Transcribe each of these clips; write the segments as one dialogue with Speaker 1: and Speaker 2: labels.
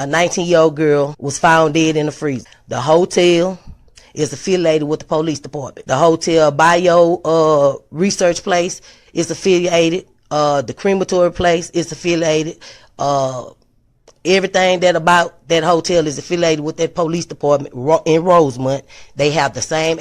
Speaker 1: A 19-year-old girl was found dead in the freezer. The hotel is affiliated with the police department. The hotel bio research place is affiliated. The crematory place is affiliated. Everything that about that hotel is affiliated with that police department in Rosemont. They have the same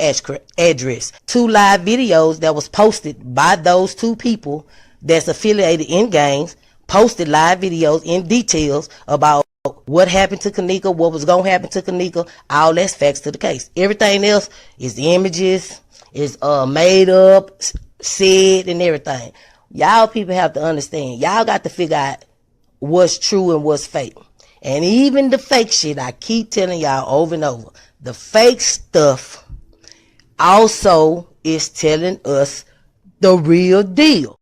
Speaker 1: address. 2 live videos that was posted by those 2 people that's affiliated in gangs, posted live videos in details about what happened to Kenneka, what was going to happen to Kenneka. All that's facts to the case. Everything else is the images, is made up, said, and everything. Y'all people have to understand. Y'all got to figure out what's true and what's fake. And even the fake shit, I keep telling y'all over and over, the fake stuff also is telling us the real deal.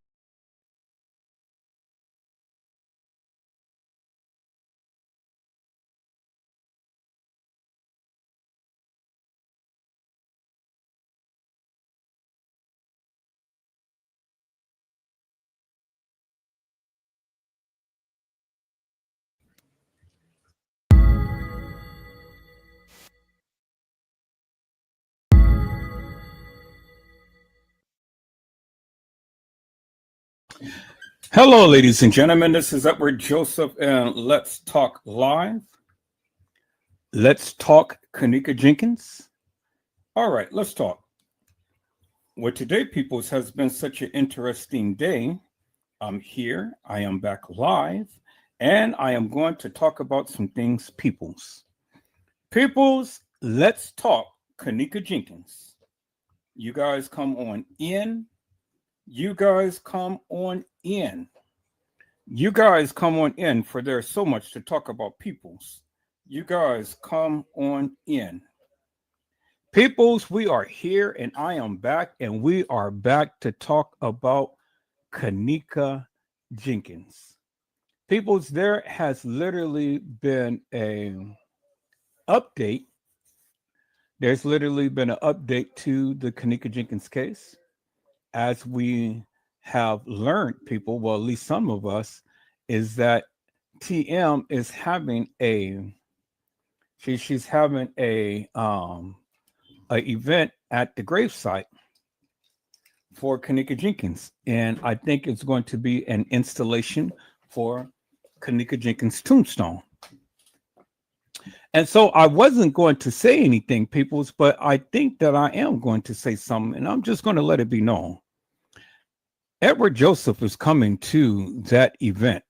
Speaker 2: Hello, ladies and gentlemen. This is Edward Joseph, and let's talk live. Let's talk Kenneka Jenkins. All right, let's talk. Well, today, peoples, has been such an interesting day. I'm here. I am back live, and I am going to talk about some things, peoples. Peoples, let's talk Kenneka Jenkins. You guys come on in. You guys come on in. You guys come on in, for there's so much to talk about, peoples. You guys come on in. Peoples, we are here and I am back, and we are back to talk about Kenneka Jenkins. Peoples, there has literally been a update. There's literally been an update to the Kenneka Jenkins case. As we have learned, people, well, at least some of us, is that TM is having she's having a event at the gravesite for Kenneka Jenkins, and I think it's going to be an installation for Kenneka Jenkins' tombstone. And so I wasn't going to say anything, peoples, but I think that I am going to say something, and I'm just going to let it be known. Edward Joseph is coming to that event,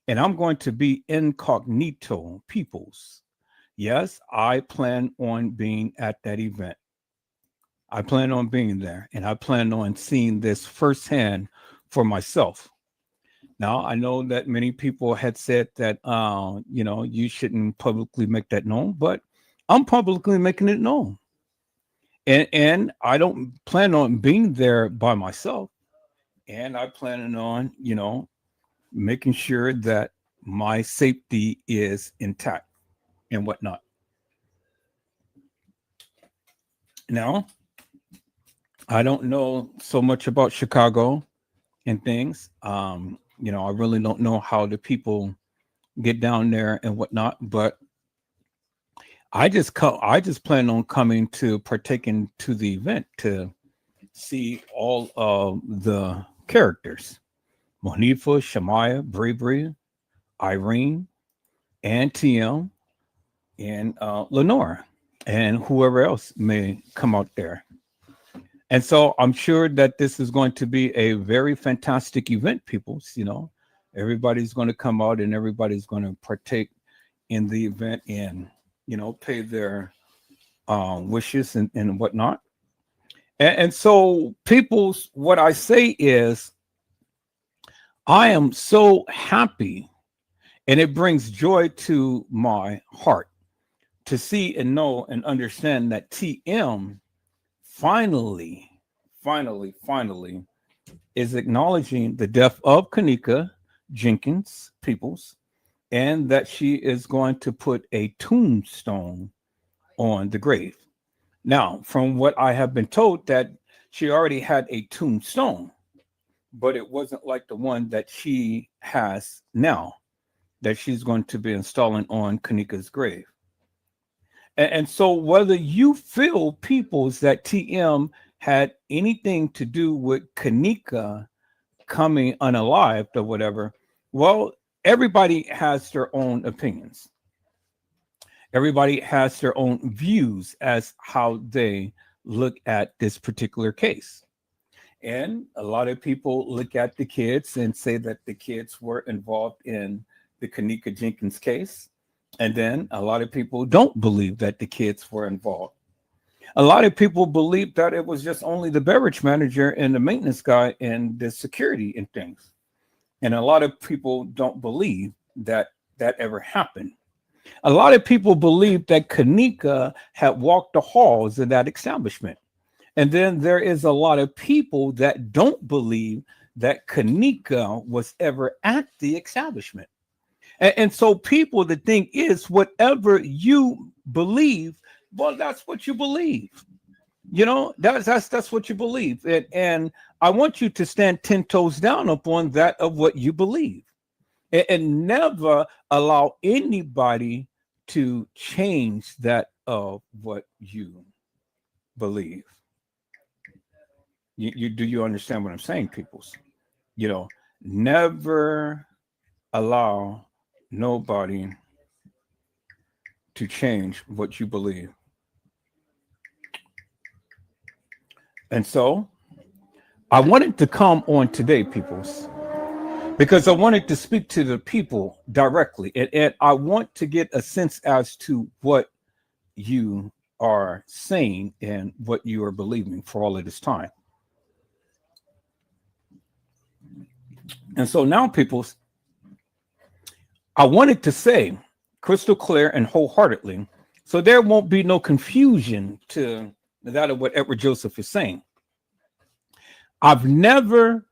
Speaker 2: and I'm going to be incognito, peoples. Yes, I plan on being at that event. I plan on being there, and I plan on seeing this firsthand for myself. Now, I know that many people had said that, you shouldn't publicly make that known, but I'm publicly making it known. And I don't plan on being there by myself. And I plan on, making sure that my safety is intact and whatnot. Now, I don't know so much about Chicago and things. I really don't know how the people get down there and whatnot, but I just plan on coming to partaking to the event to see all of the characters: Monifa, Shamaya, Bravery, Irene, and TM, and Lenora, and whoever else may come out there. And so I'm sure that this is going to be a very fantastic event, people. Everybody's going to come out and everybody's going to partake in the event and, pay their wishes and whatnot. And so, people, what I say is, I am so happy, and it brings joy to my heart to see and know and understand that TM finally is acknowledging the death of Kenneka Jenkins, peoples, and that she is going to put a tombstone on the grave. Now, from what I have been told, that she already had a tombstone, but it wasn't like the one that she has now. that she's going to be installing on Kenneka's grave. And so whether you feel peoples that TM had anything to do with Kenneka coming unalived or whatever, well, everybody has their own opinions. Everybody has their own views as how they look at this particular case. And a lot of people look at the kids and say that the kids were involved in the Kenneka Jenkins case. And then a lot of people don't believe that the kids were involved. A lot of people believe that it was just only the beverage manager and the maintenance guy and the security and things. And a lot of people don't believe that that ever happened. A lot of people believe that Kenneka had walked the halls of that establishment. And then there is a lot of people that don't believe that Kenneka was ever at the establishment. And so people, the thing is, whatever you believe, well, that's what you believe. You know, that's what you believe. And I want you to stand 10 toes down upon that of what you believe. And never allow anybody to change that of what you believe. You understand what I'm saying, peoples? You know, never allow nobody to change what you believe. And so I wanted to come on today, peoples, because I wanted to speak to the people directly. And I want to get a sense as to what you are saying and what you are believing for all of this time. And so now, people, I wanted to say crystal clear and wholeheartedly, so there won't be no confusion to that of what Edward Joseph is saying. I've never,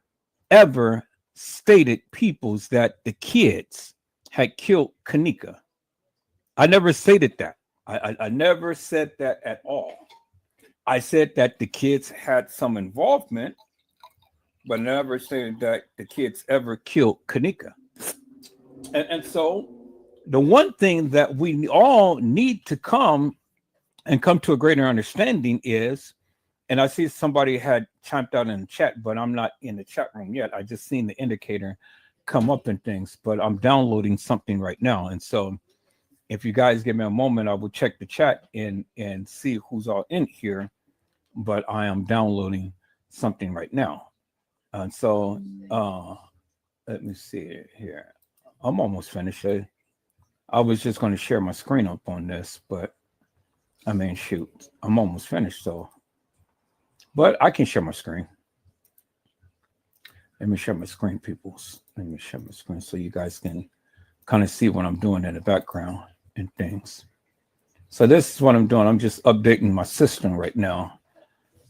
Speaker 2: ever stated, peoples, that the kids had killed Kenneka. I never stated that. I never said that at all. I said that the kids had some involvement, but never stated that the kids ever killed Kenneka. And so the one thing that we all need to come to a greater understanding is, and I see somebody had chimed out in the chat, but I'm not in the chat room yet. I just seen the indicator come up and things, but I'm downloading something right now. And so if you guys give me a moment, I will check the chat and see who's all in here. But I am downloading something right now. And so let me see here. I'm almost finished. I was just going to share my screen up on this, but I mean, shoot, I'm almost finished. So, but I can share my screen. Let me share my screen, peoples. Let me share my screen so you guys can kind of see what I'm doing in the background and things. So this is what I'm doing. I'm just updating my system right now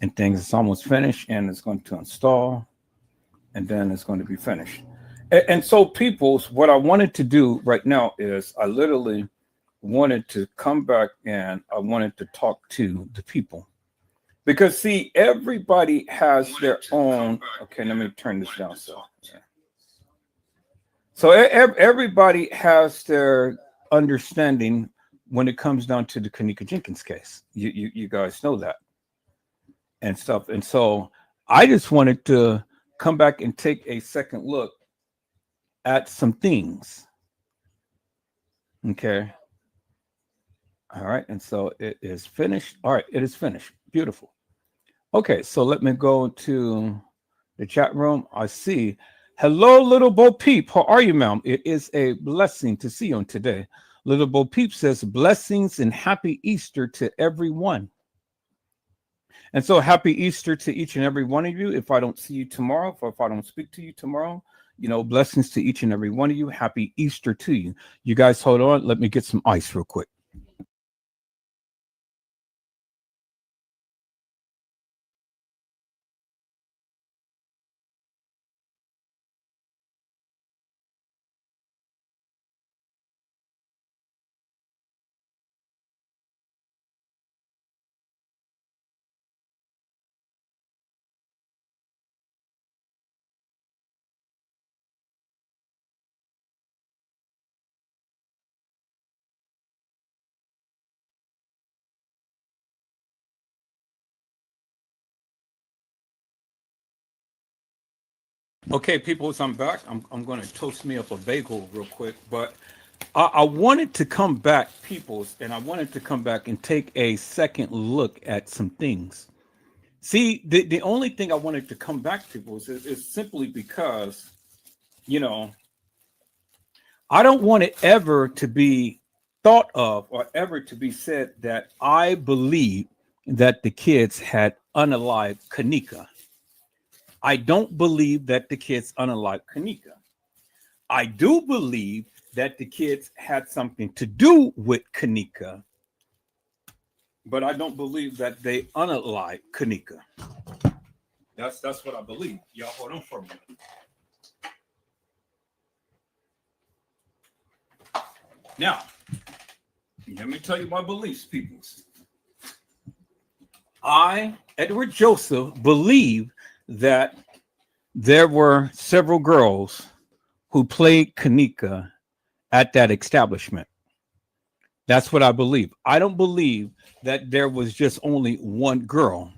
Speaker 2: and things. It's almost finished and it's going to install and then it's going to be finished. And so, peoples, what I wanted to do right now is I literally wanted to come back and I wanted to talk to the people. Because, see, everybody has their own. Okay, let me turn this down. So everybody has their understanding when it comes down to the Kenneka Jenkins case. You guys know that and stuff. And so I just wanted to come back and take a second look at some things. Okay. All right. And so it is finished. All right. It is finished. Beautiful. Okay. So let me go to the chat room. I see. Hello, Little Bo Peep. How are you, ma'am? It is a blessing to see you on today. Little Bo Peep says, blessings and happy Easter to everyone. And so happy Easter to each and every one of you. If I don't see you tomorrow, if I don't speak to you tomorrow, blessings to each and every one of you. Happy Easter to you. You guys hold on. Let me get some ice real quick. Okay, people, so I'm back. I'm going to toast me up a bagel real quick, but I wanted to come back, peoples, and I wanted to come back and take a second look at some things. See, the only thing I wanted to come back, peoples, is simply because, you know, I don't want it ever to be thought of or ever to be said that I believe that the kids had unalived Kenneka. I don't believe that the kids unalived Kenneka. I do believe that the kids had something to do with Kenneka, but I don't believe that they unalived Kenneka. That's what I believe. Y'all hold on for a minute. Now, let me tell you my beliefs, peoples. I, Edward Joseph, believe that there were several girls who played Kenneka at that establishment. That's what I believe. I don't believe that there was just only one girl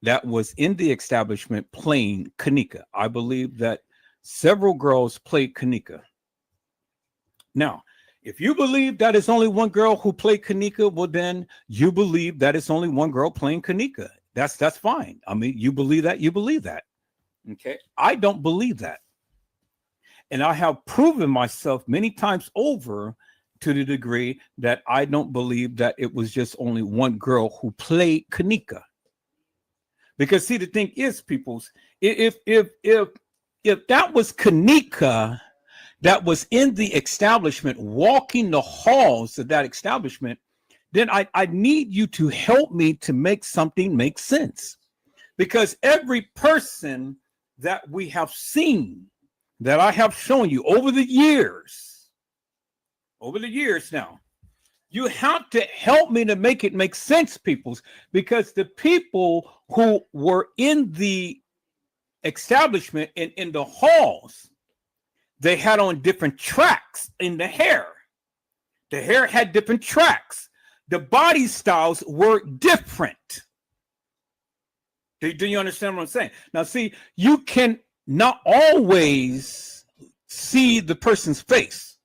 Speaker 2: that was in the establishment playing Kenneka. I believe that several girls played Kenneka. Now, if you believe that it's only one girl who played Kenneka, well, then you believe that it's only one girl playing Kenneka. That's fine. I mean, you believe that, you believe that. Okay. I don't believe that. And I have proven myself many times over to the degree that I don't believe that it was just only one girl who played Kenneka. Because see, the thing is, peoples, if that was Kenneka that was in the establishment, walking the halls of that establishment, then I need you to help me to make something make sense. Because every person that we have seen, that I have shown you over the years now, you have to help me to make it make sense, peoples, because the people who were in the establishment and in the halls, they had on different tracks in the hair. The hair had different tracks. The body styles were different. Do you understand what I'm saying? Now, see, you can not always see the person's face.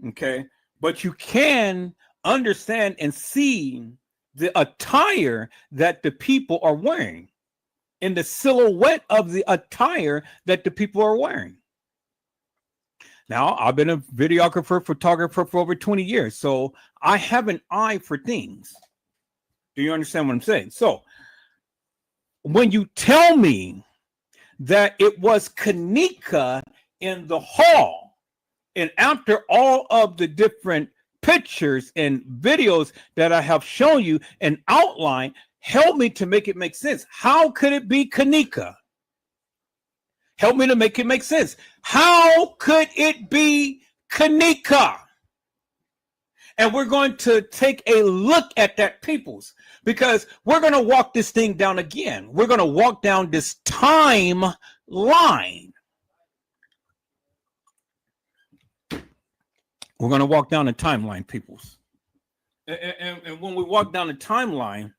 Speaker 2: Okay. But you can understand and see the attire that the people are wearing and the silhouette of the attire that the people are wearing. Now, I've been a videographer, photographer for over 20 years, so I have an eye for things. Do you understand what I'm saying? So when you tell me that it was Kenneka in the hall, and after all of the different pictures and videos that I have shown you and outline, help me to make it make sense. How could it be Kenneka? Help me to make it make sense. How could it be Kenneka? And we're going to take a look at that, peoples, because we're going to walk this thing down again. We're going to walk down this timeline. We're going to walk down the timeline, peoples. And when we walk down the timeline,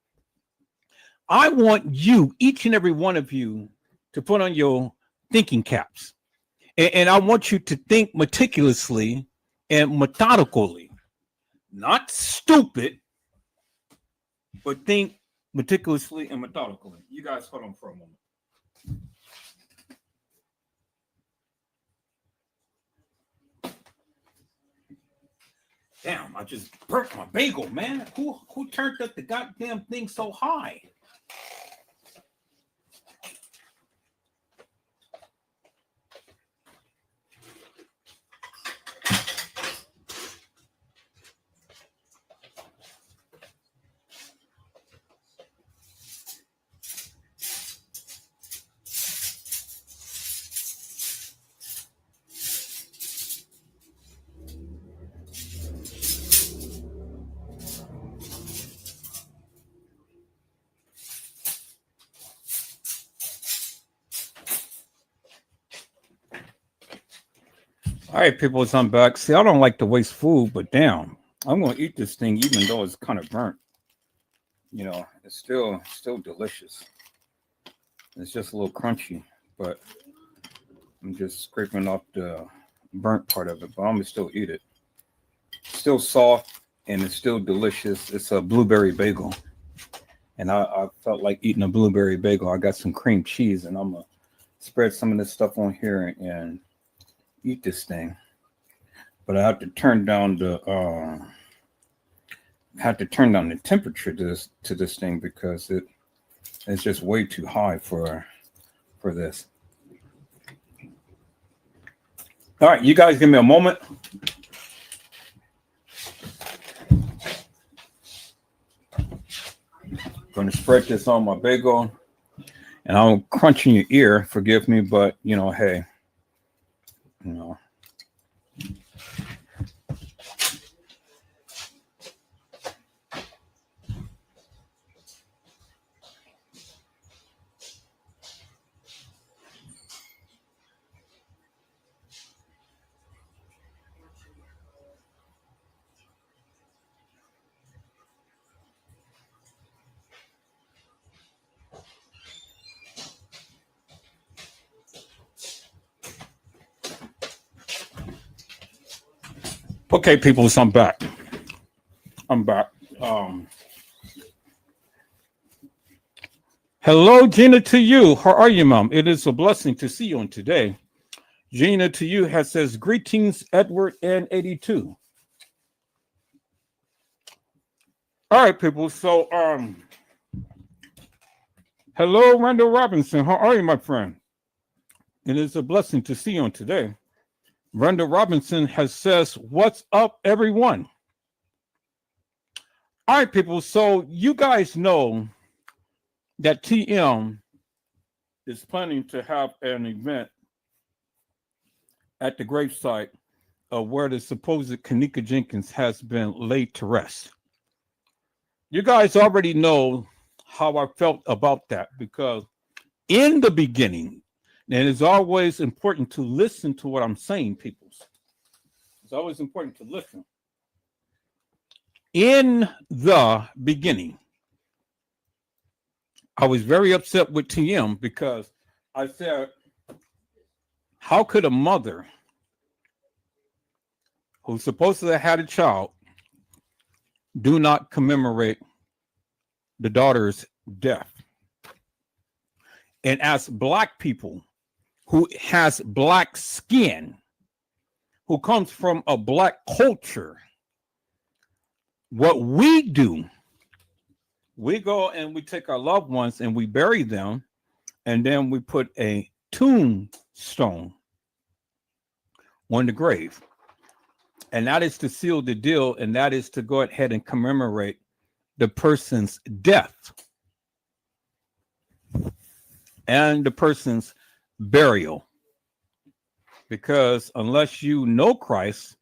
Speaker 2: I want you, each and every one of you, to put on your thinking caps. And I want you to think meticulously and methodically. Not stupid, but think meticulously and methodically. You guys hold on for a moment. Damn, I just burnt my bagel, man. Who turned up the goddamn thing so high? All right, people, it's I'm back. See, I don't like to waste food, but damn, I'm gonna eat this thing even though it's kind of burnt. You know, it's still delicious. It's just a little crunchy. but I'm just scraping off the burnt part of it, but I'm gonna still eat it. Still soft and it's still delicious. It's a blueberry bagel. And I felt like eating a blueberry bagel. I got some cream cheese and I'm gonna spread some of this stuff on here and eat this thing. But I have to turn down the temperature to this thing because it's just way too high for this. All right, you guys give me a moment. Going to spread this on my bagel, and I'm crunching your ear. Forgive me, but hey, Okay, people, so I'm back. Hello, Gina, to you. How are you, Mom? It is a blessing to see you on today. Gina to you says, greetings, Edward and 82. All right, people. So, hello, Randall Robinson. How are you, my friend? It is a blessing to see you on today. Randall Robinson says, what's up, everyone? All right, people. So you guys know that TM is planning to have an event at the gravesite of where the supposed Kenneka Jenkins has been laid to rest. You guys already know how I felt about that because in the beginning, and it's always important to listen to what I'm saying, people. It's always important to listen. In the beginning, I was very upset with TM because I said, how could a mother who supposedly had a child do not commemorate the daughter's death? And as Black people who has Black skin, who comes from a Black culture, what we do, we go and we take our loved ones and we bury them, and then we put a tombstone on the grave. And that is to seal the deal, and that is to go ahead and commemorate the person's death and the person's burial. Because unless you know Christ,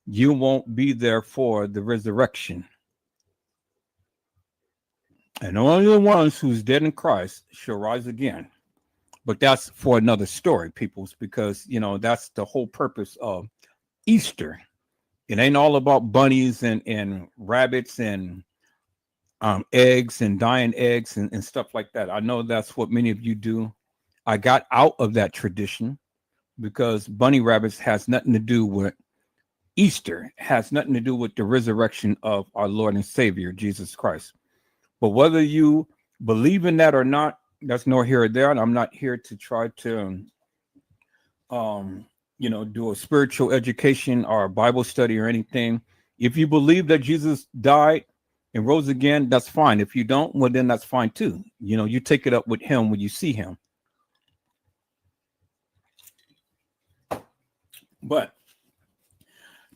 Speaker 2: you won't be there for the resurrection. And only the ones who's dead in Christ shall rise again. But that's for another story, peoples, because, that's the whole purpose of Easter. It ain't all about bunnies and rabbits and eggs and dying eggs and stuff like that. I know that's what many of you do. I got out of that tradition because bunny rabbits has nothing to do with Easter, has nothing to do with the resurrection of our Lord and Savior, Jesus Christ. But whether you believe in that or not, that's nor here or there. And I'm not here to try to, do a spiritual education or a Bible study or anything. If you believe that Jesus died and rose again, that's fine. If you don't, well, then that's fine too. You take it up with him when you see him. But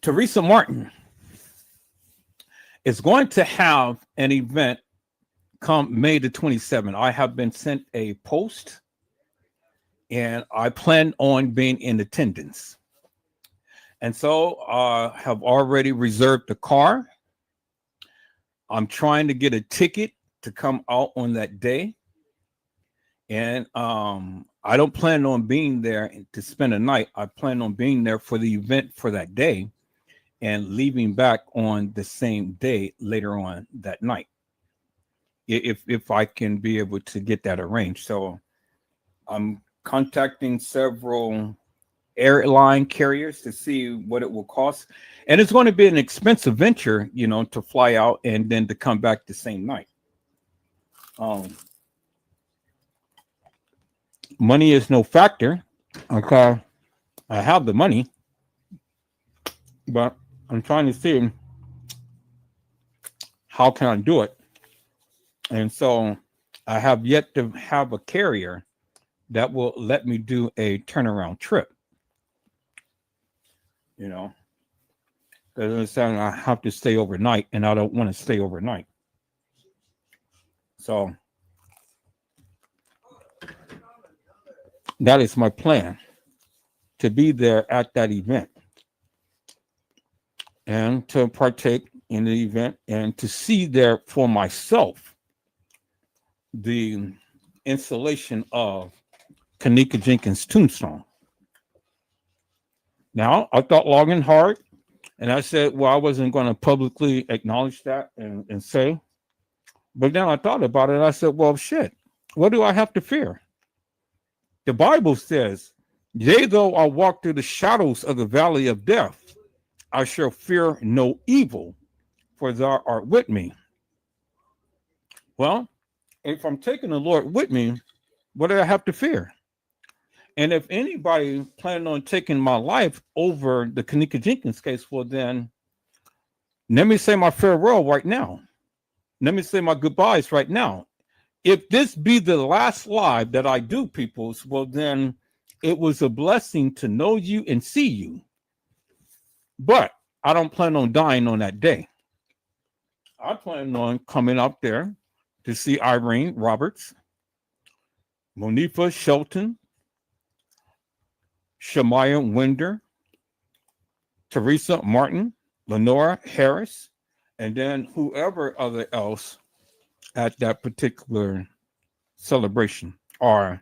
Speaker 2: Teresa Martin is going to have an event come May the 27th. I have been sent a post and I plan on being in attendance. And so I have already reserved a car. I'm trying to get a ticket to come out on that day. And I don't plan on being there to spend a night. I plan on being there for the event for that day and leaving back on the same day later on that night, if I can be able to get that arranged. So I'm contacting several airline carriers to see what it will cost. And it's going to be an expensive venture, to fly out and then to come back the same night. Money is no factor. Okay. I have the money, but I'm trying to see how can I do it. And so I have yet to have a carrier that will let me do a turnaround trip. Because I have to stay overnight, and I don't want to stay overnight. So that is my plan, to be there at that event and to partake in the event and to see there for myself the installation of Kenneka Jenkins' tombstone. Now, I thought long and hard, and I said, well, I wasn't going to publicly acknowledge that and say. But then I thought about it. I said, well, shit, what do I have to fear? The Bible says, yea, though I walk through the shadows of the valley of death, I shall fear no evil, for thou art with me. Well, if I'm taking the Lord with me, what do I have to fear? And if anybody planning on taking my life over the Kenneka Jenkins case, well, then let me say my farewell right now. Let me say my goodbyes right now. If this be the last live that I do, peoples, well, then it was a blessing to know you and see you. But I don't plan on dying on that day. I plan on coming up there to see Irene Roberts, Monifa Shelton, Shamaya Winder, Teresa Martin, Lenora Harris, and then whoever other else at that particular celebration or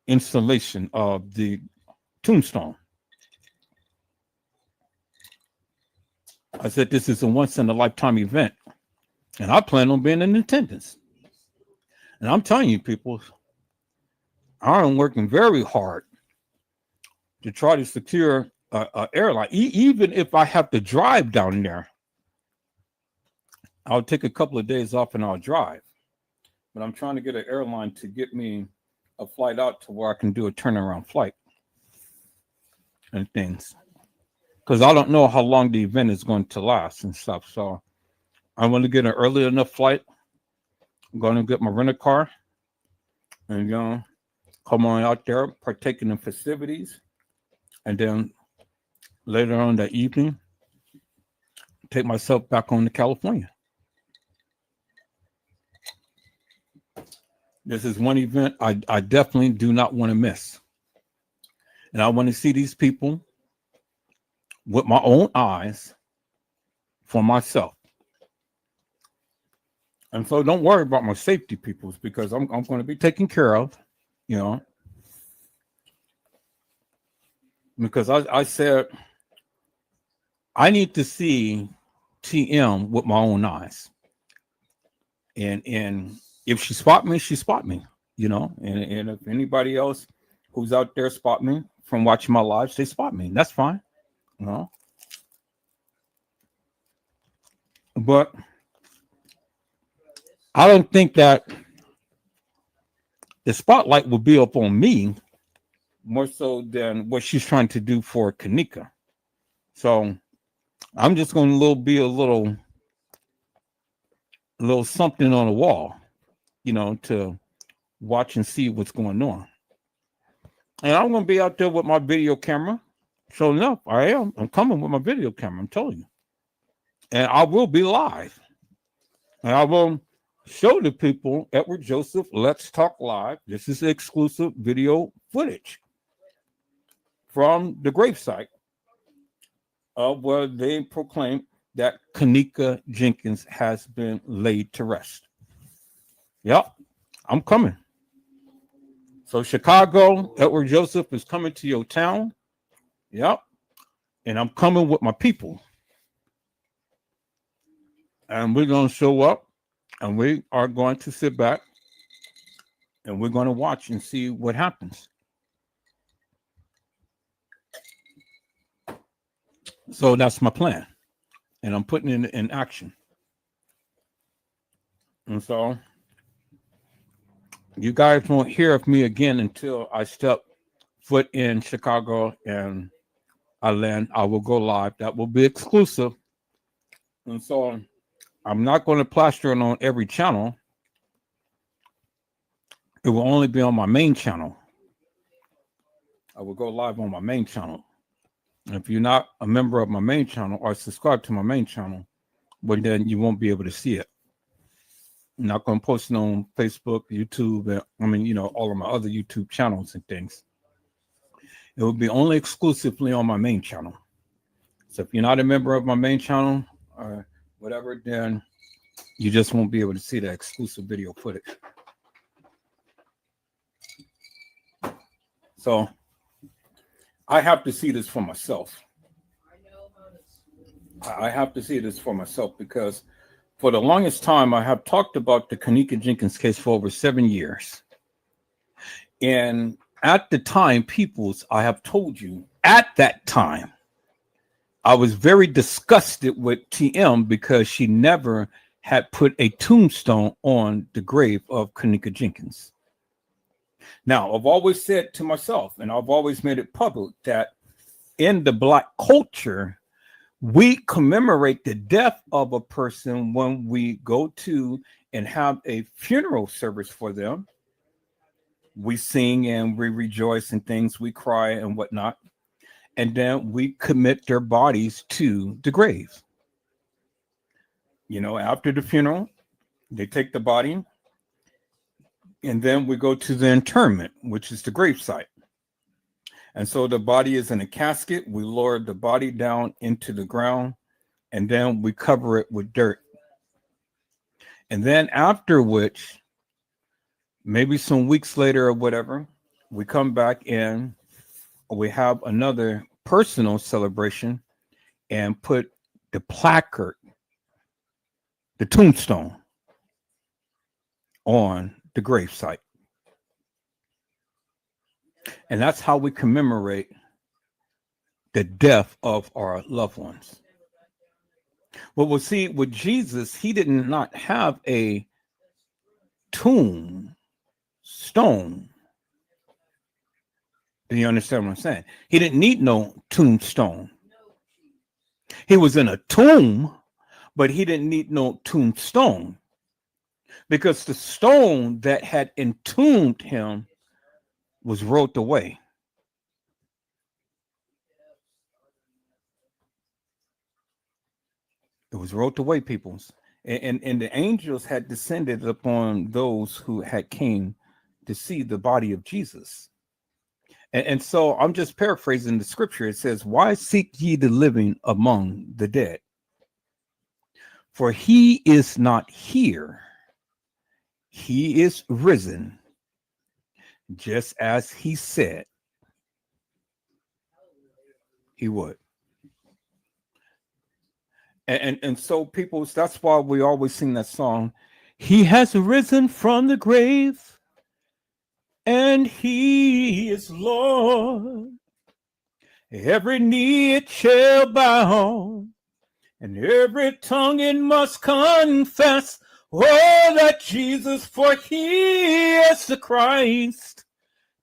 Speaker 2: installation of the tombstone. I said, this is a once in a lifetime event, and I plan on being in attendance. And I'm telling you, people, I'm working very hard to try to secure an airline. Even if I have to drive down there, I'll take a couple of days off and I'll drive. But I'm trying to get an airline to get me a flight out to where I can do a turnaround flight and things. Because I don't know how long the event is going to last and stuff. So I want to get an early enough flight. I'm going to get my rental car and come on out there, partake in the festivities. And then later on that evening, take myself back on to California. This is one event I definitely do not want to miss. And I want to see these people with my own eyes for myself. And so don't worry about my safety, peoples, because I'm going to be taken care of, because I said I need to see TM with my own eyes. And if she spot me, she spot me, and if anybody else who's out there spot me from watching my lives, they spot me. That's fine. But I don't think that the spotlight will be up on me more so than what she's trying to do for Kenneka. So I'm just going to be a little something on the wall, to watch and see what's going on. And I'm going to be out there with my video camera. So enough, I am. I'm coming with my video camera, I'm telling you. And I will be live. And I will show the people, Edward Joseph, Let's Talk Live. This is exclusive video footage from the gravesite of where they proclaim that Kenneka Jenkins has been laid to rest. Yep, I'm coming. So Chicago, Edward Joseph is coming to your town. Yep. And I'm coming with my people. And we're going to show up and we are going to sit back and we're going to watch and see what happens. So that's my plan, and I'm putting it in action. And so you guys won't hear of me again until I step foot in Chicago and I land. I will go live. That will be exclusive. And so I'm not going to plaster it on every channel. It will only be on my main channel. I will go live on my main channel. If you're not a member of my main channel or subscribe to my main channel, well, then you won't be able to see it. I'm not going to post it on Facebook, YouTube, all of my other YouTube channels and things. It will be only exclusively on my main channel. So if you're not a member of my main channel or whatever, then you just won't be able to see the exclusive video footage. So I have to see this for myself. I have to see this for myself because for the longest time, I have talked about the Kenneka Jenkins case for over 7 years. And at the time, peoples, I have told you, at that time, I was very disgusted with TM because she never had put a tombstone on the grave of Kenneka Jenkins. Now, I've always said to myself, and I've always made it public, that in the Black culture, we commemorate the death of a person when we go to and have a funeral service for them. We sing and we rejoice and things, we cry and whatnot. And then we commit their bodies to the grave. After the funeral, they take the body, and then we go to the interment, which is the gravesite. And so the body is in a casket. We lower the body down into the ground, and then we cover it with dirt. And then after which, maybe some weeks later or whatever, we come back and we have another personal celebration and put the placard, the tombstone, on the gravesite. And that's how we commemorate the death of our loved ones. Well, we'll see with Jesus, he did not have a tombstone. Do you understand what I'm saying? He didn't need no tombstone. He was in a tomb, but he didn't need no tombstone because the stone that had entombed him was rolled away. It was rolled away, peoples. And the angels had descended upon those who had came to see the body of Jesus. And so I'm just paraphrasing the scripture. It says, "Why seek ye the living among the dead? For he is not here. He is risen, just as he said he would." And so people, that's why we always sing that song. He has risen from the grave, and he is Lord. Every knee it shall bow, and every tongue it must confess, oh, that Jesus, for he is the Christ,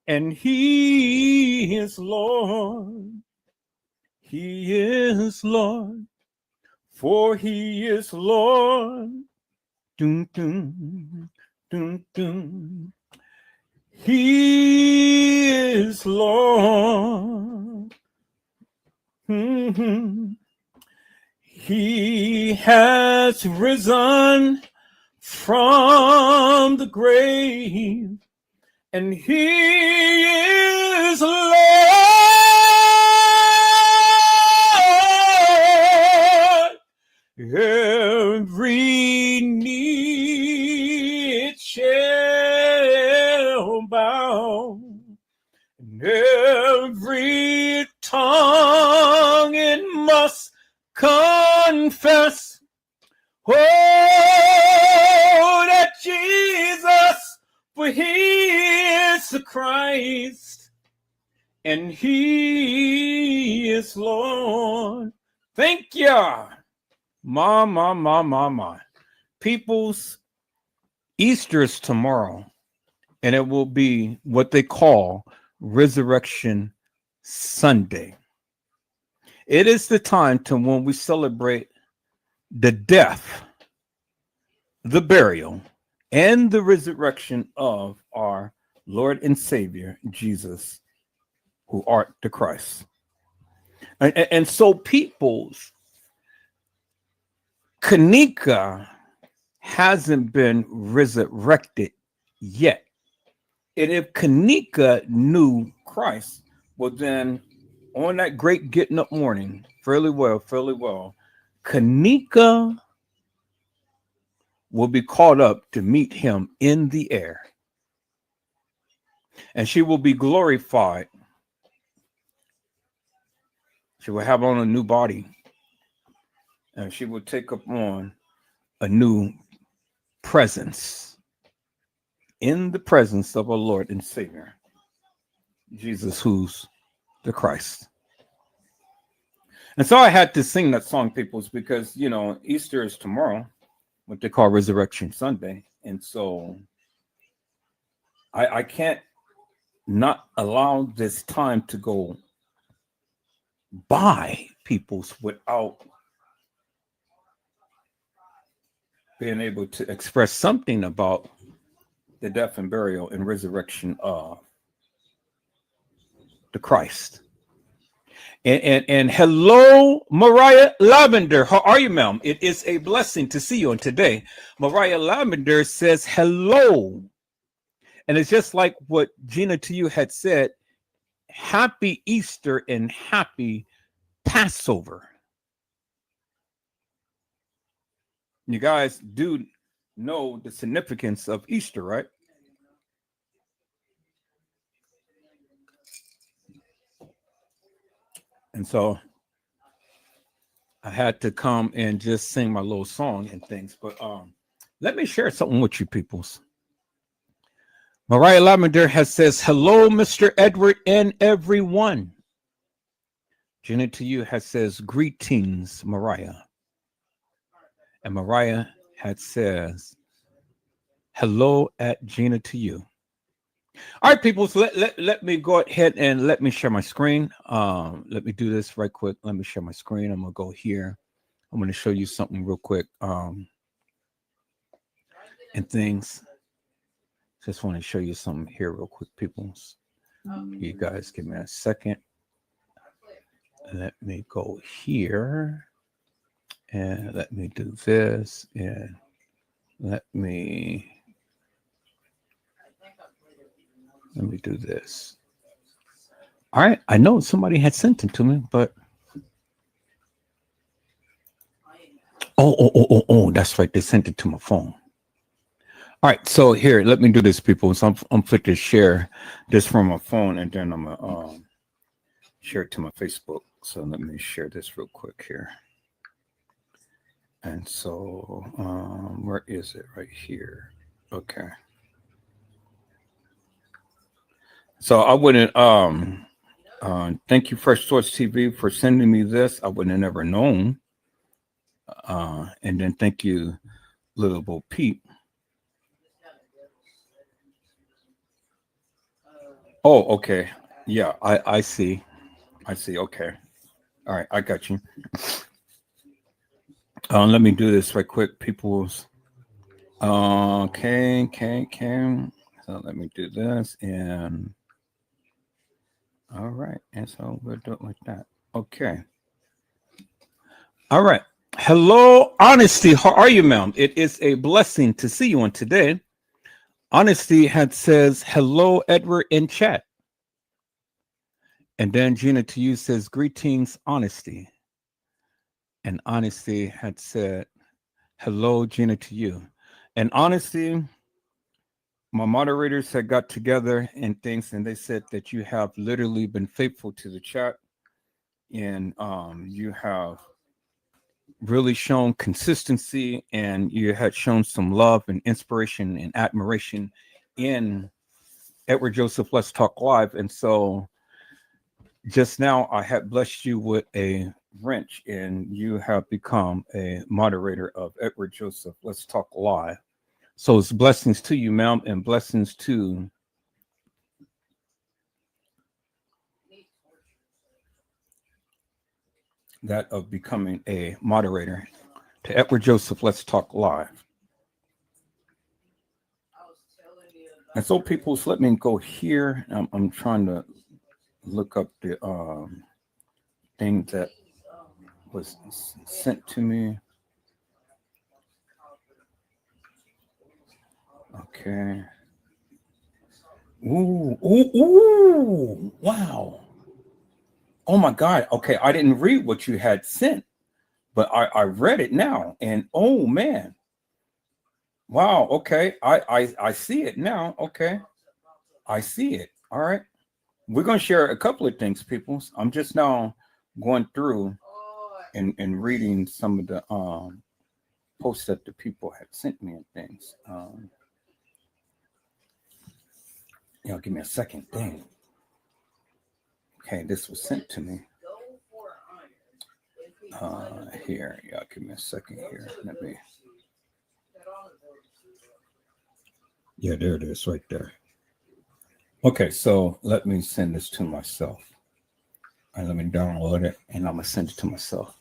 Speaker 2: and he is Lord. He is Lord, for he is Lord. Dun, dun, dun, dun. He is Lord. Mm-hmm. He has risen from the grave, and he is Lord. Every knee it shall bow, and every tongue it must confess, oh, that Jesus, for he Christ, and he is Lord. Thank you. My. People's Easter is tomorrow, and it will be what they call Resurrection Sunday. It is the time to when we celebrate the death, the burial, and the resurrection of our Lord and Savior, Jesus, who art the Christ. And so people's Kenneka hasn't been resurrected yet. And if Kenneka knew Christ, well then on that great getting up morning, fairly well, Kenneka will be caught up to meet him in the air. And she will be glorified. She will have on a new body. And she will take up on a new presence. In the presence of our Lord and Savior, Jesus, who's the Christ. And so I had to sing that song, peoples, because, you know, Easter is tomorrow, what they call Resurrection Sunday. And so I can't not allow this time to go by, peoples, without being able to express something about the death and burial and resurrection of the Christ. And hello, Mariah Lavender. How are you, ma'am? It is a blessing to see you on today. Mariah Lavender says hello. And it's just like what Gina to you had said, happy Easter and happy Passover. You guys do know the significance of Easter, right? And so I had to come and just sing my little song and things. But let me share something with you peoples. Mariah Lavender has says, hello, Mr. Edward and everyone. Jenna to you has says, greetings, Mariah. And Mariah had says, hello at Gina to you. All right, people, so let me go ahead and let me share my screen. Let me do this right quick. Let me share my screen. I'm going to go here. I'm going to show you something real quick and things. Just want to show you something here real quick, people. You guys give me a second. Let me go here. And let me do this. And let me do this. All right. I know somebody had sent it to me, but oh, that's right. They sent it to my phone. All right. So here, let me do this, people. So I'm fit to share this from my phone, and then I'm gonna share it to my Facebook. So let me share this real quick here. And so where is it? Right here. Okay. So I wouldn't thank you, Fresh Source TV, for sending me this. I wouldn't have never known. And then thank you, Little Bo Peep. Oh, okay. Yeah, I see. Okay. All right, I got you. Let me do this right quick, people's. Okay. So let me do this, and all right, and so we'll do it like that. Okay. All right. Hello, Honesty. How are you, ma'am? It is a blessing to see you on today. Honesty had says hello, Edward, in chat. And then Gina to you says greetings, Honesty. And Honesty had said hello, Gina, to you. And Honesty, my moderators had got together and things, and they said that you have literally been faithful to the chat, and you have really shown consistency, and you had shown some love and inspiration and admiration in Edward Joseph, Let's Talk Live. And so just now I had blessed you with a wrench, and you have become a moderator of Edward Joseph, Let's Talk Live. So it's blessings to you, ma'am, and blessings to that of becoming a moderator to Edward Joseph, Let's Talk Live. And so people, let me go here. I'm trying to look up the thing that was sent to me. Okay. Ooh, wow. Oh my God. Okay, I didn't read what you had sent, but I read it now, and oh man. Wow, okay. I see it now. Okay. I see it. All right. We're gonna share a couple of things, people. I'm just now going through and reading some of the posts that the people had sent me and things. Give me a second thing. Okay, this was sent to me. Here, give me a second here. Let me. Yeah, there it is, right there. Okay, so let me send this to myself. And let me download it, and I'm gonna send it to myself.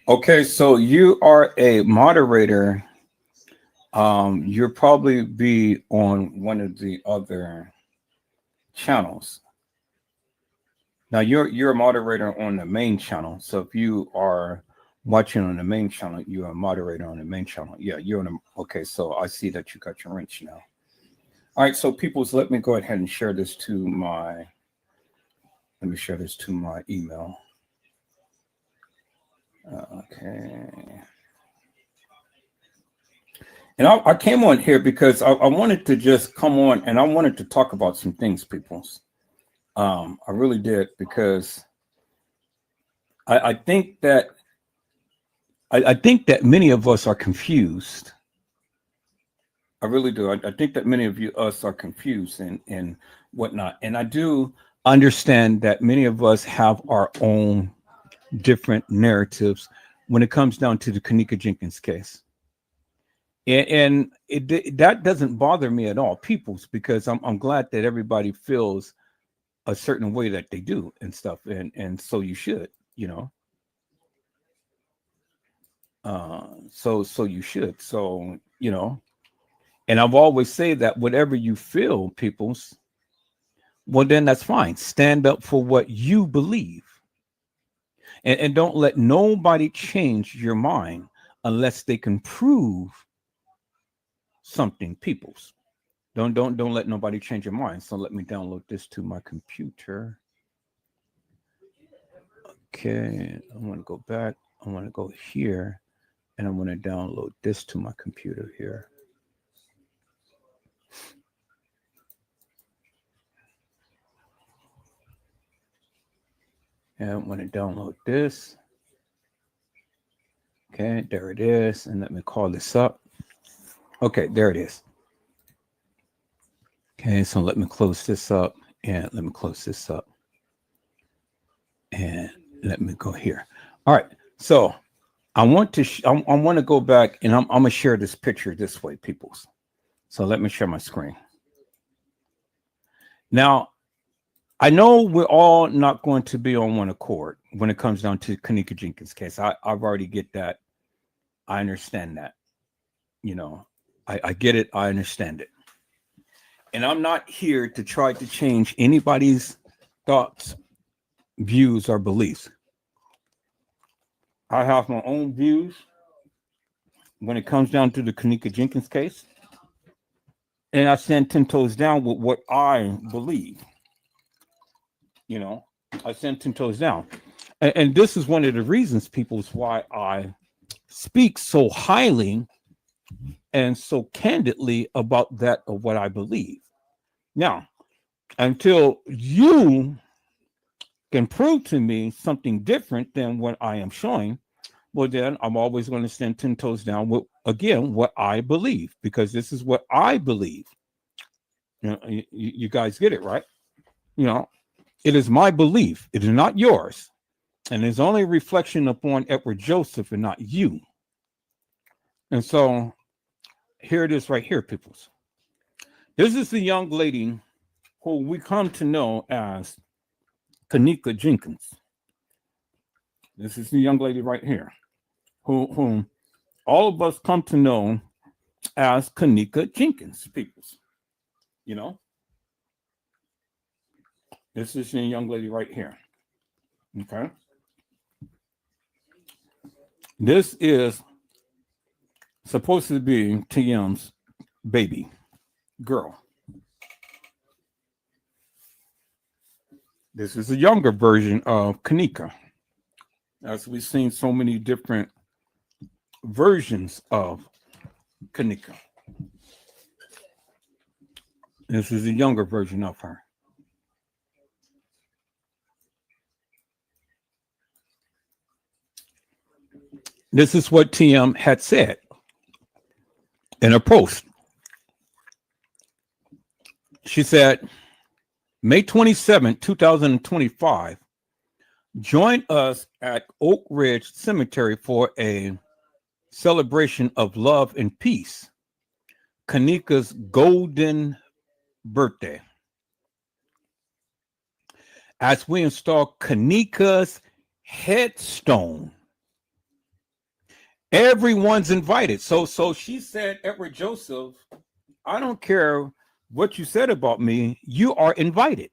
Speaker 2: Okay, so you are a moderator. You'll probably be on one of the other channels. Now you're a moderator on the main channel. So if you are watching on the main channel, you're a moderator on the main channel. Yeah, you're on a, okay, so I see that you got your wrench now. All right, so people, let me go ahead and share this to my, email. Okay. And I came on here because I wanted to just come on and I wanted to talk about some things, people. I really did, because I think that many of us are confused. I really do. I think that many of us are confused and whatnot. And I do understand that many of us have our own different narratives when it comes down to the Kenneka Jenkins case. And that doesn't bother me at all, peoples, because I'm glad that everybody feels a certain way that they do and stuff. And so you should, so you should. So, and I've always said that whatever you feel, peoples, well, then that's fine. Stand up for what you believe. And don't let nobody change your mind unless they can prove something, peoples. Don't let nobody change your mind. So let me download this to my computer. Okay, I want to go back. I want to go here, and I'm going to download this to my computer here. And I'm going to download this. Okay, there it is. And let me call this up. Okay, there it is. Okay, so let me close this up, and let me close this up. And let me go here. All right, so I want to I want to go back, and I'm going to share this picture this way, peoples. So let me share my screen. Now, I know we're all not going to be on one accord when it comes down to Kenneka Jenkins' case. I've already get that. I understand that. I get it. I understand it. And I'm not here to try to change anybody's thoughts, views, or beliefs. I have my own views when it comes down to the Kenneka Jenkins case. And I stand 10 toes down with what I believe. I stand 10 toes down. And this is one of the reasons, people, is why I speak so highly and so candidly about that of what I believe. Now, until you can prove to me something different than what I am showing, well, then I'm always going to stand 10 toes down with, again, what I believe, because this is what I believe. You guys get it, right? You know, it is my belief. It is not yours. And it's only a reflection upon Edward Joseph and not you. And so here it is right here, peoples. This is the young lady who we come to know as Kenneka Jenkins. This is the young lady right here, whom all of us come to know as Kenneka Jenkins, peoples. You know, this is the young lady right here. Okay. This is supposed to be TM's baby girl. This is a younger version of Kenneka, as we've seen so many different versions of Kenneka. This is a younger version of her. This is what TM had said in a post. She said, May 27, 2025, join us at Oak Ridge Cemetery for a celebration of love and peace, Kenneka's golden birthday, as we install Kenneka's headstone. Everyone's invited. So she said, Edward Joseph, I don't care what you said about me, you are invited.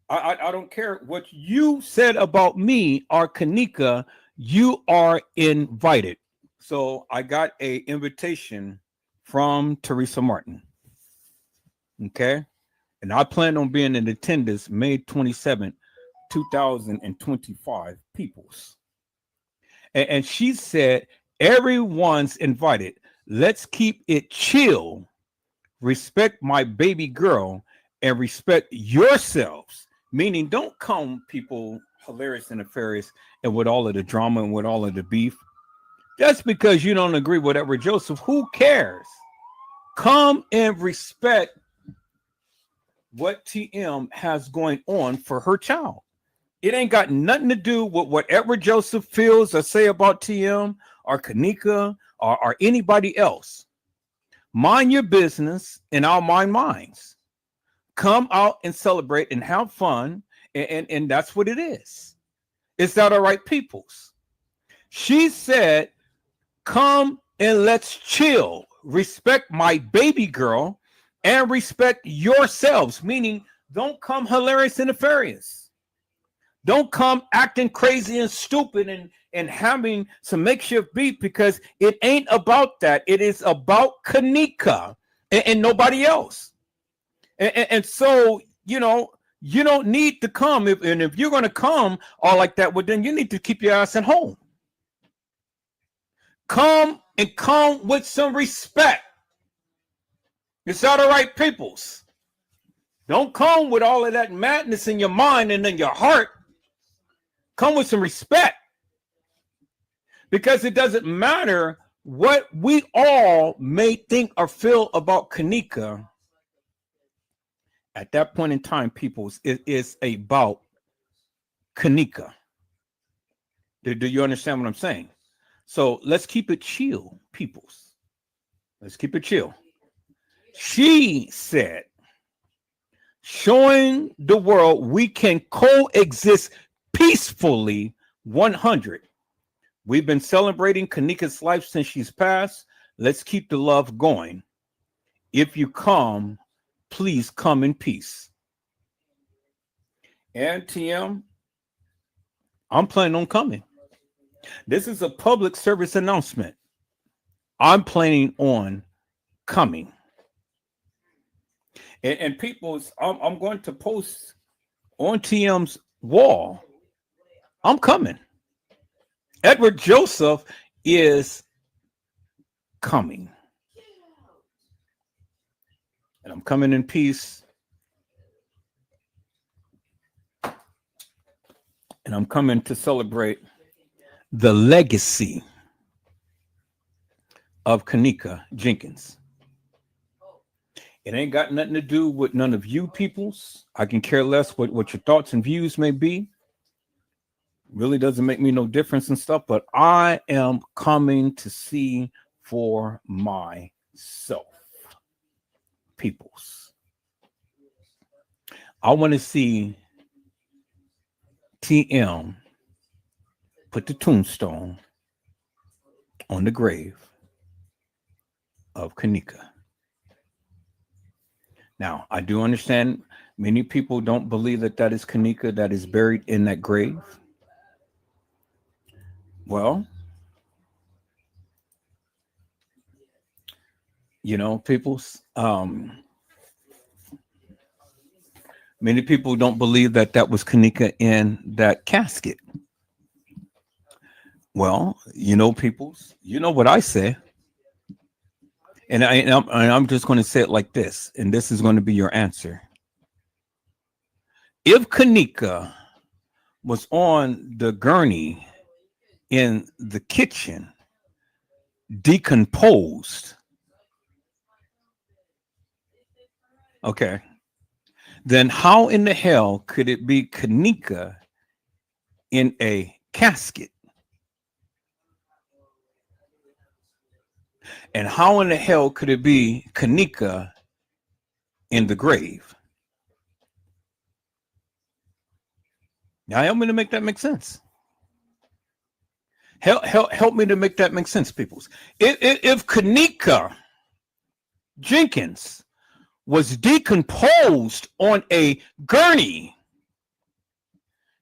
Speaker 2: I don't care what you said about me or Kenneka, you are invited. So I got an invitation from Teresa Martin. Okay. And I plan on being in attendance May 27, 2025, peoples. And she said, everyone's invited. Let's keep it chill. Respect my baby girl and respect yourselves. Meaning, don't come, people, hilarious and nefarious, and with all of the drama and with all of the beef. Just because you don't agree with Edward Joseph, who cares? Come and respect what TM has going on for her child. It ain't got nothing to do with what Edward Joseph feels or say about TM or Kenneka or anybody else. Mind your business and I'll mind mine. Come out and celebrate and have fun. And that's what it is. Is that all right, peoples? She said, come and let's chill. Respect my baby girl and respect yourselves. Meaning, don't come hilarious and nefarious. Don't come acting crazy and stupid and having some makeshift beef, because it ain't about that. It is about Kenneka and nobody else. And so, you know, you don't need to come. If you're going to come all like that, well, then you need to keep your ass at home. Come with some respect. Is that all right, peoples? Don't come with all of that madness in your mind and in your heart. Come with some respect, because it doesn't matter what we all may think or feel about Kenneka. At that point in time, peoples, it is about Kenneka. Do you understand what I'm saying? So let's keep it chill, peoples. Let's keep it chill. She said, showing the world we can coexist peacefully. 100. We've been celebrating Kenneka's life since she's passed. Let's keep the love going. If you come, please come in peace. And TM, I'm planning on coming. This is a public service announcement. I'm planning on coming. And people, I'm going to post on TM's wall. I'm coming. Edward Joseph is coming. And I'm coming in peace. And I'm coming to celebrate the legacy of Kenneka Jenkins. It ain't got nothing to do with none of you peoples. I can care less what your thoughts and views may be. Really doesn't make me no difference and stuff, but I am coming to see for myself, peoples. I want to see TM put the tombstone on the grave of Kenneka. Now, I do understand many people don't believe that that is Kenneka that is buried in that grave. Well, you know, peoples, many people don't believe that that was Kenneka in that casket. Well, you know, peoples, you know what I say. And I'm just going to say it like this, and this is going to be your answer. If Kenneka was on the gurney in the kitchen, decomposed, okay, then how in the hell could it be Kenneka in a casket? And how in the hell could it be Kenneka in the grave? Now, help me to make that make sense. Help me to make that make sense, peoples. If Kenneka Jenkins was decomposed on a gurney,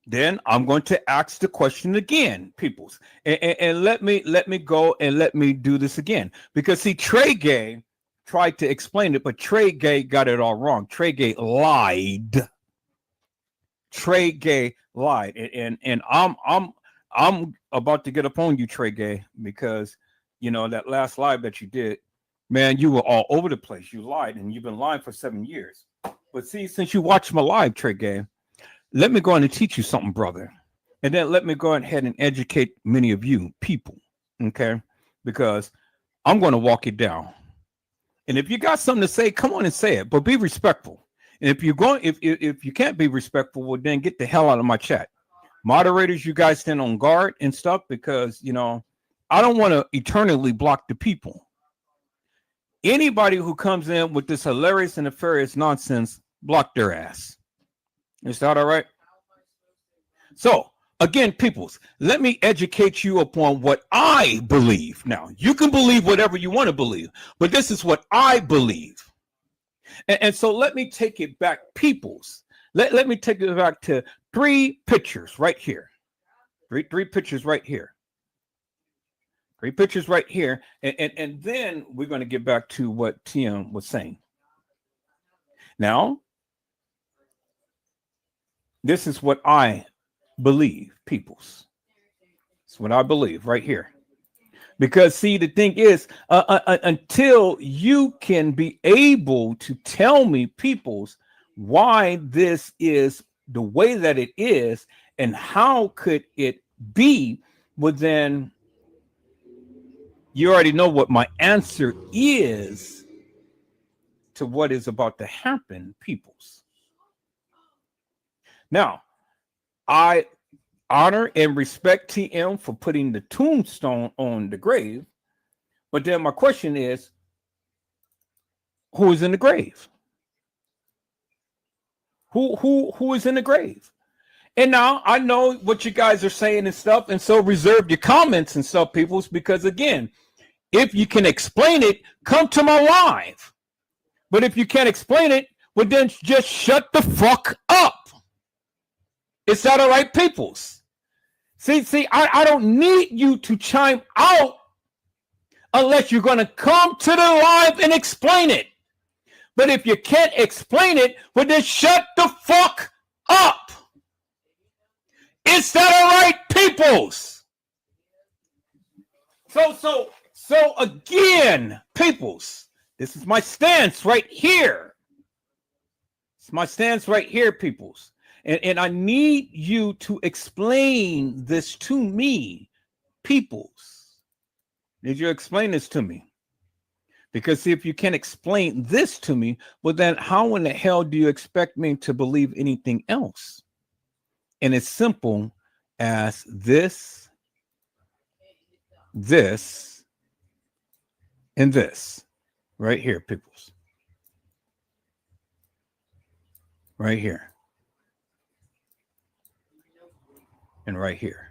Speaker 2: then I'm going to ask the question again, peoples, and let me go and let me do this again, because see, Trey Gay tried to explain it, but Trey Gay got it all wrong. Trey Gay lied. Trey Gay lied, and I'm about to get up on you, Trey Gay, because you know that last live that you did, man, you were all over the place. You lied, and you've been lying for 7 years. But see, since you watched my live, Trey Gay, let me go on and teach you something, brother. And then let me go ahead and educate many of you people, okay? Because I'm going to walk it down. And if you got something to say, come on and say it, but be respectful. And if you're going, if you can't be respectful, well, then get the hell out of my chat. Moderators, you guys stand on guard and stuff, because, you know, I don't want to eternally block the people. Anybody who comes in with this hilarious and nefarious nonsense, block their ass. Is that all right? So, again, peoples, let me educate you upon what I believe. Now, you can believe whatever you want to believe, but this is what I believe. And so let me take it back, peoples. Let me take it back to 3 pictures right here. Three pictures right here. 3 pictures right here. And then we're going to get back to what Tim was saying. Now, this is what I believe, peoples. It's what I believe right here. Because, see, the thing is, until you can be able to tell me, peoples, why this is the way that it is and how could it be, well, then you already know what my answer is to what is about to happen, peoples. Now, I honor and respect TM for putting the tombstone on the grave, but then my question is, who is in the grave? Who is in the grave? And now I know what you guys are saying and stuff, and so reserve your comments and stuff, peoples, because again, if you can explain it, come to my live. But if you can't explain it, well, then just shut the fuck up. Is that all right, peoples? See, I don't need you to chime out unless you're going to come to the live and explain it. But if you can't explain it, well, then shut the fuck up. Is that all right, peoples? So again, peoples, this is my stance right here. It's my stance right here, peoples. And I need you to explain this to me, Peoples, did you explain this to me? Because see, if you can't explain this to me, well, then how in the hell do you expect me to believe anything else? And it's simple as this, and this right here, peoples. Right here. And right here.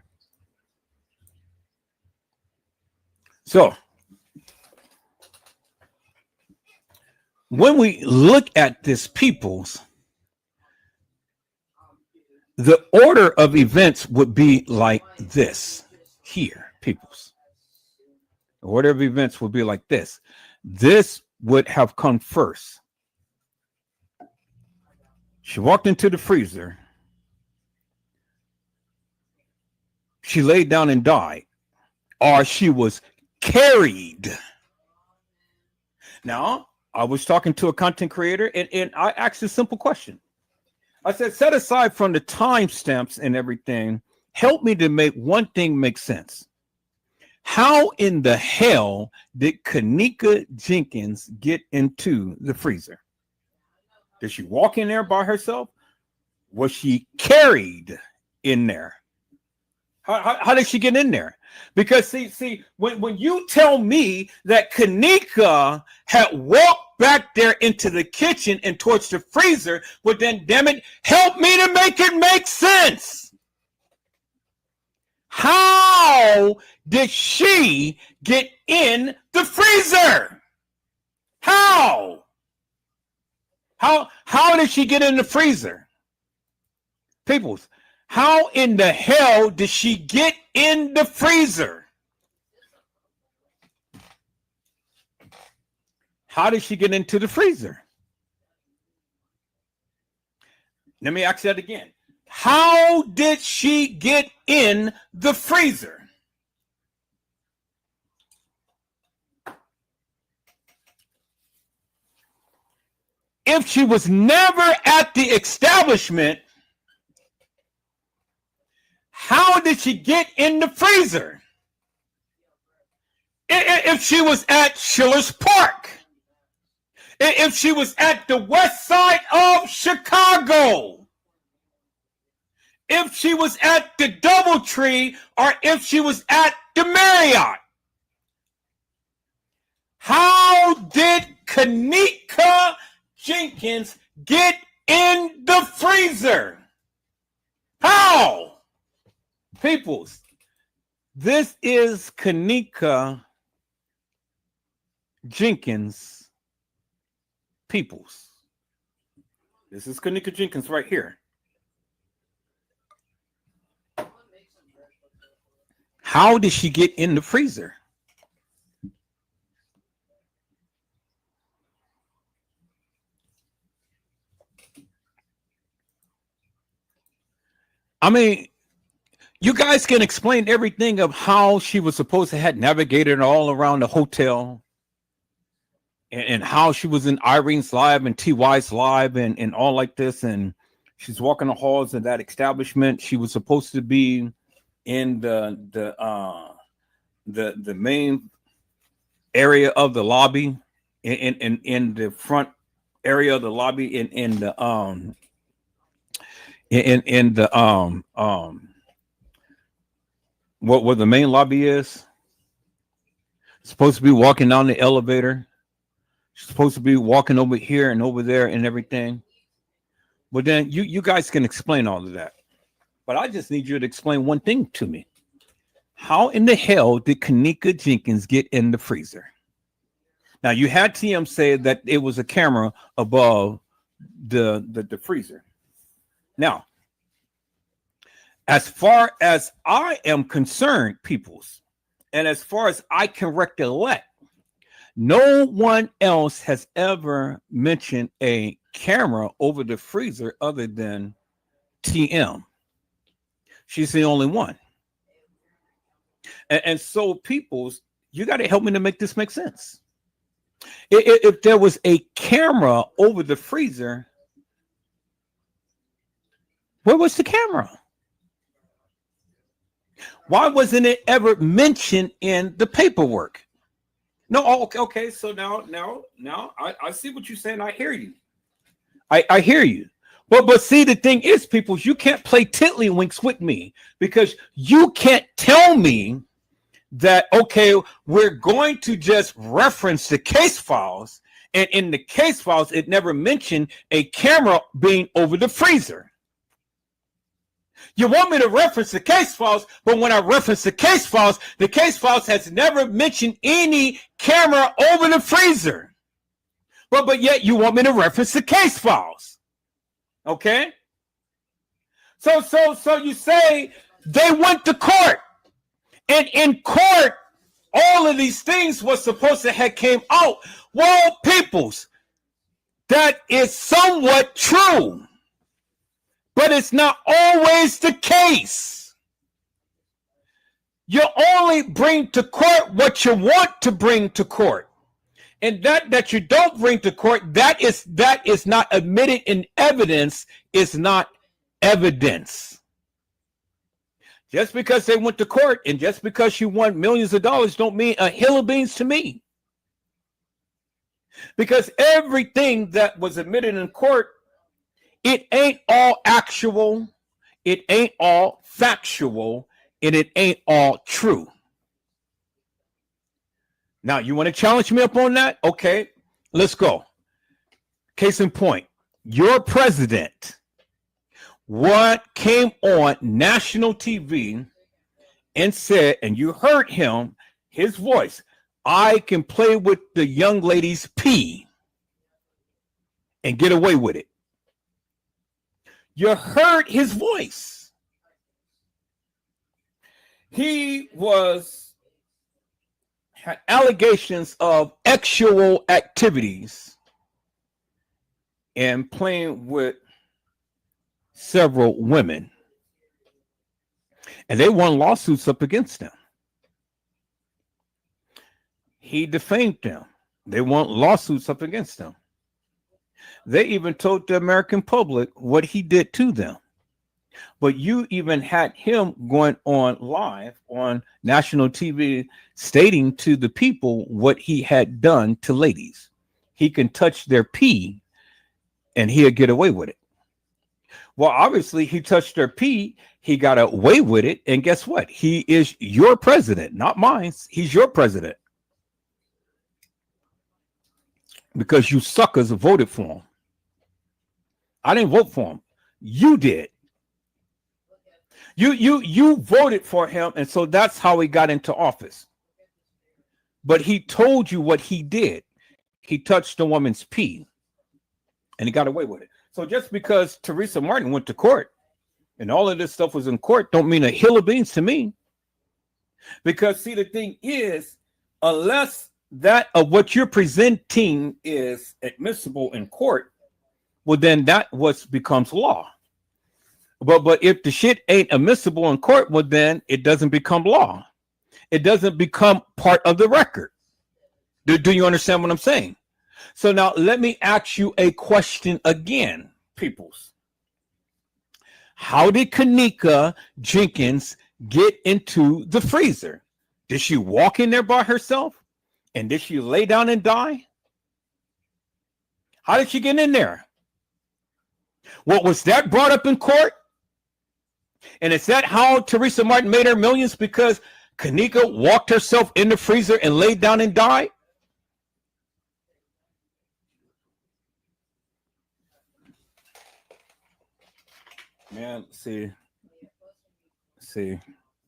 Speaker 2: So when we look at this, peoples, the order of events would be like this here, peoples. The order of events would be like this. This would have come first. She walked into the freezer. She laid down and died, or she was carried. Now, I was talking to a content creator, and I asked a simple question. I said, set aside from the timestamps and everything, help me to make one thing make sense. How in the hell did Kenneka Jenkins get into the freezer? Did she walk in there by herself? Was she carried in there? How did she get in there? Because see, when you tell me that Kenneka had walked back there into the kitchen and towards the freezer, well then, damn it, help me to make it make sense. How did she get in the freezer? How did she get in the freezer? Peoples, how in the hell did she get in the freezer? How did she get into the freezer? Let me ask that again. How did she get in the freezer? If she was never at the establishment, how did she get in the freezer? If she was at Schiller's Park, if she was at the west side of Chicago, if she was at the DoubleTree, or if she was at the Marriott, how did Kenneka Jenkins get in the freezer? How? Peoples, this is Kenneka Jenkins. Peoples, this is Kenneka Jenkins right here. How did she get in the freezer? I mean, you guys can explain everything of how she was supposed to have navigated all around the hotel, and how she was in Irene's live and TY's live and all like this, and she's walking the halls of that establishment. She was supposed to be in the main area of the lobby, in the front area of the lobby, in the what the main lobby is. Supposed to be walking down the elevator. She's supposed to be walking over here and over there and everything. But then you guys can explain all of that. But I just need you to explain one thing to me. How in the hell did Kenneka Jenkins get in the freezer? Now, you had TM say that it was a camera above the freezer. Now, as far as I am concerned, peoples, and as far as I can recollect, no one else has ever mentioned a camera over the freezer other than TM. She's the only one. And so, peoples, you got to help me to make this make sense. If there was a camera over the freezer, where was the camera? Why wasn't it ever mentioned in the paperwork? No, okay. So now, I see what you're saying. I hear you. I hear you. But see, the thing is, people, you can't play tiddlywinks with me because you can't tell me that, okay, we're going to just reference the case files. And in the case files, it never mentioned a camera being over the freezer. You want me to reference the case files, but when I reference the case files has never mentioned any camera over the freezer. But yet you want me to reference the case files. Okay? So you say they went to court. And in court, all of these things was supposed to have came out. Well, peoples, that is somewhat true. But it's not always the case. You only bring to court what you want to bring to court. And that you don't bring to court, that is not admitted in evidence, is not evidence. Just because they went to court and just because you won millions of dollars don't mean a hill of beans to me. Because everything that was admitted in court, it ain't all actual, it ain't all factual, and it ain't all true. Now, you want to challenge me up on that? Okay, let's go. Case in point, your president, what came on national TV and said, and you heard him, his voice, I can play with the young lady's pee and get away with it. You heard his voice. He had allegations of sexual activities and playing with several women. And they won lawsuits up against him. He defamed them. They won lawsuits up against him. They even told the American public what he did to them. But you even had him going on live on national TV stating to the people what he had done to ladies. He can touch their pee and he'll get away with it. Well, obviously, he touched their pee. He got away with it. And guess what? He is your president, not mine. He's your president. Because you suckers voted for him. I didn't vote for him. You did. You voted for him, and so that's how he got into office. But he told you what he did. He touched a woman's pee, and he got away with it. So just because Teresa Martin went to court, and all of this stuff was in court, don't mean a hill of beans to me. Because see, the thing is, unless that of what you're presenting is admissible in court, well, then that becomes law. But if the shit ain't admissible in court, well, then it doesn't become law. It doesn't become part of the record. Do you understand what I'm saying? So now let me ask you a question again, peoples. How did Kenneka Jenkins get into the freezer? Did she walk in there by herself? And did she lay down and die? How did she get in there? What was that brought up in court? And is that how Teresa Martin made her millions? Because Kenneka walked herself in the freezer and laid down and died? Man, see,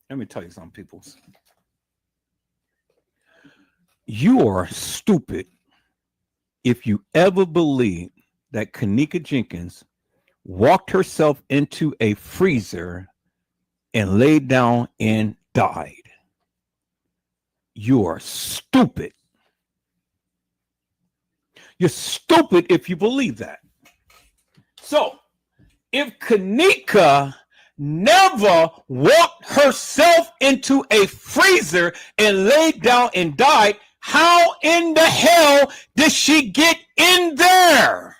Speaker 2: let me tell you something, people. You are stupid if you ever believe that Kenneka Jenkins walked herself into a freezer and laid down and died. You are stupid. You're stupid if you believe that. So, if Kenneka never walked herself into a freezer and laid down and died, how in the hell did she get in there?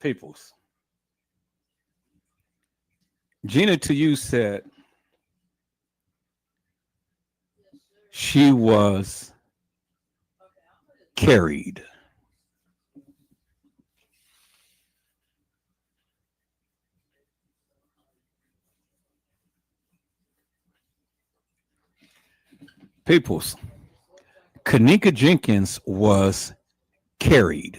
Speaker 2: Peoples, Gina to you said she was carried. Peoples, Kenneka Jenkins was carried.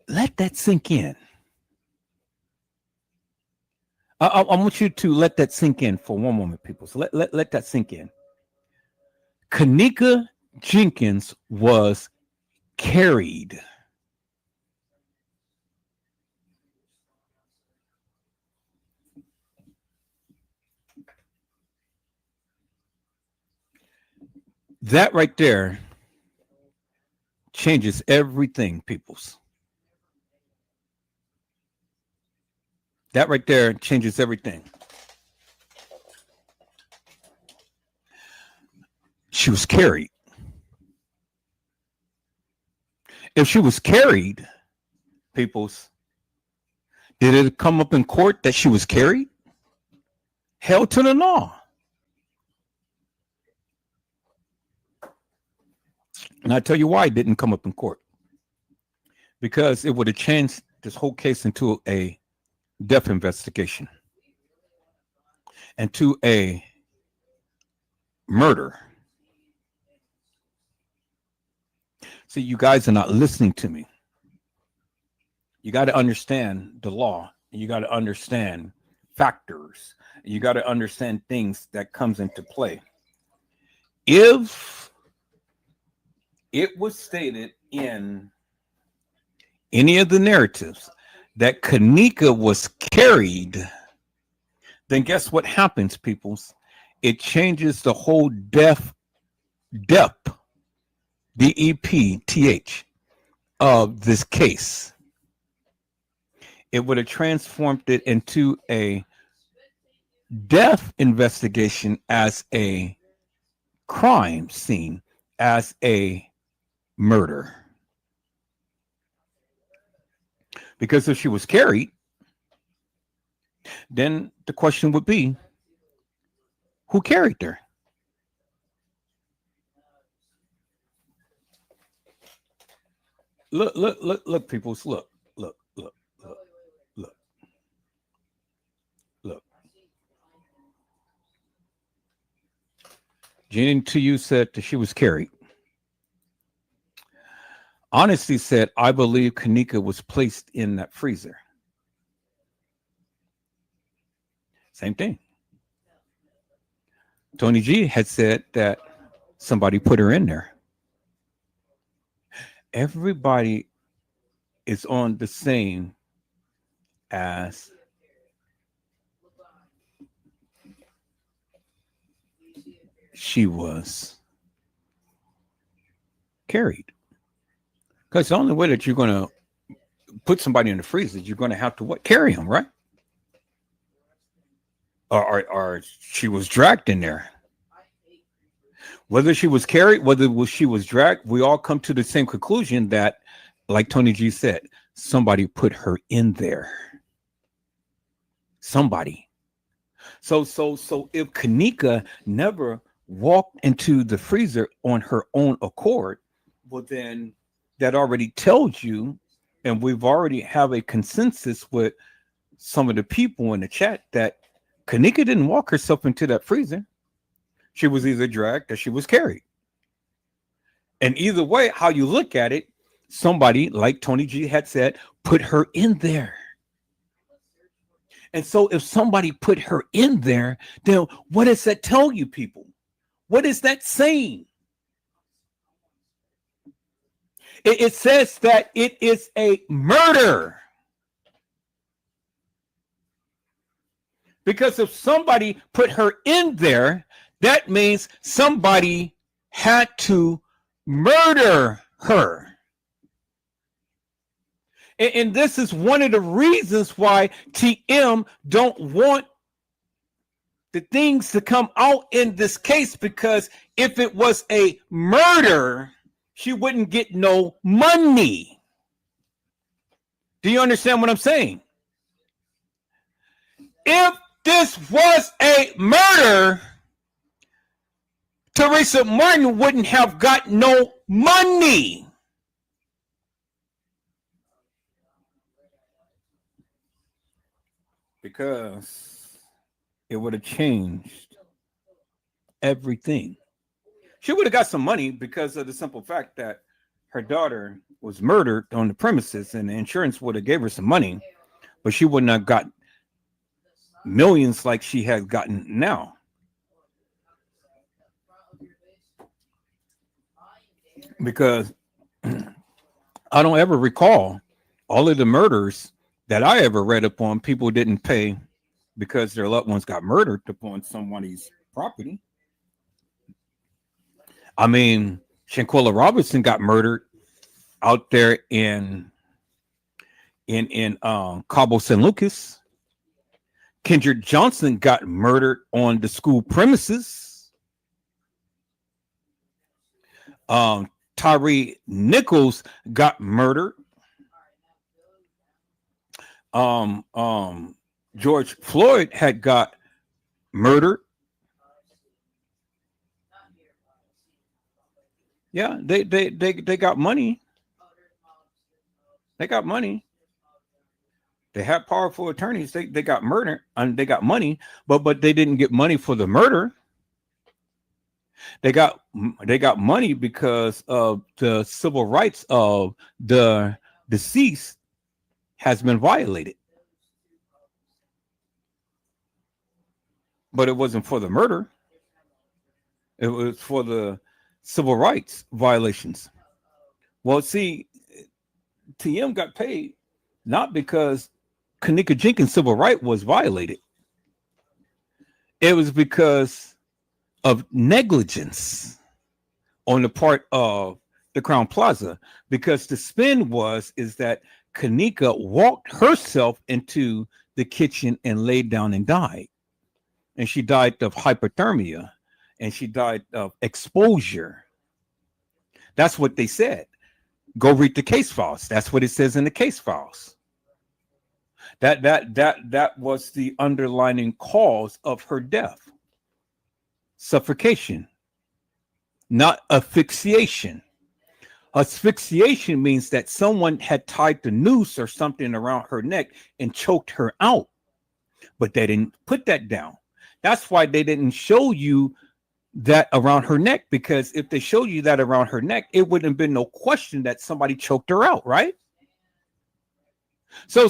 Speaker 2: Let that sink in. I want you to let that sink in for one moment, people. So let that sink in. Kenneka Jenkins was carried. That right there changes everything, peoples. That right there changes everything. She was carried. If she was carried, peoples, did it come up in court that she was carried? Held to the law. And I tell you why it didn't come up in court. Because it would have changed this whole case into a death investigation and to a murder. See, you guys are not listening to me. You got to understand the law. You got to understand factors. You got to understand things that comes into play. If it was stated in any of the narratives that Kenneka was carried, then guess what happens, peoples? It changes the whole depth, D-E-P-T-H, of this case. It would have transformed it into a death investigation as a crime scene, as a murder. Because if she was carried, then the question would be, who carried her? Look, peoples, look. Jeannie to you said that she was carried. Honesty said, I believe Kenneka was placed in that freezer. Same thing. Tony G had said that somebody put her in there. Everybody is on the same as she was carried. Because the only way that you're going to put somebody in the freezer is you're going to have to what? Carry them, right? Or she was dragged in there. Whether she was carried, whether she was dragged, we all come to the same conclusion that, like Tony G said, somebody put her in there. Somebody. So if Kenneka never walked into the freezer on her own accord, well then that already tells you, and we've already have a consensus with some of the people in the chat that Kenneka didn't walk herself into that freezer. She was either dragged or she was carried. And either way, how you look at it, somebody, like Tony G had said, put her in there. And so if somebody put her in there, then what does that tell you, people? What is that saying? It says that it is a murder. Because if somebody put her in there, that means somebody had to murder her. And this is one of the reasons why TM don't want the things to come out in this case, because if it was a murder, she wouldn't get no money. Do you understand what I'm saying? If this was a murder, Teresa Martin wouldn't have got no money. Because it would have changed everything. She would have got some money because of the simple fact that her daughter was murdered on the premises, and the insurance would have gave her some money, but she wouldn't have got millions like she has gotten now. Because I don't ever recall all of the murders that I ever read upon. People didn't pay because their loved ones got murdered upon somebody's property. I mean, Shanquella Robinson got murdered out there in Cabo San Lucas. Kendrick Johnson got murdered on the school premises. Tyree Nichols got murdered. George Floyd had got murdered. Yeah, they got money. They got money. They had powerful attorneys. They got murdered and they got money, but they didn't get money for the murder. They got money because of the civil rights of the deceased has been violated. But it wasn't for the murder. It was for the civil rights violations. Well, see, TM got paid not because Kenneka Jenkins' civil right was violated. It was because of negligence on the part of the Crown Plaza, because the spin is that Kenneka walked herself into the kitchen and laid down and died. And she died of hypothermia and she died of exposure. That's what they said. Go read the case files. That's what it says in the case files. That was the underlying cause of her death. Suffocation, not asphyxiation. Asphyxiation means that someone had tied the noose or something around her neck and choked her out, but they didn't put that down. That's why they didn't show you that around her neck, because if they showed you that around her neck, it wouldn't have been no question that somebody choked her out, right? So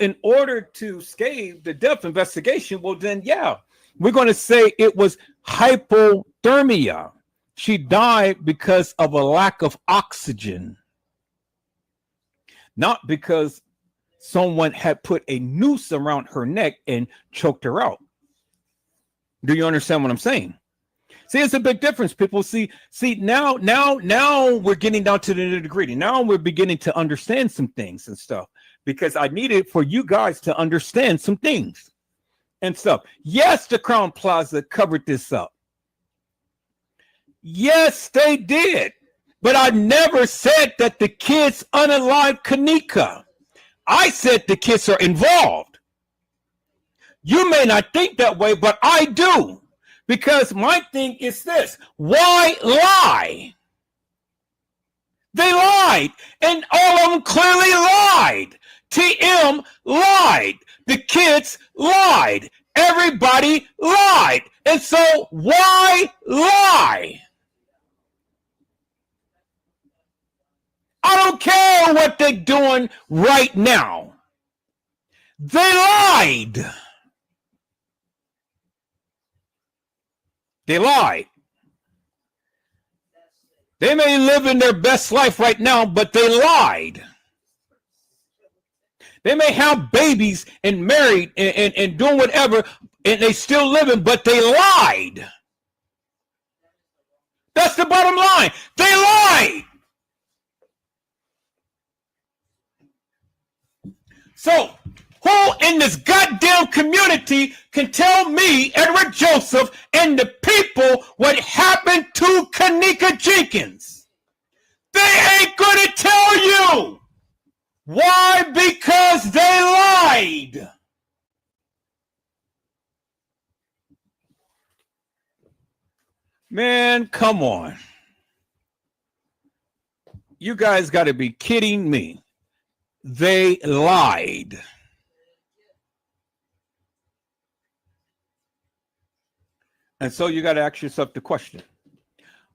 Speaker 2: in order to scathe the death investigation, well then, yeah, we're going to say it was hypothermia. She died because of a lack of oxygen, not because someone had put a noose around her neck and choked her out. Do you understand what I'm saying? See, it's a big difference, people. See, now we're getting down to the nitty-gritty. Now we're beginning to understand some things and stuff, because I needed for you guys to understand some things and stuff. Yes, the Crown Plaza covered this up. Yes, they did. But I never said that the kids unalived Kenneka. I said the kids are involved. You may not think that way, but I do. Because my thing is this: why lie? They lied, and all of them clearly lied. TM lied. The kids lied. Everybody lied. And so why lie? I don't care what they're doing right now. They lied. They lied. They may live in their best life right now, but they lied. They may have babies and married and doing whatever, and they still living, but they lied. That's the bottom line. They lied. So, who in this goddamn community can tell me, Edward Joseph, and the people what happened to Kenneka Jenkins? They ain't gonna tell you. Why? Because they lied. Man, come on. You guys got to be kidding me. They lied. And so you got to ask yourself the question,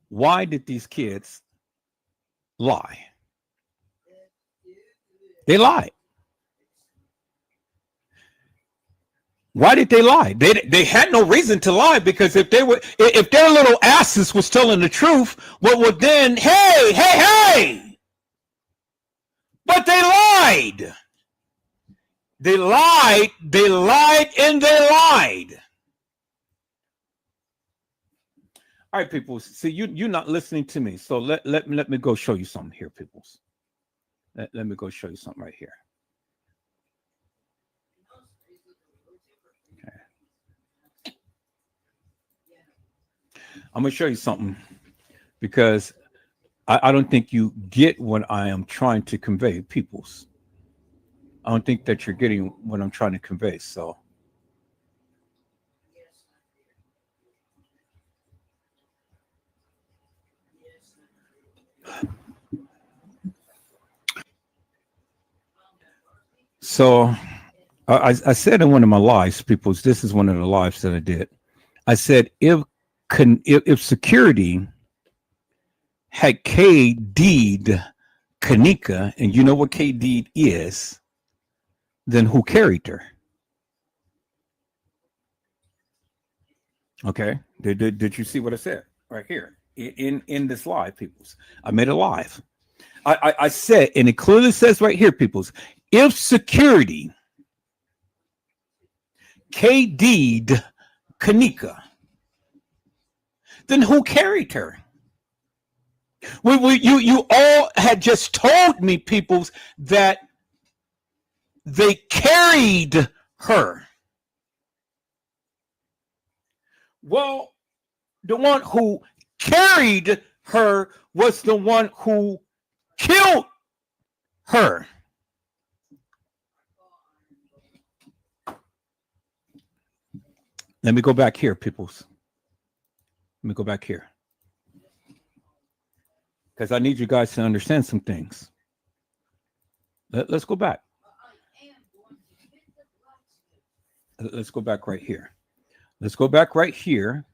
Speaker 2: why did these kids lie? They lied. Why did they lie? They had no reason to lie, because if their little asses was telling the truth, well then, hey. But they lied. They lied, and they lied. All right, people. See, you're not listening to me. So let me go show you something here, people. Let me go show you something right here. Okay. I'm gonna show you something, because I don't think you get what I am trying to convey, peoples. I don't think that you're getting what I'm trying to convey. So I said in one of my lives, peoples, this is one of the lives that I did. I said, if security had KD'd Kenneka, and you know what KD is, then who carried her? Okay. Did you see what I said right here in this live, peoples? I made a live. I said, and it clearly says right here, peoples, if security KD'd Kenneka, then who carried her? You all had just told me, peoples, that they carried her. Well, the one who carried her was the one who killed her. Let me go back here, peoples. Let me go back here, because I need you guys to understand some things. Let's go back. Let's go back right here. Let's go back right here.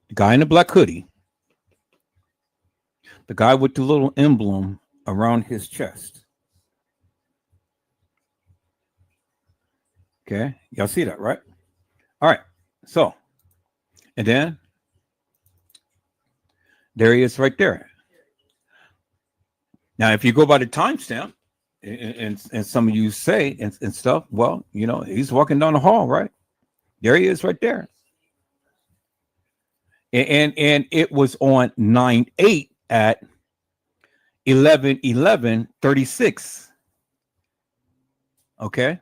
Speaker 2: The guy in the black hoodie. The guy with the little emblem around his chest. Okay. Y'all see that, right? All right. So, and then there he is right there. Now, if you go by the timestamp, and some of you say and stuff, well, you know, he's walking down the hall, right? There he is right there. And it was on 9/8 at 11:11:36. Okay.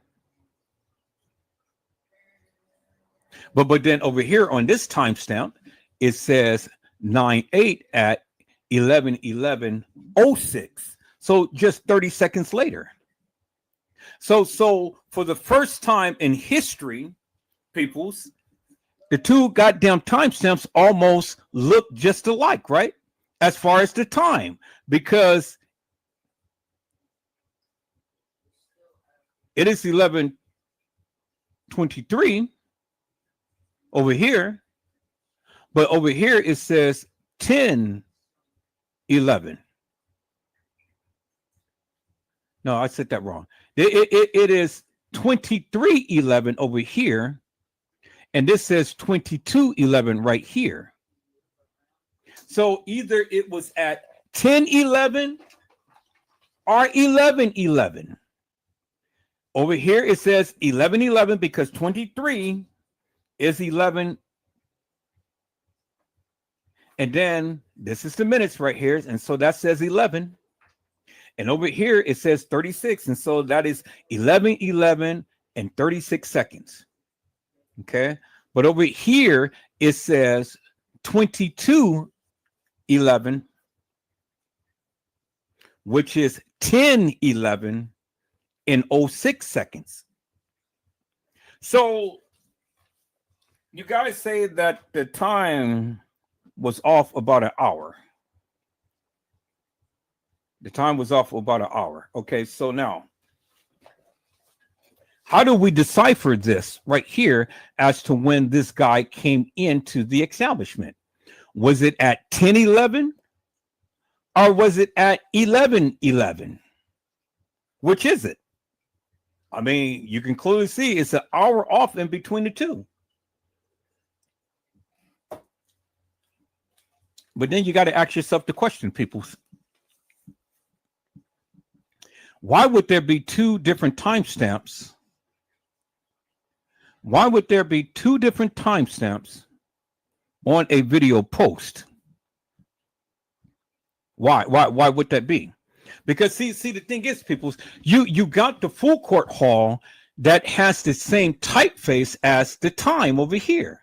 Speaker 2: But then over here on this timestamp, it says 9/8 at 11:11:06. So just 30 seconds later. So for the first time in history, peoples, the two goddamn timestamps almost look just alike, right? As far as the time, because it is 11:23 over here, but over here it says 10:11. No, I said that wrong. It is 23:11 over here, and this says 22:11 right here. So either it was at 10:11 or 11:11. Over here it says 11:11 because 23 is 11. And then this is the minutes right here, and so that says 11. And over here it says 36, and so that is 11:11 and 36 seconds. Okay, but over here it says 22:11 which is 10:11 in 06 seconds. So you guys say that the time was off about an hour. The time was off about an hour. Okay, so now, how do we decipher this right here as to when this guy came into the establishment? Was it at 10:11 or was it at 11:11? Which is it? I mean, you can clearly see it's an hour off in between the two. But then you got to ask yourself the question, people. Why would there be two different timestamps? Why would there be two different timestamps on a video post? Why would that be? Because see, the thing is, people, you got the full court hall that has the same typeface as the time over here.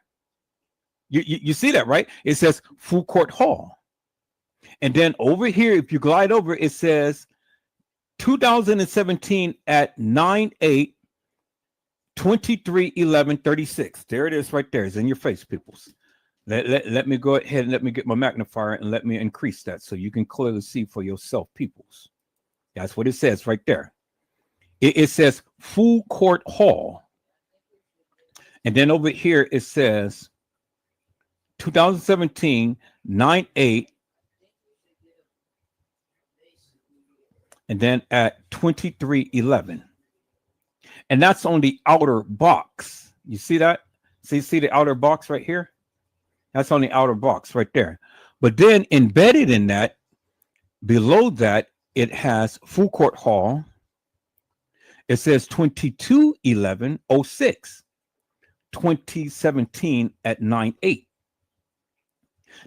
Speaker 2: You see that, right? It says full court hall. And then over here, if you glide over, it says 2017 at 9/8, 23/11/36. There it is right there. It's in your face, peoples. Let me go ahead and let me get my magnifier and let me increase that so you can clearly see for yourself, peoples. That's what it says right there. It says full court hall. And then over here, it says 2017, 9/8, and then at 23:11. And that's on the outer box. You see that? See the outer box right here? That's on the outer box right there. But then embedded in that, below that, it has full court hall. It says 22/11/06, 2017 at 9/8.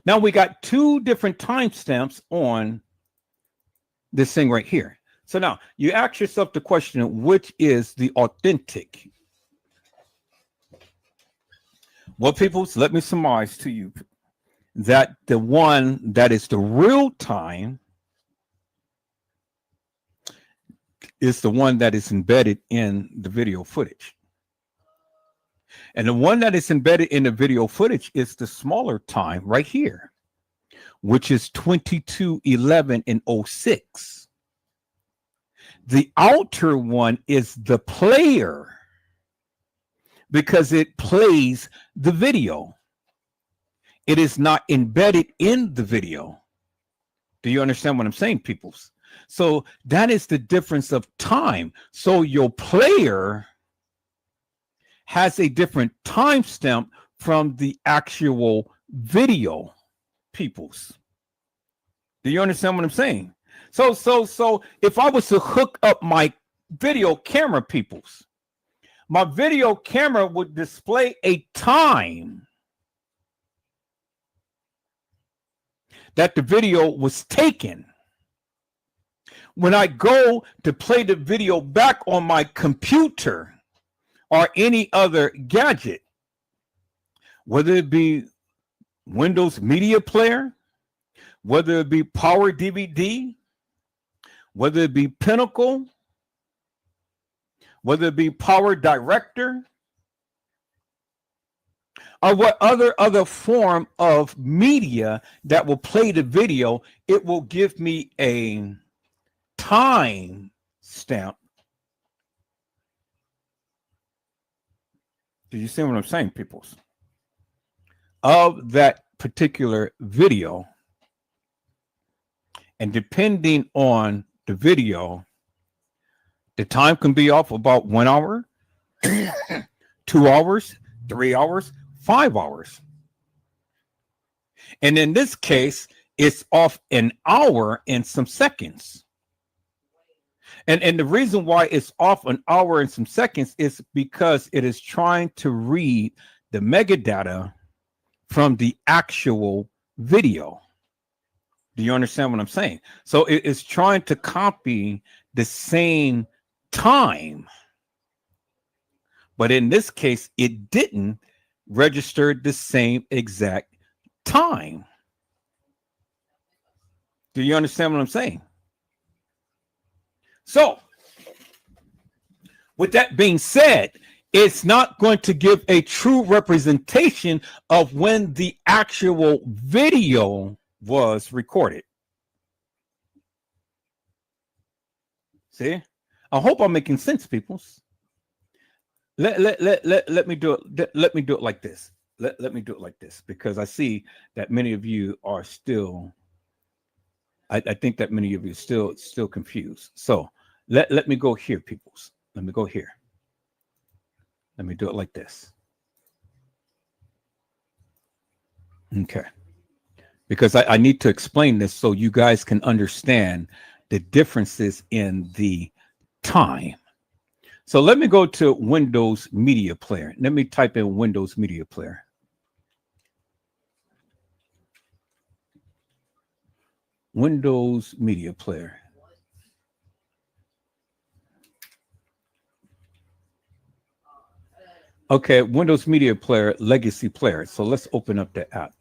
Speaker 2: Now we got two different timestamps on this thing right here. So now you ask yourself the question, which is the authentic? Well, people, let me surmise to you that the one that is the real time is the one that is embedded in the video footage. And the one that is embedded in the video footage is the smaller time right here, which is 22/11/06. The outer one is the player because it plays the video. It is not embedded in the video. Do you understand what I'm saying, peoples? So that is the difference of time. So your player has a different timestamp from the actual video, peoples. Do you understand what I'm saying? So if I was to hook up my video camera, peoples, my video camera would display a time that the video was taken. When I go to play the video back on my computer or any other gadget, whether it be Windows Media Player, whether it be Power DVD, whether it be Pinnacle, whether it be Power Director, or what other form of media that will play the video, it will give me a time stamp. Do you see what I'm saying, peoples? Of that particular video. And depending on the video, the time can be off about 1 hour, 2 hours, 3 hours, 5 hours. And in this case, it's off an hour and some seconds. And the reason why it's off an hour and some seconds is because it is trying to read the metadata from the actual video. Do you understand what I'm saying? So it is trying to copy the same time. But in this case, it didn't register the same exact time. Do you understand what I'm saying? So, with that being said, it's not going to give a true representation of when the actual video was recorded. See? I hope I'm making sense, peoples. Let me do it. Let me do it like this. Let me do it like this, because I see that many of you are still. I think that many of you are still confused. So let me go here, peoples. Let me go here. Let me do it like this. Okay. Because I need to explain this so you guys can understand the differences in the time. So let me go to Windows Media Player. Let me type in Windows Media Player. Windows Media Player. Okay, Windows Media Player, Legacy Player. So let's open up the app.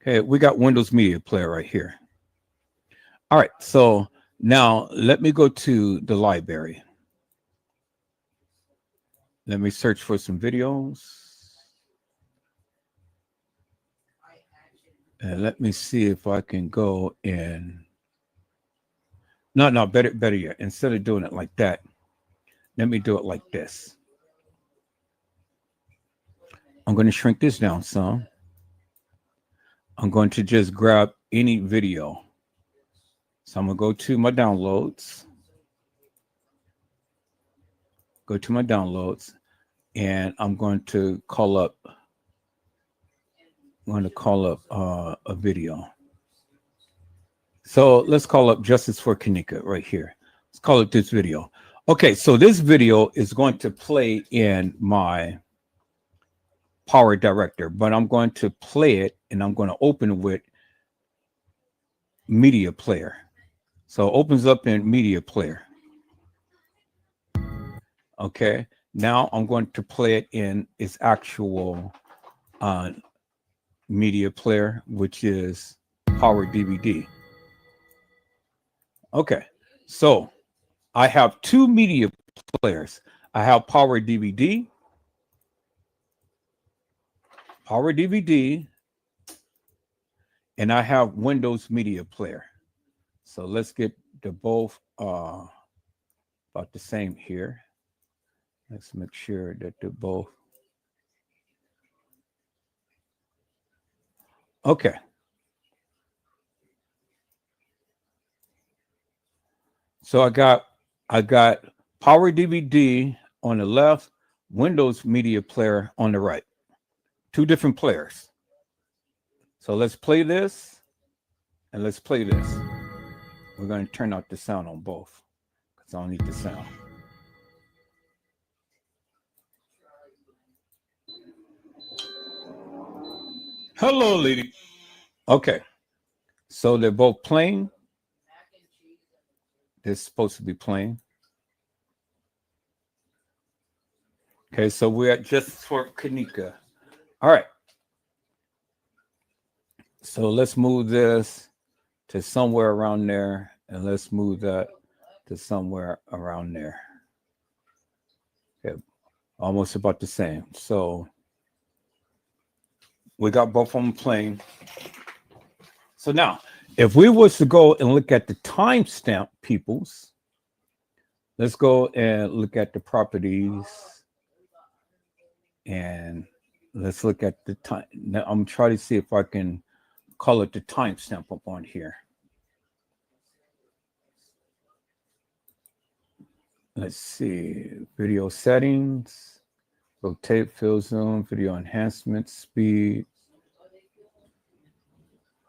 Speaker 2: Okay, we got Windows Media Player right here. All right, so now let me go to the library. Let me search for some videos. And let me see if I can go in. No, better yet. Instead of doing it like that, let me do it like this. I'm going to shrink this down some. I'm going to just grab any video. So I'm going to go to my downloads. Go to my downloads. And I'm going to call up. A video. So let's call up Justice for Kenneka right here. Let's call it this video. Okay, so this video is going to play in my Power Director, but I'm going to play it and I'm going to open with Media Player. So it opens up in Media Player. Okay, now I'm going to play it in its actual Media Player, which is Power DVD. Okay, so I have two media players. I have Power DVD, and I have Windows Media Player. So let's get the both about the same here. Let's make sure that they're both. Okay. So I got Power DVD on the left, Windows Media Player on the right. Two different players. So let's play this and let's play this. We're going to turn out the sound on both because I don't need the sound. Hello, lady. Okay. So they're both playing. They're supposed to be playing. Okay, so we're at Just for Kenneka. All right. So let's move this to somewhere around there, and let's move that to somewhere around there. Okay, almost about the same. So we got both of them playing. So now, if we was to go and look at the timestamp, peoples, let's go and look at the properties, and let's look at the time. Now I'm trying to see if I can call it the timestamp up on here. Let's see, video settings, rotate, fill zoom, video enhancement, speed,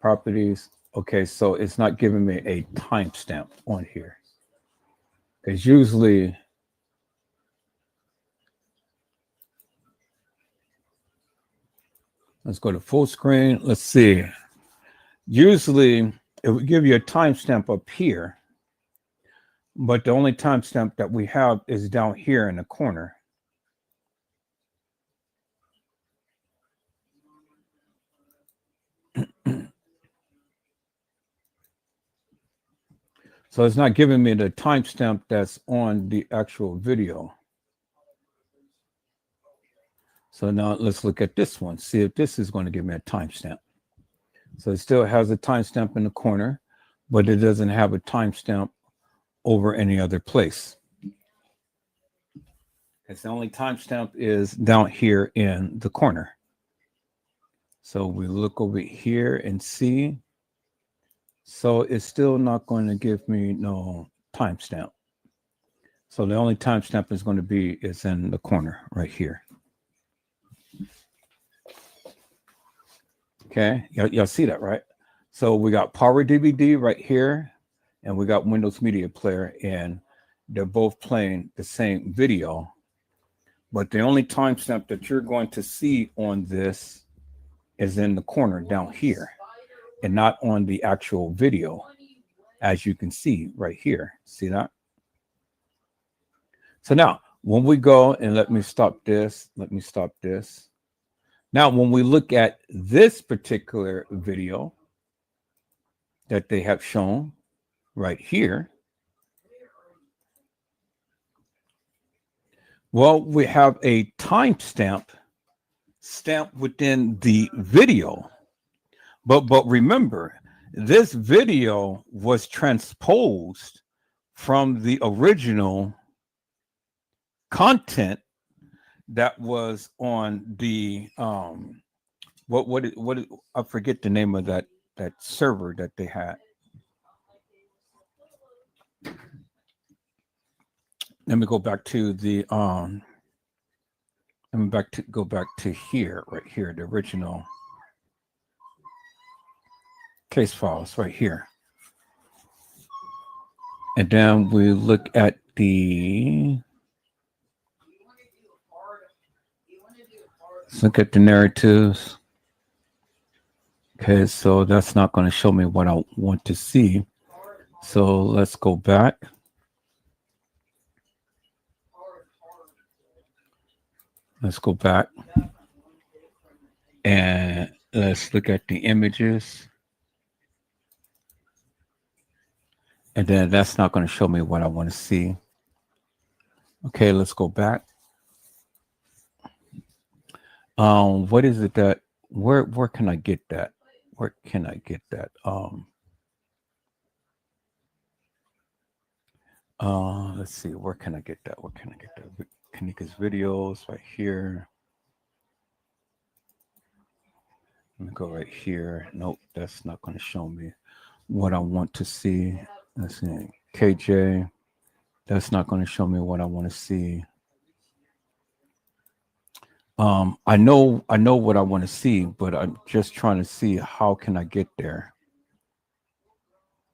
Speaker 2: properties. Okay, so it's not giving me a timestamp on here. Because usually, let's go to full screen. Let's see. Usually, it would give you a timestamp up here, but the only timestamp that we have is down here in the corner. So it's not giving me the timestamp that's on the actual video. So now let's look at this one, see if this is going to give me a timestamp. So it still has a timestamp in the corner, but it doesn't have a timestamp over any other place. It's the only timestamp is down here in the corner. So we look over here and see. So it's still not going to give me no timestamp. So the only timestamp is going to be is in the corner right here. Okay, y'all see that, right? So we got Power DVD right here, and we got Windows Media Player, and they're both playing the same video. But the only timestamp that you're going to see on this is in the corner down here, and not on the actual video, as you can see right here. See that? So now, when we go, and let me stop this. Now, when we look at this particular video that they have shown right here, well, we have a timestamp stamped within the video. But remember, this video was transposed from the original content that was on the what I forget the name of that server that they had. Let me go back to the go back to here, right here, the original case files right here. And then we look at the narratives. Okay, so that's not going to show me what I want to see. So let's go back. Let's go back and let's look at the images. And then that's not going to show me what I want to see. Okay, let's go back. What is it that, where can I get that? Where can I get that? Let's see, where can I get that? Where can I get that? Kenneka's videos right here. Let me go right here. Nope, that's not going to show me what I want to see. Let's see, KJ. That's not going to show me what I want to see. I know what I want to see, but I'm just trying to see how can I get there.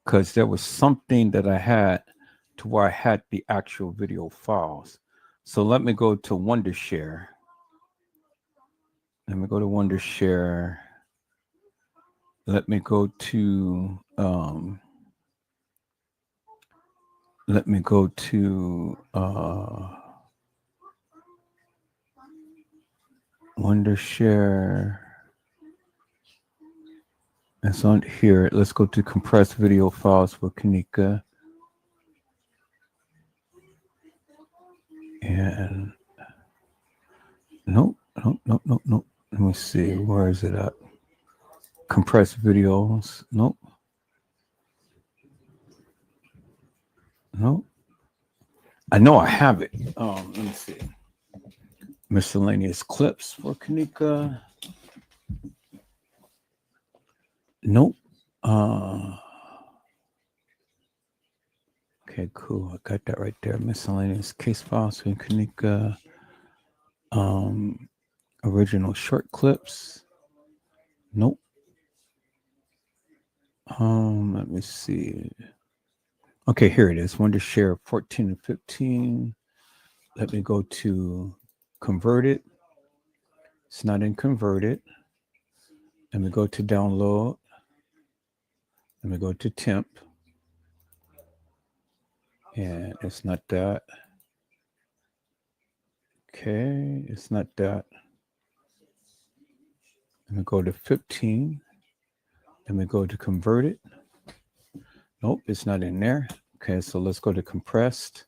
Speaker 2: Because there was something that I had to where I had the actual video files. So let me go to Wondershare. Let me go to Wondershare. Let me go to Wondershare. It's on here. Let's go to compressed video files for Kenneka. And nope. Let me see. Where is it at? Compressed videos. Nope. I know I have it. Let me see. Miscellaneous clips for Kenneka. Nope. Okay, cool. I got that right there. Miscellaneous case files for Kenneka. Original short clips. Nope. Let me see. Okay, here it is. Wondershare 14 and 15. Let me go to converted. It's not in converted. Let me go to download. Let me go to temp. And it's not that. Okay, it's not that. Let me go to 15. Let me go to converted. Nope, it's not in there. Okay, so let's go to compressed.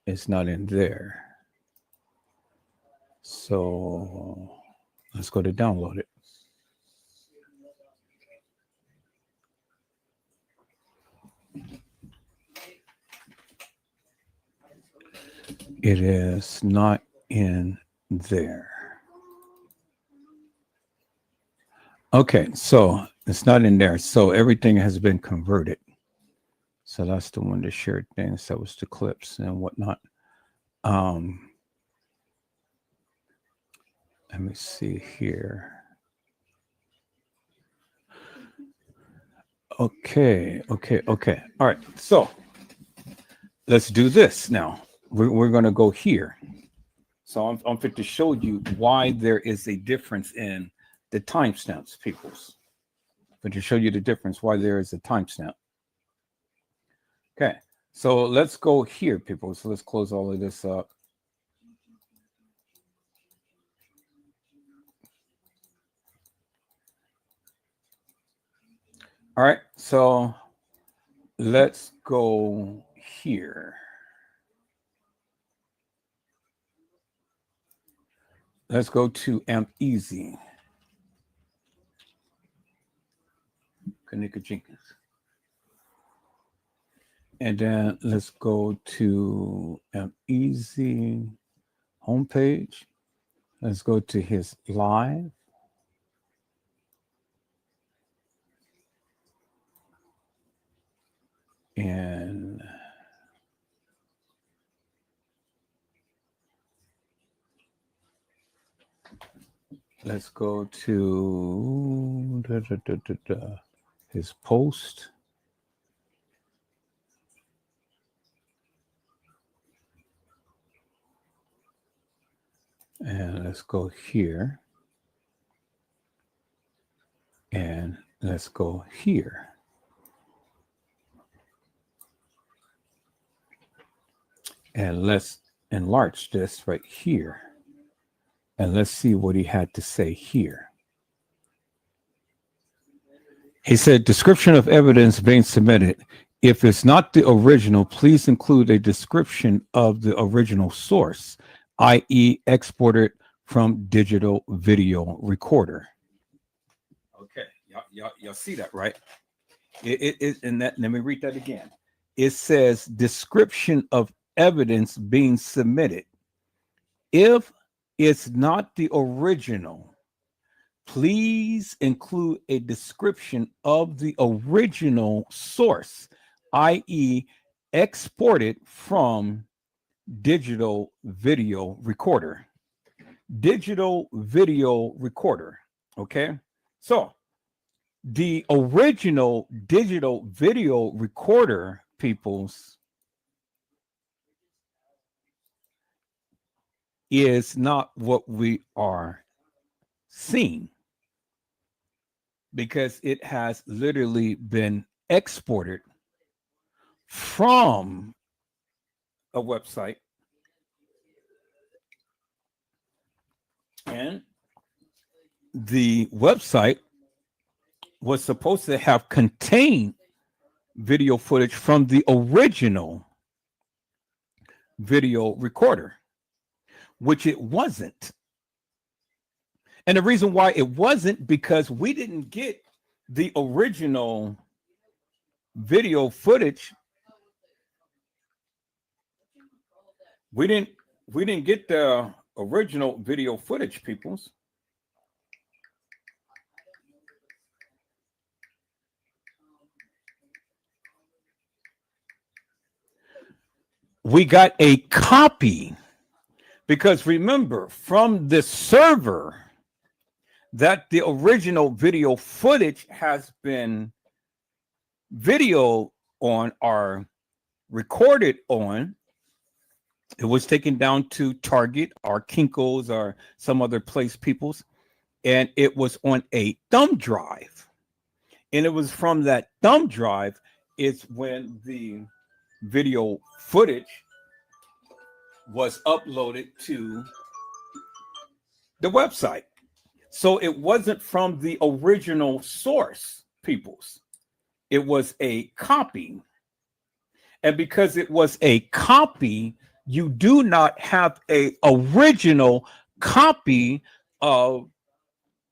Speaker 2: It's not in there. So let's go to download it. It is not in there. Okay, so it's not in there. So everything has been converted. So that's the one that shared things. That was the clips and whatnot. Let me see here. Okay. All right. So let's do this now. We're going to go here. So I'm fit to show you why there is a difference in the timestamps, peoples. But to show you the difference, why there is a timestamp. Okay. So let's go here, people. So let's close all of this up. All right, so let's go here. Let's go to Amp Easy. Kenneka Jenkins. And then let's go to Amp Easy homepage. Let's go to his live. And let's go to his post. And let's go here. And let's go here. And let's enlarge this right here. And let's see what he had to say here. He said, description of evidence being submitted. If it's not the original, please include a description of the original source, i.e. exported from digital video recorder. Okay, y'all see that, right? And that, let me read that again. It says description of evidence being submitted. If it's not the original, please include a description of the original source, i.e. exported from digital video recorder. Digital video recorder, okay? So the original digital video recorder, peoples, is not what we are seeing, because it has literally been exported from a website, and the website was supposed to have contained video footage from the original video recorder, which it wasn't. And the reason why it wasn't, because we didn't get the original video footage. We didn't get the original video footage, peoples. We got a copy, because remember, from the server that the original video footage has been video on or recorded on, it was taken down to Target or Kinko's or some other place, peoples, and it was on a thumb drive. And it was from that thumb drive is when the video footage was uploaded to the website. So it wasn't from the original source, peoples. It was a copy. And because it was a copy, you do not have a original copy of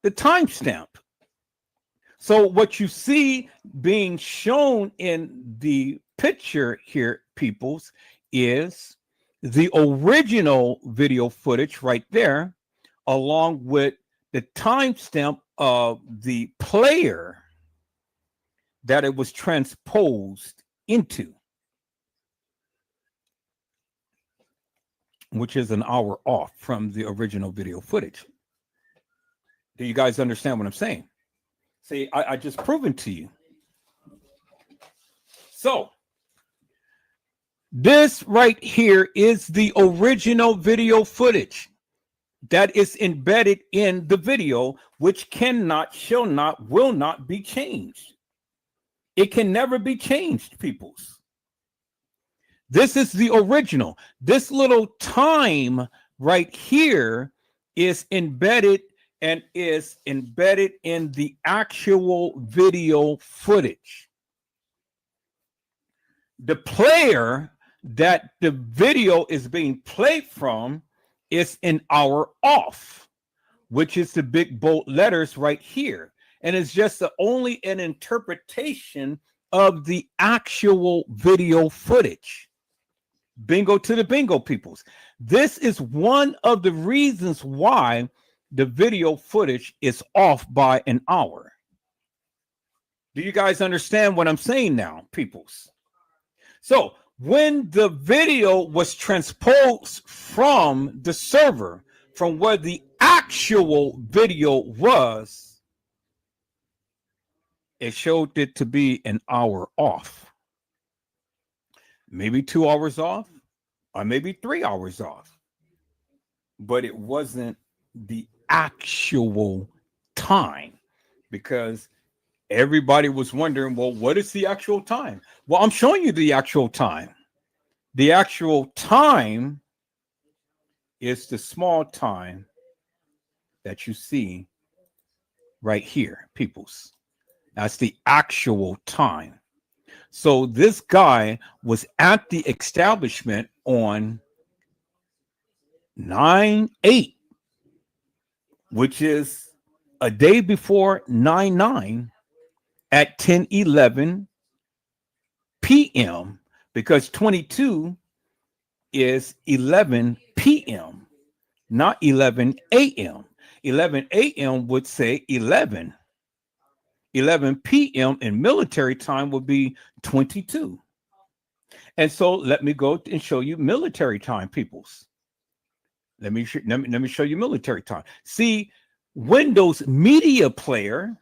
Speaker 2: the timestamp. So what you see being shown in the picture here, peoples, is the original video footage right there, along with the timestamp of the player that it was transposed into, which is an hour off from the original video footage. Do you guys understand what I'm saying? See, I just proven to you. So this right here is the original video footage that is embedded in the video, which cannot, shall not, will not be changed. It can never be changed, peoples. This is the original. This little time right here is embedded and is embedded in the actual video footage. The player that the video is being played from is an hour off, which is the big bold letters right here. And it's just only an interpretation of the actual video footage. Bingo to the bingo, peoples. This is one of the reasons why the video footage is off by an hour. Do you guys understand what I'm saying now, peoples? So when the video was transposed from the server, from where the actual video was, it showed it to be an hour off. Maybe 2 hours off, or maybe 3 hours off. But it wasn't the actual time, because everybody was wondering, well, what is the actual time? Well, I'm showing you the actual time. The actual time is the small time that you see right here, peoples. That's the actual time. So this guy was at the establishment on 9/8, which is a day before 9/9 at 10:11 p.m. because 22 is 11 p.m., not 11 a.m. 11 a.m. would say 11. 11 p.m. in military time would be 22. And so let me go and show you military time, peoples. Let me show you military time. See, Windows Media Player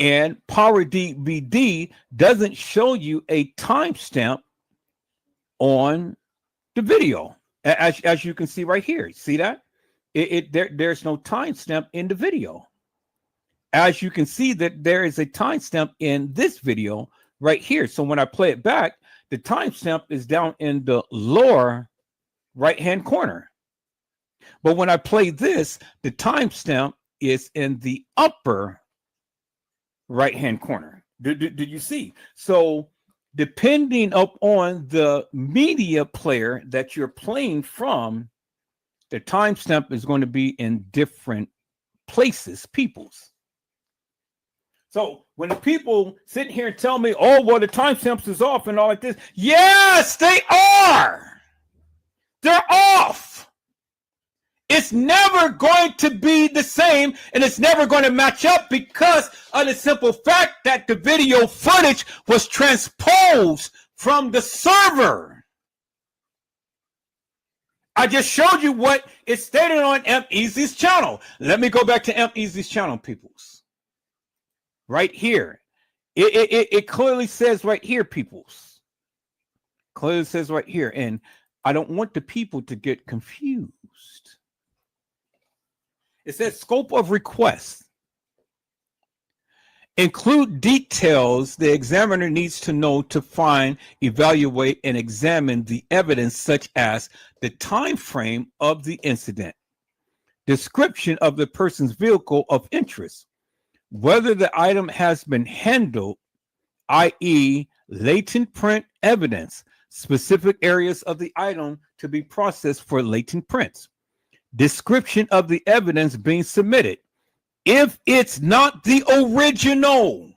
Speaker 2: and Power DVD doesn't show you a timestamp on the video, as you can see right here. See that? There's no timestamp in the video. As you can see that there is a timestamp in this video right here. So when I play it back, the timestamp is down in the lower right-hand corner. But when I play this, the timestamp is in the upper right-hand corner. Did you see? So depending upon the media player that you're playing from, the timestamp is going to be in different places, peoples. So when the people sit here and tell me, oh, well, the timestamps is off and all like this, yes, they are. They're off. It's never going to be the same, and it's never going to match up because of the simple fact that the video footage was transposed from the server. I just showed you what it stated on M-Easy's channel. Let me go back to M-Easy's channel, peoples. Right here. It clearly says right here, peoples. Clearly says right here. And I don't want the people to get confused. It says scope of request. Include details the examiner needs to know to find, evaluate, and examine the evidence, such as the time frame of the incident, description of the person's vehicle of interest, whether the item has been handled, i.e. latent print evidence specific areas of the item to be processed for latent prints. Description of the evidence being submitted. If it's not the original,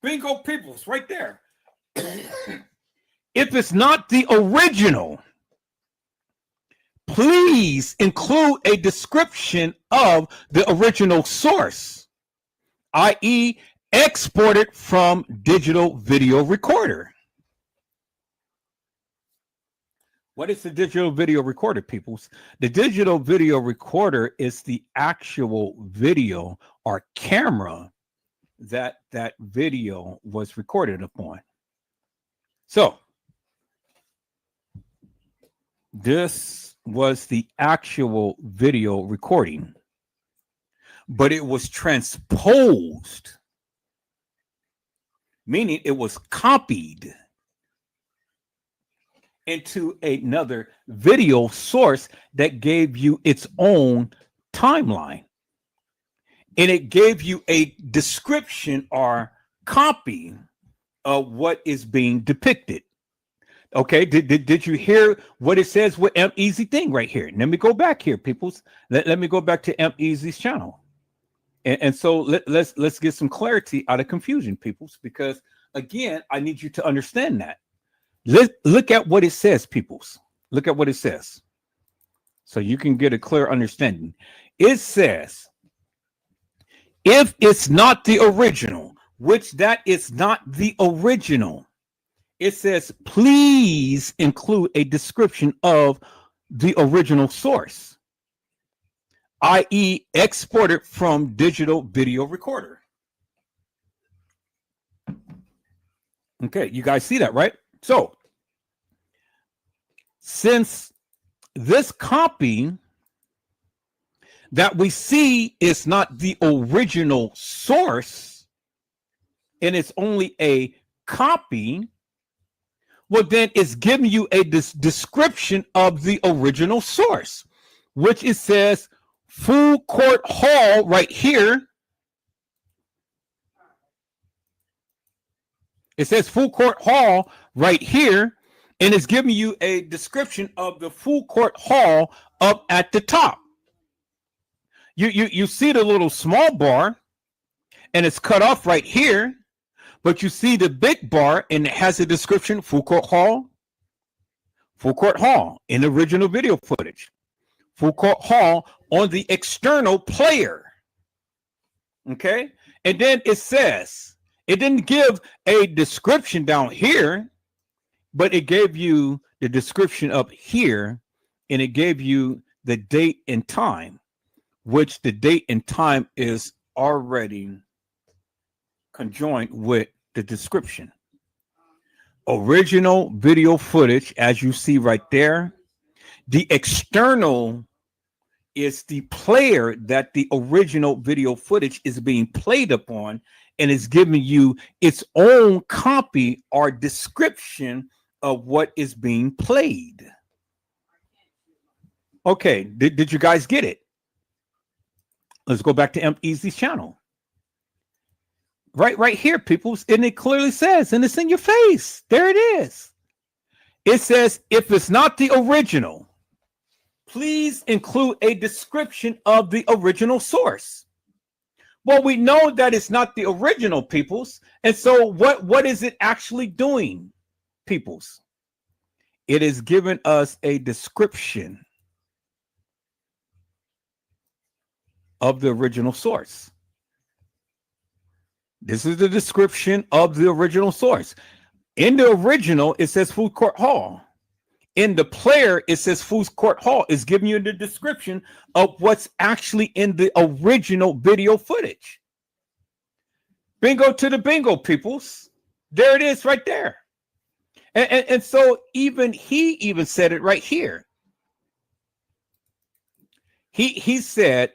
Speaker 2: bingo peoples, right there. If it's not the original, please include a description of the original source, i.e., exported from digital video recorder. What is the digital video recorder, peoples? The digital video recorder is the actual video or camera that video was recorded upon. So this was the actual video recording, but it was transposed, meaning it was copied into another video source that gave you its own timeline. And it gave you a description or copy of what is being depicted. Okay, did you hear what it says with M-Easy thing right here? Let me go back here, peoples. Let me go back to M-Easy's channel. And so let's get some clarity out of confusion, peoples, because again, I need you to understand that. Look at what it says, peoples. Look at what it says, so you can get a clear understanding. It says, if it's not the original, which that is not the original, it says, please include a description of the original source, i.e., exported from digital video recorder. Okay, you guys see that, right? So, since this copy that we see is not the original source and it's only a copy, well, then it's giving you a description of the original source, which it says Full Court Hall right here. It says Full Court Hall right here, and it's giving you a description of the Full Court Hall up at the top. You see the little small bar, and it's cut off right here, but you see the big bar, and it has a description, Full Court Hall in the original video footage, Full Court Hall on the external player. Okay, and then it says, it didn't give a description down here, but it gave you the description up here, and it gave you the date and time, which the date and time is already conjoined with the description. Original video footage, as you see right there. The external is the player that the original video footage is being played upon, and is giving you its own copy or description of what is being played. Okay, did you guys get it? Let's go back to M-Easy's channel. Right here, people, and it clearly says, and it's in your face. There it is. It says, if it's not the original, please include a description of the original source. Well, we know that it's not the original, peoples. And so what is it actually doing, peoples? It is giving us a description of the original source. This is the description of the original source. In the original, it says Food Court Hall. In the player, it says Food Court Hall. It's giving you the description of what's actually in the original video footage. Bingo to the bingo, peoples. There it is right there. And so he even said it right here. He said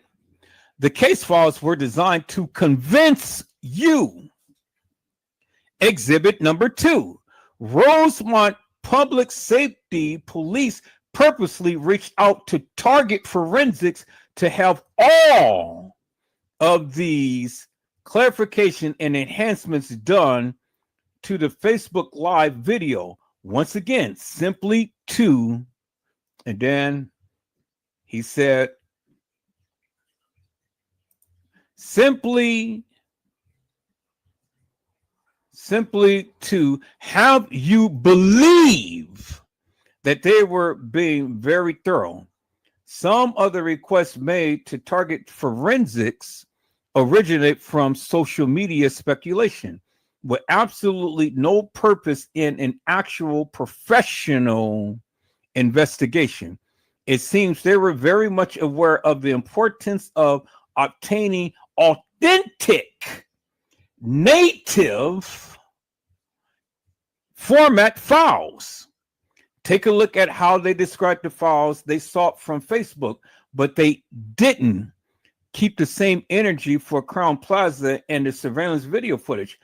Speaker 2: the case files were designed to convince you. Exhibit number 2, Rosemont Public Safety Police purposely reached out to Target Forensics to have all of these clarification and enhancements done to the Facebook Live video. Once again, simply to, and then he said, simply to have you believe that they were being very thorough. Some of the requests made to target forensics originate from social media speculation with absolutely no purpose in an actual professional investigation. It seems they were very much aware of the importance of obtaining authentic native format files. Take a look at how they described the files they sought from Facebook, but they didn't keep the same energy for Crown Plaza and the surveillance video footage.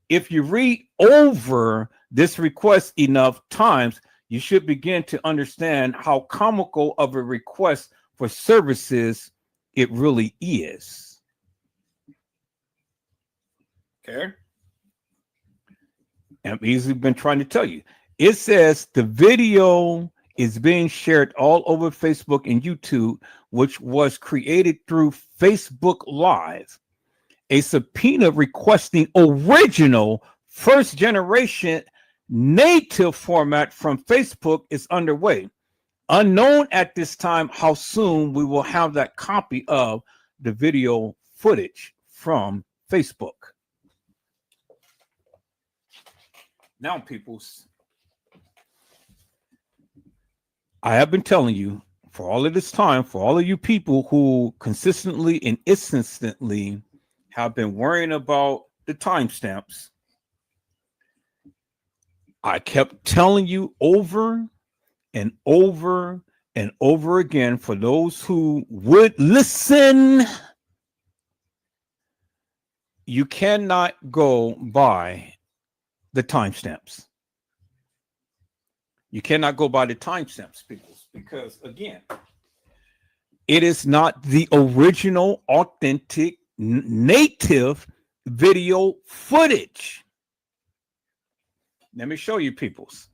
Speaker 2: If you read over this request enough times, you should begin to understand how comical of a request for services it really is. Okay. I've easily been trying to tell you. It says the video is being shared all over Facebook and YouTube, which was created through Facebook Live. A subpoena requesting original first generation native format from Facebook is underway. Unknown at this time how soon we will have that copy of the video footage from Facebook. Now, peoples, I have been telling you for all of this time, for all of you people who consistently and insistently have been worrying about the timestamps, I kept telling you over and over and over again, for those who would listen, you cannot go by the timestamps. You cannot go by the timestamps, people, because again, it is not the original, authentic, native video footage. Let me show you, peoples.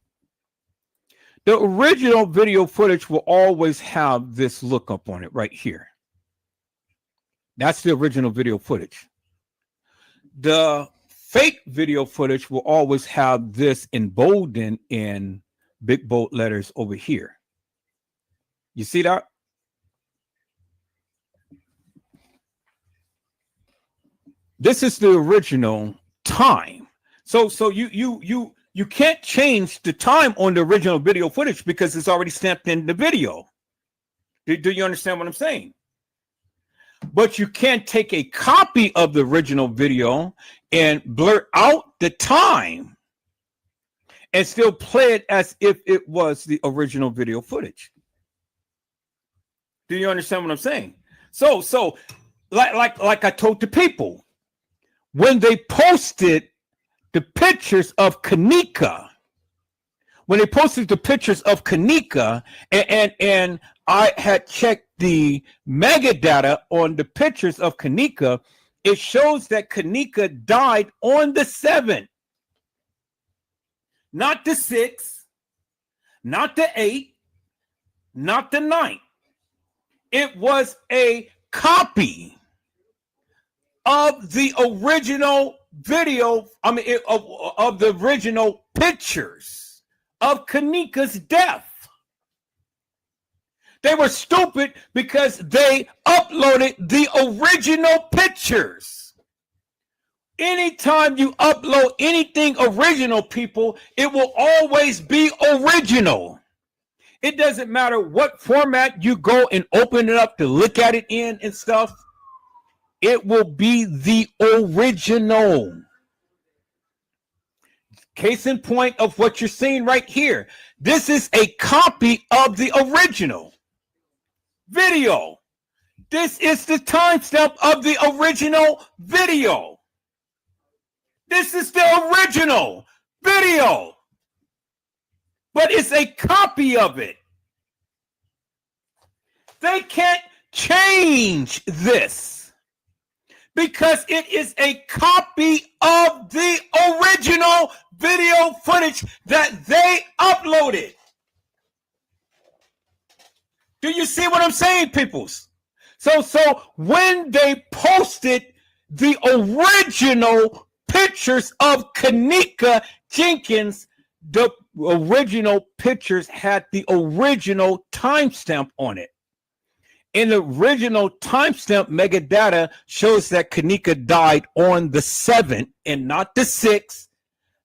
Speaker 2: The original video footage will always have this lookup on it right here. That's the original video footage. The fake video footage will always have this emboldened in big bold letters over here. You see that? This is the original time. So you can't change the time on the original video footage because it's already stamped in the video. Do you understand what I'm saying? But you can't take a copy of the original video and blur out the time and still play it as if it was the original video footage. Do you understand what I'm saying? So like I told the people, when they posted the pictures of Kenneka, and I had checked the mega data on the pictures of Kenneka, it shows that Kenneka died on the 7th. Not the 6th, not the 8th, not the 9th. It was a copy of the original video, of the original pictures of Kenneka's death. They were stupid because they uploaded the original pictures. Anytime you upload anything original, people, it will always be original. It doesn't matter what format you go and open it up to look at it in and stuff. It will be the original. Case in point of what you're seeing right here. This is a copy of the original video. This is the timestamp of the original video. This is the original video. But it's a copy of it. They can't change this. Because it is a copy of the original video footage that they uploaded. Do you see what I'm saying, peoples? So when they posted the original pictures of Kenneka Jenkins, the original pictures had the original timestamp on it. In the original timestamp, metadata shows that Kenneka died on the 7th and not the 6th,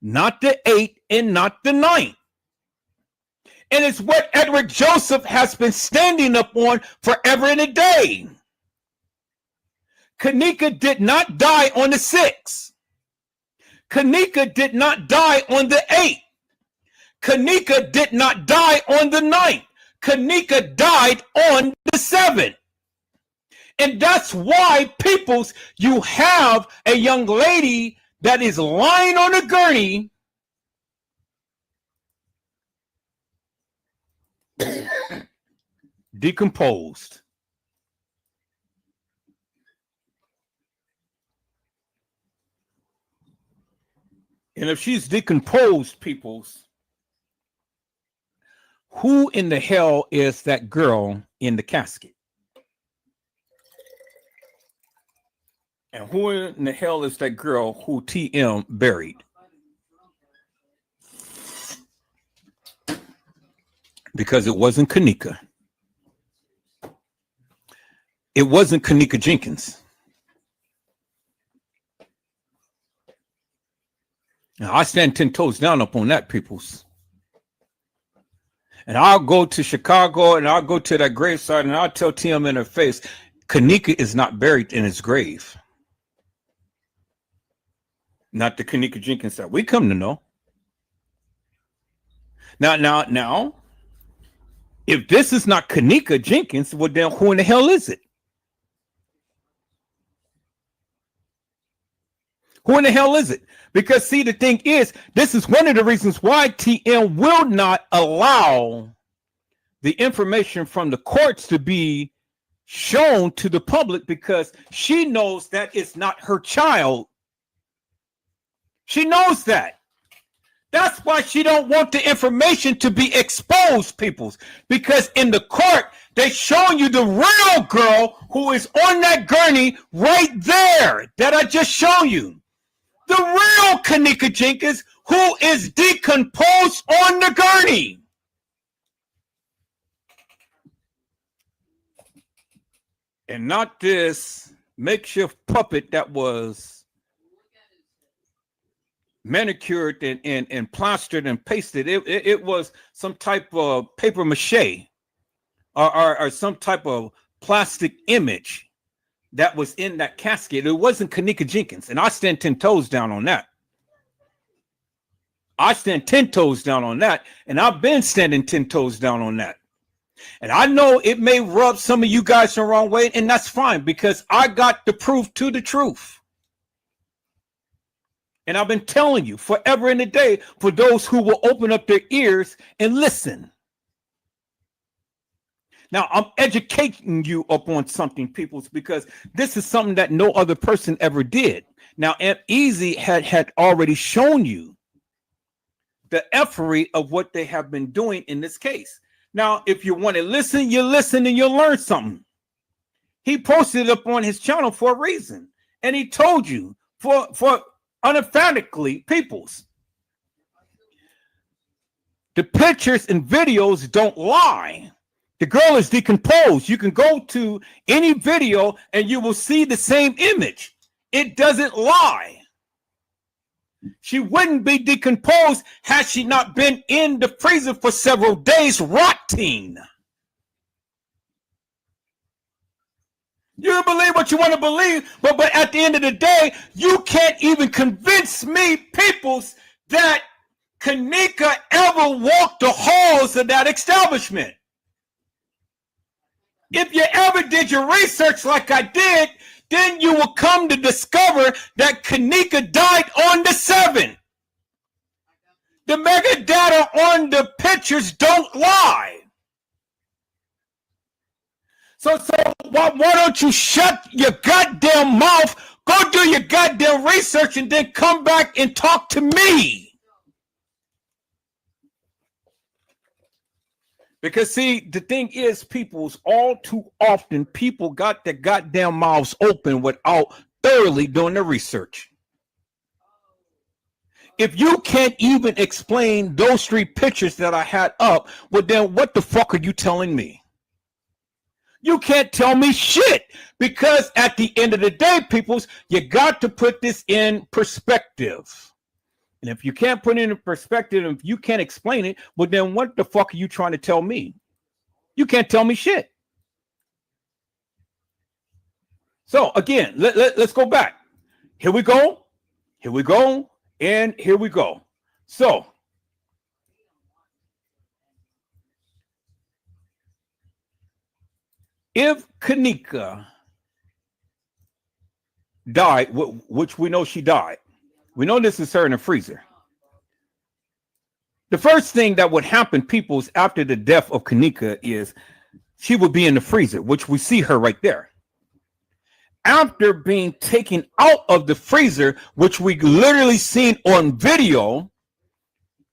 Speaker 2: not the 8th, and not the 9th. And it's what Edward Joseph has been standing up on forever and a day. Kenneka did not die on the 6th. Kenneka did not die on the 8th. Kenneka did not die on the 9th. Kenneka died on the 7th. And that's why, peoples, you have a young lady that is lying on a gurney decomposed. And if she's decomposed, peoples, who in the hell is that girl in the casket? And who in the hell is that girl who TM buried? Because it wasn't Kenneka. It wasn't Kenneka Jenkins. Now, I stand 10 toes down up on that, peoples. And I'll go to Chicago and I'll go to that graveside and I'll tell TM in her face, Kenneka is not buried in his grave. Not the Kenneka Jenkins that we come to know. Now, if this is not Kenneka Jenkins, well, then who in the hell is it? Who in the hell is it? Because, see, the thing is, this is one of the reasons why TM will not allow the information from the courts to be shown to the public, because she knows that it's not her child. She knows that. That's why she don't want the information to be exposed, peoples, because in the court, they showing you the real girl who is on that gurney right there that I just shown you. The real Kenneka Jenkins, who is decomposed on the gurney. And not this makeshift puppet that was manicured and plastered and pasted. It was some type of paper mache or some type of plastic image that was in that casket. It wasn't Kenneka Jenkins. And I stand 10 toes down on that. I stand 10 toes down on that. And I've been standing 10 toes down on that. And I know it may rub some of you guys the wrong way, and that's fine, because I got the proof to the truth. And I've been telling you forever and a day for those who will open up their ears and listen. Now, I'm educating you upon something, peoples, because this is something that no other person ever did. Now, Aunt Easy had already shown you the effery of what they have been doing in this case. Now, if you want to listen, you listen and you'll learn something. He posted it up on his channel for a reason. And he told you for unemphatically, peoples, the pictures and videos don't lie. The girl is decomposed. You can go to any video and you will see the same image. It doesn't lie. She wouldn't be decomposed had she not been in the freezer for several days rotting. You believe what you want to believe, but at the end of the day, you can't even convince me, peoples, that Kenneka ever walked the halls of that establishment. If you ever did your research like I did, then you will come to discover that Kenneka died on the 7th. The metadata on the pictures don't lie. So why don't you shut your goddamn mouth, Go do your goddamn research and then come back and talk to me. Because see, the thing is, people's all too often people got their goddamn mouths open without thoroughly doing the research. If you can't even explain those 3 pictures that I had up, well then what the fuck are you telling me? You can't tell me shit, because at the end of the day, peoples, you got to put this in perspective. And if you can't put it in perspective, if you can't explain it, well then what the fuck are you trying to tell me? You can't tell me shit. So again, let's go back. Here we go. Here we go. And here we go. So if Kenneka died, which we know she died, we know this is her in the freezer. The first thing that would happen, peoples, after the death of Kenneka is she would be in the freezer, which we see her right there. After being taken out of the freezer, which we literally seen on video,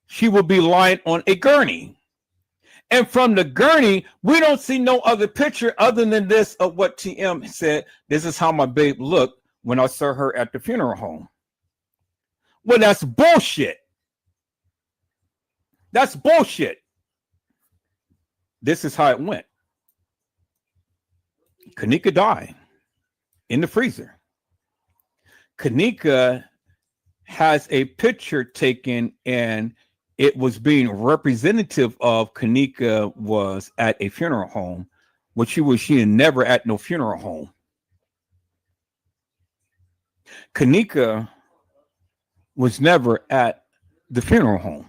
Speaker 2: she will be lying on a gurney. And from the gurney, we don't see no other picture other than this of what TM said. This is how my babe looked when I saw her at the funeral home. Well, that's bullshit. That's bullshit. This is how it went. Kenneka died in the freezer. Kenneka has a picture taken, and it was being representative of Kenneka was at a funeral home, which she had never at no funeral home. Kenneka was never at the funeral home.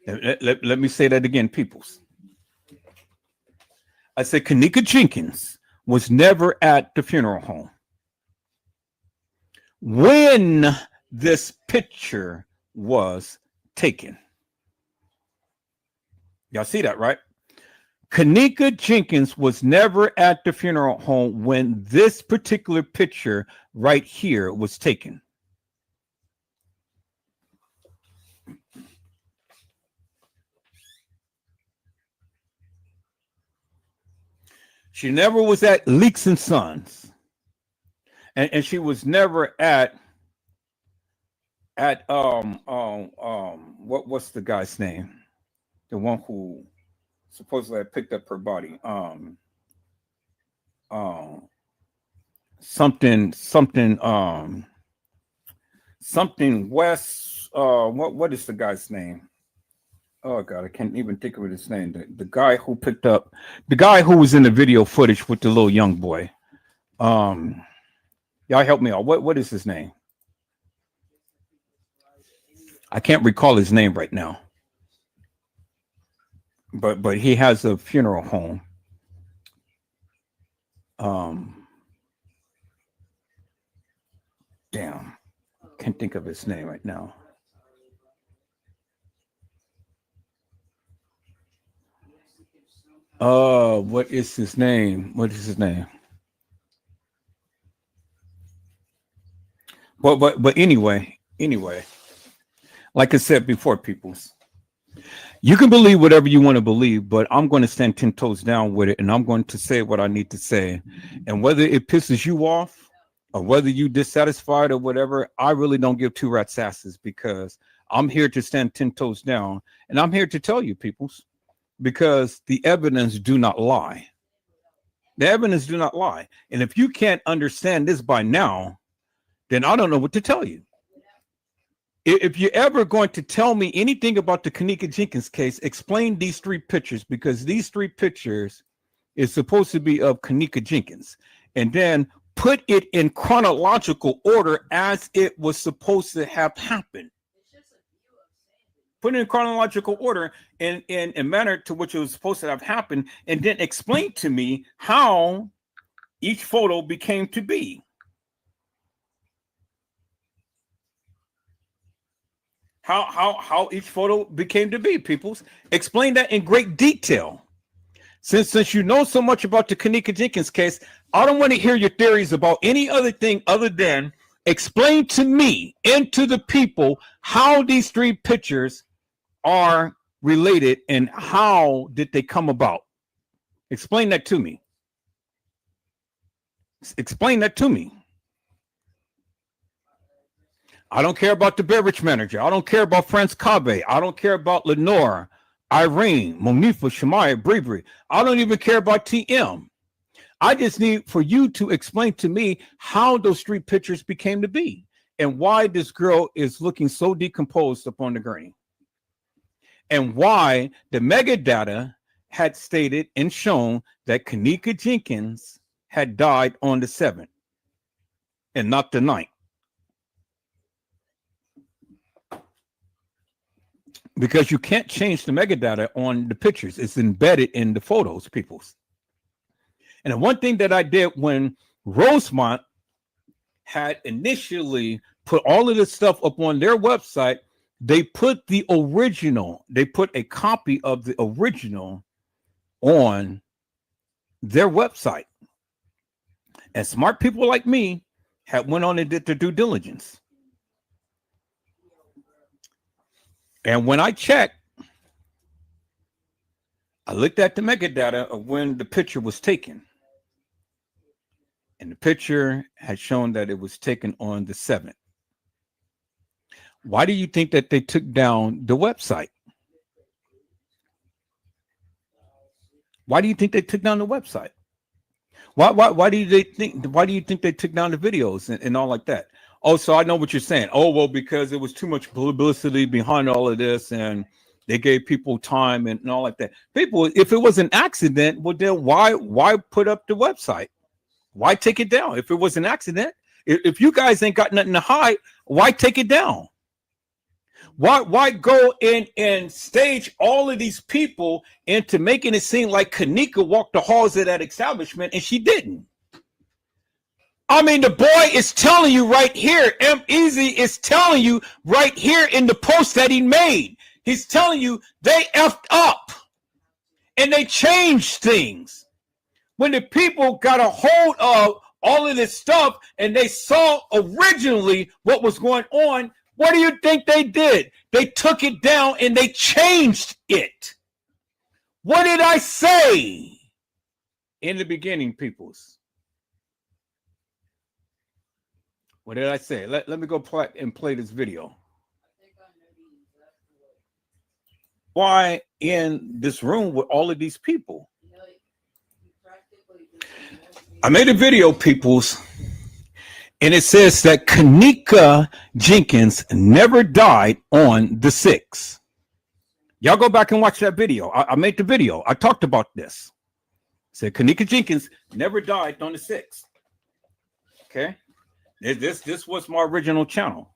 Speaker 2: Let me say that again, peoples. I said Kenneka Jenkins was never at the funeral home. When this picture was taken. Y'all see that, right? Kenneka Jenkins was never at the funeral home when this particular picture right here was taken. She never was at Leaks and Sons. And she was never at what's the guy's name? The one who supposedly had picked up her body. Something West. What is the guy's name? Oh God, I can't even think of his name. The guy who picked up, the guy who was in the video footage with the little young boy. Y'all help me out. What is his name? I can't recall his name right now. But he has a funeral home. Damn, can't think of his name right now. What is his name? What is his name? But anyway, like I said before, peoples, you can believe whatever you want to believe, but I'm going to stand 10 toes down with it, and I'm going to say what I need to say. And whether it pisses you off or whether you dissatisfied or whatever, I really don't give 2 rat's asses, because I'm here to stand 10 toes down, and I'm here to tell you, peoples, because the evidence do not lie. The evidence do not lie. And if you can't understand this by now, then I don't know what to tell you. If you're ever going to tell me anything about the Kenneka Jenkins case, explain these 3 pictures, because these 3 pictures is supposed to be of Kenneka Jenkins, and then put it in chronological order as it was supposed to have happened. Put it in chronological order in a manner to which it was supposed to have happened, and then explain to me how each photo became to be. How each photo became to be, peoples. Explain that in great detail. Since you know so much about the Kenneka Jenkins case, I don't want to hear your theories about any other thing other than explain to me and to the people how these three pictures are related and how did they come about. Explain that to me. Explain that to me. I don't care about the beverage manager. I don't care about France Cabe. I don't care about Lenore, Irene, Monifa, Shemaya, Bribri. I don't even care about TM. I just need for you to explain to me how those three pictures became to be and why this girl is looking so decomposed upon the gurney and why the metadata had stated and shown that Kenneka Jenkins had died on the 7th and not the 9th. Because you can't change the metadata on the pictures. It's embedded in the photos, peoples. And the one thing that I did when Rosemont had initially put all of this stuff up on their website, they put the original, they put a copy of the original on their website. And smart people like me had went on and did their due diligence. And when I checked, I looked at the metadata of when the picture was taken. And the picture had shown that it was taken on the 7th. Why do you think that they took down the website? Why do you think they took down the website? Why do you think they took down the videos and all like that? Oh, so I know what you're saying. Oh, well, because it was too much publicity behind all of this and they gave people time and all like that. People, if it was an accident, well, then why put up the website? Why take it down? If it was an accident, if you guys ain't got nothing to hide, why take it down? Why go in and stage all of these people into making it seem like Kenneka walked the halls of that establishment and she didn't? I mean, the boy is telling you right here, M-Easy is telling you right here in the post that he made. He's telling you they effed up and they changed things. When the people got a hold of all of this stuff and they saw originally what was going on, what do you think they did? They took it down and they changed it. What did I say in the beginning, peoples? What did I say? Let me go play this video. Why in this room with all of these people? I made a video, peoples, and it says that Kenneka Jenkins never died on the 6th. Y'all go back and watch that video. I made the video. I talked about this. It said Kenneka Jenkins never died on the 6th. Okay. This was my original channel.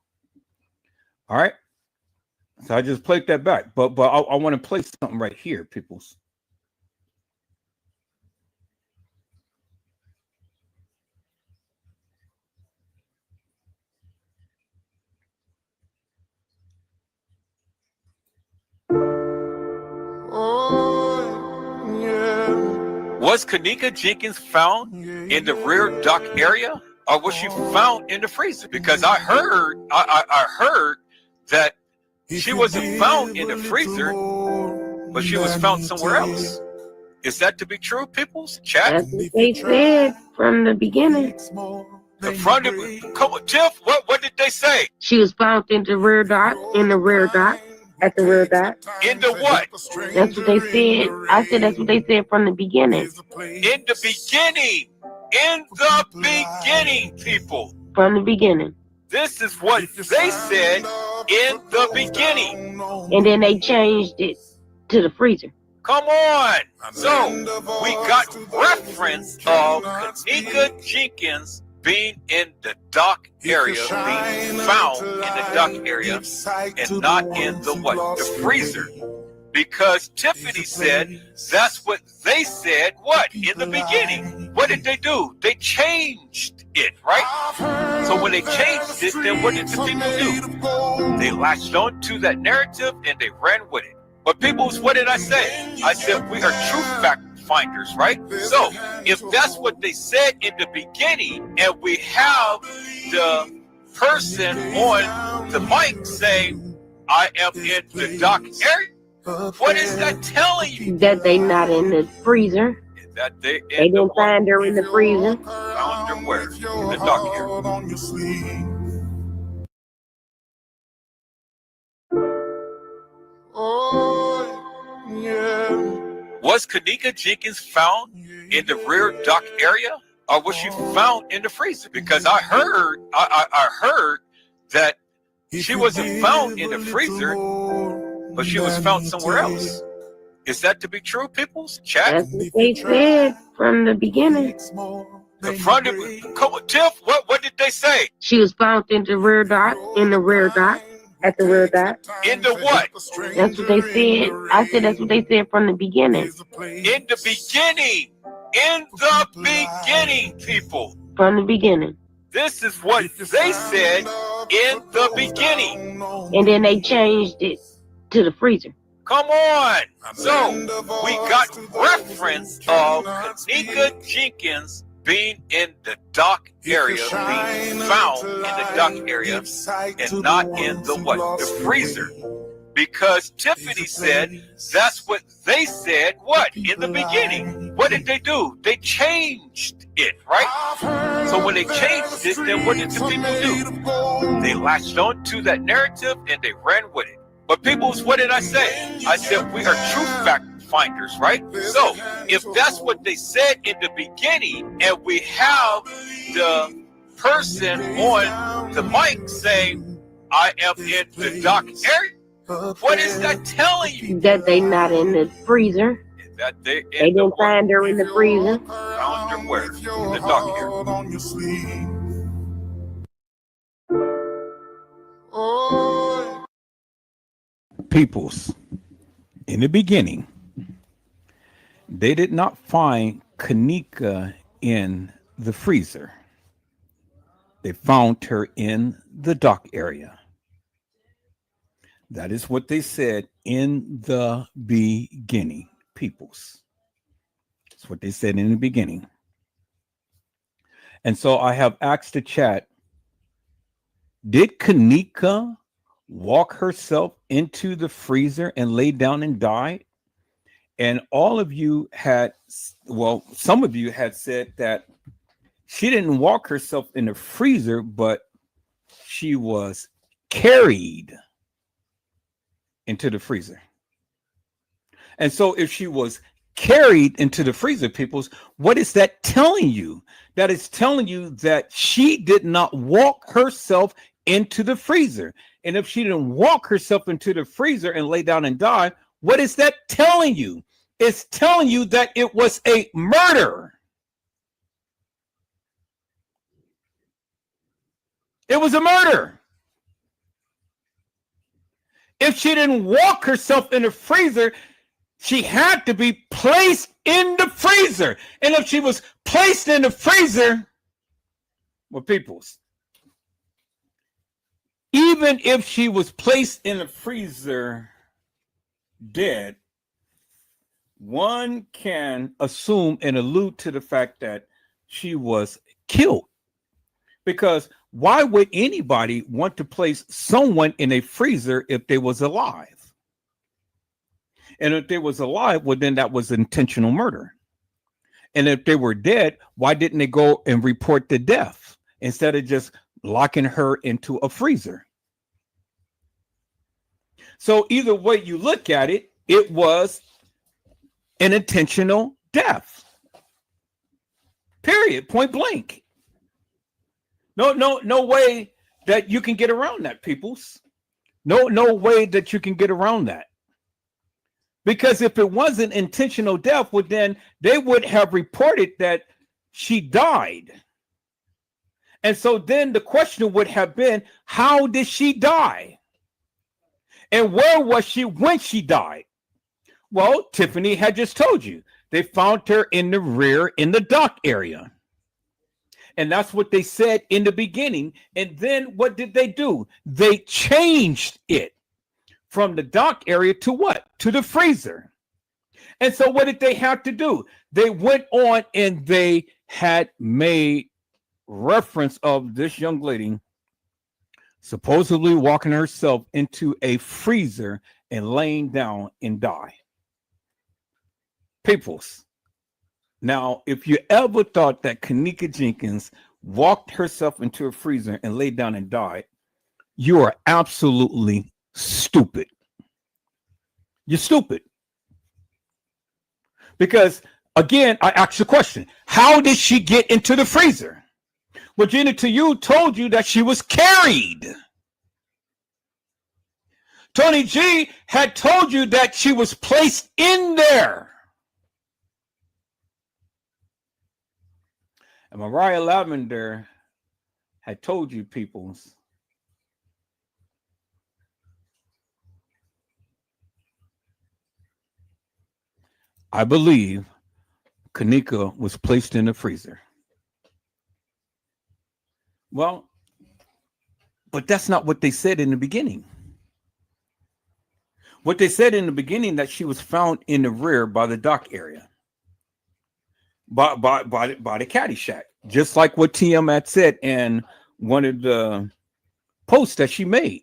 Speaker 2: All right. So I just played that back. But I want to play something right here, peoples. Was Kenneka Jenkins found in the rear dock area, or was she found in the freezer? Because I heard that she wasn't found in the freezer, but she was found somewhere else. Is that to be true, people's chat?
Speaker 3: That's what they said from the beginning.
Speaker 2: Come on, Tiff, what did they say?
Speaker 3: She was found in the rear dock, at the rear dock.
Speaker 2: In the what?
Speaker 3: That's what they said. I said that's what they said from the beginning.
Speaker 2: In the beginning. In the beginning, people.
Speaker 3: From the beginning.
Speaker 2: This is what they said in the beginning.
Speaker 3: And then they changed it to the freezer.
Speaker 2: Come on. So we got reference of Kenneka Jenkins being in the dock area, being found in the dock area, and not in the what? The freezer. Because Tiffany said that's what they said, what? In the beginning. What did they do? They changed it, right? So when they changed it, then what did the people do? They latched on to that narrative and they ran with it. But people, what did I say? I said we are true finders, right? So if that's what they said in the beginning, and we have the person on the mic saying, I am in the dock area, what is that telling you?
Speaker 3: That they not in the freezer.
Speaker 2: That they
Speaker 3: didn't find her in the freezer.
Speaker 2: Found her where? In the dock area. Was Kenneka Jenkins found in the rear dock area, or was she found in the freezer? Because I heard that she wasn't found in the freezer, but she was found somewhere else. Is that to be true, people? Chat.
Speaker 3: That's what they said from the beginning.
Speaker 2: Come on, Tiff. What did they say?
Speaker 3: She was found in the rear dock. At the rear dock.
Speaker 2: In the what?
Speaker 3: That's what they said. I said that's what they said from the beginning.
Speaker 2: In the beginning. In the beginning, people.
Speaker 3: From the beginning.
Speaker 2: This is what they said in the beginning.
Speaker 3: And then they changed it to the freezer.
Speaker 2: Come on. So we got reference of Kenneka Jenkins being in the dock area, being found in the dock area, and not in the what? The freezer. Because Tiffany said that's what they said, what? In the beginning. What did they do? They changed it, right? So when they changed it, then what did the people do? They latched on to that narrative and they ran with it. But people, what did I say? I said we are true fact finders, right? So if that's what they said in the beginning, and we have the person on the mic saying, I am in the dock area, what is that telling you?
Speaker 3: That they not in the freezer.
Speaker 2: That they
Speaker 3: didn't find her in the freezer.
Speaker 2: Found her where? In the dock area. Peoples, in the beginning, they did not find Kenneka in the freezer. They found her in the dock area. That is what they said in the beginning, peoples. That's what they said in the beginning. And so I have asked the chat, did Kenneka walk herself into the freezer and lay down and died? And all of you had, well, some of you had said that she didn't walk herself in the freezer, but she was carried into the freezer. And so if she was carried into the freezer, peoples, what is that telling you? That is telling you that she did not walk herself into the freezer. And if she didn't walk herself into the freezer and lay down and die, what is that telling you? It's telling you that it was a murder. It was a murder. If she didn't walk herself in the freezer, she had to be placed in the freezer. And if she was placed in the freezer, well, peoples, even if she was placed in the freezer dead, one can assume and allude to the fact that she was killed. Because why would anybody want to place someone in a freezer if they was alive? And if they was alive, well, then that was intentional murder. And if they were dead, why didn't they go and report the death instead of just locking her into a freezer? So either way you look at it, it was an intentional death. Period. Point blank. No way that you can get around that, peoples. No way that you can get around that. Because if it wasn't intentional death, well, then they would have reported that she died. And so then the question would have been, how did she die? And where was she when she died? Well, Tiffany had just told you. They found her in the rear in the dock area. And that's what they said in the beginning. And then what did they do? They changed it from the dock area to what? To the freezer. And so what did they have to do? They went on and they had made reference of this young lady supposedly walking herself into a freezer and laying down and die. Peoples. Now, if you ever thought that Kenneka Jenkins walked herself into a freezer and laid down and died, you are absolutely stupid. You're stupid. Because, again, I asked the question, how did she get into the freezer? Virginia to you told you that she was carried. Tony G had told you that she was placed in there. And Mariah Lavender had told you, peoples, I believe Kenneka was placed in the freezer. Well, but that's not what they said in the beginning. What they said in the beginning, that she was found in the rear by the dock area, by the caddy shack, just like what TM had said in one of the posts that she made.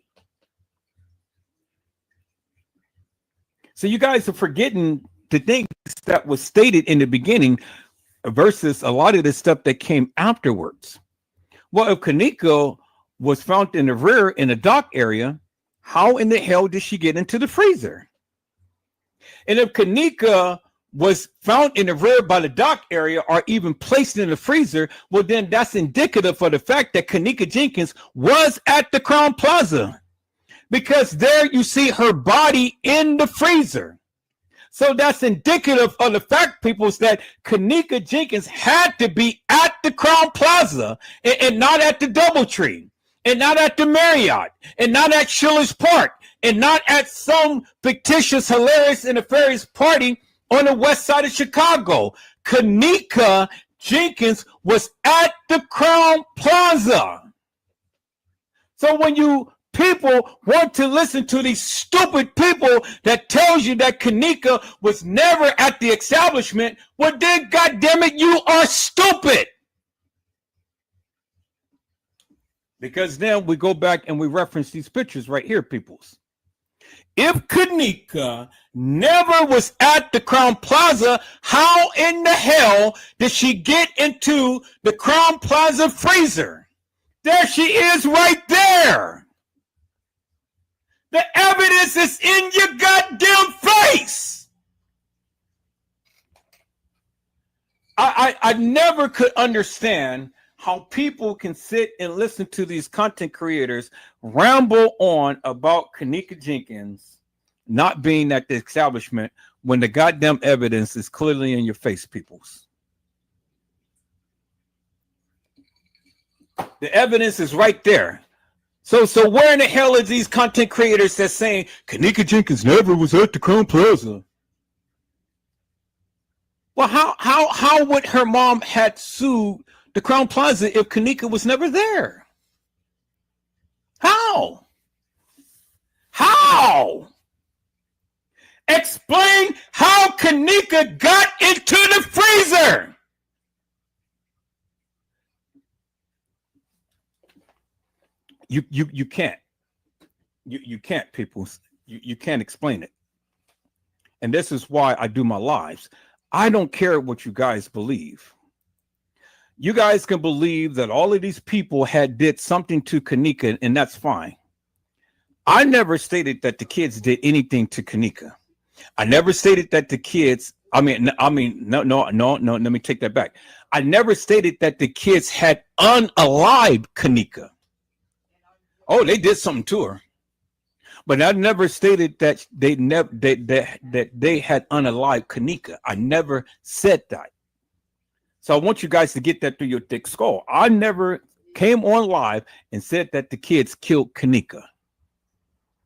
Speaker 2: So you guys are forgetting the things that was stated in the beginning versus a lot of the stuff that came afterwards. Well, if Kenneka was found in the rear in the dock area, how in the hell did she get into the freezer? And if Kenneka was found in the rear by the dock area or even placed in the freezer, well, then that's indicative of the fact that Kenneka Jenkins was at the Crown Plaza, because there you see her body in the freezer. So that's indicative of the fact, people, that Kenneka Jenkins had to be at the Crown Plaza and not at the Doubletree, and not at the Marriott, and not at Schiller's Park, and not at some fictitious, hilarious, and nefarious party on the west side of Chicago. Kenneka Jenkins was at the Crown Plaza. So when you people want to listen to these stupid people that tells you that Kenneka was never at the establishment, well then, goddammit, you are stupid. Because then we go back and we reference these pictures right here, peoples. If Kenneka never was at the Crown Plaza, how in the hell did she get into the Crown Plaza freezer? There she is right there. The evidence is in your goddamn face. I never could understand how people can sit and listen to these content creators ramble on about Kenneka Jenkins not being at the establishment when the goddamn evidence is clearly in your face, peoples. The evidence is right there. So where in the hell are these content creators that saying Kenneka Jenkins never was at the Crown Plaza? Well, how would her mom had sued the Crown Plaza if Kenneka was never there? How? How? Explain how Kenneka got into the freezer. You can't. You can't, people. You can't explain it. And this is why I do my lives. I don't care what you guys believe. You guys can believe that all of these people had did something to Kenneka, and that's fine. I never stated that the kids did anything to Kenneka. I never stated that the kids, no, let me take that back. I never stated that the kids had unalived Kenneka. Oh, they did something to her. But I never stated that they had unalived Kenneka. I never said that. So I want you guys to get that through your thick skull. I never came on live and said that the kids killed Kenneka.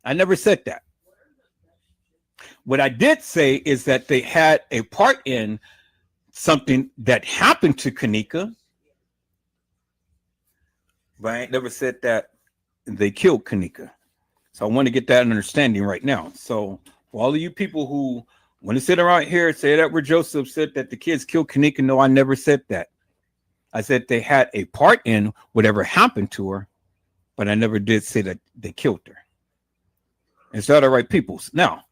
Speaker 2: I never said that. What I did say is that they had a part in something that happened to Kenneka, but I ain't never said that they killed Kenneka. So I want to get that understanding right now. So for all of you people who When they sit around here and say Edward Joseph said that the kids killed Kenneka, no, I never said that. I said they had a part in whatever happened to her, but I never did say that they killed her. Is that all right, peoples? Now,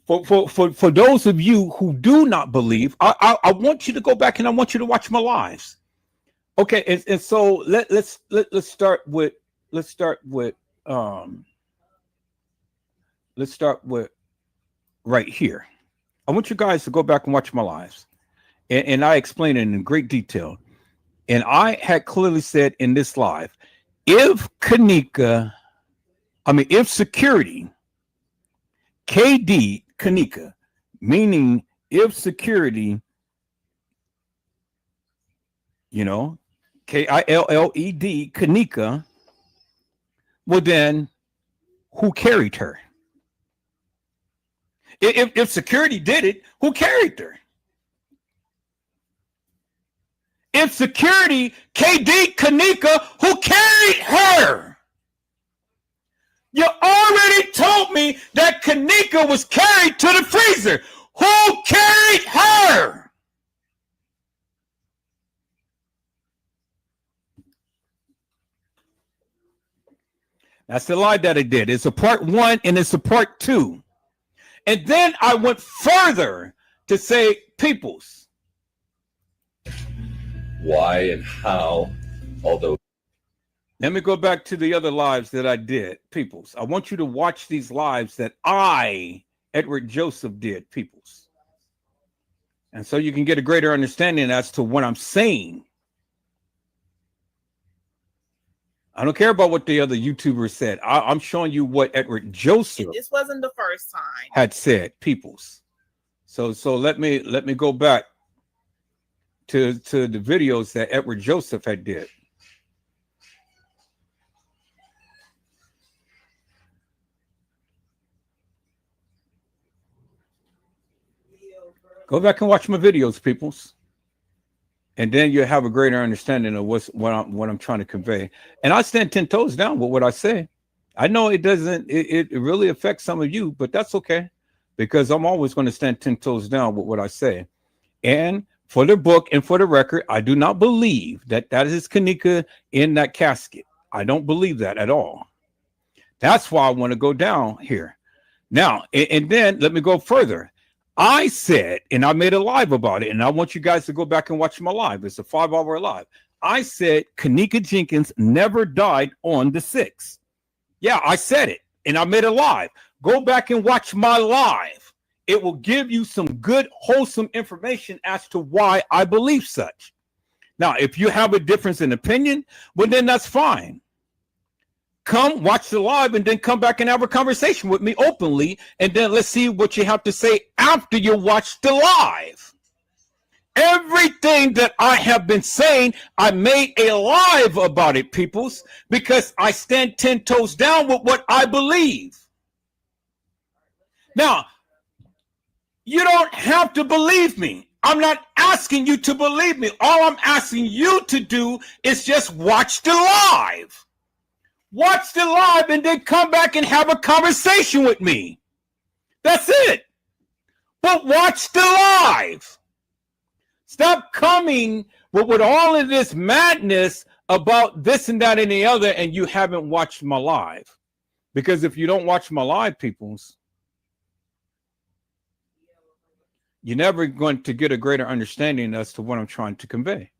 Speaker 2: for those of you who do not believe, I want you to go back and I want you to watch my lives. Okay, and so let's start with right here. I want you guys to go back and watch my lives, and I explain it in great detail. And I had clearly said in this live, if security, KD Kenneka, meaning if security, Killed Kenneka, well then who carried her? If security did it, who carried her? If security, KD Kenneka, who carried her? You already told me that Kenneka was carried to the freezer. Who carried her? That's the lie that I did. It's a part 1 and it's a part 2. And then I went further to say, peoples.
Speaker 4: Why and how, although.
Speaker 2: Let me go back to the other lives that I did, peoples. I want you to watch these lives that I, Edward Joseph, did, peoples. And so you can get a greater understanding as to what I'm saying. I don't care about what the other YouTubers said. I'm showing you what Edward Joseph.
Speaker 5: This wasn't the first time.
Speaker 2: Had said, peoples. So let me go back to the videos that Edward Joseph had did. Go back and watch my videos, peoples. And then you'll have a greater understanding of what I'm trying to convey. And I stand 10 toes down with what I say. I know it doesn't, it really affects some of you, but that's okay. Because I'm always going to stand 10 toes down with what I say. And for the book and for the record, I do not believe that is Kenneka in that casket. I don't believe that at all. That's why I want to go down here. Now, and then let me go further. I said, and I made a live about it, and I want you guys to go back and watch my live. It's a 5-hour live. I said Kenneka Jenkins never died on the 6th. Yeah, I said it, and I made a live. Go back and watch my live. It will give you some good, wholesome information as to why I believe such. Now, if you have a difference in opinion, well, then that's fine. Come watch the live and then come back and have a conversation with me openly. And then let's see what you have to say after you watch the live. Everything that I have been saying, I made a live about it, peoples, because I stand 10 toes down with what I believe. Now, you don't have to believe me. I'm not asking you to believe me. All I'm asking you to do is just watch the live. Watch the live and then come back and have a conversation with me. That's it. But watch the live. Stop coming with all of this madness about this and that and the other, and you haven't watched my live. Because if you don't watch my live, peoples, you're never going to get a greater understanding as to what I'm trying to convey.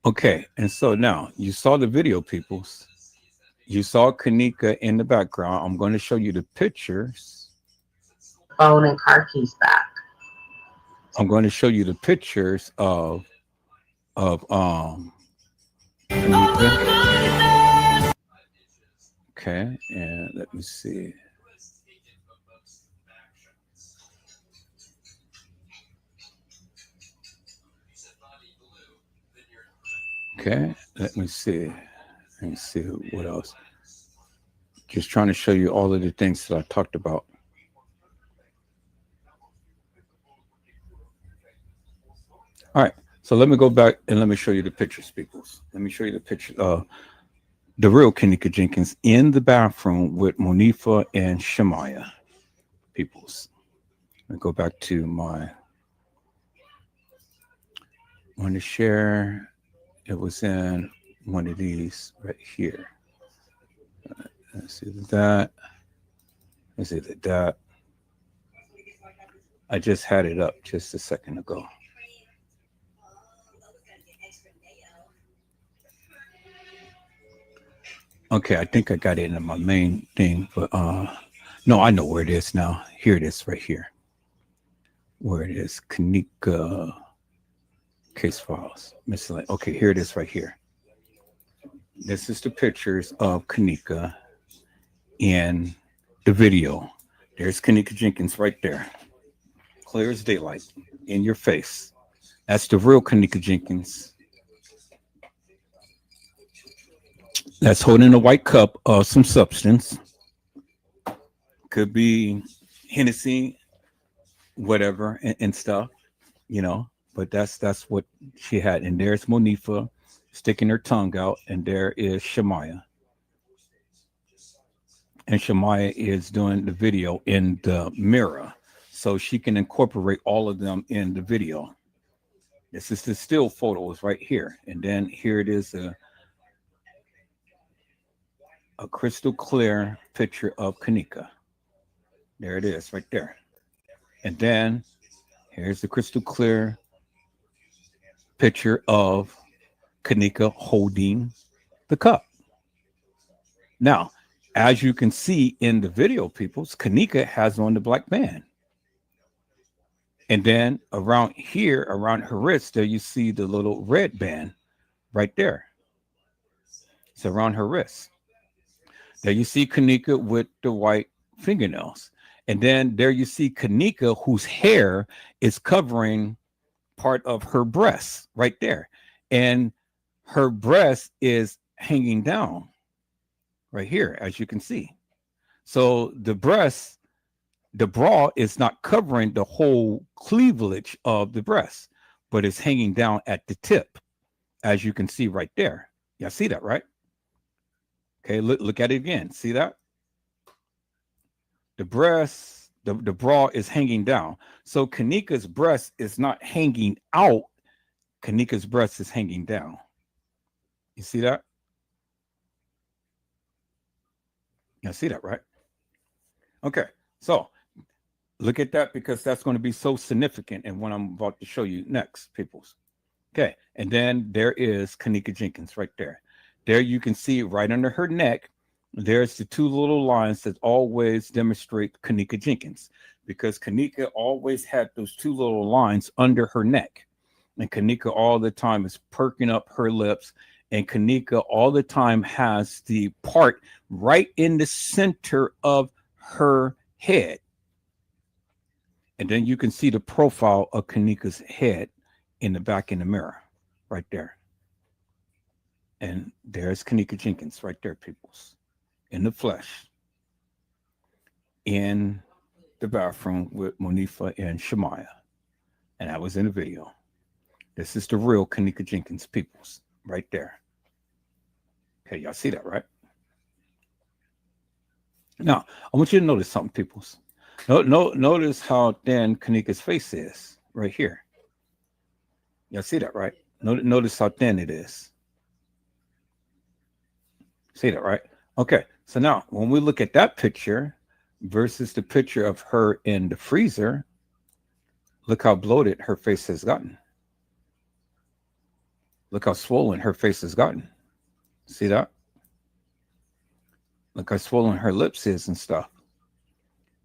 Speaker 2: Okay, and so now you saw the video, peoples. You saw Kenneka in the background. I'm going to show you the pictures.
Speaker 3: Phone and car keys back.
Speaker 2: I'm going to show you the pictures of Kenneka. Okay, and let me see. Okay, let me see. Let me see what else. Just trying to show you all of the things that I talked about. All right, so let me go back and let me show you the pictures, peoples. Let me show you the picture. The real Kenneka Jenkins in the bathroom with Monifa and Shemaya, peoples. Let me go back to my one to share. It was in one of these right here. Let's see that. Let's see that. I just had it up just a second ago. Okay, I think I got it in my main thing, but no, I know where it is now. Here it is right here. Where it is, Kenneka case files. Miscellaneous. Okay, here it is right here. This is the pictures of Kenneka in the video. There's Kenneka Jenkins right there. Clear as daylight in your face. That's the real Kenneka Jenkins. That's holding a white cup of some substance. Could be Hennessy, whatever, and stuff, you know. But that's what she had. And there's Monifa sticking her tongue out, and there is Shemaya. And Shemaya is doing the video in the mirror, so she can incorporate all of them in the video. This is the still photos right here, and then here it is a crystal clear picture of Kenneka. There it is right there. And then here's the crystal clear picture of Kenneka holding the cup. Now, as you can see in the video, peoples, Kenneka has on the black band. And then around here, around her wrist, there you see the little red band right there. It's around her wrist. There you see Kenneka with the white fingernails. And then there you see Kenneka, whose hair is covering part of her breast right there. And her breast is hanging down right here, as you can see. So the breast, the bra is not covering the whole cleavage of the breast, but it's hanging down at the tip, as you can see right there. Y'all see that, right? Okay, look at it again. See that? The breast, the bra is hanging down. So Kenneka's breast is not hanging out. Kenneka's breast is hanging down. You see that? You see that, right? Okay, so look at that, because that's going to be so significant in what I'm about to show you next, peoples. Okay, and then there is Kenneka Jenkins right there. There you can see right under her neck, there's the two little lines that always demonstrate Kenneka Jenkins, because Kenneka always had those two little lines under her neck. And Kenneka all the time is perking up her lips, and Kenneka all the time has the part right in the center of her head. And then you can see the profile of Kenneka's head in the back in the mirror right there. And there's Kenneka Jenkins right there, peoples, in the flesh, in the bathroom with Monifa and Shemaya. And that was in the video. This is the real Kenneka Jenkins, peoples, right there. Okay, y'all see that, right? Now, I want you to notice something, peoples. Notice how thin Kenneka's face is right here. Y'all see that, right? Notice how thin it is. See that, right? Okay, so now when we look at that picture versus the picture of her in the freezer, look how bloated her face has gotten. Look how swollen her face has gotten. See that? Look how swollen her lips is and stuff.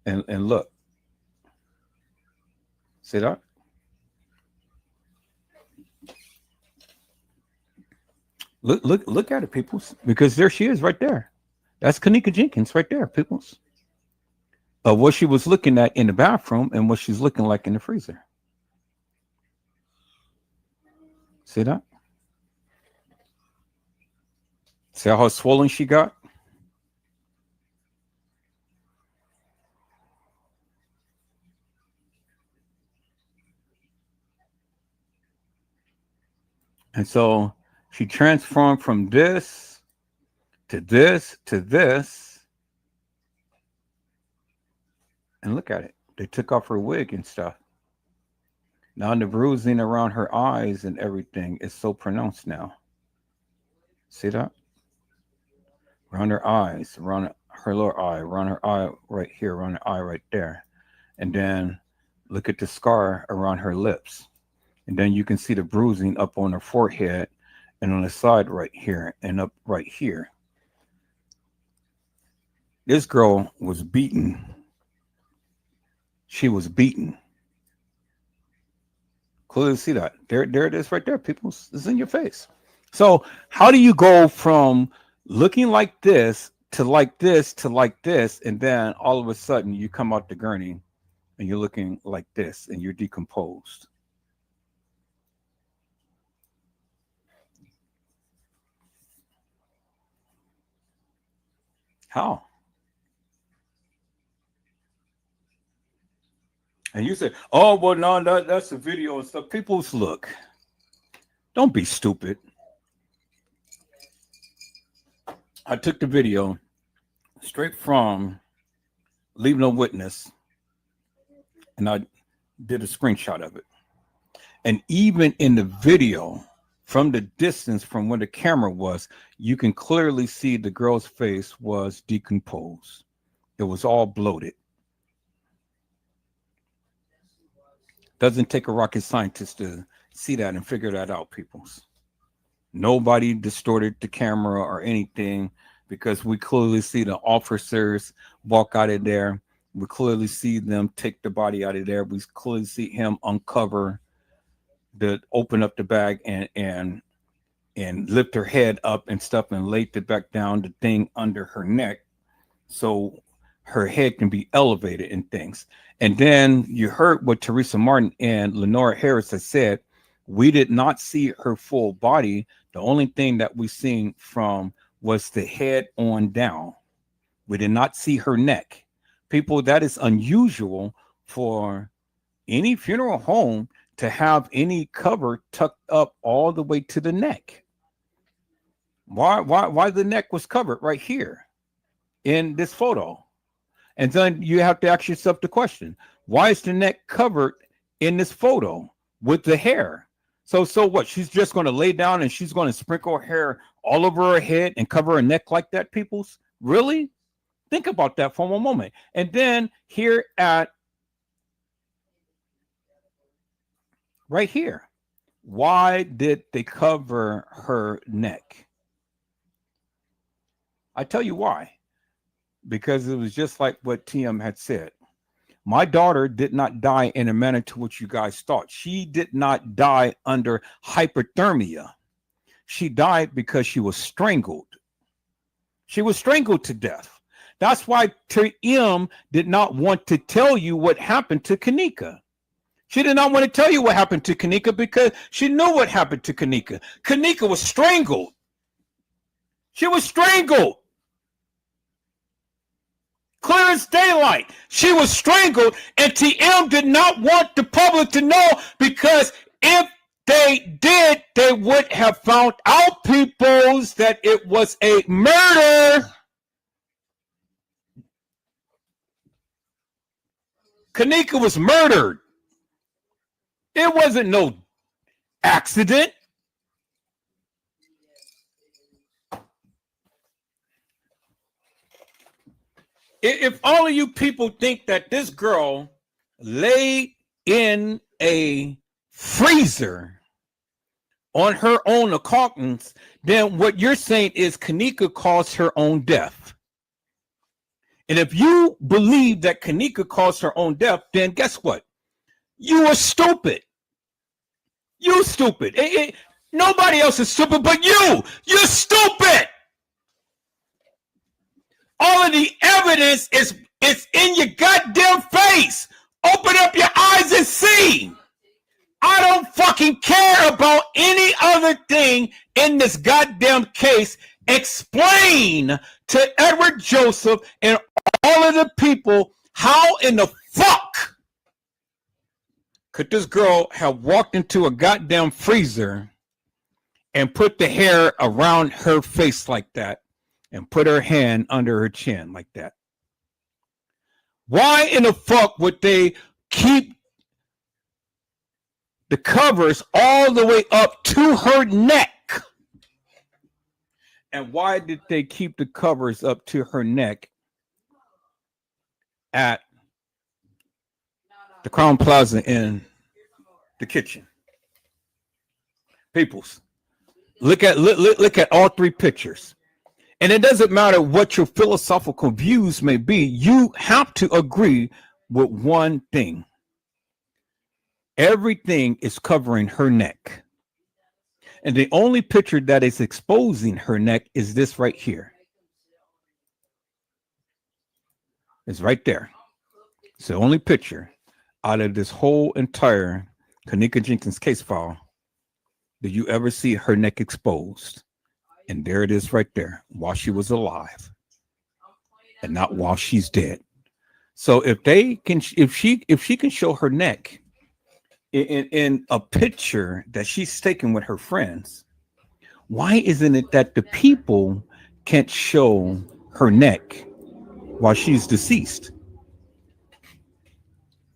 Speaker 2: And look. See that? Look at it, peoples. Because there she is right there. That's Kenneka Jenkins right there, peoples. Of what she was looking at in the bathroom and what she's looking like in the freezer. See that? See how swollen she got? And so she transformed from this to this to this. And look at it. They took off her wig and stuff. Now the bruising around her eyes and everything is so pronounced now. See that? Around her eyes, around her lower eye, around her eye right here, around her eye right there. And then look at the scar around her lips. And then you can see the bruising up on her forehead and on the side right here and up right here. This girl was beaten. She was beaten. Clearly see that. There it is right there, people. It's in your face. So how do you go from looking like this to like this to like this, and then all of a sudden you come out the gurney and you're looking like this and you're decomposed? How? And you say, oh, well, no, that's a video and stuff. People's look. Don't be stupid. I took the video straight from Leave No Witness, and I did a screenshot of it. And even in the video, from the distance from where the camera was, you can clearly see the girl's face was decomposed. It was all bloated. Doesn't take a rocket scientist to see that and figure that out, peoples. Nobody distorted the camera or anything, because we clearly see the officers walk out of there. We clearly see them take the body out of there. We clearly see him uncover open up the bag and lift her head up and stuff and lay it back down, the thing under her neck, so her head can be elevated and things. And then you heard what Teresa Martin and Lenora Harris has said. We did not see her full body. The only thing that we seen from was the head on down. We did not see her neck. People, that is unusual for any funeral home to have any cover tucked up all the way to the neck. Why the neck was covered right here in this photo? And then you have to ask yourself the question, why is the neck covered in this photo with the hair? So what? She's just going to lay down and she's going to sprinkle hair all over her head and cover her neck like that, peoples? Really? Think about that for one moment. And then here at right here, why did they cover her neck? I tell you why. Because it was just like what TM had said. My daughter did not die in a manner to which you guys thought. She did not die under hypothermia. She died because she was strangled. She was strangled to death. That's why TM did not want to tell you what happened to Kenneka. She did not want to tell you what happened to Kenneka because she knew what happened to Kenneka. Kenneka was strangled. She was strangled. Clear as daylight. She was strangled, and TM did not want the public to know, because if they did, they would have found out, peoples, that it was a murder. Kenneka was murdered. It wasn't no accident. If all of you people think that this girl lay in a freezer on her own accountance, then what you're saying is Kenneka caused her own death. And if you believe that Kenneka caused her own death, then guess what? You are stupid. You stupid. Nobody else is stupid but you. You're stupid. All of the evidence is in your goddamn face. Open up your eyes and see. I don't fucking care about any other thing in this goddamn case. Explain to Edward Joseph and all of the people how in the fuck could this girl have walked into a goddamn freezer and put the hair around her face like that and put her hand under her chin like that? Why in the fuck would they keep the covers all the way up to her neck? And why did they keep the covers up to her neck at the Crown Plaza in the kitchen? Peoples, look at all three pictures. And it doesn't matter what your philosophical views may be, you have to agree with one thing. Everything is covering her neck. And the only picture that is exposing her neck is this right here. It's right there. It's the only picture out of this whole entire Kenneka Jenkins case file that you ever see her neck exposed. And there it is right there, while she was alive and not while she's dead. So if she can show her neck in a picture that she's taken with her friends, why isn't it that the people can't show her neck while she's deceased?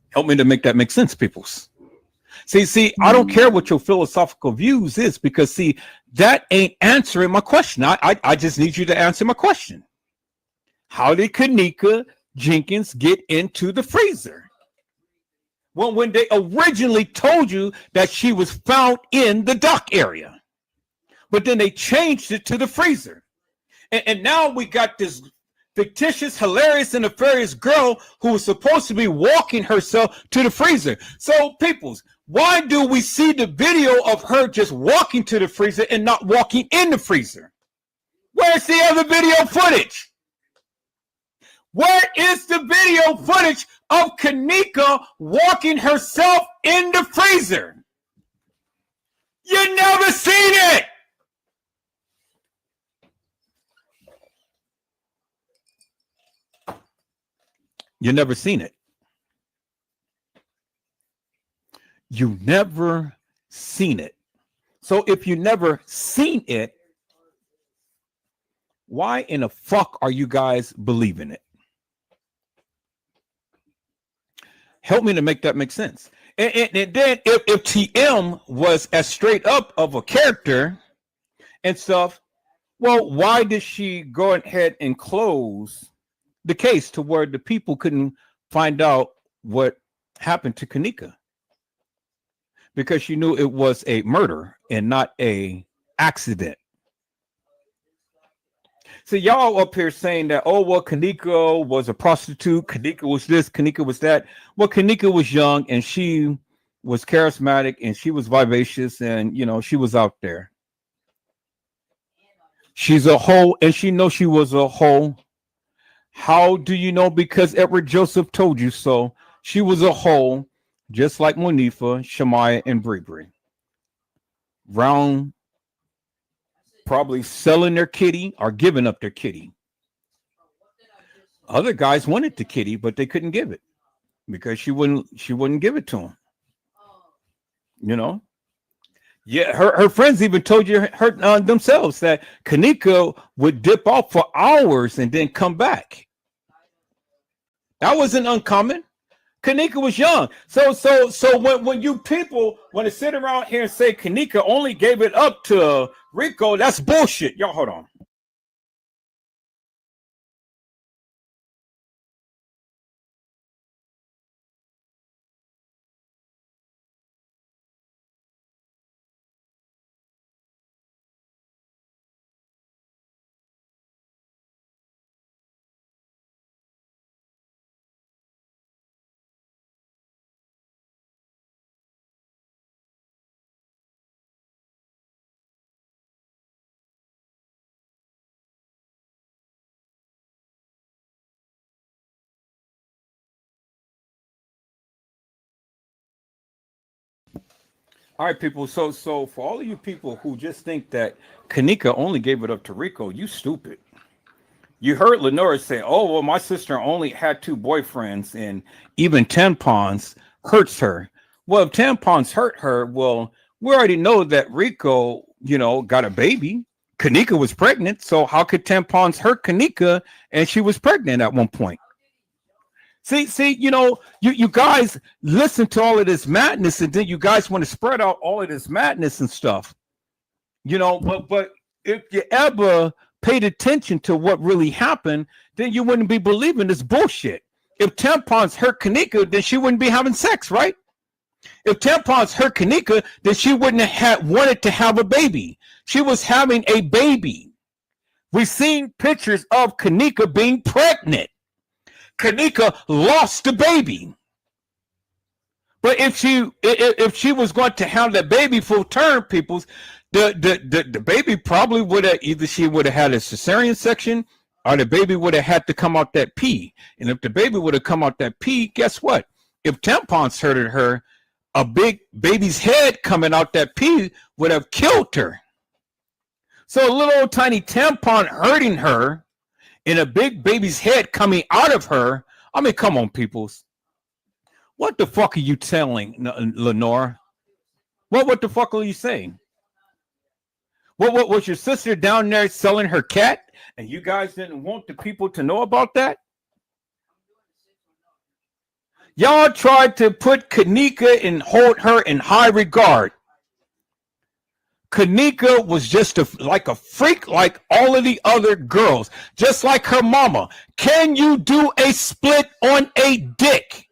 Speaker 2: Help me to make that make sense, peoples. See, I don't care what your philosophical views is, because see, that ain't answering my question. I just need you to answer my question. How did Kenneka Jenkins get into the freezer? Well, when they originally told you that she was found in the dock area, but then they changed it to the freezer. And now we got this fictitious, hilarious, and nefarious girl who was supposed to be walking herself to the freezer. So, peoples, why do we see the video of her just walking to the freezer and not walking in the freezer? Where's the other video footage? Where is the video footage of Kenneka walking herself in the freezer? You never seen it. You never seen it. You never seen it. So if you never seen it, why in the fuck are you guys believing it? Help me to make that make sense. And then if TM was as straight up of a character and stuff, well, why did she go ahead and close the case to where the people couldn't find out what happened to Kenneka? Because she knew it was a murder and not a accident. So y'all up here saying that, oh, well, Kenneka was a prostitute, Kenneka was this, Kenneka was that. Well, Kenneka was young and she was charismatic and she was vivacious and, you know, she was out there. She's a hoe and she knows she was a hoe. How do you know? Because Edward Joseph told you so. She was a hoe, just like Monifa, Shemaiah, and Bree. Round, probably selling their kitty or giving up their kitty. Other guys wanted the kitty, but they couldn't give it because she wouldn't give it to them. You know? Yeah, her friends even told you themselves that Kenneka would dip off for hours and then come back. That wasn't uncommon. Kenneka was young. So when you people want to sit around here and say Kenneka only gave it up to Rico, that's bullshit. Y'all hold on. All right, people. So for all of you people who just think that Kenneka only gave it up to Rico, you stupid. You heard Lenora say, "Oh, well, my sister only had two boyfriends, and even tampons hurts her." Well, if tampons hurt her, well, we already know that Rico, got a baby. Kenneka was pregnant, so how could tampons hurt Kenneka? And she was pregnant at one point. See, you guys listen to all of this madness, and then you guys want to spread out all of this madness and stuff. But if you ever paid attention to what really happened, then you wouldn't be believing this bullshit. If tampons hurt Kenneka, then she wouldn't be having sex, right? If tampons hurt Kenneka, then she wouldn't have wanted to have a baby. She was having a baby. We've seen pictures of Kenneka being pregnant. Kenneka lost the baby. But if she was going to have that baby full term, peoples, the baby probably would have either she would have had a cesarean section or the baby would have had to come out that pee. And if the baby would have come out that pee, guess what? If tampons hurted her, a big baby's head coming out that pee would have killed her. So a little old tiny tampon hurting her and a big baby's head coming out of her. I mean, come on, peoples. What the fuck are you telling, Lenore? What the fuck are you saying? What was your sister down there selling her cat, and you guys didn't want the people to know about that? Y'all tried to put Kenneka and hold her in high regard. Kenneka was just like a freak like all of the other girls, just like her mama. Can you do a split on a dick?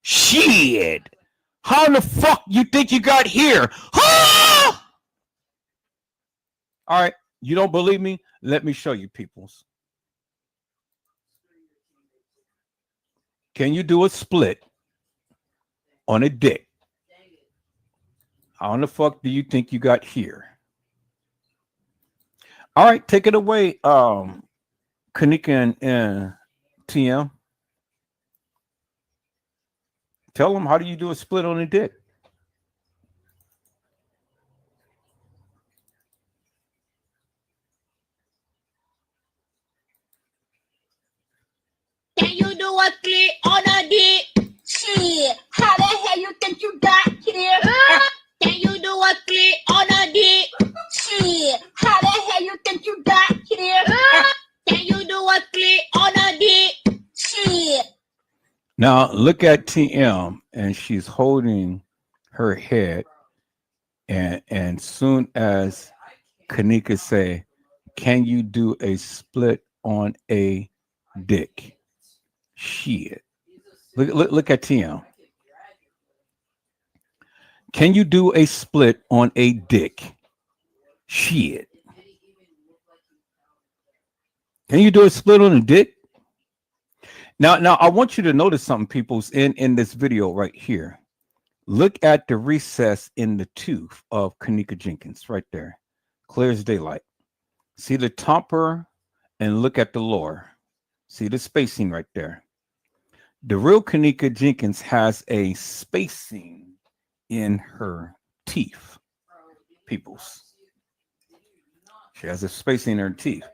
Speaker 2: Shit. How the fuck you think you got here? Ah! All right, you don't believe me? Let me show you, peoples. Can you do a split on a dick? How the fuck do you think you got here? All right, take it away, Kenneka and TM. Tell them, how do you do a split on a dick?
Speaker 5: Can you do a split on a dick? Shit, how the hell you think you got here? Can you do a split on a dick? Shit, how the hell you think you got here? Can you do a split on a dick? Shit.
Speaker 2: Now look at TM, and she's holding her head, and soon as Kenneka say, "Can you do a split on a dick?" Shit. Look at TM. Can you do a split on a dick? Shit. Can you do a split on a dick? Now I want you to notice something, peoples, in this video right here. Look at the recess in the tooth of Kenneka Jenkins right there. Clear as daylight. See the topper and look at the lower. See the spacing right there. The real Kenneka Jenkins has a spacing in her teeth, peoples. She has a spacing in her teeth.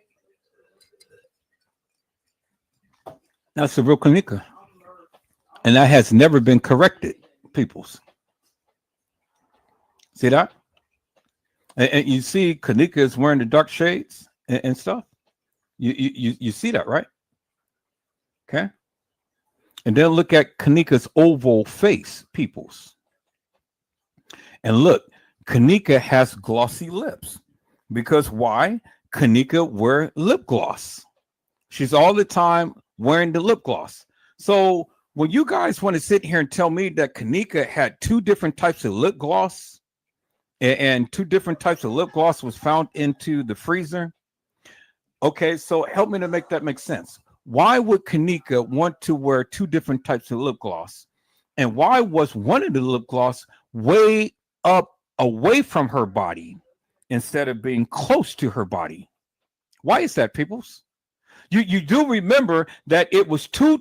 Speaker 2: That's the real Kenneka. And that has never been corrected, peoples. See that? And you see Kenneka is wearing the dark shades and stuff. You see that, right? Okay. And then look at Kenneka's oval face, peoples. And look, Kenneka has glossy lips. Because why? Kenneka wear lip gloss. She's all the time wearing the lip gloss. So when you guys want to sit here and tell me that Kenneka had two different types of lip gloss and two different types of lip gloss was found into the freezer. Okay, so help me to make that make sense. Why would Kenneka want to wear two different types of lip gloss? And why was one of the lip gloss way up away from her body instead of being close to her body? Why is that, peoples? You do remember that it was two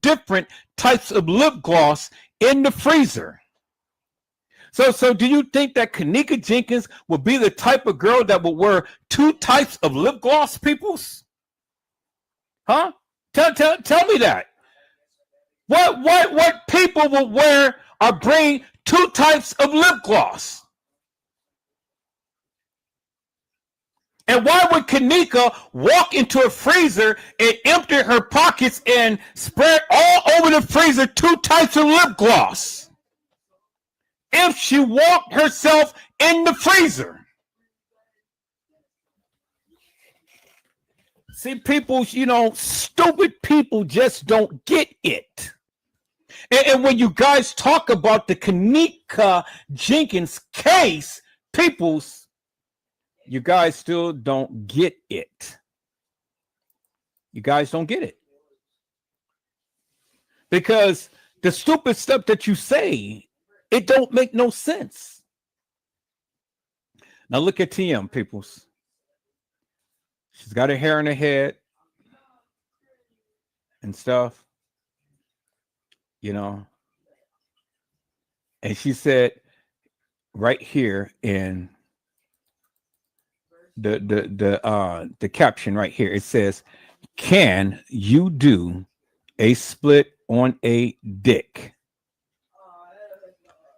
Speaker 2: different types of lip gloss in the freezer. So do you think that Kenneka Jenkins would be the type of girl that would wear 2 types of lip gloss, peoples? Huh? Tell me that. What people will wear or bring 2 types of lip gloss? And why would Kenneka walk into a freezer and empty her pockets and spread all over the freezer 2 types of lip gloss if she walked herself in the freezer? See, people, stupid people just don't get it. And when you guys talk about the Kenneka Jenkins case, peoples, you guys still don't get it. You guys don't get it. Because the stupid stuff that you say, it don't make no sense. Now look at TM, peoples. She's got her hair in her head and stuff, and she said right here in the caption right here, it says, "Can you do a split on a dick?"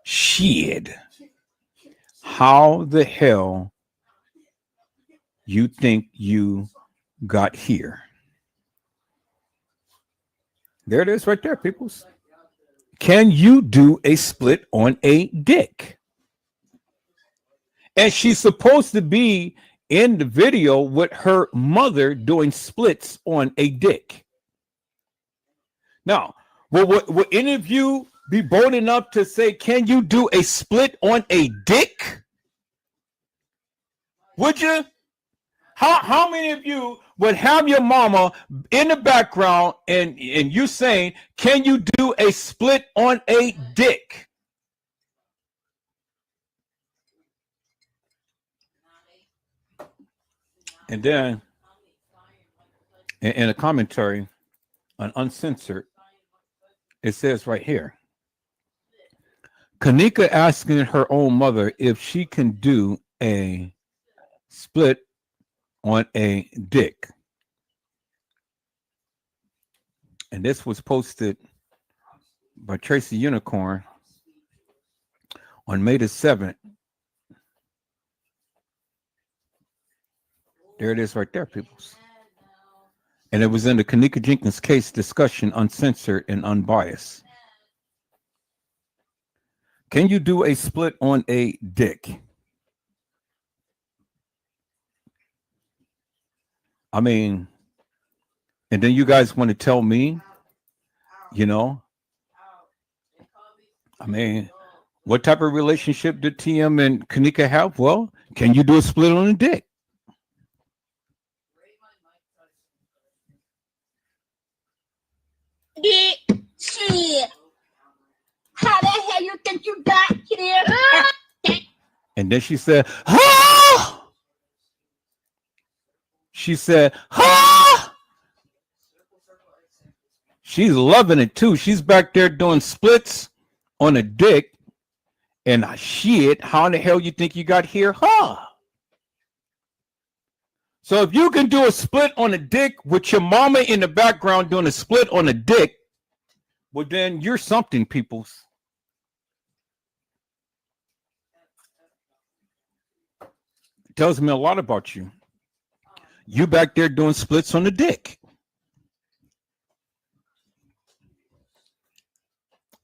Speaker 2: Shit. How the hell you think you got here? There it is right there, peoples. Can you do a split on a dick? And she's supposed to be in the video with her mother doing splits on a dick. Now, will any of you be bold enough to say, can you do a split on a dick? Would you? How many of you would have your mama in the background and you saying, can you do a split on a dick? And then in a commentary on Uncensored, it says right here, Kenneka asking her own mother if she can do a split on a dick. And this was posted by Tracy Unicorn on May the 7th. There it is right there, peoples. And it was in the Kenneka Jenkins case discussion, uncensored and unbiased. Can you do a split on a dick? I mean, and then you guys want to tell me, what type of relationship did TM and Kenneka have? Well, can you do a split on a dick?
Speaker 5: Shit. How the hell you think you got here?
Speaker 2: And then she said, "Ah!" She said, "Ah!" She's loving it too. She's back there doing splits on a dick. And shit, how in the hell you think you got here? Huh? So if you can do a split on a dick with your mama in the background doing a split on a dick, well then you're something, peoples. It tells me a lot about you. You back there doing splits on the dick.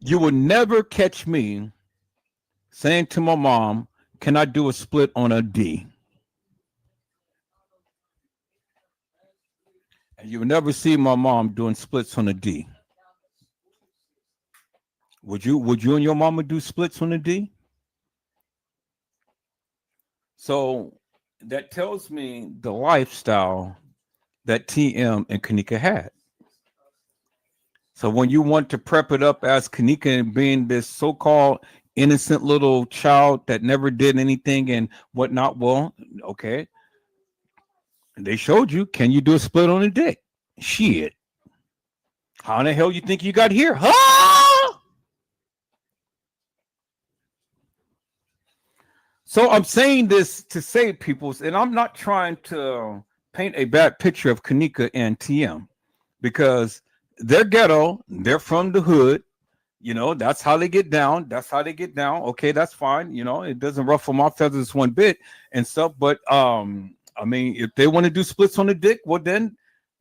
Speaker 2: You will never catch me saying to my mom, can I do a split on a D? And you will never see my mom doing splits on a D. Would you and your mama do splits on a D? So that tells me the lifestyle that TM and Kenneka had. So when you want to prep it up as Kenneka and being this so-called innocent little child that never did anything and whatnot, well, okay. They showed you, can you do a split on a dick? Shit. How in the hell you think you got here? Huh? So I'm saying this to say, peoples, and I'm not trying to paint a bad picture of Kenneka and TM because they're ghetto, they're from the hood. You know, that's how they get down. That's how they get down. Okay, that's fine. You know, it doesn't ruffle my feathers one bit and stuff. But I mean, if they want to do splits on the dick, well then,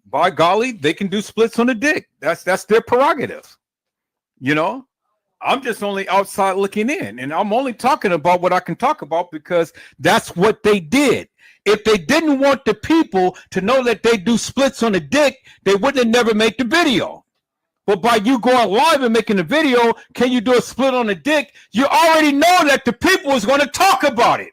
Speaker 2: by golly, they can do splits on the dick. That's their prerogative. You know, I'm just only outside looking in, and I'm only talking about what I can talk about because that's what they did. If they didn't want the people to know that they do splits on the dick, they wouldn't have never made the video. But by you going live and making a video, can you do a split on the dick? You already know that the people is going to talk about it.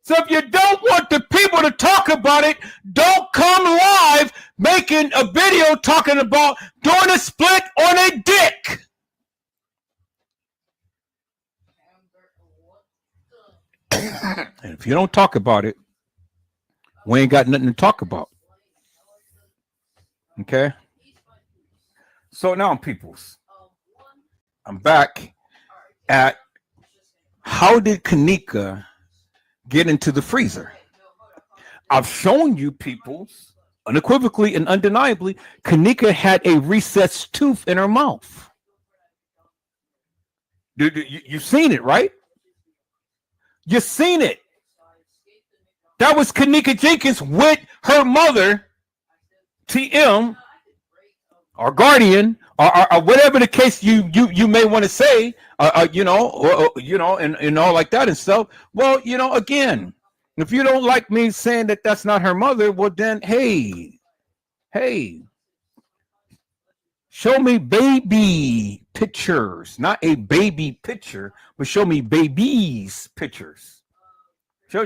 Speaker 2: So if you don't want the people to talk about it, don't come live making a video talking about doing a split on a dick. And if you don't talk about it, we ain't got nothing to talk about. Okay? So now, peoples, I'm back at how did Kenneka get into the freezer? I've shown you, peoples, unequivocally and undeniably, Kenneka had a recessed tooth in her mouth. You've seen it, right? You've seen it. That was Kenneka Jenkins with her mother, TM, or guardian, or whatever the case you may want to say, you know, and all like that and stuff. Well, you know, again, if you don't like me saying that that's not her mother, well then, hey, show me baby pictures, not a baby picture, but show me babies pictures.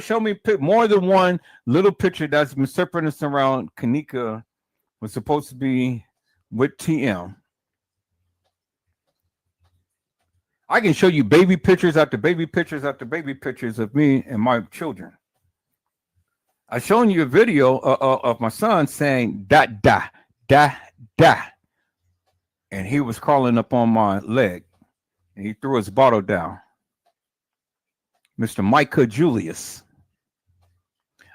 Speaker 2: Show me more than one little picture that's been circling around. Kenneka was supposed to be with TM. I can show you baby pictures after baby pictures after baby pictures of me and my children. I've shown you a video of my son saying da da da da, and he was crawling up on my leg, and he threw his bottle down. Mr. Micah Julius.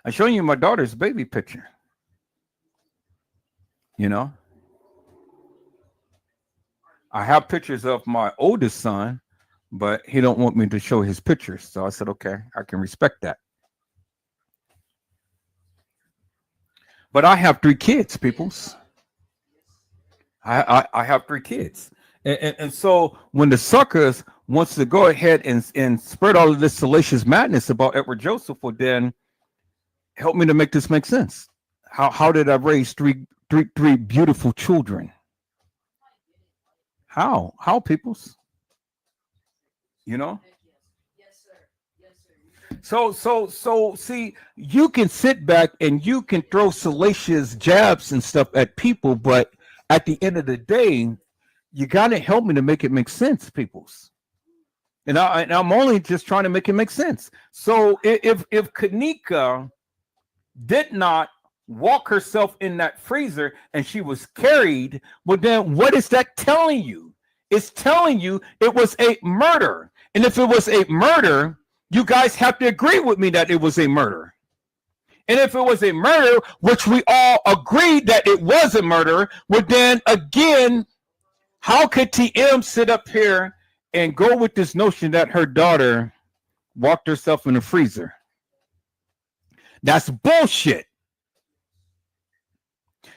Speaker 2: I'm showing you my daughter's baby picture. You know, I have pictures of my oldest son, but he don't want me to show his pictures. So I said, okay, I can respect that. But I have 3 kids, peoples. I have 3 kids. And so when the suckers wants to go ahead and spread all of this salacious madness about Edward Joseph, well then help me to make this make sense. How did I raise three beautiful children? How peoples? You know? So see, you can sit back and you can throw salacious jabs and stuff at people, but at the end of the day, you gotta help me to make it make sense, peoples. And I'm only just trying to make it make sense. So if Kenneka did not walk herself in that freezer and she was carried, well then what is that telling you? It's telling you it was a murder. And if it was a murder, you guys have to agree with me that it was a murder. And if it was a murder, which we all agreed that it was a murder, well then again, how could TM sit up here and go with this notion that her daughter walked herself in the freezer? That's bullshit.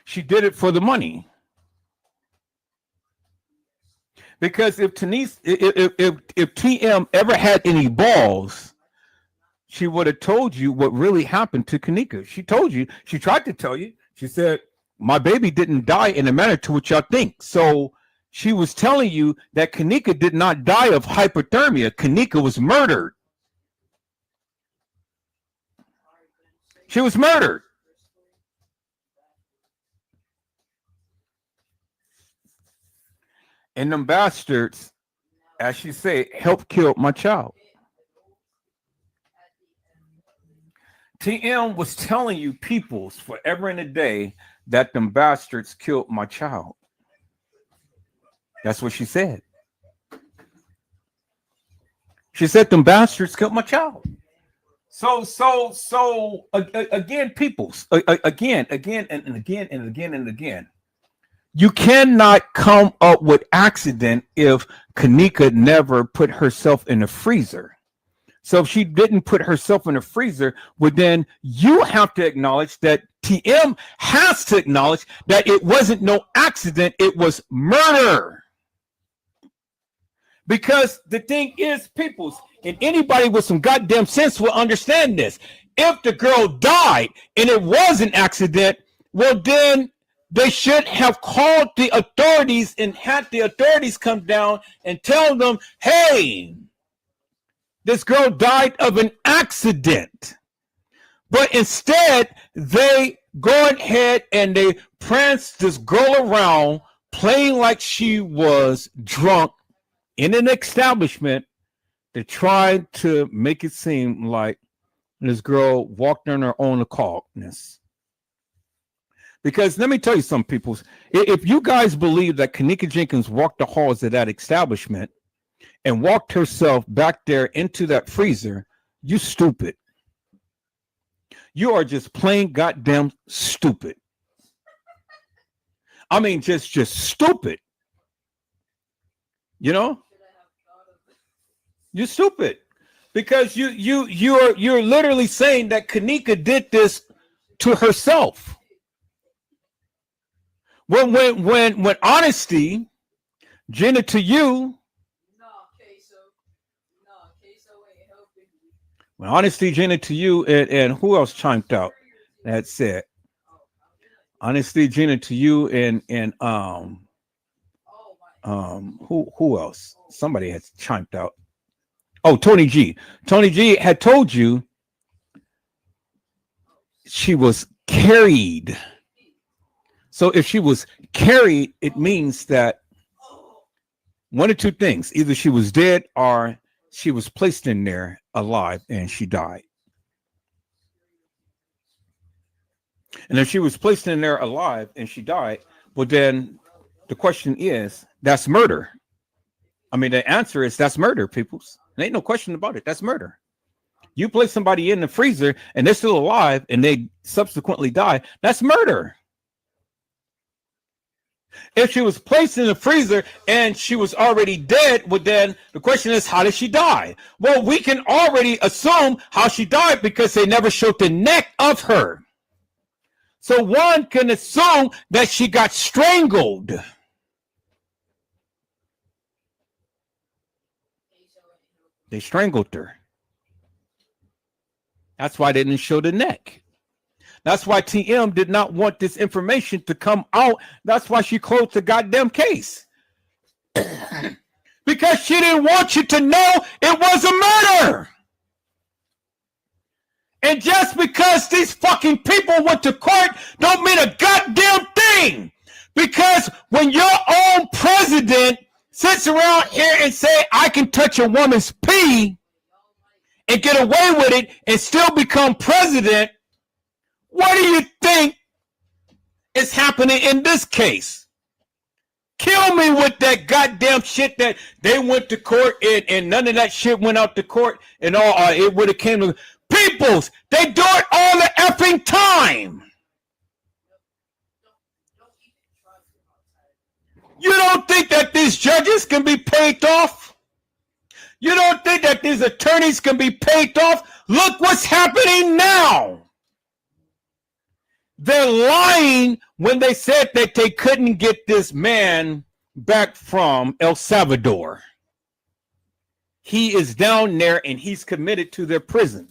Speaker 2: She did it for the money. Because if TM ever had any balls, she would have told you what really happened to Kenneka. She told you, she tried to tell you. She said, my baby didn't die in the manner to which y'all think. So she was telling you that Kenneka did not die of hypothermia. Kenneka was murdered. She was murdered. And them bastards, as she said, helped kill my child. TM was telling you peoples forever and a day that them bastards killed my child. That's what she said. She said them bastards killed my child. Again, peoples, again, and again. You cannot come up with accident if Kenneka never put herself in the freezer. So if she didn't put herself in the freezer, well, then you have to acknowledge that TM has to acknowledge that it wasn't no accident, it was murder. Because the thing is, peoples, and anybody with some goddamn sense will understand this. If the girl died and it was an accident, well, then they should have called the authorities and had the authorities come down and tell them, hey, this girl died of an accident. But instead, they go ahead and they prance this girl around playing like she was drunk in an establishment to try to make it seem like this girl walked on her own accordness. Because let me tell you some people, if you guys believe that Kenneka Jenkins walked the halls of that establishment and walked herself back there into that freezer, you stupid. You are just plain goddamn stupid. I mean, just stupid. You know? You're stupid. Because you're literally saying that Kenneka did this to herself. When honesty, Jenna, to you, when honesty, Jenna, to you, and who else chimed out? That's it. Honesty, Jenna, to you, and who else? Somebody has chimed out. Oh, Tony G. Tony G had told you she was carried. So if she was carried, it means that one of two things: either she was dead or she was placed in there alive and she died. And if she was placed in there alive and she died, well, then the question is, that's murder. I mean, the answer is that's murder, peoples. There ain't no question about it. That's murder. You place somebody in the freezer and they're still alive and they subsequently die. That's murder. If she was placed in the freezer and she was already dead, well, then the question is, how did she die? Well, we can already assume how she died because they never showed the neck of her. So one can assume that she got strangled. They strangled her. That's why they didn't show the neck. That's why TM did not want this information to come out. That's why she closed the goddamn case. Because she didn't want you to know it was a murder. And just because these fucking people went to court don't mean a goddamn thing. Because when your own president sits around here and say, I can touch a woman's pee and get away with it and still become president, what do you think is happening in this case? Kill me with that goddamn shit that they went to court and none of that shit went out to court and all. It would have came to peoples. They do it all the effing time. You don't think that these judges can be paid off? You don't think that these attorneys can be paid off? Look what's happening now. They're lying when they said that they couldn't get this man back from El Salvador. He is down there and he's committed to their prison.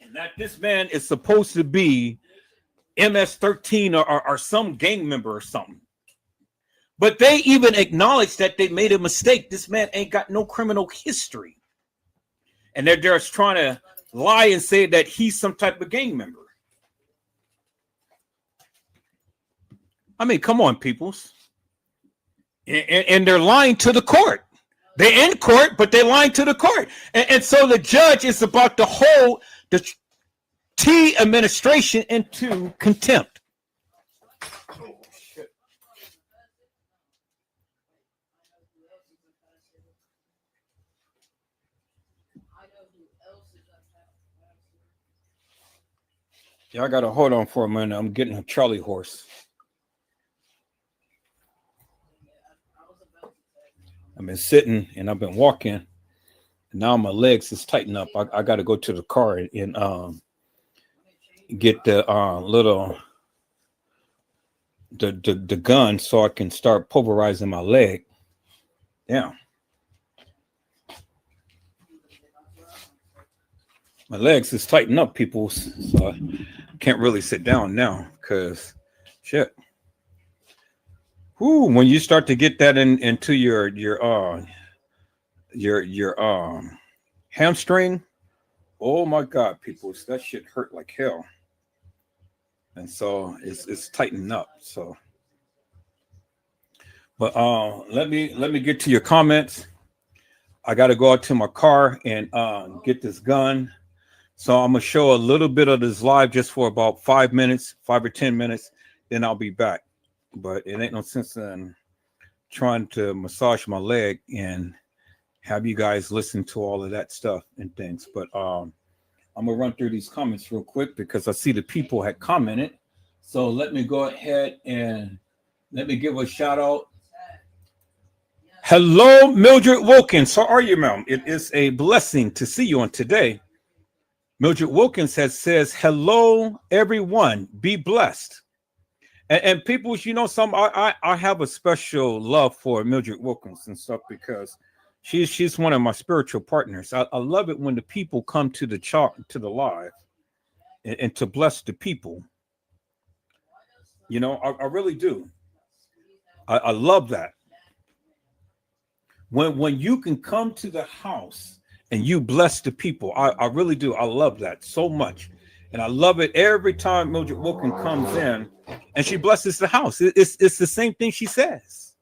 Speaker 2: And that this man is supposed to be MS-13 or some gang member or something. But they even acknowledge that they made a mistake. This man ain't got no criminal history. And they're just trying to lie and say that he's some type of gang member. I mean, come on, peoples. And they're lying to the court. They're in court, but they're lying to the court. And so the judge is about to hold the T administration into contempt. Yeah, I gotta hold on for a minute. I'm getting a Charlie horse. I've been sitting and I've been walking, and now my legs is tightened up. I got to go to the car and get the little the gun so I can start pulverizing my leg. Yeah, my legs is tightened up, people. So I can't really sit down now because shit. Whoo, when you start to get that into your hamstring, oh my God, people, that shit hurt like hell. And so it's tightening up. So, but let me get to your comments. I got to go out to my car and get this gun. So I'm gonna show a little bit of this live just for about 5 minutes, 5 or 10 minutes, then I'll be back. But it ain't no sense in trying to massage my leg and have you guys listen to all of that stuff and things. But I'm gonna run through these comments real quick because I see the people had commented. So let me go ahead and let me give a shout out. Hello, Mildred Wilkins. How are you, ma'am? It is a blessing to see you on today. Mildred Wilkins says, hello, everyone. Be blessed. And people, you know, I have a special love for Mildred Wilkins and stuff because she's one of my spiritual partners. I love it when the people come to the live and to bless the people. You know, I really do. I love that. When you can come to the house and you bless the people, I really do. I love that so much. And I love it every time Mildred Wilkins comes in and she blesses the house. It's the same thing she says,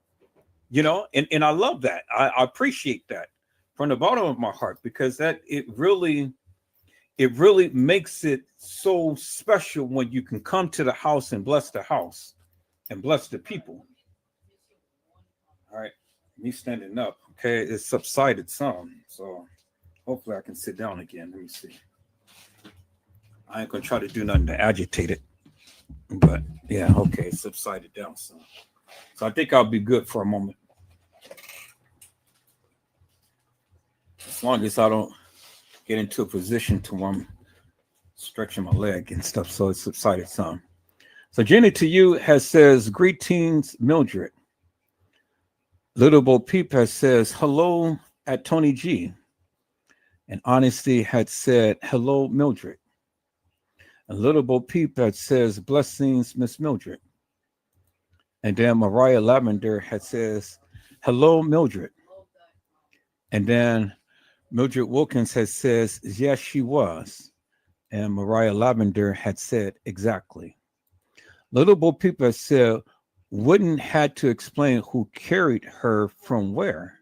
Speaker 2: you know, and I love that. I appreciate that from the bottom of my heart because that it really makes it so special when you can come to the house and bless the house and bless the people. All right, me standing up. Okay, it's subsided some, so hopefully I can sit down again. Let me see. I ain't gonna try to do nothing to agitate it, but yeah, okay, subsided down some. So I think I'll be good for a moment, as long as I don't get into a position to where I'm stretching my leg and stuff. So it's subsided some. So Jenny to you says greetings, Mildred. Little Bo Peep says hello at Tony G. And Honesty had said hello, Mildred. And Little Bo Peep says blessings, Miss Mildred. And then Mariah Lavender says hello, Mildred. And then Mildred Wilkins says yes, she was. And Mariah Lavender had said exactly. Little Bo Peep said wouldn't had to explain who carried her from where.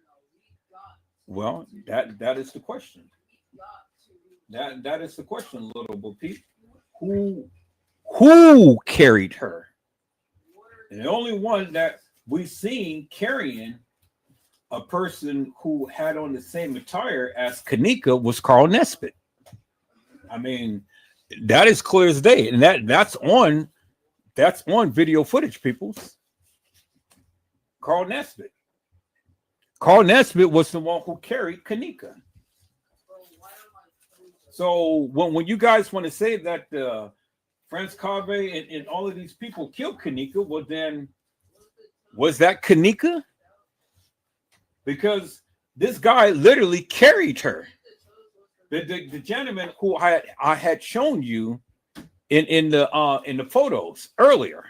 Speaker 2: Well, that is the question. That is the question, Little Bo Peep. Who carried her? And the only one that we've seen carrying a person who had on the same attire as Kenneka was Carl Nesbitt. I mean, that is clear as day, and that's on video footage, people. Carl Nesbitt. Carl Nesbitt was the one who carried Kenneka. So when you guys want to say that Franz Cave and all of these people killed Kenneka, well then, was that Kenneka? Because this guy literally carried her. The gentleman who I had shown you in the photos earlier.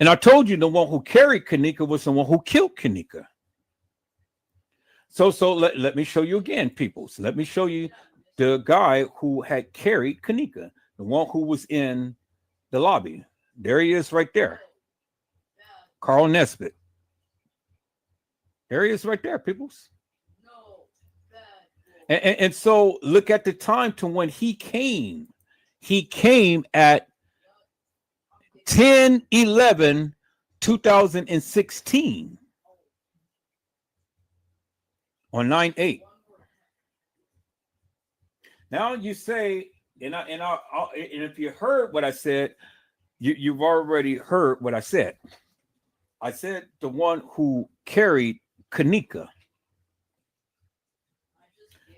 Speaker 2: And I told you the one who carried Kenneka was the one who killed Kenneka. So let me show you again, people. So let me show you the guy who had carried Kenneka, the one who was in the lobby. There he is right there. Carl Nesbitt. There he is right there, peoples. And so look at the time to when he came. He came at 10/11/2016 on 9/8. Now you say And if you heard what I said, you've already heard what I said. I said the one who carried Kenneka.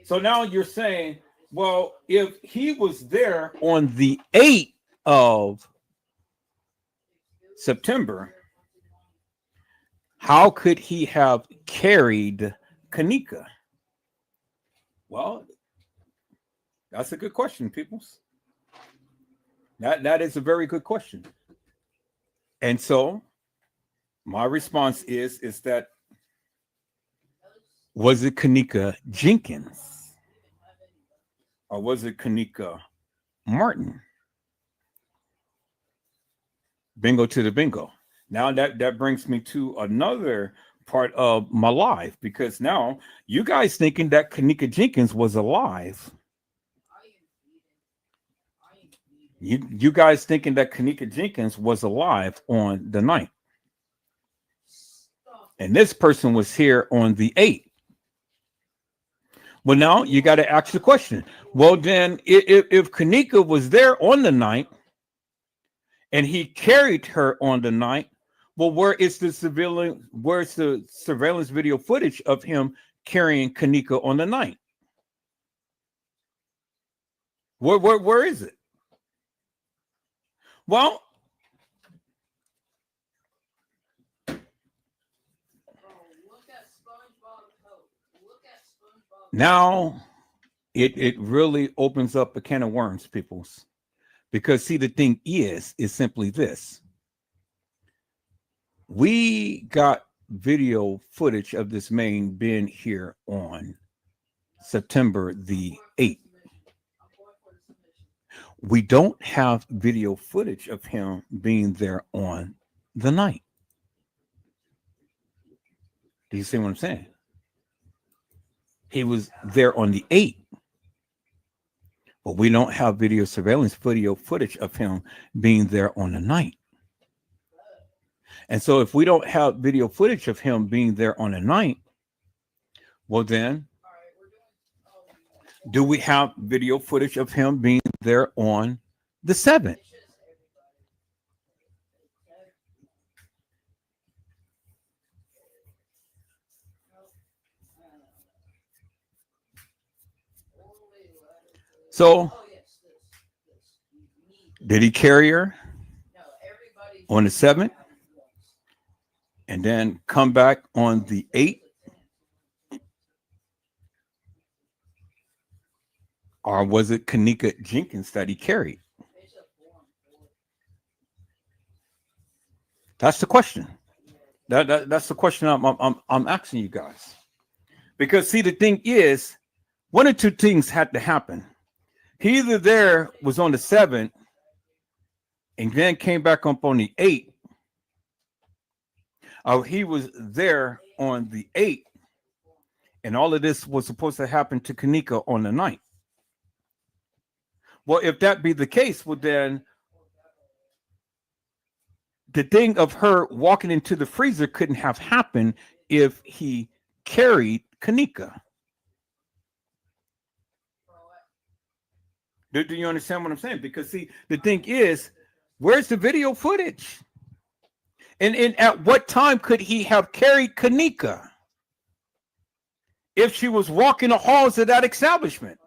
Speaker 2: So now you're saying, well, if he was there on the 8th of September, how could he have carried Kenneka? Well, that's a good question, peoples. That is a very good question. And so my response is that, was it Kenneka Jenkins or was it Kenneka Martin? Bingo to the bingo. Now that brings me to another part of my life, because now you guys thinking that Kenneka Jenkins was alive. You guys thinking that Kenneka Jenkins was alive on the 9th. And this person was here on the 8th. Well, now you got to ask the question. Well, then if Kenneka was there on the 9th and he carried her on the 9th, well, where's the surveillance video footage of him carrying Kenneka on the 9th? Where is it? Well, now it really opens up a can of worms, peoples. Because see, the thing is simply this. We got video footage of this man being here on September the 8th. We don't have video footage of him being there on the 9th. Do you see what I'm saying? He was there on the 8th. But we don't have video footage of him being there on the 9th. And so if we don't have video footage of him being there on the 9th, well then, do we have video footage of him being there on the 7th? So, did he carry her on the 7th and then come back on the 8th? Or was it Kenneka Jenkins that he carried? That's the question. That's the question I'm asking you guys. Because see, the thing is, one or two things had to happen. He either there was on the 7th and then came back up on the 8th, or he was there on the 8th and all of this was supposed to happen to Kenneka on the 9th. Well, if that be the case, well then the thing of her walking into the freezer couldn't have happened if he carried Kenneka. Do you understand what I'm saying? Because see, the thing is, where's the video footage? And at what time could he have carried Kenneka if she was walking the halls of that establishment?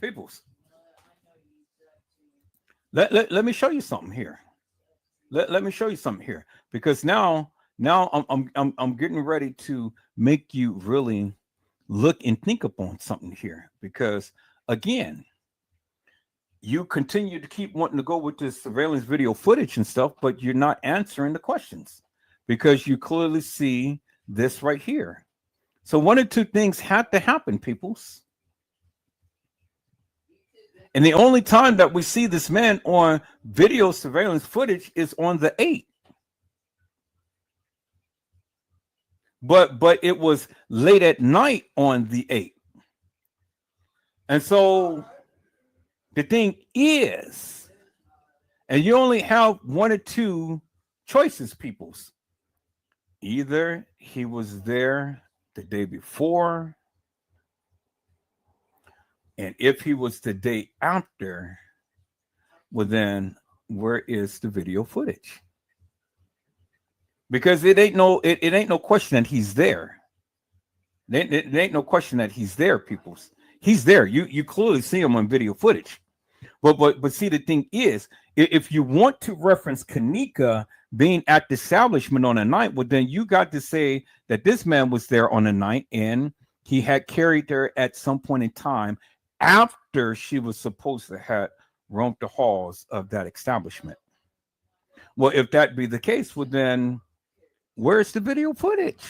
Speaker 2: Peoples, let me show you something here. Let me show you something here, because now I'm getting ready to make you really look and think upon something here, because again, you continue to keep wanting to go with this surveillance video footage and stuff, but you're not answering the questions because you clearly see this right here. So one or two things had to happen, peoples. And the only time that we see this man on video surveillance footage is on the 8th. But it was late at night on the 8th. And so the thing is, and you only have one or two choices, peoples. Either he was there the day before, and if he was the day after, well then where is the video footage? Because it ain't no question that he's there. It ain't no question that he's there, peoples. He's there. You clearly see him on video footage. But see, the thing is, if you want to reference Kenneka being at the establishment on a night, well, then you got to say that this man was there on a night and he had carried her at some point in time after she was supposed to have roamed the halls of that establishment. Well, if that be the case, well, then where's the video footage?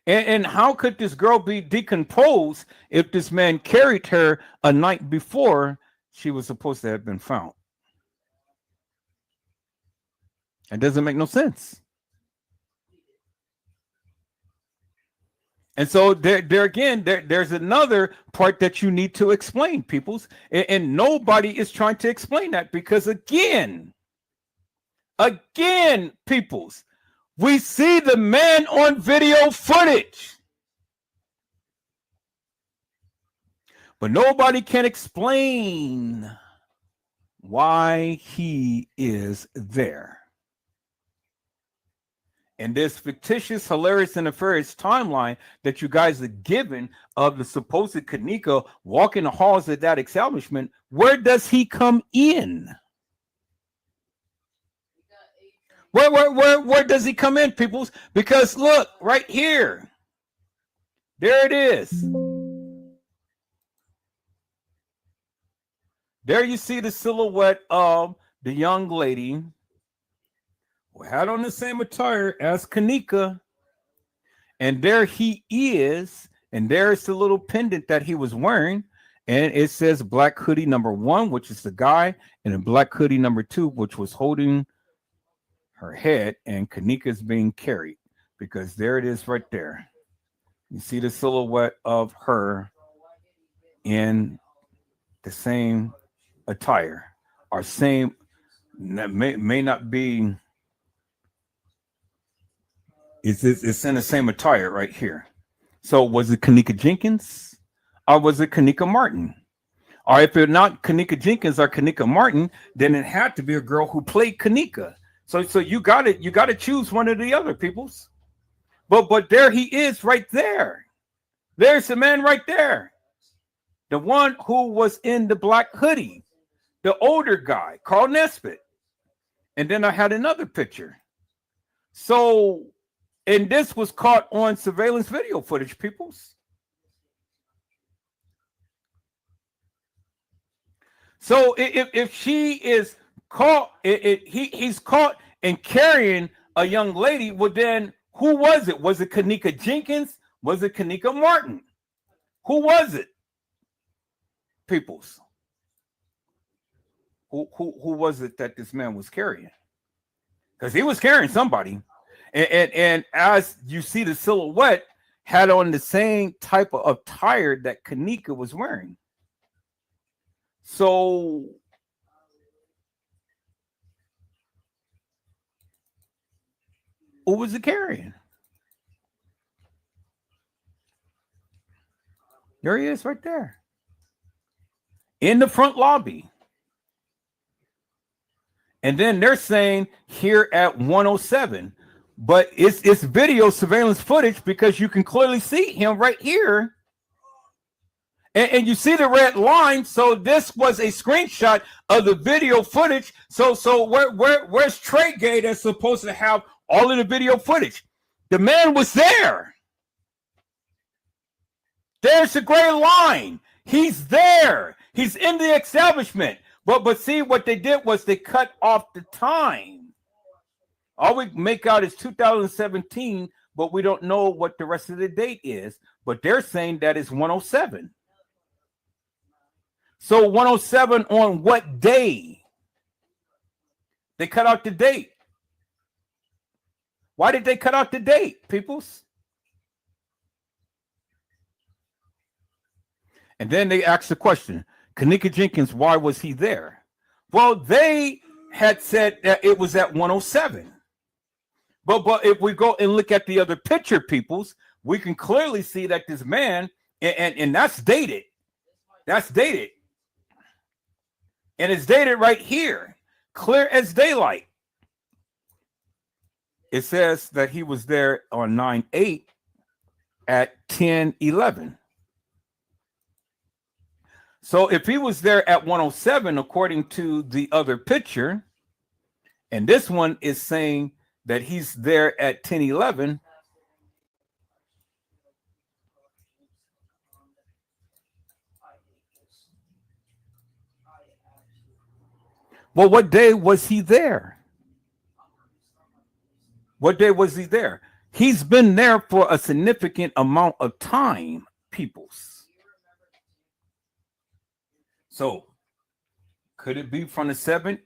Speaker 2: And how could this girl be decomposed if this man carried her a night before she was supposed to have been found? It doesn't make no sense. And so there's another part that you need to explain, peoples. And nobody is trying to explain that because again, peoples, we see the man on video footage, but nobody can explain why he is there. And this fictitious, hilarious, and nefarious timeline that you guys are given of the supposed Kenneka walking the halls of that establishment, where does he come in? Where does he come in, peoples? Because look, right here. There it is. There you see the silhouette of the young lady who had on the same attire as Kenneka. And there he is. And there's the little pendant that he was wearing. And it says black hoodie number 1, which is the guy, and a black hoodie number 2, which was holding her head, and Kenneka is being carried, because there it is right there. You see the silhouette of her in the same attire, or same, may not be, it's in the same attire right here. So was it Kenneka Jenkins or was it Kenneka Martin? Or if it's not Kenneka Jenkins or Kenneka Martin, then it had to be a girl who played Kenneka. So you gotta choose one of the other, peoples. But there he is right there. There's the man right there. The one who was in the black hoodie, the older guy, Carl Nesbitt. And then I had another picture. So, and this was caught on surveillance video footage, peoples. So if she is caught, he's caught and carrying a young lady, well then who was it? Was it Kenneka Jenkins? Was it Kenneka Martin? Who was it? Peoples. Who was it that this man was carrying? Because he was carrying somebody. And as you see, the silhouette had on the same type of attire that Kenneka was wearing. So who was it carrying? There he is right there. In the front lobby. And then they're saying here at 107. But it's video surveillance footage because you can clearly see him right here. And you see the red line. So this was a screenshot of the video footage. So where's Treygate that's supposed to have all of the video footage? The man was there. There's the gray line. He's there. He's in the establishment. But see, what they did was they cut off the time. All we make out is 2017, but we don't know what the rest of the date is. But they're saying that it's 107. So 107 on what day? They cut out the date. Why did they cut out the date, peoples? And then they asked the question, Kenneka Jenkins, why was he there? Well, they had said that it was at 107. But if we go and look at the other picture, peoples, we can clearly see that this man, and that's dated. That's dated. And it's dated right here, clear as daylight. It says that he was there on 9/8 at 10:11. So if he was there at 107, according to the other picture, and this one is saying that he's there at 10:11, well, what day was he there? What day was he there? He's been there for a significant amount of time, peoples. So could it be from the 7th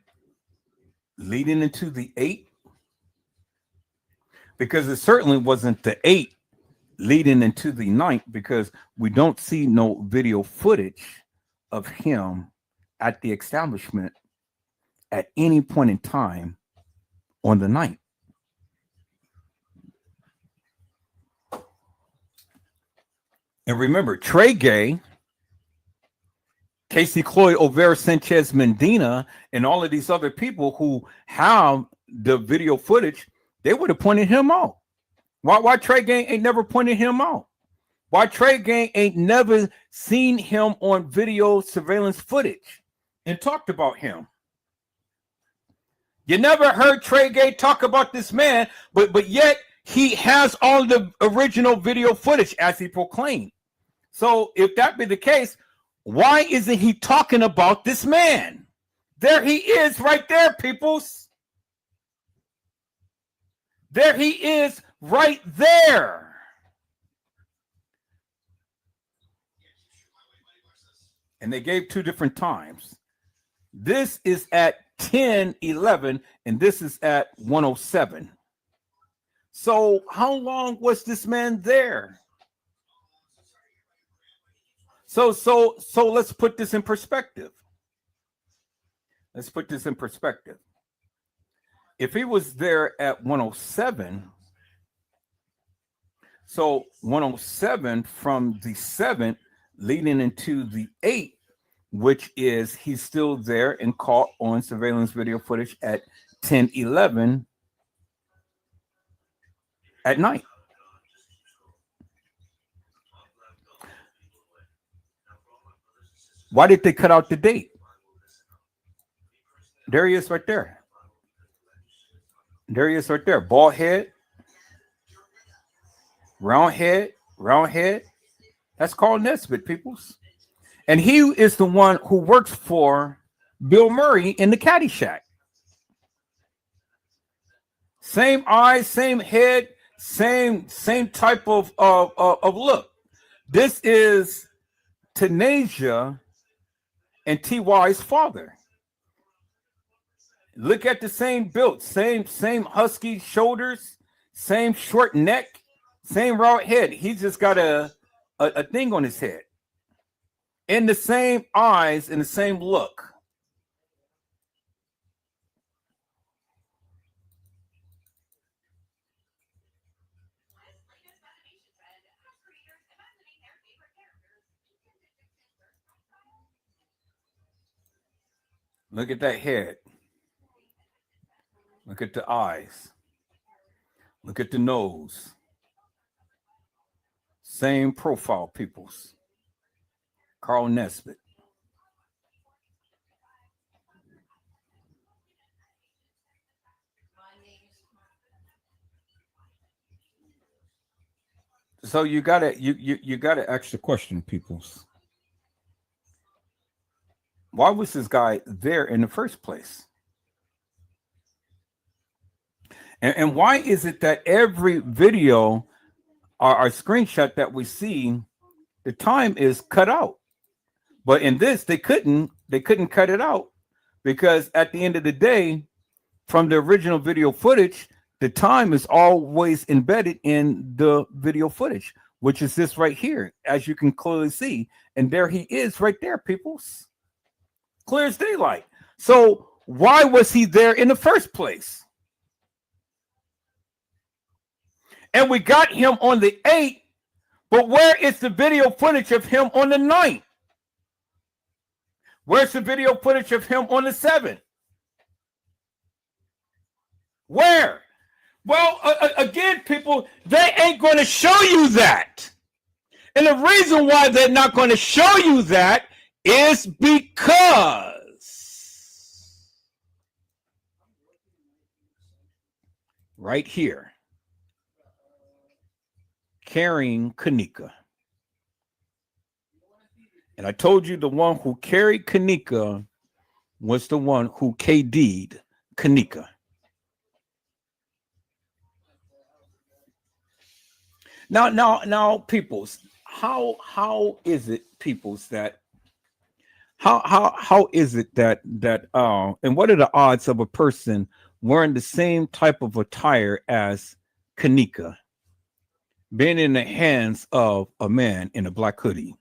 Speaker 2: leading into the 8th? Because it certainly wasn't the 8th leading into the 9th, because we don't see no video footage of him at the establishment at any point in time on the 9th. And remember, Trey Gay, Casey Cloyd, Overa Sanchez Medina, and all of these other people who have the video footage, they would have pointed him out. Why Trey Gay ain't never pointed him out? Why Trey Gay ain't never seen him on video surveillance footage and talked about him? You never heard Trey Gay talk about this man, but yet he has all the original video footage as he proclaimed. So if that be the case, why isn't he talking about this man? There he is right there, peoples. There he is right there. And they gave 2 different times. This is at 10:11 and this is at 107. So how long was this man there? So let's put this in perspective. Let's put this in perspective. If he was there at 107, so 107 from the 7th leading into the 8th, which is he's still there and caught on surveillance video footage at 10:11 at night. Why did they cut out the date? There he is right there. There he is right there. Bald head, round head, round head. That's Carl Nesbitt, peoples. And he is the one who works for Bill Murray in the Caddyshack. Same eyes, same head, same type of look. This is Tanasia and T.Y.'s father. Look at the same build, same husky shoulders, same short neck, same round head. He's just got a thing on his head. And the same eyes and the same look. Look at that head. Look at the eyes. Look at the nose. Same profile, peoples. Carl Nesbitt. So you gotta ask the question, peoples. Why was this guy there in the first place? And why is it that every video or screenshot that we see, the time is cut out? But in this, they couldn't cut it out, because at the end of the day, from the original video footage, the time is always embedded in the video footage, which is this right here, as you can clearly see. And there he is right there, peoples. Clear as daylight. So why was he there in the first place? and we got him on the 8th, but where is the video footage of him on the 9th? Where's the video footage of him on the 7th? Where? Well, again, people, they ain't going to show you that. And the reason why they're not going to show you that is because right here, carrying Kenneka. And I told you the one who carried Kenneka was the one who KD'd Kenneka. Now, peoples, how is it, peoples, that how is it that and what are the odds of a person wearing the same type of attire as Kenneka being in the hands of a man in a black hoodie?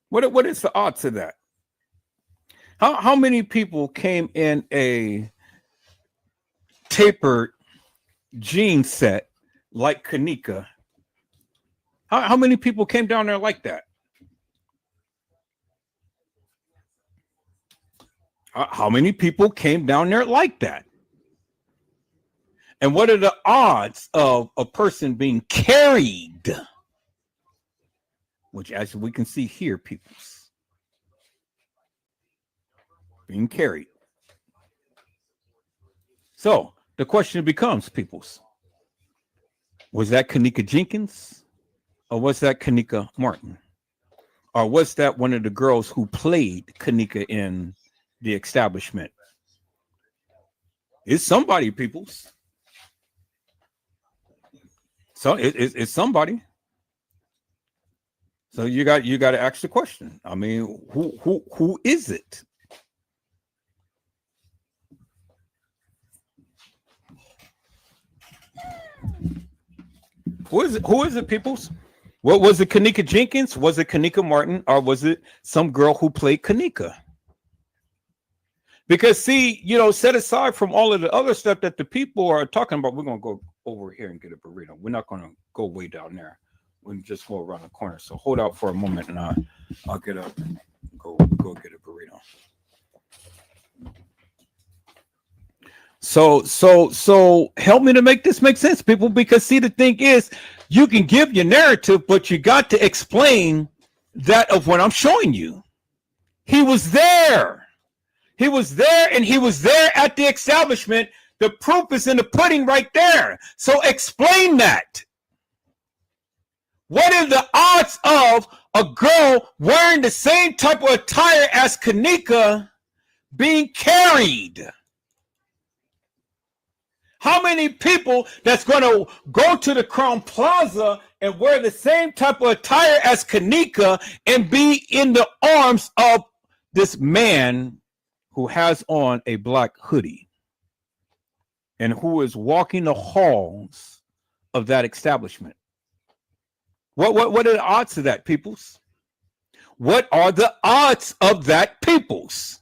Speaker 2: What is the odds of that? How many people came in a tapered jean set like Kenneka? How many people came down there like that? How many people came down there like that? And what are the odds of a person being carried? Which, as we can see here, peoples, being carried. So the question becomes, peoples, was that Kenneka Jenkins? Or was that Kenneka Martin? Or was that one of the girls who played Kenneka in The Establishment? It's somebody, peoples. So it's somebody. So you got to ask the question. I mean, who is it? Who is it, peoples? What was it, Kenneka Jenkins? Was it Kenneka Martin? Or was it some girl who played Kenneka? Because, see, set aside from all of the other stuff that the people are talking about, we're going to go over here and get a burrito. We're not going to go way down there. We just go around the corner. So hold out for a moment, and I'll get up and go get a burrito. So help me to make this make sense, people, because, see, the thing is, you can give your narrative, but you got to explain that of what I'm showing you. He was there. He was there, and he was there at the establishment. The proof is in the pudding right there. So explain that. What are the odds of a girl wearing the same type of attire as Kenneka being carried? How many people that's going to go to the Crown Plaza and wear the same type of attire as Kenneka and be in the arms of this man who has on a black hoodie and who is walking the halls of that establishment? What are the odds of that, peoples? What are the odds of that, peoples?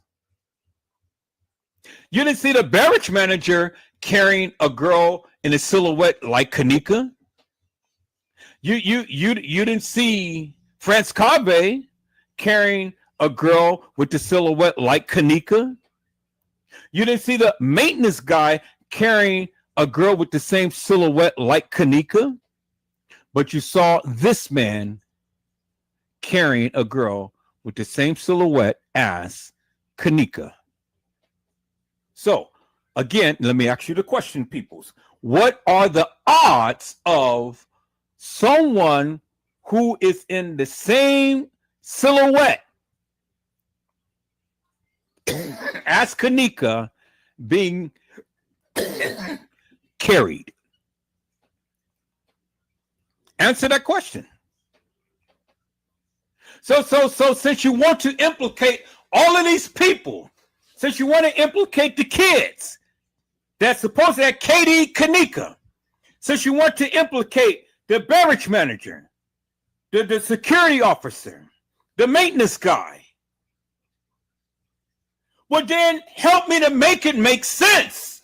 Speaker 2: You didn't see the beverage manager carrying a girl in a silhouette like Kenneka. You didn't see France Cave carrying a girl with the silhouette like Kenneka. You didn't see the maintenance guy carrying a girl with the same silhouette like Kenneka. But you saw this man carrying a girl with the same silhouette as Kenneka. So, again, let me ask you the question, peoples. What are the odds of someone who is in the same silhouette as Kenneka being carried? Answer that question. So since you want to implicate all of these people, since you want to implicate the kids that's supposed to have KD Kenneka, since you want to implicate the beverage manager, the security officer, the maintenance guy, well, then help me to make it make sense.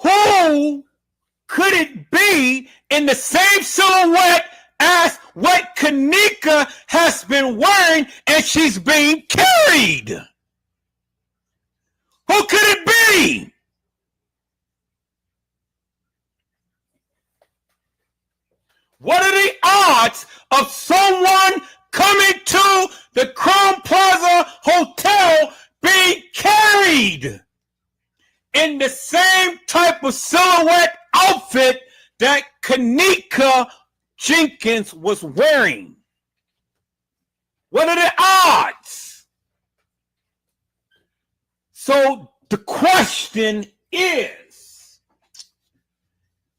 Speaker 2: Who could it be in the same silhouette as what Kenneka has been wearing and she's being carried? Who could it be? What are the odds of someone coming to the Crown Plaza Hotel being carried in the same type of silhouette outfit that Kenneka Jenkins was wearing? What are the odds? So the question is,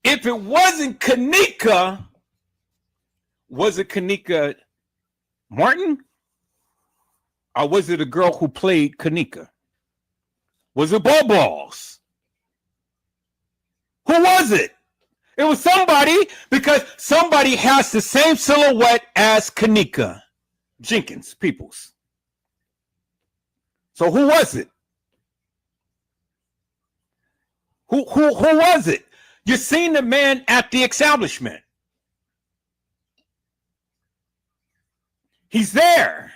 Speaker 2: if it wasn't Kenneka, was it Kenneka Martin? Or was it a girl who played Kenneka? Was it Balls? Who was it? It was somebody, because somebody has the same silhouette as Kenneka Jenkins, peoples. So who was it? Who was it? You seen the man at the establishment. He's there.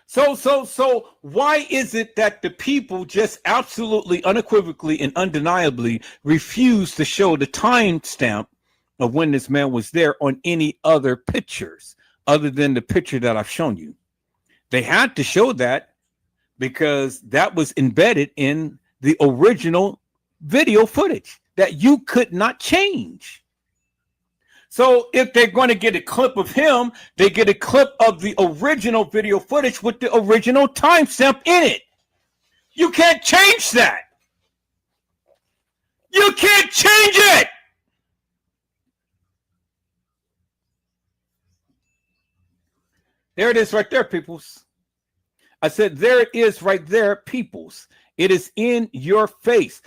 Speaker 2: So why is it that the people just absolutely, unequivocally, and undeniably refuse to show the timestamp of when this man was there on any other pictures other than the picture that I've shown you? They had to show that because that was embedded in the original video footage that you could not change. So if they're going to get a clip of him, they get a clip of the original video footage with the original timestamp in it. You can't change that. You can't change it. There it is right there, peoples. I said, there it is right there, peoples. It is in your face.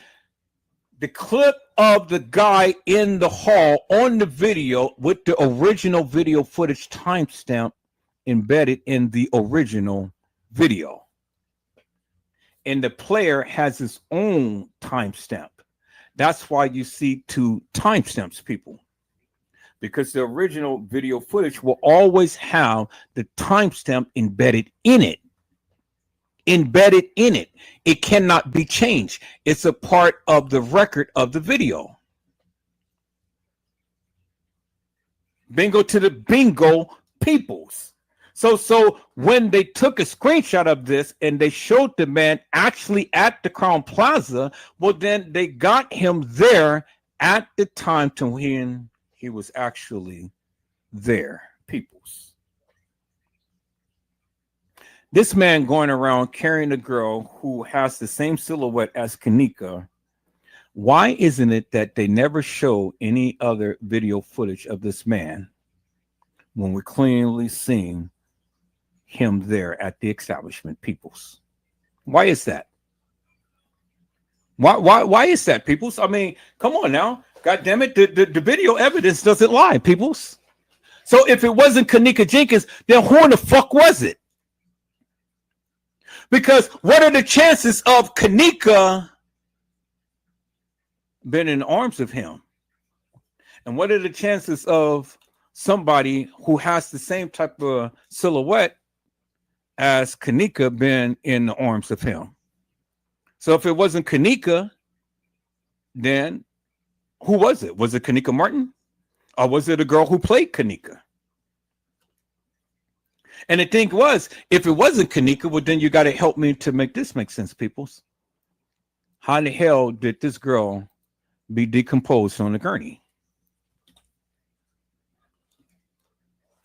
Speaker 2: The clip of the guy in the hall on the video with the original video footage timestamp embedded in the original video. And the player has his own timestamp. That's why you see two timestamps, people. Because the original video footage will always have the timestamp embedded in it. Embedded in it. It cannot be changed. It's a part of the record of the video. Bingo to the bingo, peoples. So when they took a screenshot of this and they showed the man actually at the Crown Plaza, well, then they got him there at the time to when he was actually there, peoples. This man going around carrying a girl who has the same silhouette as Kenneka. Why isn't it that they never show any other video footage of this man when we're clearly seeing him there at the establishment, peoples? Why is that? Why is that, peoples? I mean, come on now. God damn it. The video evidence doesn't lie, peoples. So if it wasn't Kenneka Jenkins, then who in the fuck was it? Because what are the chances of Kenneka being in the arms of him? And what are the chances of somebody who has the same type of silhouette as Kenneka being in the arms of him? So if it wasn't Kenneka, then who was it? Was it Kenneka Martin? Or was it a girl who played Kenneka? And the thing was, if it wasn't Kenneka, well, then you got to help me to make this make sense, peoples. How the hell did this girl be decomposed on the gurney?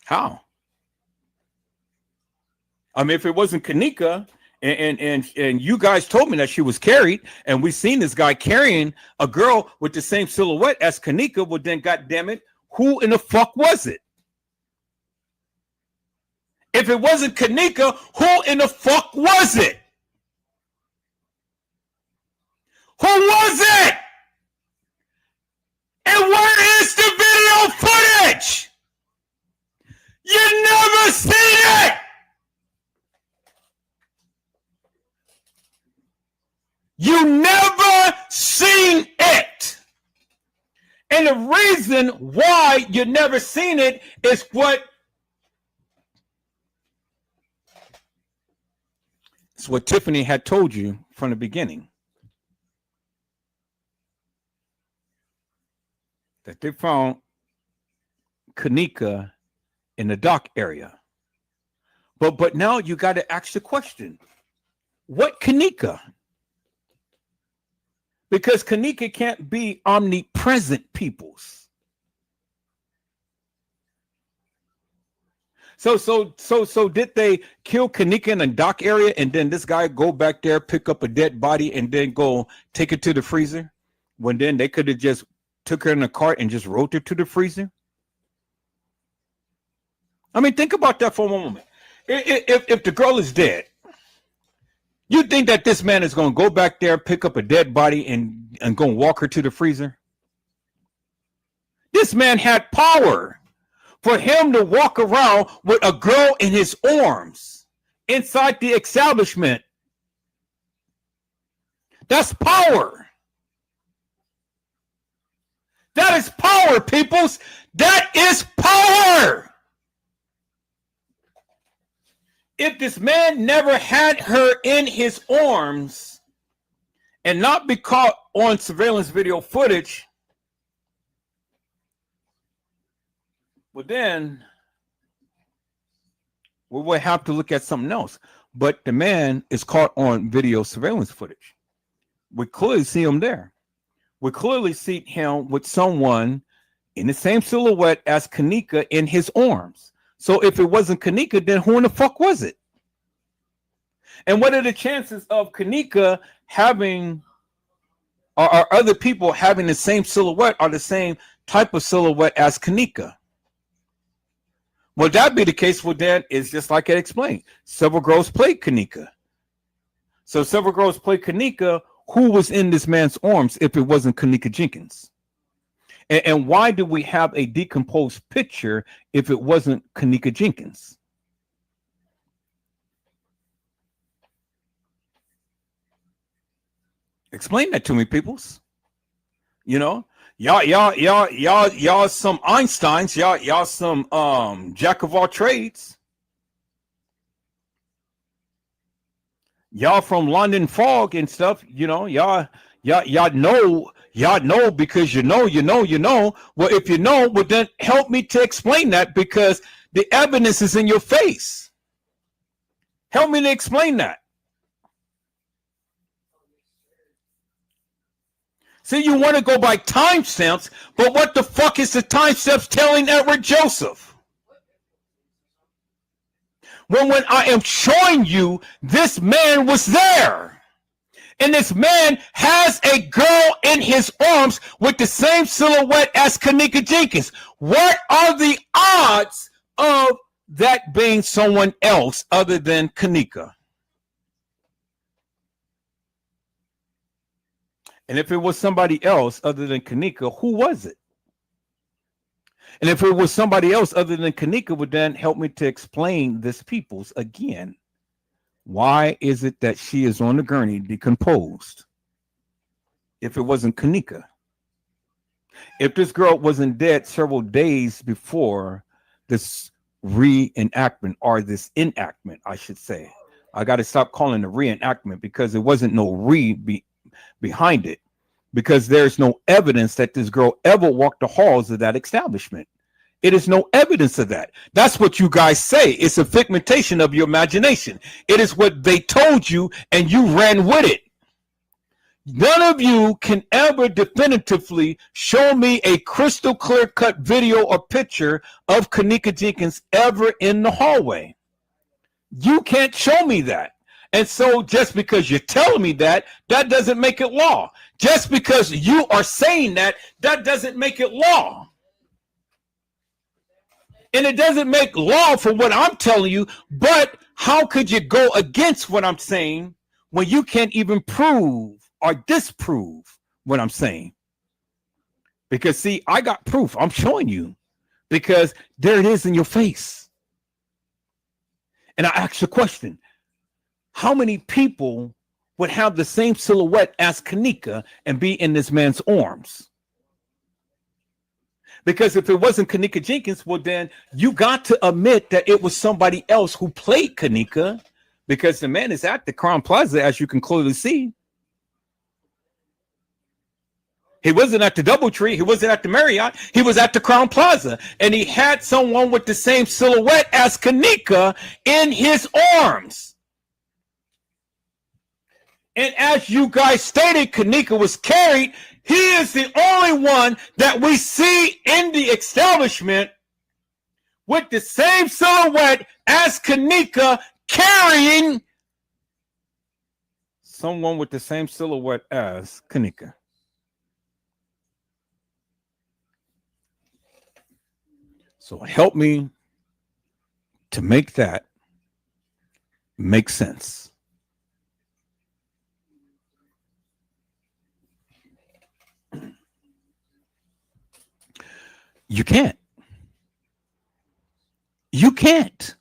Speaker 2: How? I mean, if it wasn't Kenneka, and you guys told me that she was carried, and we seen this guy carrying a girl with the same silhouette as Kenneka, well, then, goddamn it, who in the fuck was it? If it wasn't Kenneka, who in the fuck was it? Who was it? And where is the video footage? You never seen it. You never seen it. And the reason why you never seen it is what Tiffany had told you from the beginning. That they found Kenneka in the dock area. But now you got to ask the question, what Kenneka? Because Kenneka can't be omnipresent peoples. So did they kill Kenneka in the dock area and then this guy go back there, pick up a dead body and then go take it to the freezer? When then they could have just took her in a cart and just rode her to the freezer? I mean, think about that for a moment. If the girl is dead, you think that this man is going to go back there, pick up a dead body and go and walk her to the freezer? This man had power for him to walk around with a girl in his arms inside the establishment. That's power. That is power, peoples. That is power. If this man never had her in his arms and not be caught on surveillance video footage, well then we will have to look at something else. But the man is caught on video surveillance footage. We clearly see him there. We clearly see him with someone in the same silhouette as Kenneka in his arms. So if it wasn't Kenneka, then who in the fuck was it? And what are the chances of Kenneka having or other people having the same silhouette or the same type of silhouette as Kenneka? Well, that be the case, well, then it's just like I explained. Several girls played Kenneka. So several girls played Kenneka. Who was in this man's arms if it wasn't Kenneka Jenkins? And why do we have a decomposed picture if it wasn't Kenneka Jenkins? Explain that to me, peoples. You know, y'all some Einsteins, y'all some jack of all trades. Y'all from London Fog and stuff, you know, y'all know because you know. Well, if you know, well, then help me to explain that because the evidence is in your face. Help me to explain that. See, you want to go by timestamps, but what the fuck is the timestamps telling Edward Joseph? When I am showing you this man was there. And this man has a girl in his arms with the same silhouette as Kenneka Jenkins. What are the odds of that being someone else other than Kenneka? And if it was somebody else other than Kenneka, who was it? And if it was somebody else other than Kenneka, would then help me to explain this people's again. Why is it that she is on the gurney decomposed? If it wasn't Kenneka. If this girl wasn't dead several days before this reenactment or this enactment, I should say. I got to stop calling it a reenactment because there wasn't no behind it. Because there's no evidence that this girl ever walked the halls of that establishment. It is no evidence of that. That's what you guys say. It's a figmentation of your imagination. It is what they told you and you ran with it. None of you can ever definitively show me a crystal clear cut video or picture of Kenneka Jenkins ever in the hallway. You can't show me that. And so just because you're telling me that doesn't make it law. Just because you are saying that doesn't make it law. And it doesn't make law for what I'm telling you, but how could you go against what I'm saying when you can't even prove or disprove what I'm saying? Because see, I got proof. I'm showing you because there it is in your face. And I asked the question, how many people would have the same silhouette as Kenneka and be in this man's arms? Because if it wasn't Kenneka Jenkins, well, then you got to admit that it was somebody else who played Kenneka, because the man is at the Crown Plaza, as you can clearly see. He wasn't at the DoubleTree. He wasn't at the Marriott. He was at the Crown Plaza. And he had someone with the same silhouette as Kenneka in his arms. And as you guys stated, Kenneka was carried. He is the only one that we see in the establishment with the same silhouette as Kenneka, carrying someone with the same silhouette as Kenneka. So help me to make that make sense. You can't. You can't.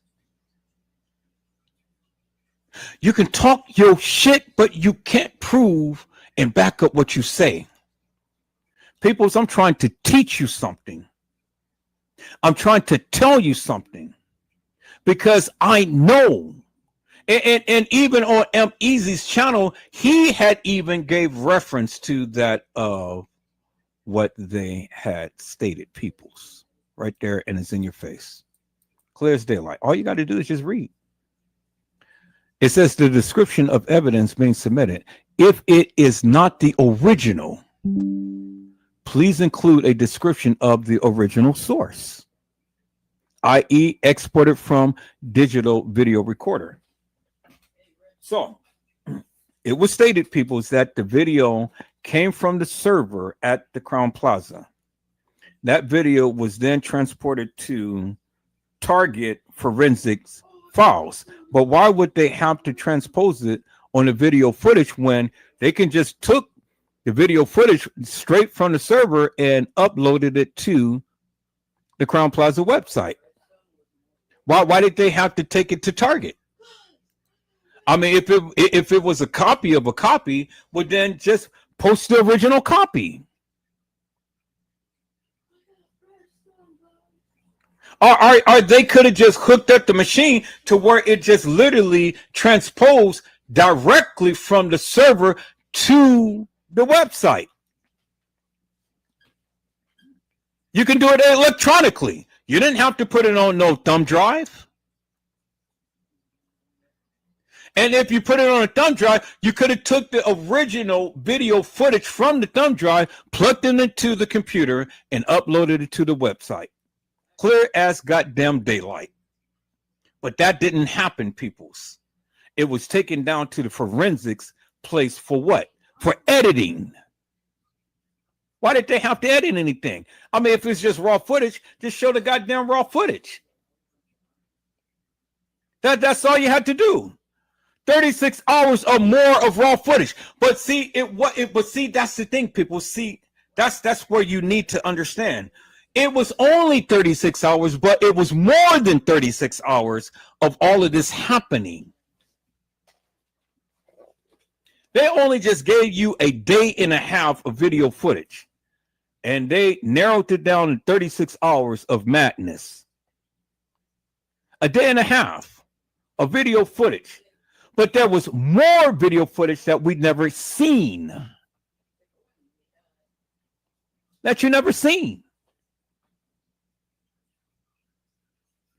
Speaker 2: You can talk your shit, but you can't prove and back up what you say. Peoples, I'm trying to teach you something. I'm trying to tell you something, because I know. And even on M Easy's channel, he had even gave reference to that what they had stated, peoples, right there, and it's in your face, clear as daylight. All you got to do is just read. It says the description of evidence being submitted, if it is not the original, please include a description of the original source, i.e. exported from digital video recorder. So it was stated, people, that the video came from the server at the Crown Plaza. That video was then transported to Target Forensics files. But why would they have to transpose it on the video footage when they can just took the video footage straight from the server and uploaded it to the Crown Plaza website? Why did they have to take it to Target? I mean, if it was a copy of a copy, well, then just post the original copy. Or they could have just hooked up the machine to where it just literally transposed directly from the server to the website. You can do it electronically. You didn't have to put it on no thumb drive. And if you put it on a thumb drive, you could have took the original video footage from the thumb drive, plugged it into the computer, and uploaded it to the website. Clear as goddamn daylight. But that didn't happen, peoples. It was taken down to the forensics place for what? For editing. Why did they have to edit anything? I mean, if it's just raw footage, just show the goddamn raw footage. That's all you had to do. 36 hours or more of raw footage. But see, that's the thing, people. See, that's where you need to understand. It was only 36 hours, but it was more than 36 hours of all of this happening. They only just gave you a day and a half of video footage, and they narrowed it down to 36 hours of madness. A day and a half of video footage. But there was more video footage that we'd never seen. That you never seen.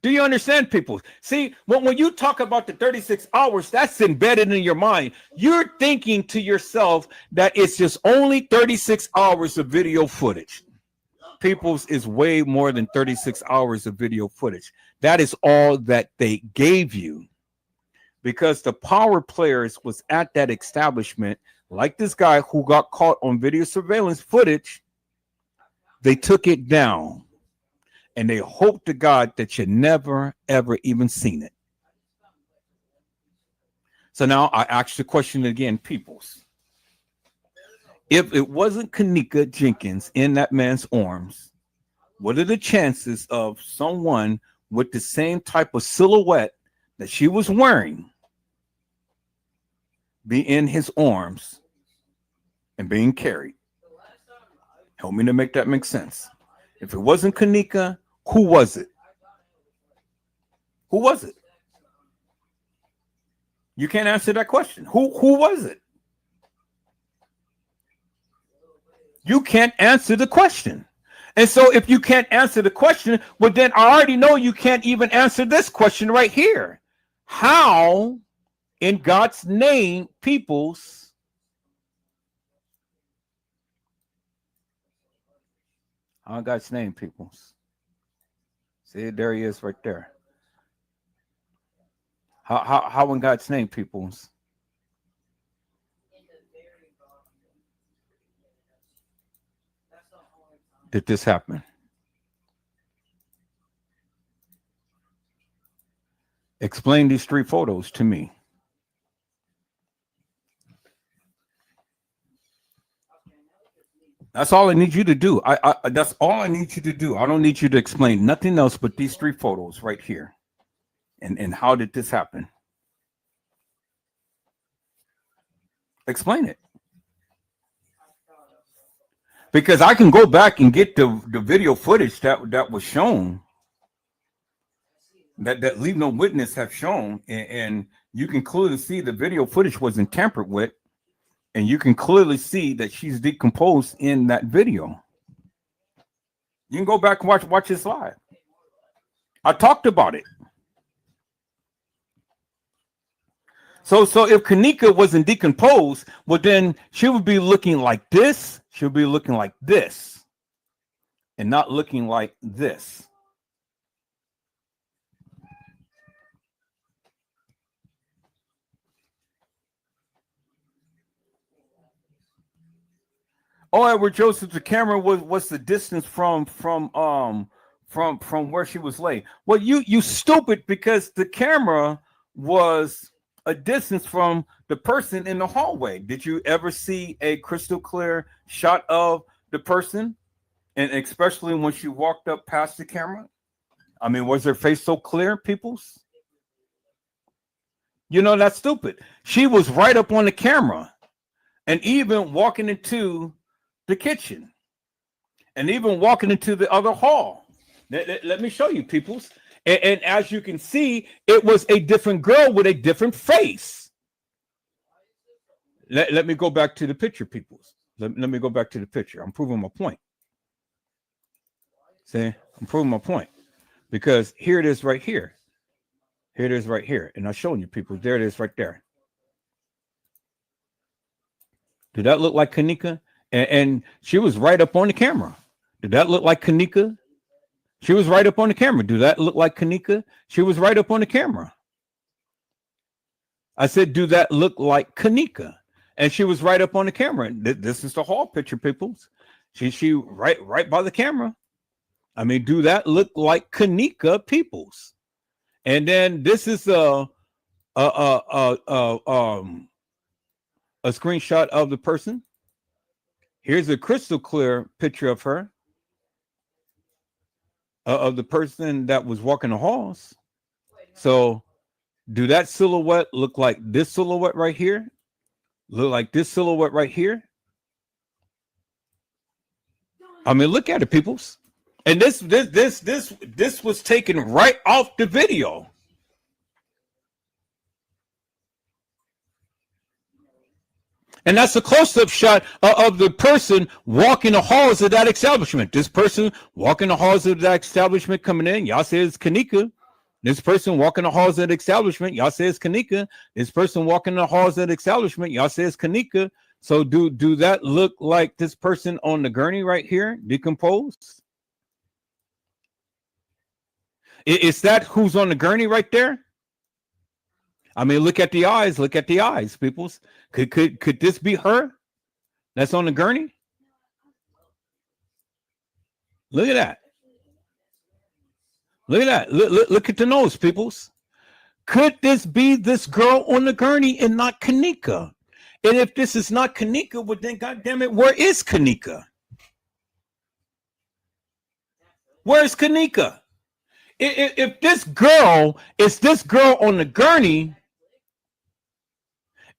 Speaker 2: Do you understand, people? See, when you talk about the 36 hours, that's embedded in your mind. You're thinking to yourself that it's just only 36 hours of video footage. People's is way more than 36 hours of video footage. That is all that they gave you. Because the power players was at that establishment, like this guy who got caught on video surveillance footage. They took it down, and they hope to God that you never, ever even seen it. So now I ask the question again, peoples. If it wasn't Kenneka Jenkins in that man's arms, what are the chances of someone with the same type of silhouette that she was wearing be in his arms and being carried? Help me to make that make sense. If it wasn't Kenneka, who was it? Who was it? You can't answer that question. Who was it? You can't answer the question. And so if you can't answer the question, well, then I already know you can't even answer this question right here. How, in God's name, peoples, how in God's name, peoples? See, there he is right there. How in God's name, peoples? Did this happen? Explain these 3 photos to me. That's all I need you to do. That's all I need you to do. I don't need you to explain nothing else but these 3 photos right here. And how did this happen? Explain it. Because I can go back and get the video footage that was shown, that Leave No Witness have shown, and you can clearly see the video footage wasn't tampered with, and you can clearly see that she's decomposed in that video. You can go back and watch this live. I talked about it. So if Kenneka wasn't decomposed, well, then she would be looking like this. She'll be looking like this and not looking like this. Oh, Edward Joseph, the camera was the distance from where she was laid. Well, you stupid, because the camera was a distance from the person in the hallway. Did you ever see a crystal clear shot of the person? And especially when she walked up past the camera? I mean, was her face so clear, peoples? You know, that's stupid. She was right up on the camera, and even walking into the kitchen, and even walking into the other hall. Let me show you, peoples. And as you can see, it was a different girl with a different face. Let me go back to the picture, peoples. Let me go back to the picture. I'm proving my point. See, I'm proving my point. Because here it is right here. Here it is right here. And I'm showing you, people. There it is right there. Did that look like Kenneka? And she was right up on the camera. Did that look like Kenneka? She was right up on the camera. Do that look like Kenneka? She was right up on the camera. I said, do that look like Kenneka? And she was right up on the camera. This is the hall picture, peoples. She right by the camera. I mean, do that look like Kenneka, peoples? And then this is a screenshot of the person. Here's a crystal clear picture of her. Of the person that was walking the halls. So do that silhouette look like this silhouette right here? Look like this silhouette right here? I mean, look at it, peoples. And this was taken right off the video. And that's a close-up shot of the person walking the halls of that establishment. This person walking the halls of that establishment coming in, y'all say it's Kenneka. This person walking the halls of the establishment, y'all say it's Kenneka. This person walking the halls of the establishment, y'all say it's Kenneka. So do that look like this person on the gurney right here, decomposed? Is that who's on the gurney right there? I mean, look at the eyes. Look at the eyes, peoples. Could this be her that's on the gurney? Look at that. Look at that. Look at the nose, peoples. Could this be this girl on the gurney and not Kenneka? And if this is not Kenneka, well then, goddamn it, where is Kenneka? Where's Kenneka? If this girl is this girl on the gurney,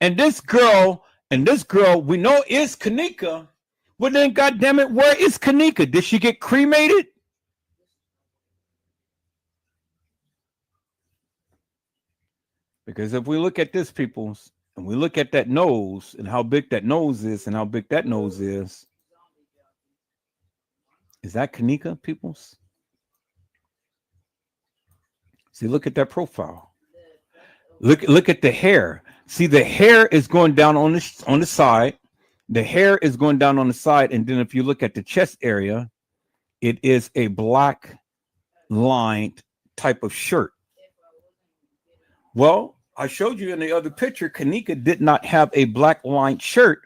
Speaker 2: and this girl we know is Kenneka, Well, then, goddamn it, where is Kenneka? Did she get cremated? Because if we look at this, peoples, and we look at that nose and how big that nose is and how big that nose is that Kenneka, peoples? See, look at that profile. Look at the hair. See, the hair is going down on the side. The hair is going down on the side, and then if you look at the chest area, it is a black lined type of shirt. Well, I showed you in the other picture, Kenneka did not have a black lined shirt.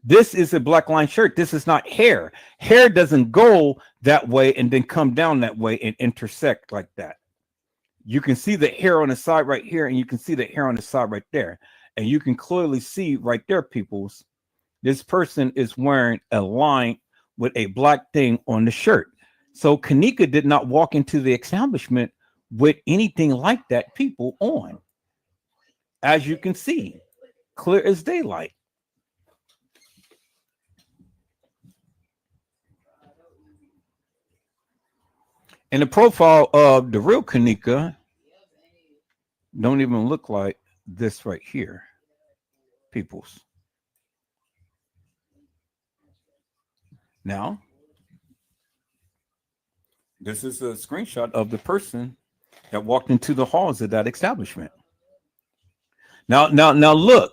Speaker 2: This is a black line shirt. This is not hair. Hair doesn't go that way and then come down that way and intersect like that. You can see the hair on the side right here, and you can see the hair on the side right there. And you can clearly see right there, peoples, this person is wearing a line with a black thing on the shirt. So Kenneka did not walk into the establishment with anything like that, people, on. As you can see, clear as daylight. And the profile of the real Kenneka don't even look like this right here, peoples. Now, this is a screenshot of the person that walked into the halls of that establishment. Now look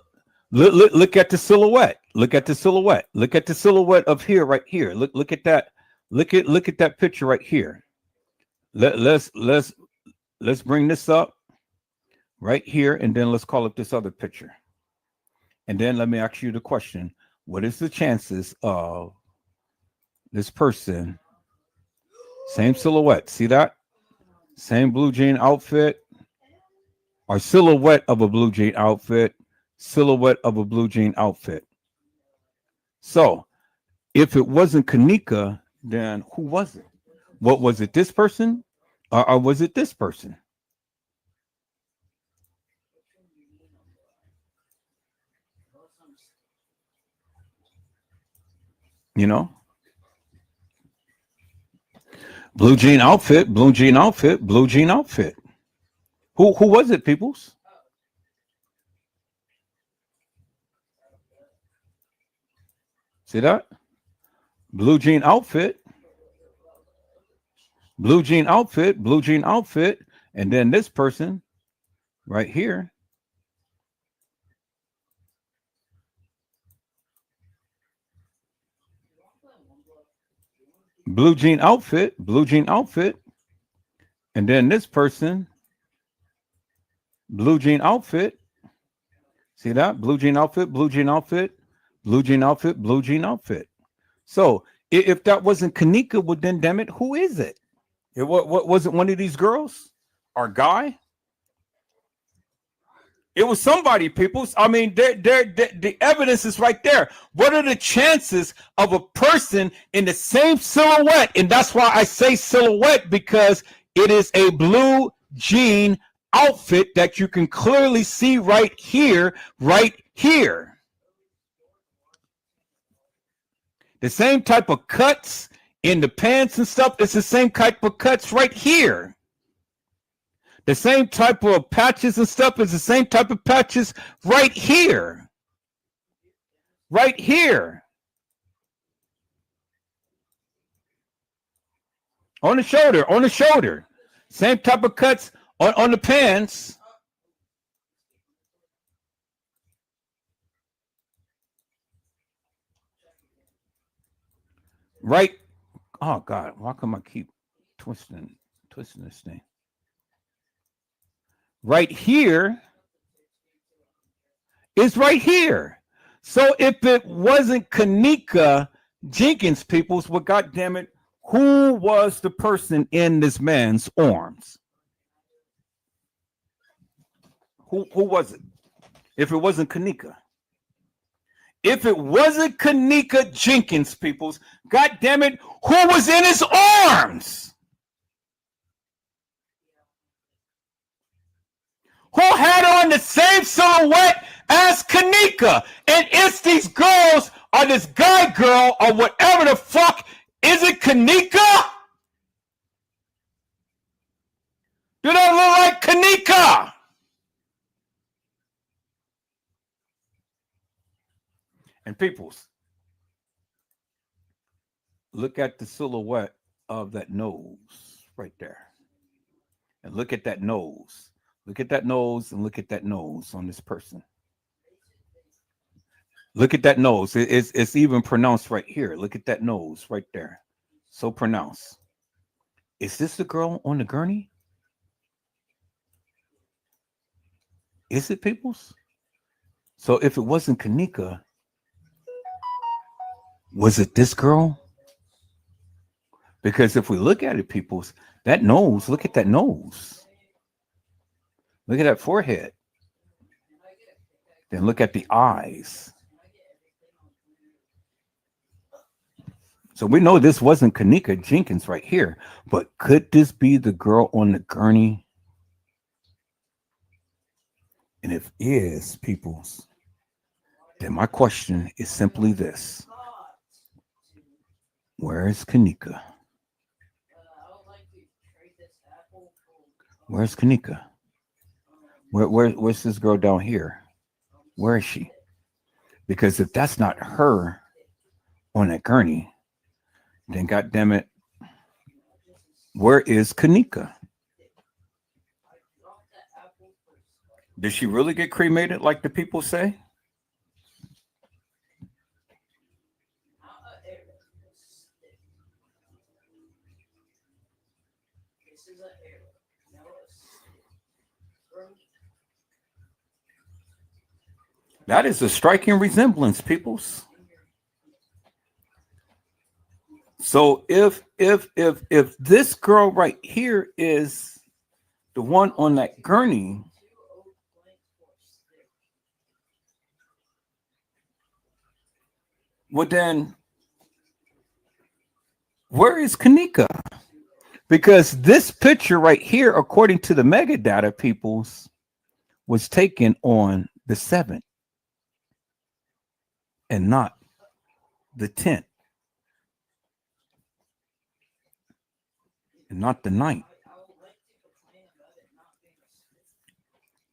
Speaker 2: at the silhouette. Look at the silhouette. Look at the silhouette of here, right here. Look at that. Look at that picture right here. Let's bring this up right here, and then let's call up this other picture. And then let me ask you the question: what is the chances of this person, same silhouette, see that? Same blue jean outfit, or silhouette of a blue jean outfit, silhouette of a blue jean outfit. So if it wasn't Kenneka, then who was it? What was it, this person, or was it this person? You know, blue jean outfit, blue jean outfit, blue jean outfit. Who was it, peoples? See that? Blue jean outfit, blue jean outfit, blue jean outfit, and then this person right here. Blue jean outfit, and then this person, blue jean outfit. See that? Blue jean outfit, blue jean outfit, blue jean outfit, blue jean outfit. So if that wasn't Kenneka, well then damn it, who is it? What was it? One of these girls or guy? It was somebody, people. I mean, the evidence is right there. What are the chances of a person in the same silhouette? And that's why I say silhouette, because it is a blue jean outfit that you can clearly see right here, right here. The same type of cuts in the pants and stuff. It's the same type of cuts right here. The same type of patches and stuff is the same type of patches right here. Right here. On the shoulder, on the shoulder. Same type of cuts on the pants. Right. Oh God, why come I keep twisting this thing? Right here is right here. So if it wasn't Kenneka Jenkins, peoples, well, God damn it, who was the person in this man's arms? Who was it? If it wasn't Kenneka. If it wasn't Kenneka Jenkins, peoples, God damn it, who was in his arms? Who had on the same silhouette as Kenneka? And it's these girls or this guy girl or whatever the fuck. Is it Kenneka? Do they look like Kenneka? And peoples, look at the silhouette of that nose right there. And look at that nose. Look at that nose and look at that nose on this person. Look at that nose. It's even pronounced right here. Look at that nose right there. So pronounced. Is this the girl on the gurney? Is it, peoples? So if it wasn't Kenneka, was it this girl? Because if we look at it, peoples, that nose, look at that nose. Look at that forehead. Then look at the eyes. So we know this wasn't Kenneka Jenkins right here, but could this be the girl on the gurney? And if it is, peoples, then my question is simply this. Where is Kenneka? Where's Kenneka? Where's this girl down here? Where is she? Because if that's not her on that gurney, then goddamn it, where is Kenneka? Did she really get cremated like the people say? That is a striking resemblance, peoples. So if this girl right here is the one on that gurney, well then, where is Kenneka? Because this picture right here, according to the mega data, peoples, was taken on the 7th and not the 10th and not the 9th.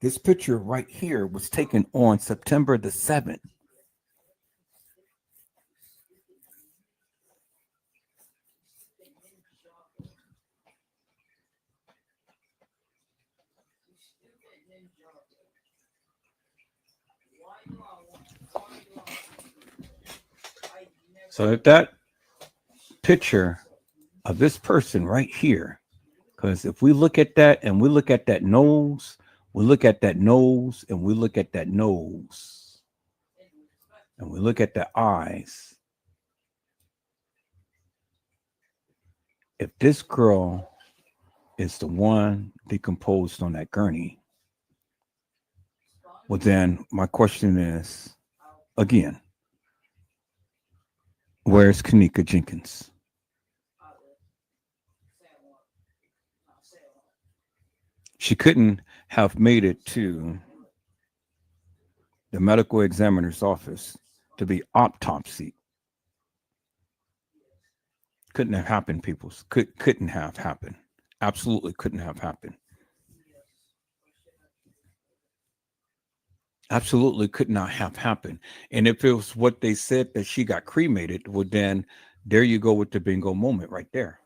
Speaker 2: This picture right here was taken on September the 7th. So if that picture of this person right here, because if we look at that and we look at that nose, we look at that nose and we look at that nose and we look at the eyes. If this girl is the one decomposed on that gurney, well then my question is, again, where's Kenneka Jenkins? She couldn't have made it to the medical examiner's office to be autopsied. Couldn't have happened, people. Couldn't have happened. Absolutely couldn't have happened. Absolutely could not have happened. And if it was what they said that she got cremated, well then there you go with the bingo moment right there.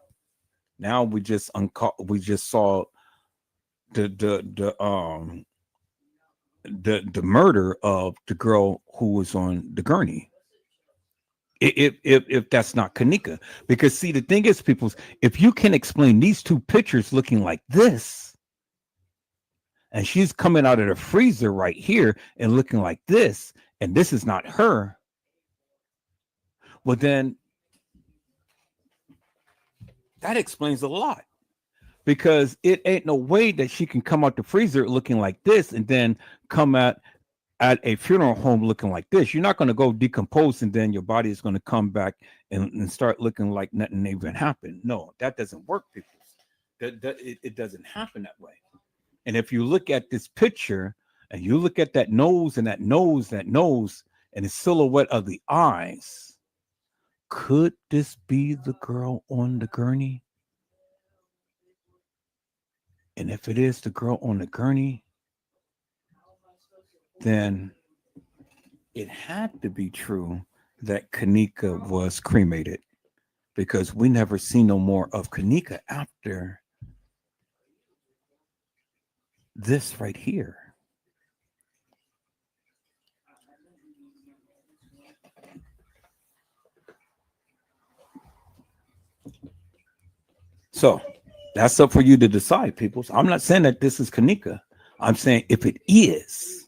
Speaker 2: Now we just saw the murder of the girl who was on the gurney. If that's not Kenneka, because see the thing is, people, if you can explain these two pictures looking like this, and she's coming out of the freezer right here and looking like this, and this is not her, well then that explains a lot. Because it ain't no way that she can come out the freezer looking like this and then come at a funeral home looking like this. You're not going to go decompose and then your body is going to come back and start looking like nothing even happened. No, that doesn't work, people. It doesn't happen that way. And if you look at this picture and you look at that nose and that nose, and the silhouette of the eyes. Could this be the girl on the gurney? And if it is the girl on the gurney, then it had to be true that Kenneka was cremated, because we never see no more of Kenneka after this right here. So that's up for you to decide, people. So I'm not saying that this is Kenneka. I'm saying if it is,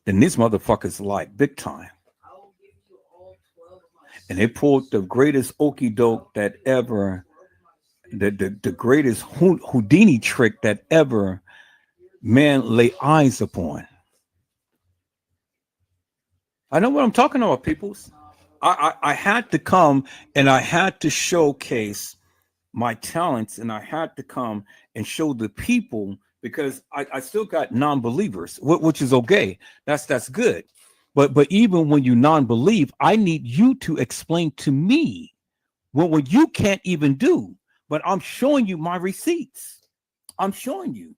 Speaker 2: then these motherfuckers lied big time. And they pulled the greatest okie doke that ever, the greatest Houdini trick that ever man lay eyes upon. I know what I'm talking about, peoples. I had to come and I had to showcase my talents, and I had to come and show the people, because I still got non-believers, which is okay. That's good. But even when you non-believe, I need you to explain to me what you can't even do. But I'm showing you my receipts. I'm showing you.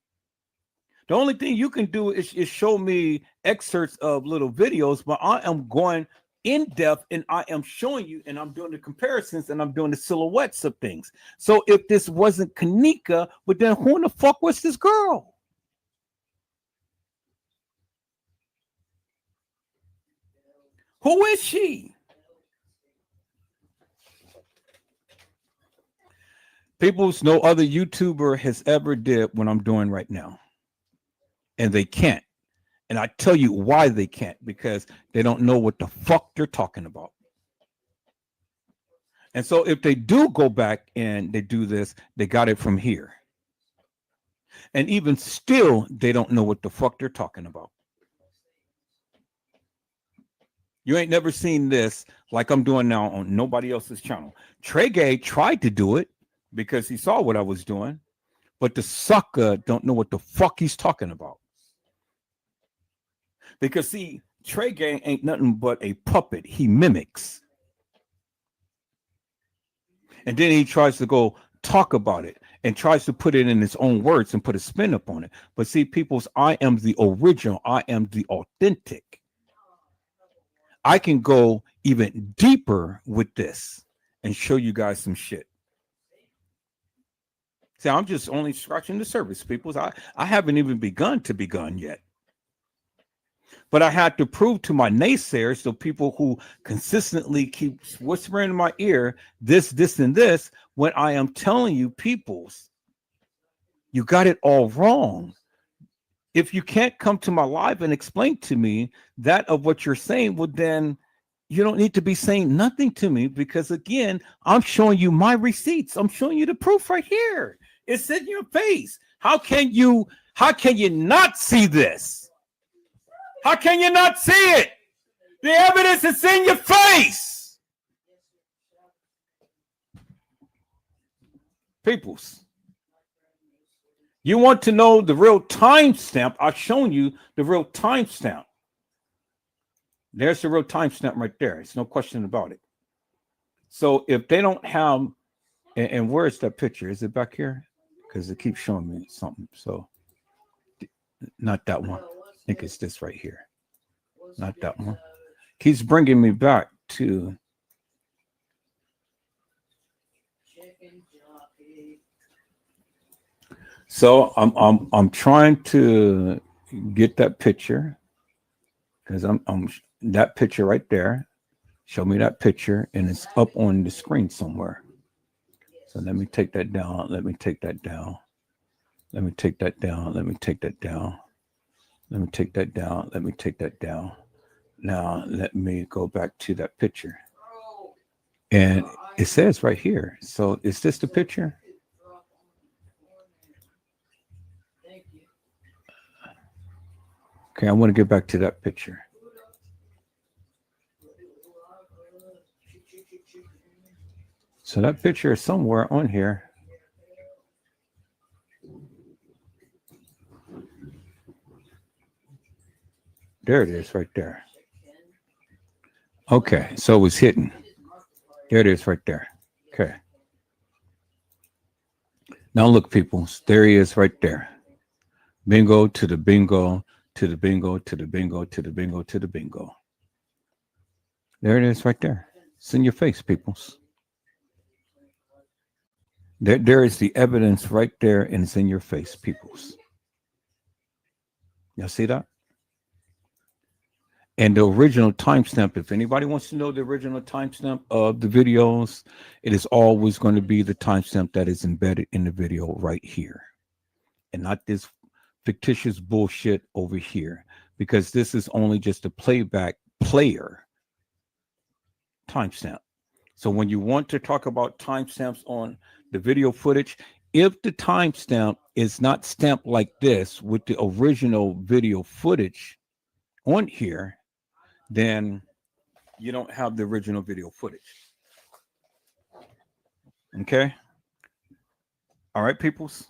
Speaker 2: The only thing you can do is show me excerpts of little videos, but I am going in depth and I am showing you, and I'm doing the comparisons and I'm doing the silhouettes of things. So if this wasn't Kenneka, but then who in the fuck was this girl? Who is she? People's no other YouTuber has ever did what I'm doing right now. And they can't. And I tell you why they can't, because they don't know what the fuck they're talking about. And so if they do go back and they do this, they got it from here. And even still, they don't know what the fuck they're talking about. You ain't never seen this like I'm doing now on nobody else's channel. Trey Gay tried to do it because he saw what I was doing, but the sucker don't know what the fuck he's talking about. Because see, Trey Gay ain't nothing but a puppet. He mimics. And then he tries to go talk about it and tries to put it in his own words and put a spin up on it. But see, people's, I am the original. I am the authentic. I can go even deeper with this and show you guys some shit. See, I'm just only scratching the surface, peoples. I haven't even begun yet. But I had to prove to my naysayers, so people who consistently keep whispering in my ear, this, and this, when I am telling you, peoples, you got it all wrong. If you can't come to my live and explain to me that of what you're saying, well, then you don't need to be saying nothing to me, because again, I'm showing you my receipts. I'm showing you the proof right here. It's in your face. How can you not see this? How can you not see it? The evidence is in your face. Peoples, you want to know the real timestamp? I've shown you the real timestamp. There's the real timestamp right there. It's no question about it. So if they don't have, and where's that picture? Is it back here? Because it keeps showing me something. So not that one. I think it's this right here. Not that one. Keeps bringing me back to so I'm trying to get that picture, because I'm that picture right there. Show me that picture, and it's up on the screen somewhere. So let me take that down. Let me take that down. Let me take that down. Let me take that down. Let me take that down. Let me take that down. Now let me go back to that picture. And it says right here. So is this the picture? Okay, I want to get back to that picture. So that picture is somewhere on here. There it is right there. Okay, so it's hidden. There it is right there. Okay. Now look, people. There he is right there. Bingo to the bingo, to the bingo, to the bingo, to the bingo, to the bingo. There it is right there. It's in your face, peoples. There is the evidence right there, and it's in your face, peoples. Y'all see that? And the original timestamp, if anybody wants to know the original timestamp of the videos, it is always going to be the timestamp that is embedded in the video right here. And not this fictitious bullshit over here, because this is only just a playback player timestamp. So when you want to talk about timestamps on the video footage, if the timestamp is not stamped like this with the original video footage on here, then you don't have the original video footage. Okay? All right, peoples?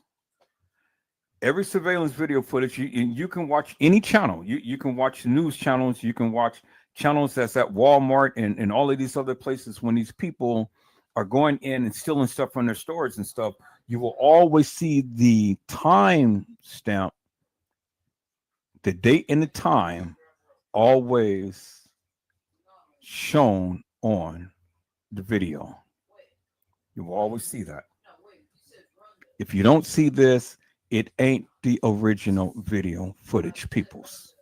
Speaker 2: Every surveillance video footage, you can watch any channel. You can watch news channels. You can watch channels that's at Walmart and all of these other places. When these people are going in and stealing stuff from their stores and stuff, you will always see the time stamp, the date and the time, always shown on the video. You will always see that. If you don't see this, it ain't the original video footage, peoples.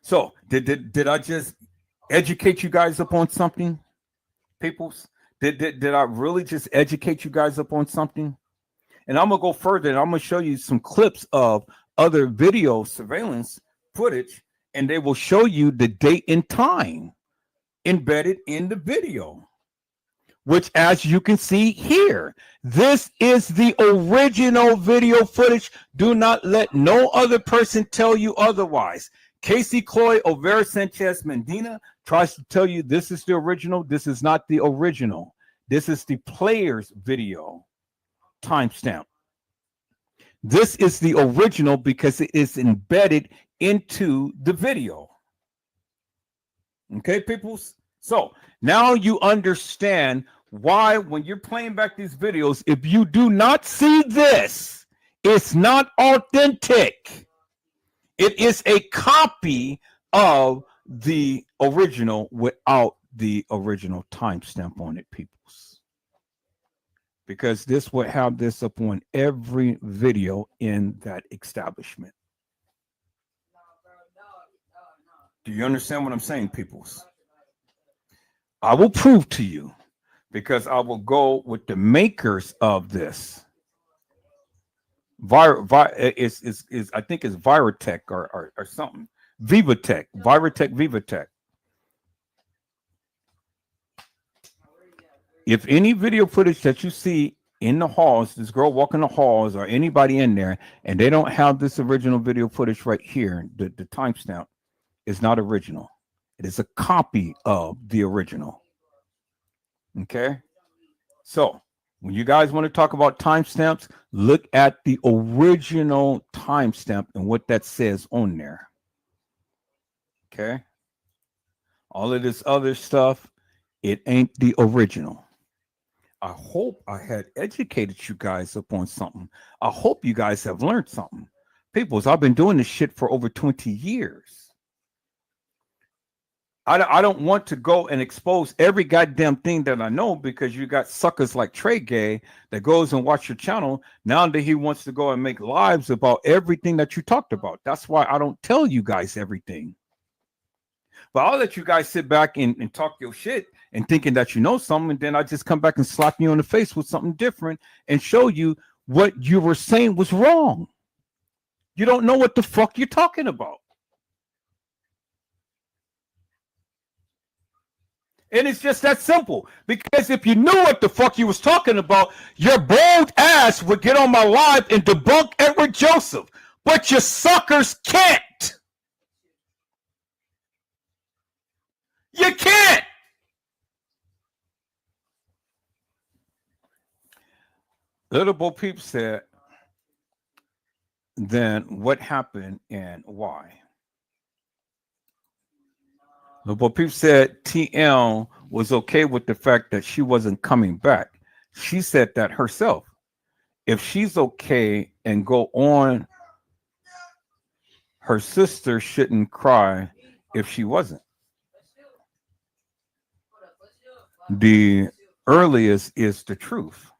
Speaker 2: So did I just educate you guys up on something, peoples? Did I really just educate you guys up on something? And I'm gonna go further, and I'm gonna show you some clips of other video surveillance footage, and they will show you the date and time embedded in the video, which, as you can see here, this is the original video footage. Do not let no other person tell you otherwise. Casey Cloy Olvera Sanchez Medina tries to tell you this is the original. This is not the original. This is the player's video timestamp. This is the original because it is embedded into the video. Okay, peoples? So now you understand why, when you're playing back these videos, if you do not see this, it's not authentic. It is a copy of the original without the original timestamp on it, peoples. Because this would have this up on every video in that establishment. Do you understand what I'm saying, peoples? I will prove to you, because I will go with the makers of this. I think it's Viratech or something. Vivatech, Vivatech. If any video footage that you see in the halls, this girl walking the halls or anybody in there, and they don't have this original video footage right here, the timestamp is not original. It is a copy of the original. Okay? So when you guys want to talk about timestamps, look at the original timestamp and what that says on there. Okay? All of this other stuff, it ain't the original. I hope I had educated you guys up on something. I hope you guys have learned something. Peoples, I've been doing this shit for over 20 years. I don't want to go and expose every goddamn thing that I know, because you got suckers like Trey Gay that goes and watch your channel. Now that he wants to go and make lives about everything that you talked about. That's why I don't tell you guys everything. But I'll let you guys sit back and talk your shit and thinking that you know something, and then I just come back and slap you in the face with something different and show you what you were saying was wrong. You don't know what the fuck you're talking about. And it's just that simple. Because if you knew what the fuck you was talking about, your bold ass would get on my live and debunk Edward Joseph. But you suckers can't. You can't. Little Bo Peep said, then what happened and why? The Bo Peep said TL was okay with the fact that she wasn't coming back. She said that herself. If she's okay and go on, her sister shouldn't cry if she wasn't. The earliest is the truth,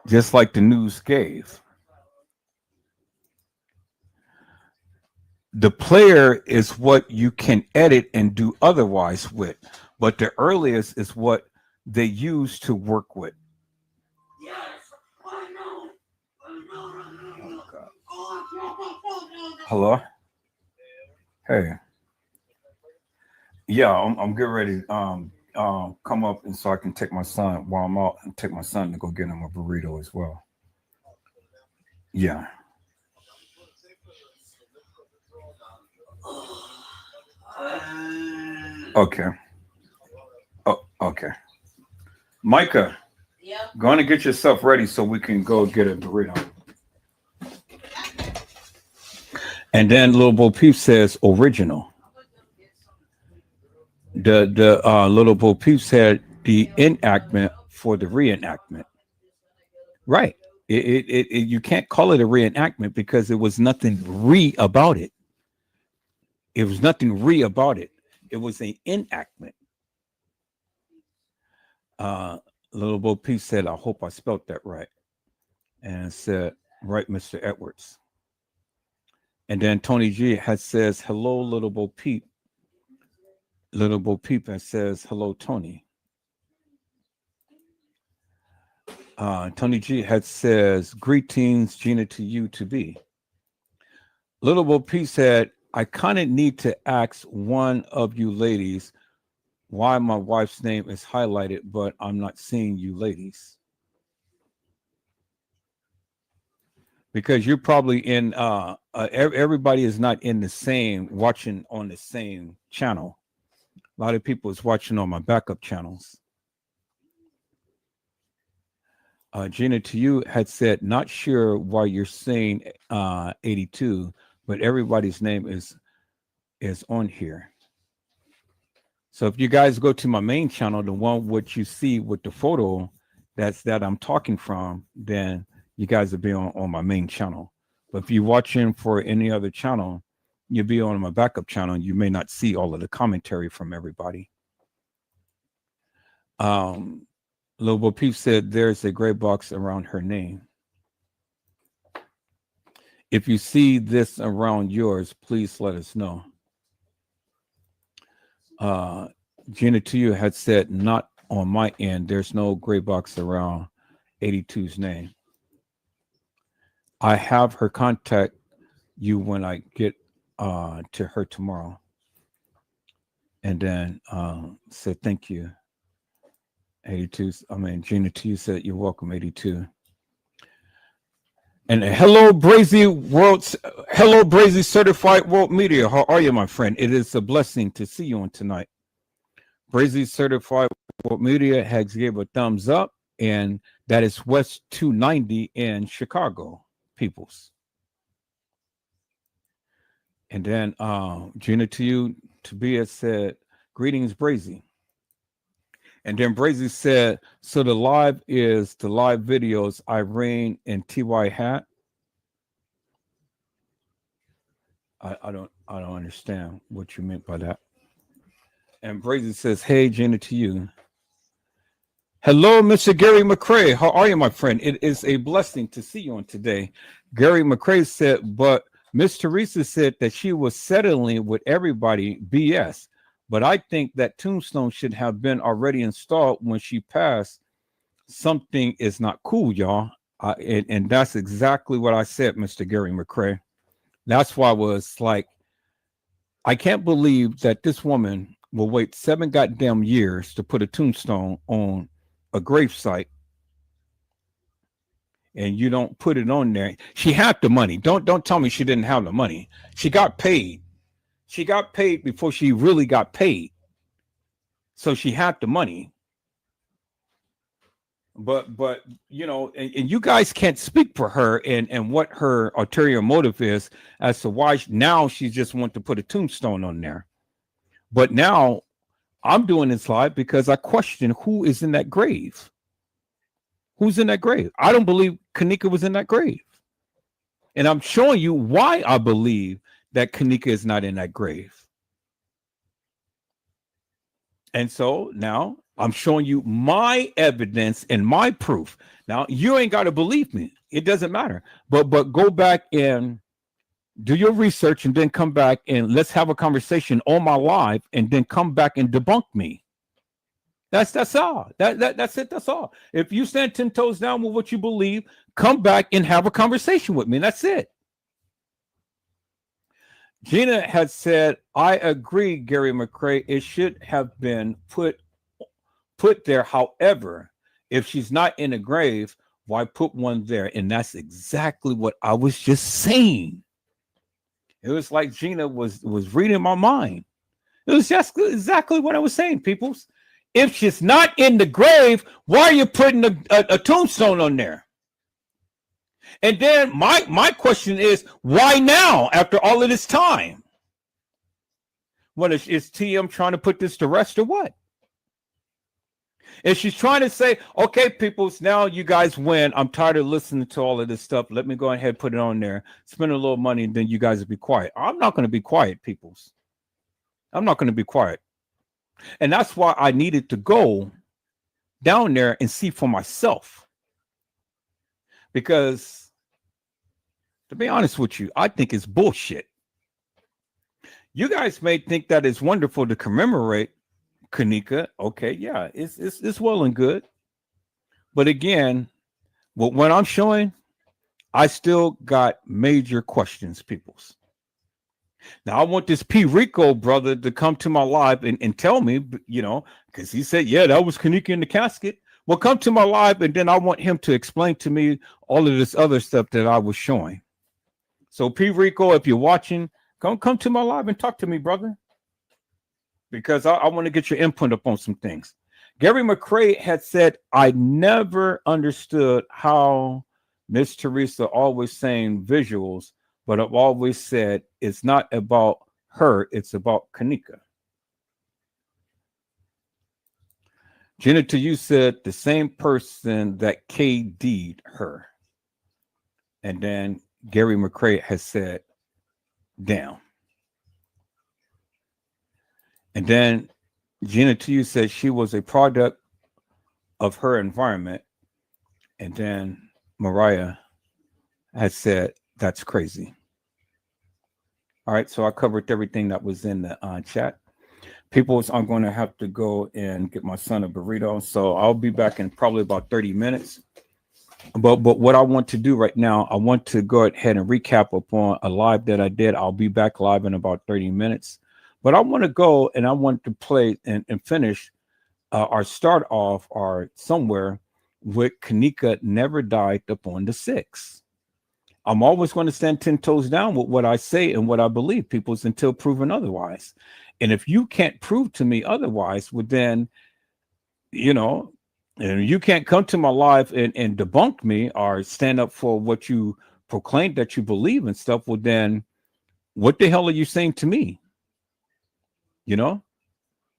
Speaker 2: just like the news gave. The player is what you can edit and do otherwise with, but the earliest is what they use to work with. Oh, God. Hello? Hey. Yeah, I'm getting ready to come up and so I can take my son while I'm out and take my son to go get him a burrito as well. Yeah. Okay. Oh, okay. Micah, go on and get yourself ready so we can go get a burrito. And then Little Bo Peep says original. The Little Bo Peep said the enactment for the reenactment. Right. It you can't call it a reenactment because it was nothing about it. It was nothing about it. It was an enactment. Little Bo Peep said, I hope I spelt that right. And said, right, Mr. Edwards. And then Tony G had says, hello, Little Bo Peep. Little Bo Peep and says, hello, Tony. Tony G had says, greetings, Gina, to you to be. Little Bo Peep said, I kind of need to ask one of you ladies why my wife's name is highlighted, but I'm not seeing you ladies. Because you're probably in, everybody is not in the same, watching on the same channel. A lot of people is watching on my backup channels. Gina, to you had said, not sure why you're saying 82, but everybody's name is on here. So if you guys go to my main channel, the one what you see with the photo that I'm talking from, then you guys will be on my main channel. But if you're watching for any other channel, you'll be on my backup channel. You may not see all of the commentary from everybody. Lil Bo Peep said there's a gray box around her name. If you see this around yours, please let us know. Gina to you had said, not on my end. There's no gray box around 82's name. I have her contact you when I get to her tomorrow. And then said, thank you. 82. Gina to you said, you're welcome, 82. And hello, Brazy Certified World Media. How are you, my friend? It is a blessing to see you on tonight. Brazy Certified World Media has gave a thumbs up, and that is West 290 in Chicago, peoples. And then Gina to you, Tobias said, greetings, Brazy. And then Brazy said, so the live is the live videos Irene and TY hat. I don't understand what you meant by that. And Brazy says, hey, Gina to you. Hello, Mr. Gary McCrae. How are you, my friend? It is a blessing to see you on today. Gary McCrae said, but Miss Teresa said that she was settling with everybody BS. But I think that tombstone should have been already installed when she passed. Something is not cool, y'all. And that's exactly what I said, Mr. Gary McCrae. That's why I was like, I can't believe that this woman will wait 7 goddamn years to put a tombstone on a gravesite. And you don't put it on there. She had the money. Don't tell me she didn't have the money. She got paid. She got paid before she really got paid. So she had the money. But you know, and you guys can't speak for her and what her ulterior motive is as to why now she just wants to put a tombstone on there. But now I'm doing this live because I question who is in that grave. Who's in that grave? I don't believe Kenneka was in that grave. And I'm showing you why I believe that Kenneka is not in that grave. And so now I'm showing you my evidence and my proof. Now you ain't got to believe me. It doesn't matter. But go back and do your research and then come back and let's have a conversation on my live and then come back and debunk me. That's all. That's it. That's all. If you stand 10 toes down with what you believe, come back and have a conversation with me. That's it. Gina had said, I agree, Gary McCrae. It should have been put there. However, if she's not in a grave, why put one there? And that's exactly what I was just saying. It was like Gina was reading my mind. It was just exactly what I was saying, peoples. If she's not in the grave, why are you putting a tombstone on there? And then my question is, why now after all of this time? What is TM trying to put this to rest or what? If she's trying to say, okay, peoples, now you guys win. I'm tired of listening to all of this stuff. Let me go ahead and put it on there, spend a little money, and then you guys will be quiet. I'm not going to be quiet, peoples. I'm not going to be quiet. And that's why I needed to go down there and see for myself. Because, to be honest with you, I think it's bullshit. You guys may think that it's wonderful to commemorate Kenneka. Okay, yeah, it's well and good. But again, what I'm showing, I still got major questions, peoples. Now, I want this P. Rico brother to come to my live and tell me, you know, because he said, yeah, that was Kenneka in the casket. Well, come to my live, and then I want him to explain to me all of this other stuff that I was showing. So, P. Rico, if you're watching, come to my live and talk to me, brother, because I want to get your input up on some things. Gary McCrae had said, I never understood how Miss Teresa always saying visuals, but I've always said it's not about her, it's about Kenneka. Jenna to you said the same person that KD'd her. And then Gary McCrae has said, down. And then Gina to you said she was a product of her environment. And then Mariah has said, that's crazy. All right, so I covered everything that was in the chat. People, I'm going to have to go and get my son a burrito. So I'll be back in probably about 30 minutes. But what I want to do right now, I want to go ahead and recap upon a live that I did. I'll be back live in about 30 minutes. But I want to go and I want to play and finish or start off or somewhere with Kenneka never died upon the 6th. I'm always going to stand 10 toes down with what I say and what I believe, peoples, until proven otherwise. And if you can't prove to me otherwise, well, then, you know, and you can't come to my live and debunk me or stand up for what you proclaim that you believe and stuff, well, then what the hell are you saying to me? You know,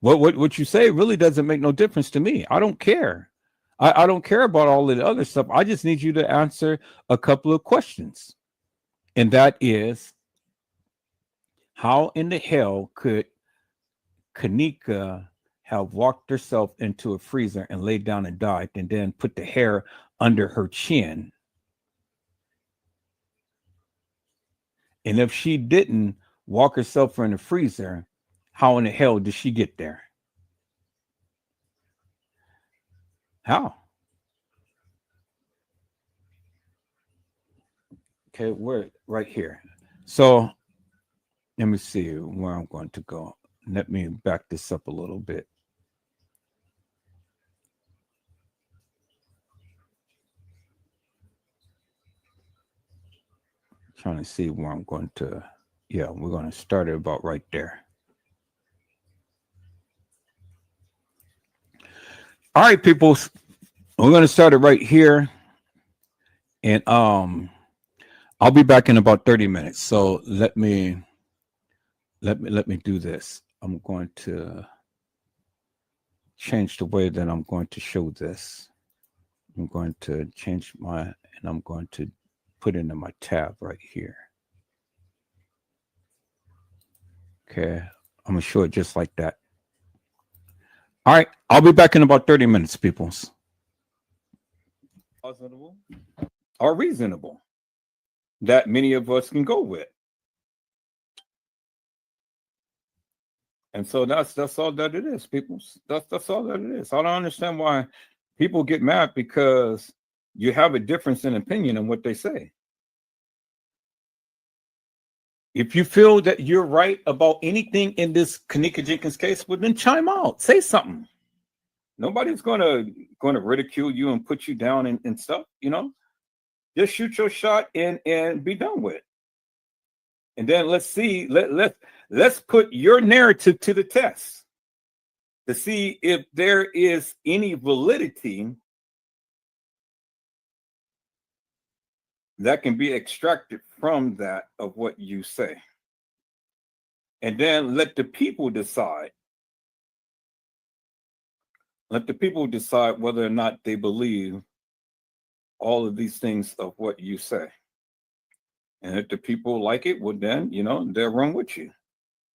Speaker 2: what you say really doesn't make no difference to me. I don't care. I don't care about all of the other stuff. I just need you to answer a couple of questions. And that is, how in the hell could Kenneka have walked herself into a freezer and laid down and died and then put the hair under her chin? And if she didn't walk herself in the freezer, how in the hell did she get there? How? Okay, we're right here. So let me see where I'm going to go. Let me back this up a little bit. Trying to see where I'm going to. Yeah, we're going to start it about right there. All right, people. We're going to start it right here, and I'll be back in about 30 minutes. So let me do this. I'm going to change the way that I'm going to show this. I'm going to change and I'm going to put it in my tab right here. Okay, I'm gonna show it just like that. All right, I'll be back in about 30 minutes, peoples. Plausible or reasonable that many of us can go with. And so that's all that it is, peoples. That's all that it is. I don't understand why people get mad because you have a difference in opinion in what they say. If you feel that you're right about anything in this Kenneka Jenkins case, well, then chime out. Say something. Nobody's gonna ridicule you and put you down and stuff, you know. Just shoot your shot and be done with it. And then let's see, let's put your narrative to the test to see if there is any validity that can be extracted from that of what you say. And then let the people decide. Let the people decide whether or not they believe all of these things of what you say. And if the people like it, well, then, you know, they'll run with you.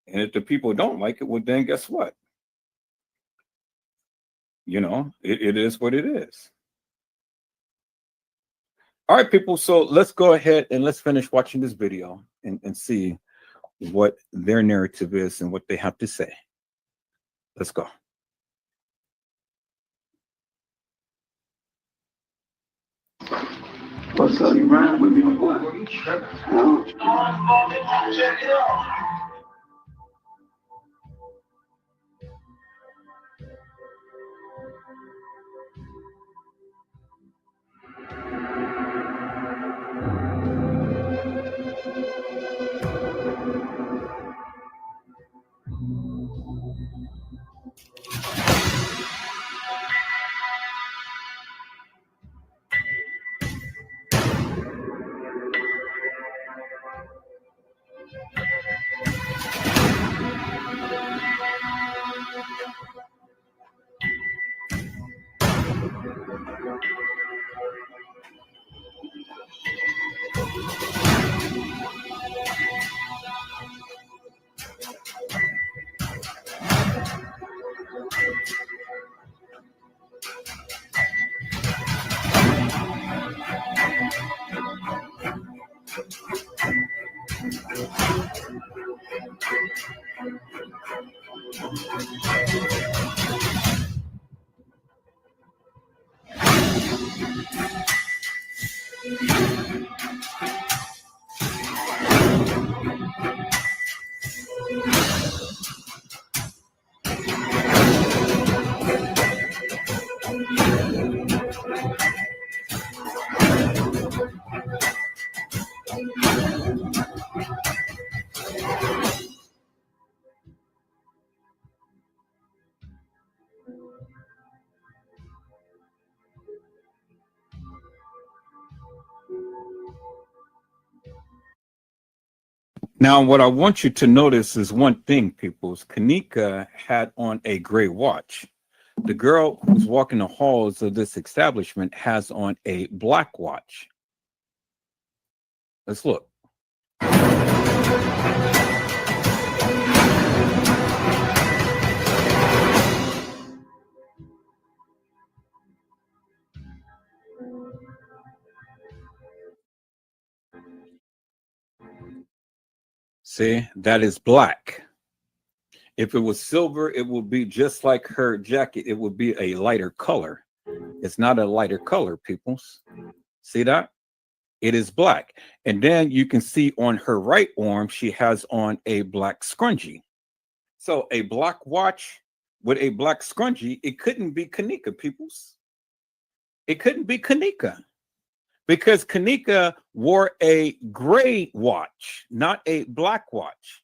Speaker 2: And if the people don't like it, well, then guess what? You know, it is what it is. All right, people. So let's go ahead and let's finish watching this video and see what their narrative is and what they have to say. Let's go.
Speaker 6: What's up? You riding with me, my boy?
Speaker 2: Now, what I want you to notice is one thing, people. Kenneka had on a gray watch. The girl who's walking the halls of this establishment has on a black watch. Let's look. See, that is black. If it was silver, it would be just like her jacket. It would be a lighter color. It's not a lighter color, peoples. See that? It is black. And then you can see on her right arm, she has on a black scrunchie. So a black watch with a black scrunchie, it couldn't be Kenneka, peoples. It couldn't be Kenneka. Because Kenneka wore a gray watch, not a black watch.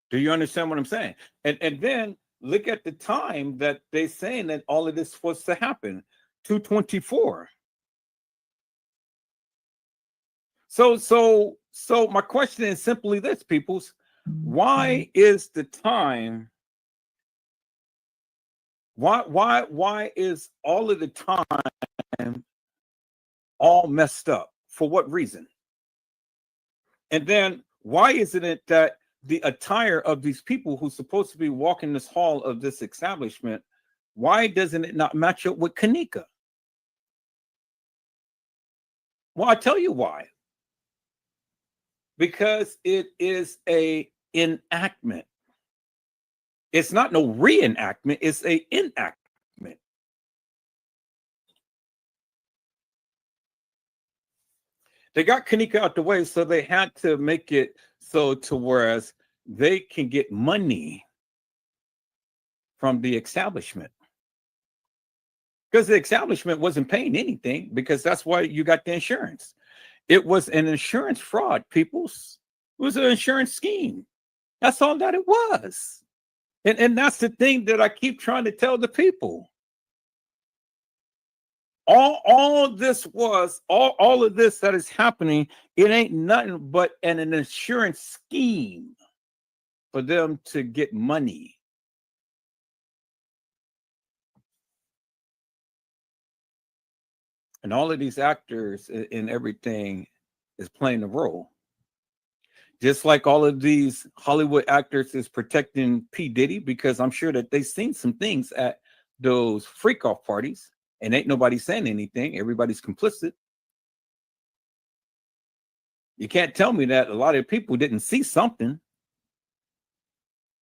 Speaker 2: Do you understand what I'm saying? And then look at the time that they're saying that all of this was to happen, 224. So my question is simply this, peoples. Why is the time, why is all of the time all messed up? For what reason? And then why isn't it that the attire of these people who's supposed to be walking this hall of this establishment, why doesn't it not match up with Kenneka? Well, I'll tell you why. Because it is a enactment. It's not no reenactment, it's a enactment. They got Kenneka out the way, so they had to make it so to whereas they can get money from the establishment. Because the establishment wasn't paying anything, because that's why you got the insurance. It was an insurance fraud, peoples. It was an insurance scheme. That's all that it was. And that's the thing that I keep trying to tell the people. All of this that is happening, it ain't nothing but an insurance scheme for them to get money. And all of these actors and everything is playing a role. Just like all of these Hollywood actors is protecting P. Diddy, because I'm sure that they've seen some things at those freak off parties and ain't nobody saying anything. Everybody's complicit. You can't tell me that a lot of people didn't see something.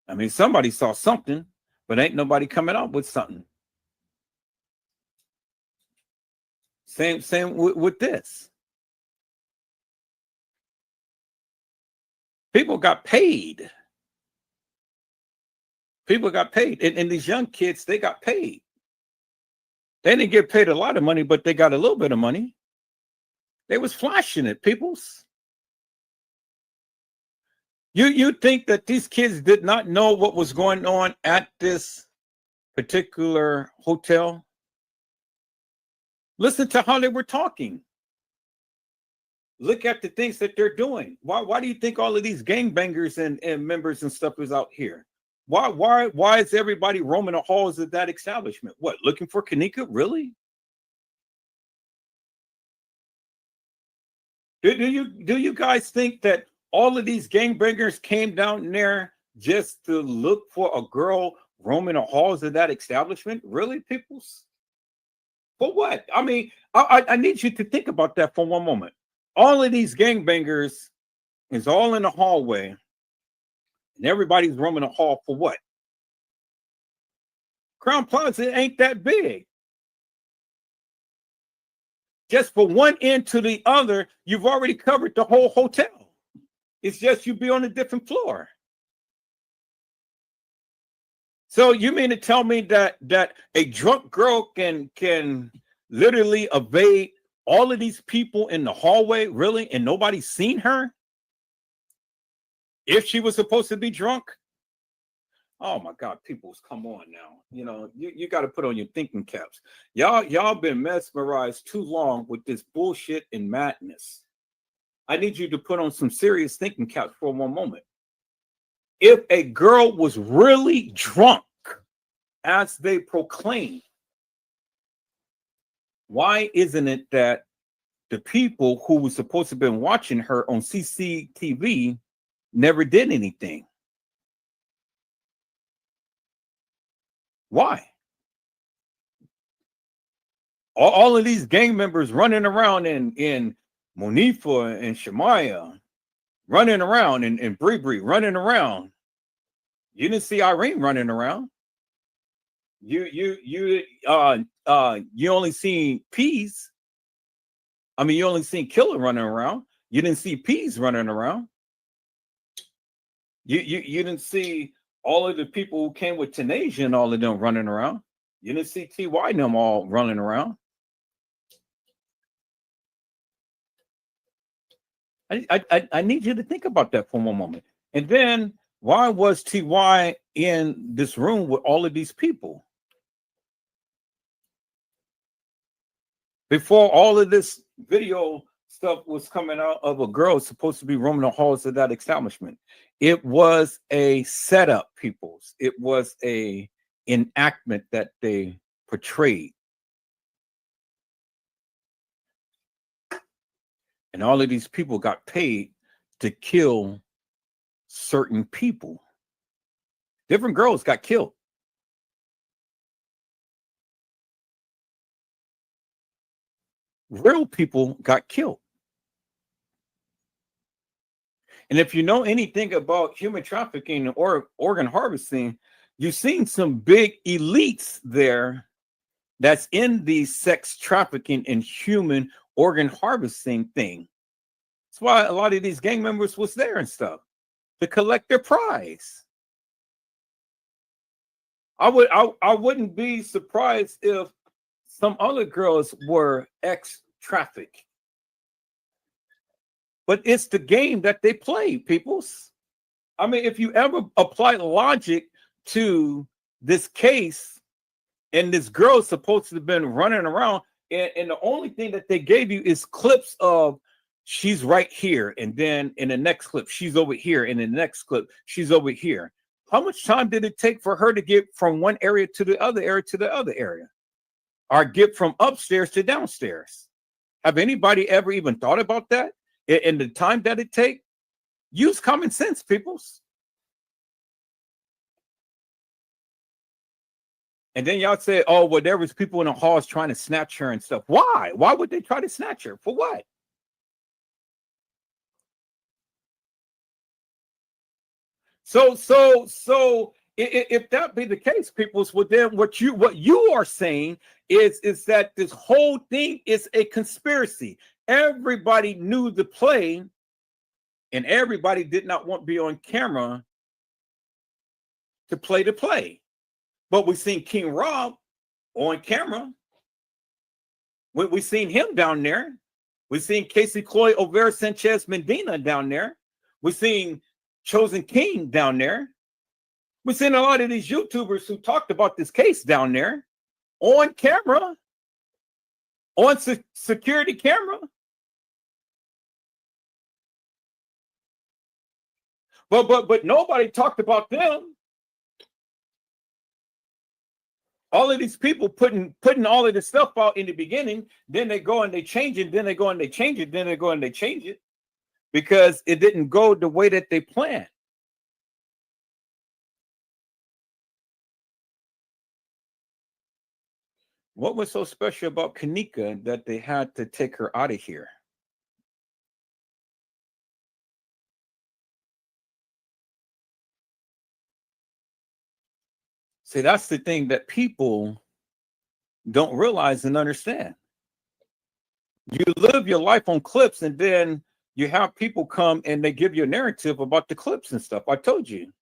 Speaker 2: I mean, somebody saw something, but ain't nobody coming out with something. Same with this. People got paid. People got paid. And these young kids, they got paid. They didn't get paid a lot of money, but they got a little bit of money. They was flashing it, peoples. You think that these kids did not know what was going on at this particular hotel? Listen to how they were talking. Look at the things that they're doing. Why do you think all of these gangbangers and members and stuff is out here? Why is everybody roaming the halls of that establishment? What, looking for Kenneka? Really? Do you guys think that all of these gangbangers came down there just to look for a girl roaming the halls of that establishment? Really, peoples? For what? I mean, I need you to think about that for one moment. All of these gangbangers is all in the hallway, and everybody's roaming the hall for what? Crown Plaza ain't that big. Just for one end to the other, you've already covered the whole hotel. It's just you be on a different floor. So you mean to tell me that a drunk girl can literally evade all of these people in the hallway, really, and nobody's seen her? If she was supposed to be drunk? Oh my God, peoples, come on now. You know, you got to put on your thinking caps. Y'all been mesmerized too long with this bullshit and madness. I need you to put on some serious thinking caps for one moment. If a girl was really drunk, as they proclaim, why isn't it that the people who were supposed to have been watching her on CCTV never did anything? Why? All of these gang members running around in Monifa and Shemaya, running around, and Bree running around. You didn't see Irene running around. You only seen Peas. I mean, you only seen Killer running around. You didn't see Peas running around. You didn't see all of the people who came with Tanasia and all of them running around. You didn't see TY and them all running around. I need you to think about that for one moment. And then why was TY in this room with all of these people. Before all of this video stuff was coming out of a girl supposed to be roaming the halls of that establishment, it was a setup, peoples. It was a enactment that they portrayed. And all of these people got paid to kill certain people. Different girls got killed. Real people got killed. And if you know anything about human trafficking or organ harvesting, you've seen some big elites there that's in the sex trafficking and human organ harvesting thing. That's why a lot of these gang members was there and stuff, to collect their prize. I wouldn't be surprised if some other girls were ex-trafficked. But it's the game that they play, peoples. I mean, if you ever apply logic to this case, and this girl's supposed to have been running around, and the only thing that they gave you is clips of she's right here, and then in the next clip, she's over here, and in the next clip, she's over here. How much time did it take for her to get from one area to the other area to the other area? Or get from upstairs to downstairs? Have anybody ever even thought about that? In the time that it takes? Use common sense, peoples. And then y'all say, oh, well, there was people in the halls trying to snatch her and stuff. Why? Why would they try to snatch her? For what? So if that be the case, peoples, well, then what you are saying is that this whole thing is a conspiracy. Everybody knew the play, and everybody did not want to be on camera to play the play. But we seen King Rob on camera. We seen him down there. We seen Casey Cloy Overa Sanchez Medina down there. We seen Chosen King down there. We seen a lot of these YouTubers who talked about this case down there on camera, on security camera. But nobody talked about them. All of these people putting all of this stuff out in the beginning, then they go and they change it, then they go and they change it, then they go and they change it, because it didn't go the way that they planned. What was so special about Kenneka that they had to take her out of here? See, that's the thing that people don't realize and understand. You live your life on clips, and then you have people come and they give you a narrative about the clips and stuff. I told you.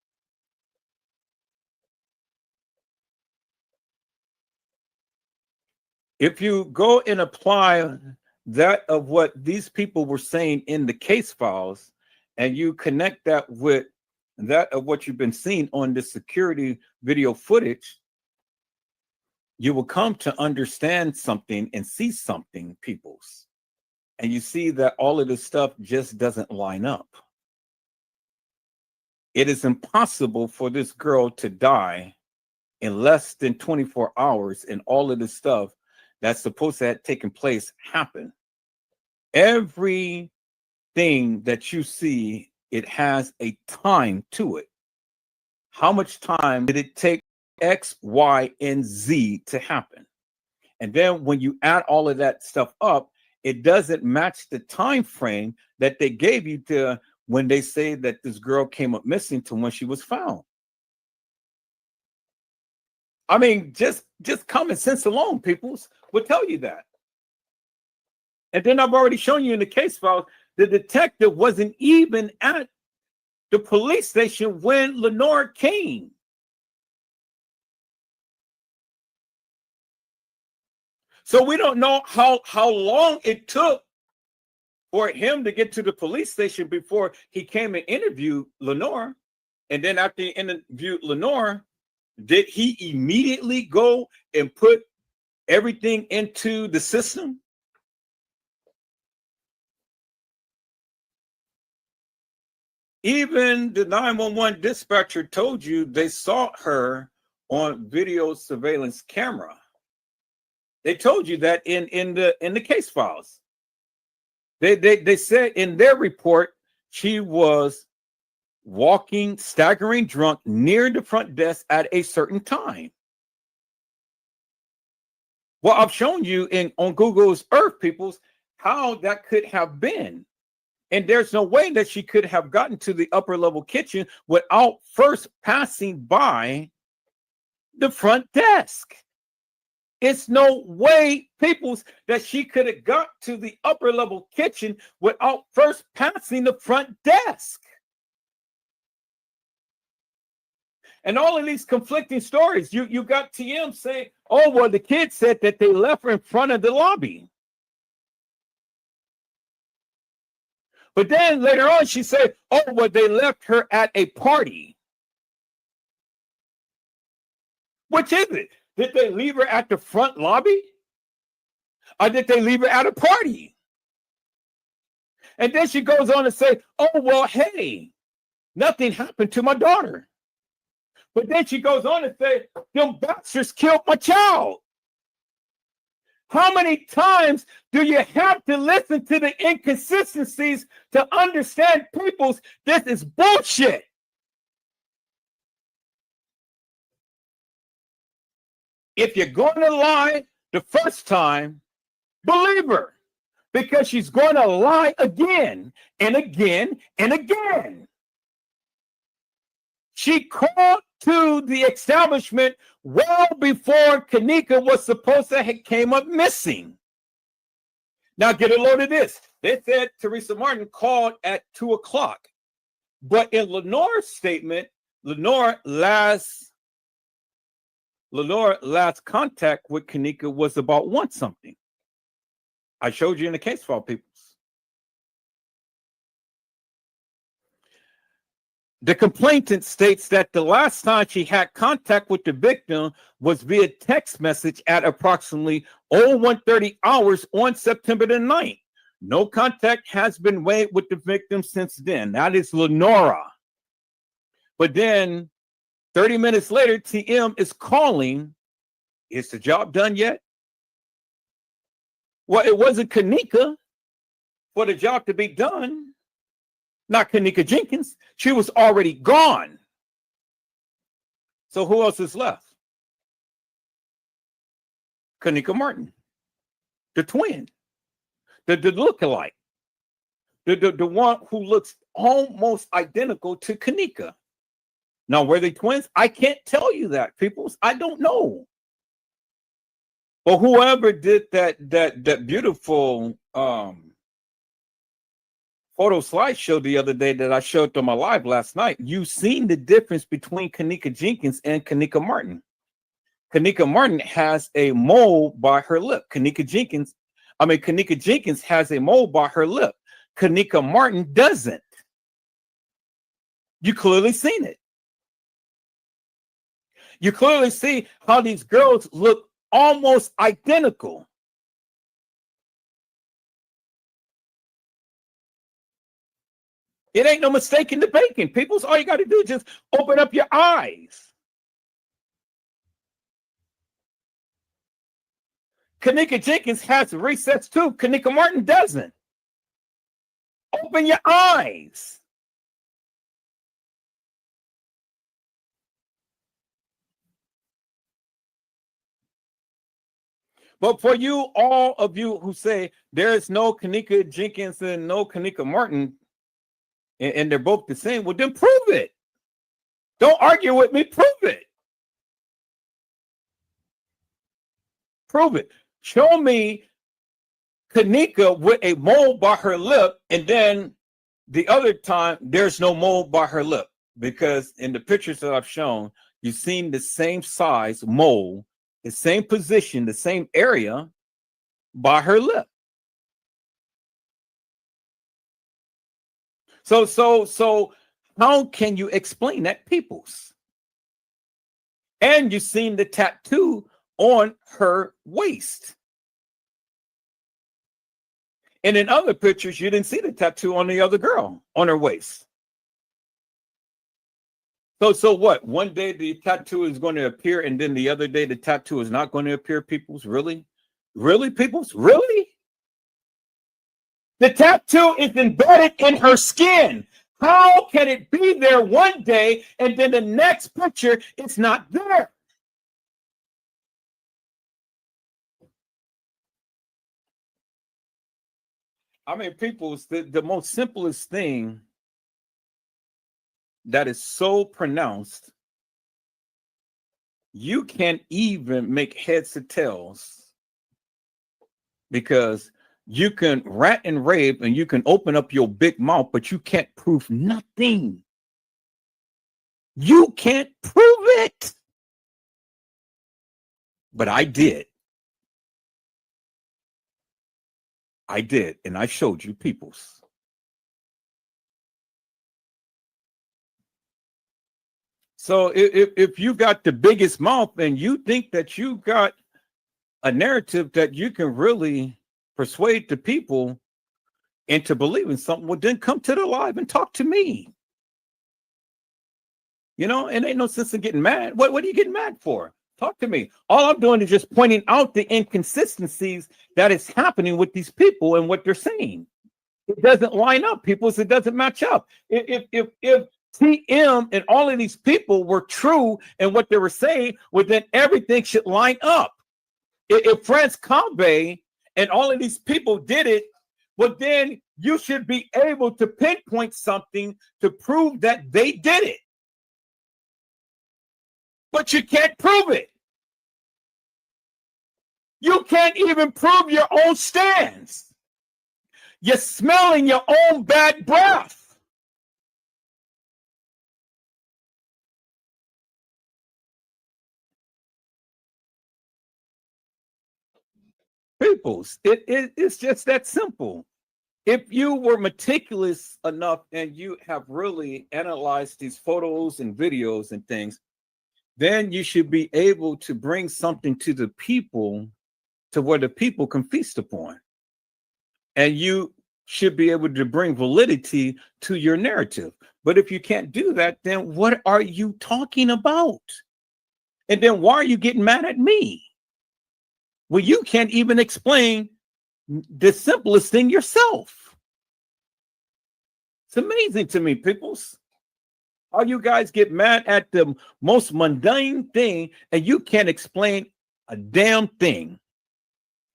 Speaker 2: If you go and apply that of what these people were saying in the case files, and you connect that with that of what you've been seeing on the security video footage, you will come to understand something and see something, peoples. And you see that all of this stuff just doesn't line up. It is impossible for this girl to die in less than 24 hours, and all of this stuff that's supposed to have taken place happen. Everything that you see, it has a time to it. How much time did it take X, Y, and Z to happen? And then when you add all of that stuff up, it doesn't match the time frame that they gave you to when they say that this girl came up missing to when she was found. I mean, just common sense alone, peoples, will tell you that. And then I've already shown you in the case file, the detective wasn't even at the police station when Lenore came. So we don't know how long it took for him to get to the police station before he came and interviewed Lenore. And then after he interviewed Lenore, did he immediately go and put everything into the system? Even the 911 dispatcher told you they saw her on video surveillance camera. They told you that in the case files. They said in their report she was walking, staggering drunk near the front desk at a certain time. Well, I've shown you on Google's Earth, peoples, how that could have been. And there's no way that she could have gotten to the upper level kitchen without first passing by the front desk. It's no way, peoples, that she could have got to the upper level kitchen without first passing the front desk. And all of these conflicting stories, you got TM saying, oh, well, the kid said that they left her in front of the lobby. But then later on, she said, oh, well, they left her at a party. Which is it? Did they leave her at the front lobby? Or did they leave her at a party? And then she goes on to say, oh, well, hey, nothing happened to my daughter. But then she goes on to say, them bastards killed my child. How many times do you have to listen to the inconsistencies to understand people's, this is bullshit? If you're going to lie the first time, believe her, because she's going to lie again and again and again. She called to the establishment well before Kenneka was supposed to have came up missing. Now get a load of this. They said Teresa Martin called at 2 o'clock. But in Lenore's statement, Lenore last contact with Kenneka was about 1 something. I showed you in the case file, people. The complainant states that the last time she had contact with the victim was via text message at approximately 01:30 hours on September the 9th. No contact has been made with the victim since then. That is Lenora. But then 30 minutes later, TM is calling. Is the job done yet? Well, it wasn't Kenneka for the job to be done. Not Kenneka Jenkins. She was already gone. So who else is left? Kenneka Martin, the twin, the lookalike, the one who looks almost identical to Kenneka. Now, were they twins? I can't tell you that, people. I don't know. But whoever did that beautiful photo slideshow the other day that I showed on my live last night, you've seen the difference between Kenneka Jenkins and Kenneka Martin. Kenneka Martin has a mole by her lip. Kenneka Jenkins has a mole by her lip. Kenneka Martin doesn't. You clearly seen it. You clearly see how these girls look almost identical. It ain't no mistake in the baking, people. So all you got to do is just open up your eyes. Kenneka Jenkins has resets too. Kenneka Martin doesn't. Open your eyes. But for you, all of you who say there is no Kenneka Jenkins and no Kenneka Martin, and they're both the same, well, then prove it. Don't argue with me. Prove it. Prove it. Show me Kenneka with a mole by her lip, and then the other time there's no mole by her lip, because in the pictures that I've shown, you've seen the same size mole, the same position, the same area by her lip. So How can you explain that, peoples? And you've seen the tattoo on her waist. And in other pictures, you didn't see the tattoo on the other girl on her waist. So what? One day the tattoo is going to appear, and then the other day the tattoo is not going to appear, peoples? Really? Really, peoples? Really? The tattoo is embedded in her skin. How can it be there one day and then the next picture it's not there? I mean, people's the most simplest thing that is so pronounced, you can't even make heads or tails, because you can rant and rave and you can open up your big mouth, but you can't prove nothing. You can't prove it. But I did. I did, and I showed you, peoples. So if you got the biggest mouth and you think that you got a narrative that you can really persuade the people into believing something, well, then come to the live and talk to me. You know, and ain't no sense in getting mad. What are you getting mad for? Talk to me. All I'm doing is just pointing out the inconsistencies that is happening with these people and what they're saying. It doesn't line up, people. It doesn't match up. If TM and all of these people were true in what they were saying, well, then everything should line up. If France Combe and all of these people did it, well, then you should be able to pinpoint something to prove that they did it. But you can't prove it. You can't even prove your own stance. You're smelling your own bad breath. Peoples, it's just that simple. If you were meticulous enough and you have really analyzed these photos and videos and things, then you should be able to bring something to the people to where the people can feast upon. And you should be able to bring validity to your narrative. But if you can't do that, then what are you talking about? And then why are you getting mad at me? Well, you can't even explain the simplest thing yourself. It's amazing to me, peoples. How you guys get mad at the most mundane thing and you can't explain a damn thing.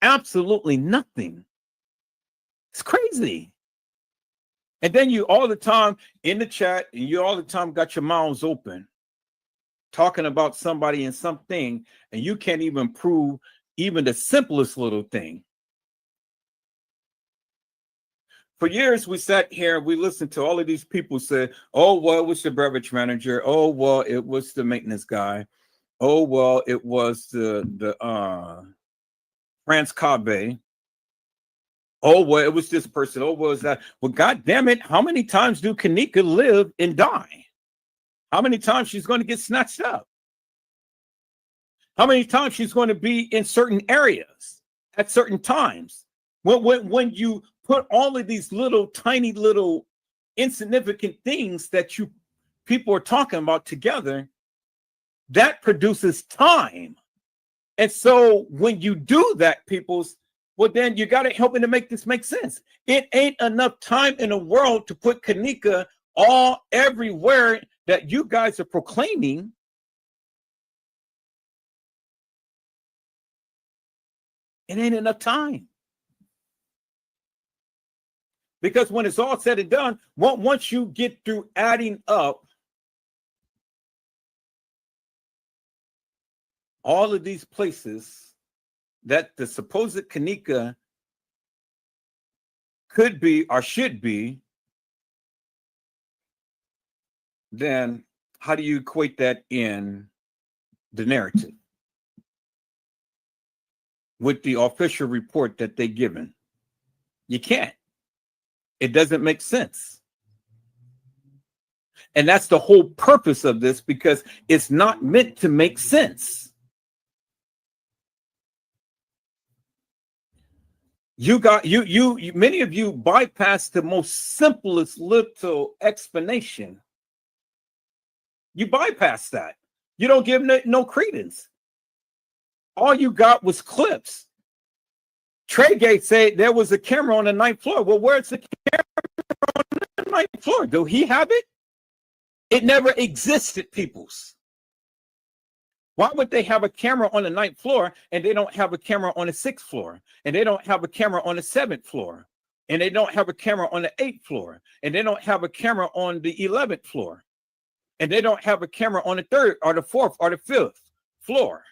Speaker 2: Absolutely nothing. It's crazy. And then you all the time in the chat and you all the time got your mouths open talking about somebody and something, and you can't even prove even the simplest little thing. For years, we sat here and we listened to all of these people say, oh, well, it was the beverage manager. Oh, well, it was the maintenance guy. Oh, well, it was the France Cabe. Oh, well, it was this person. Oh, well, it was that. Well, God damn it. How many times do Kenneka live and die? How many times she's going to get snatched up? How many times she's going to be in certain areas at certain times? When you put all of these little tiny little insignificant things that people are talking about together, that produces time. And so when you do that, people's, well, then you got to help me to make this make sense. It ain't enough time in the world to put Kenneka all everywhere that you guys are proclaiming. It ain't enough time. Because when it's all said and done, once you get through adding up all of these places that the supposed Kenneka could be or should be, then how do you equate that in the narrative with the official report that they're given? You can't. It doesn't make sense. And that's the whole purpose of this, because it's not meant to make sense. You got many of you bypass the most simplest little explanation. You bypass that. You don't give no credence. All you got was clips. Trey Gates said there was a camera on the 9th floor. Well, where's the camera on the 9th floor? Do he have it? It never existed, peoples. Why would they have a camera on the 9th floor and they don't have a camera on the 6th floor? And they don't have a camera on the 7th floor? And they don't have a camera on the 8th floor? And they don't have a camera on the 11th floor? And they don't have a camera on the 3rd or the 4th or the 5th floor?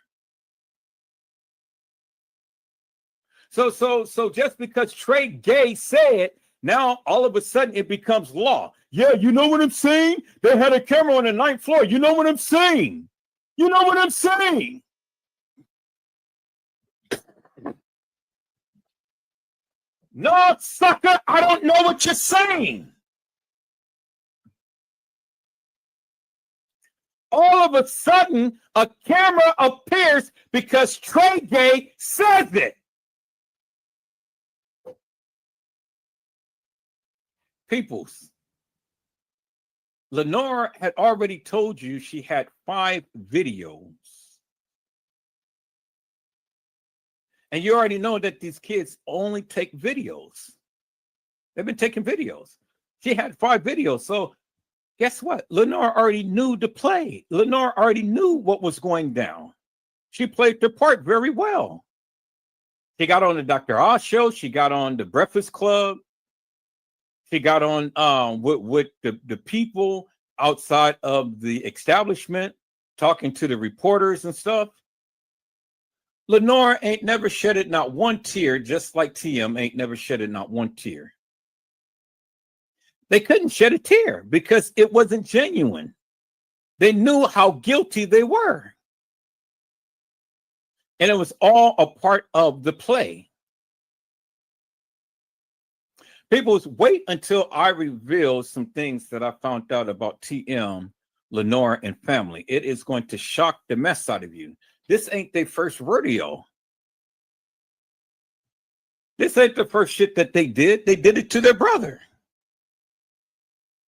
Speaker 2: So just because Trey Gay said, now all of a sudden it becomes law. Yeah, you know what I'm saying? They had a camera on the 9th floor. You know what I'm saying? You know what I'm saying? No, sucker, I don't know what you're saying. All of a sudden, a camera appears because Trey Gay says it. Peoples, Lenore had already told you she had 5 videos. And you already know that these kids only take videos. They've been taking videos. She had 5 videos. So guess what? Lenore already knew the play. Lenore already knew what was going down. She played the part very well. She got on the Dr. Oz show. She got on the Breakfast Club. She got on with the people outside of the establishment, talking to the reporters and stuff. Lenore ain't never shedded not one tear, just like TM ain't never shedded not one tear. They couldn't shed a tear because it wasn't genuine. They knew how guilty they were. And it was all a part of the play. People, wait until I reveal some things that I found out about TM, Lenore, and family. It is going to shock the mess out of you. This ain't their first rodeo. This ain't the first shit that they did. They did it to their brother.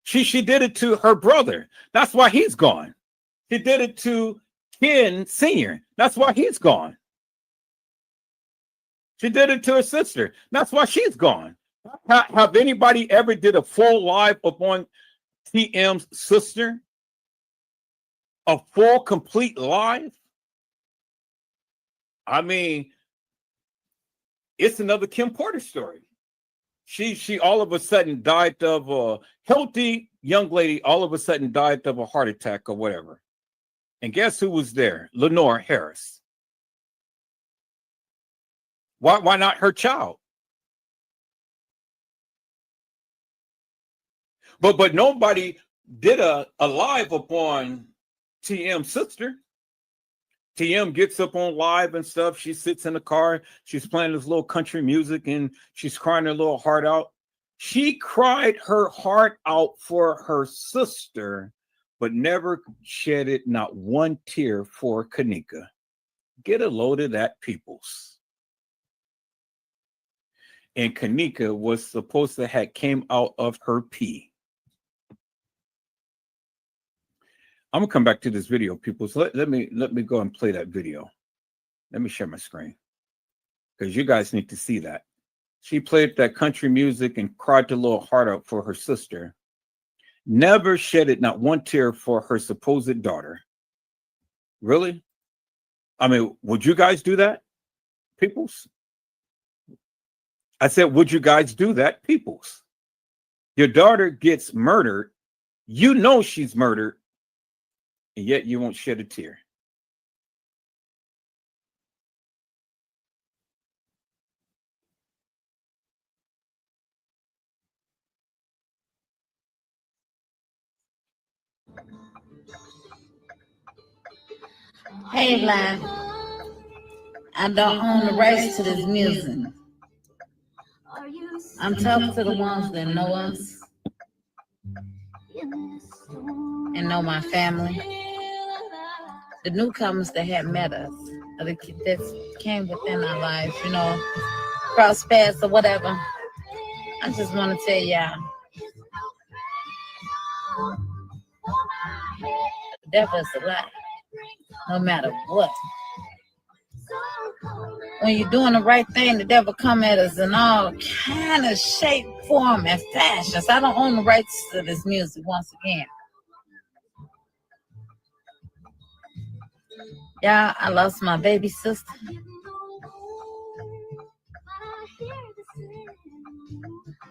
Speaker 2: She did it to her brother. That's why he's gone. She did it to Ken Sr. That's why he's gone. She did it to her sister. That's why she's gone. Have anybody ever did a full live upon TM's sister? A full, complete live? I mean, it's another Kim Porter story. She all of a sudden died of a healthy young lady, all of a sudden died of a heart attack or whatever. And guess who was there? Lenore Harris. Why not her child? But nobody did a live upon TM's sister. TM gets up on live and stuff. She sits in the car. She's playing this little country music and she's crying her little heart out. She cried her heart out for her sister, but never shedded not one tear for Kenneka. Get a load of that, peoples. And Kenneka was supposed to have came out of her pee. I'm gonna come back to this video, people. So let me go and play that video. Let me share my screen because you guys need to see that. She played that country music and cried a little heart out for her sister. Never shedded not one tear for her supposed daughter. Really? I mean, would you guys do that, peoples? I said, would you guys do that, peoples? Your daughter gets murdered. You know she's murdered. And yet you won't shed a tear.
Speaker 7: Hey, Live. I don't own the rights to this music. I'm talking to the ones that know us. and know my family. The newcomers that had met us, or that came within our lives, you know, cross paths or whatever. I just want to tell y'all, the devil is a lie, no matter what. When you're doing the right thing, the devil come at us in all kind of shape, form, and fashions. I don't own the rights to this music once again. Yeah, I lost my baby sister.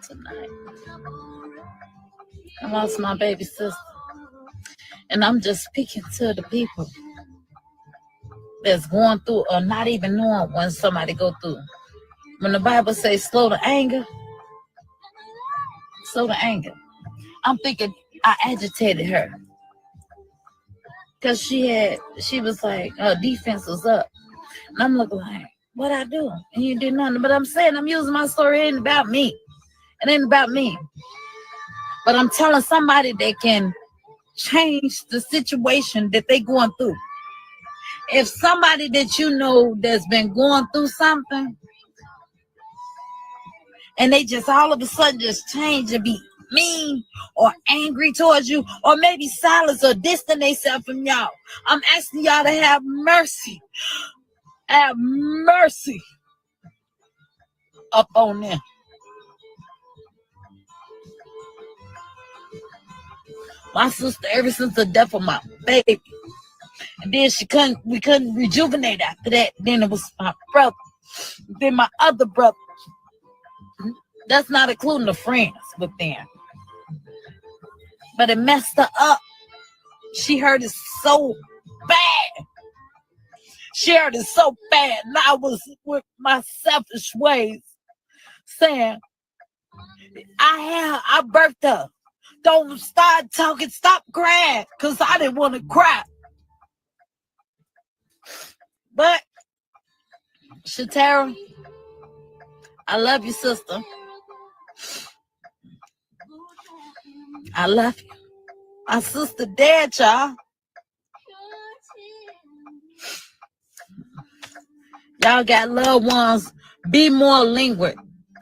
Speaker 7: Tonight. I lost my baby sister. And I'm just speaking to the people that's going through or not even knowing when somebody go through. When the Bible says slow to anger, I'm thinking I agitated her. Because she was like, her defense was up. And I'm looking like, what I do? And you did nothing. But I'm saying, I'm using my story. It ain't about me. It ain't about me. But I'm telling somebody that can change the situation that they going through. If somebody that you know that's been going through something, and they just all of a sudden just change and be mean or angry towards you, or maybe silence or distance themselves from y'all, I'm asking y'all to have mercy. Have mercy up on them. My sister, ever since the death of my baby, and then we couldn't rejuvenate after that. Then it was my brother, then my other brother. That's not including the friends with them. But it messed her up. She hurt it so bad. She hurt it so bad. And I was with my selfish ways saying, I birthed her. Don't start talking, stop crying, because I didn't want to cry. But, Shatara, I love you, sister. I love you. My sister dead, y'all. Y'all got loved ones. Be more linguist.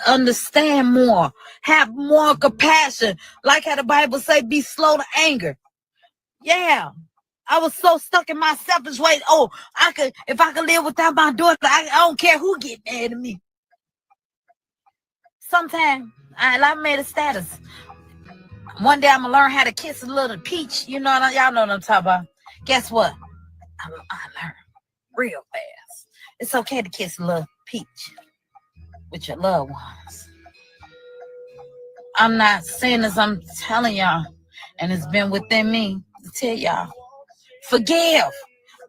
Speaker 7: Understand more. Have more compassion. Like how the Bible say, be slow to anger. Yeah. I was so stuck in my selfish ways. Oh, if I could live without my daughter, I don't care who get mad at me. Sometimes I made a status. One day I'm gonna learn how to kiss a little peach. You know, y'all know what I'm talking about. Guess what? I learned real fast. It's okay to kiss a little peach with your loved ones. I'm not saying this, I'm telling y'all, and it's been within me to tell y'all, forgive.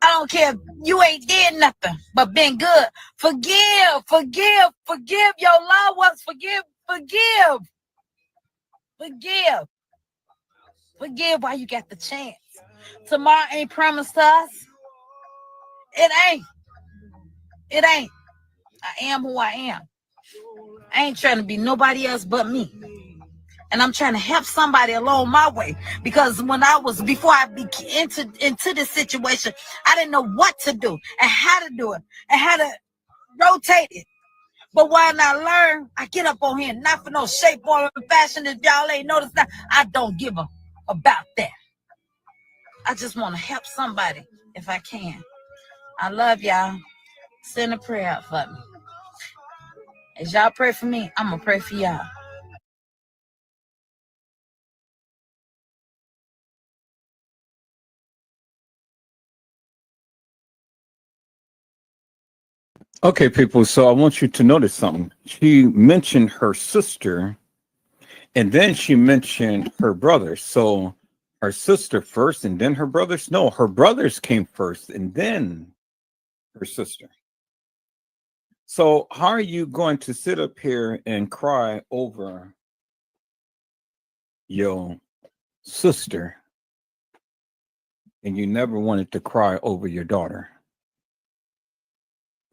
Speaker 7: I don't care if you ain't did nothing but been good. Forgive your loved ones. Forgive while you got the chance. Tomorrow ain't promised to us. It ain't. I am who I am. I ain't trying to be nobody else but me. And I'm trying to help somebody along my way. Because before I entered into this situation, I didn't know what to do and how to do it and how to rotate it. But when I learn, I get up on here, not for no shape, form, or fashion. If y'all ain't noticed that, I don't give about that. I just want to help somebody if I can. I love y'all. Send a prayer out for me. As y'all pray for me, I'm going to pray for y'all.
Speaker 2: Okay, people. So I want you to notice something. She mentioned her sister, and then she mentioned her brother. So her sister first, and then her brothers. No, her brothers came first, and then her sister. So how are you going to sit up here and cry over your sister, and you never wanted to cry over your daughter?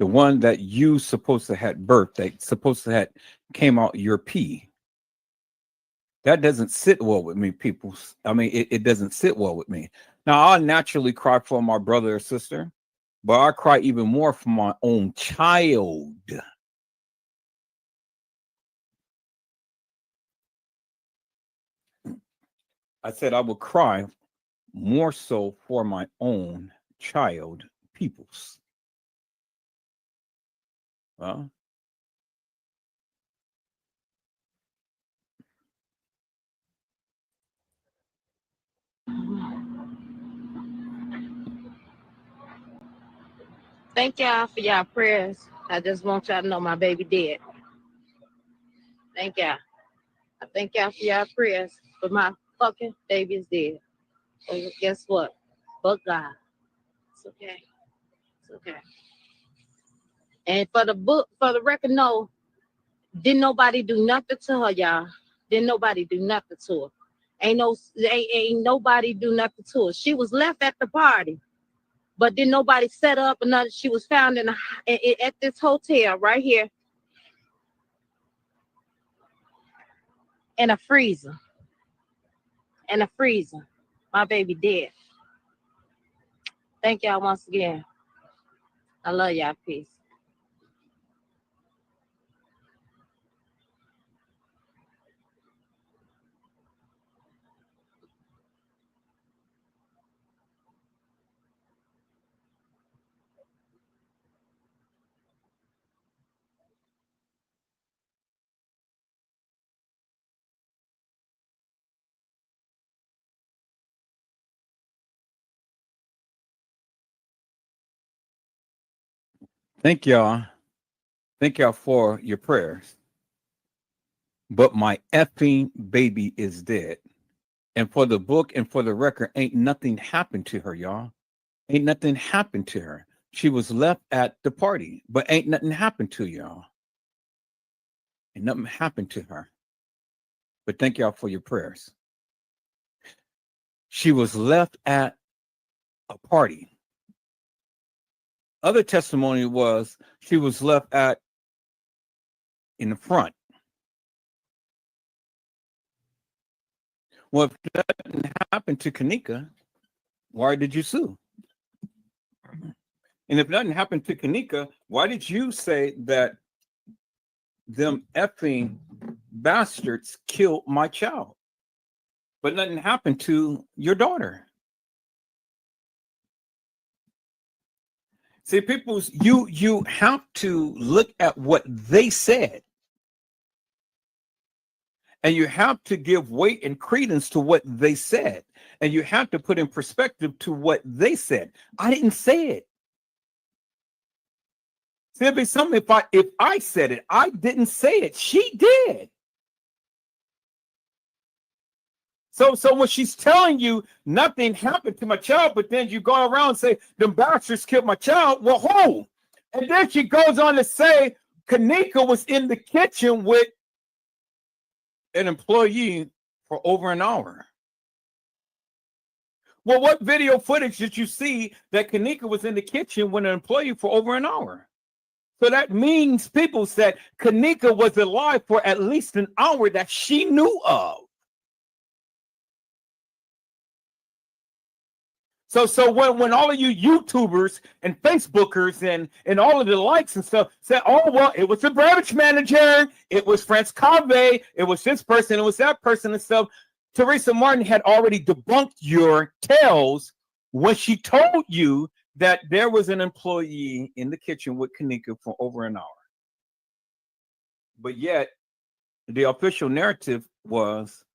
Speaker 2: The one that you supposed to had birthed, that supposed to had came out your pee, That doesn't sit well with me, people. I mean, it doesn't sit well with me. Now, I naturally cry for my brother or sister, but I cry even more for my own child. I said I would cry more so for my own child, peoples. Well,
Speaker 7: Thank y'all for y'all prayers. I just want y'all to know my baby dead. Thank y'all. I thank y'all for y'all prayers, but my fucking baby is dead. So guess what? But God. It's okay. It's okay. And for the record, no, didn't nobody do nothing to her, y'all. Didn't nobody do nothing to her. Ain't nobody do nothing to her. She was left at the party, but didn't nobody set up another. She was found at this hotel right here in a freezer. In a freezer. My baby dead. Thank y'all once again. I love y'all. Peace.
Speaker 2: thank y'all. Thank y'all for your prayers. But my effing baby is dead. And for the book and for the record, ain't nothing happened to her, y'all. Ain't nothing happened to her. She was left at the party, but ain't nothing happened to y'all. Ain't nothing happened to her. But thank y'all for your prayers. She was left at a party. Other testimony was she was left at in the front. Well, if that didn't happen to Kenneka, why did you sue? And if nothing happened to Kenneka, why did you say that them effing bastards killed my child? But nothing happened to your daughter. See, people, you have to look at what they said. And you have to give weight and credence to what they said. And you have to put in perspective to what they said. I didn't say it. See, it'd be something if I said it. I didn't say it. She did. So when she's telling you nothing happened to my child, but then you go around and say the bastards killed my child, well, who? And then she goes on to say Kenneka was in the kitchen with an employee for over an hour. Well, what video footage did you see that Kenneka was in the kitchen with an employee for over an hour? So that means people said Kenneka was alive for at least an hour that she knew of. So when all of you YouTubers and Facebookers and all of the likes and stuff said, oh, well, it was the beverage manager, it was France Cave, it was this person, it was that person and stuff. Teresa Martin had already debunked your tales when she told you that there was an employee in the kitchen with Kenneka for over an hour. But yet, the official narrative was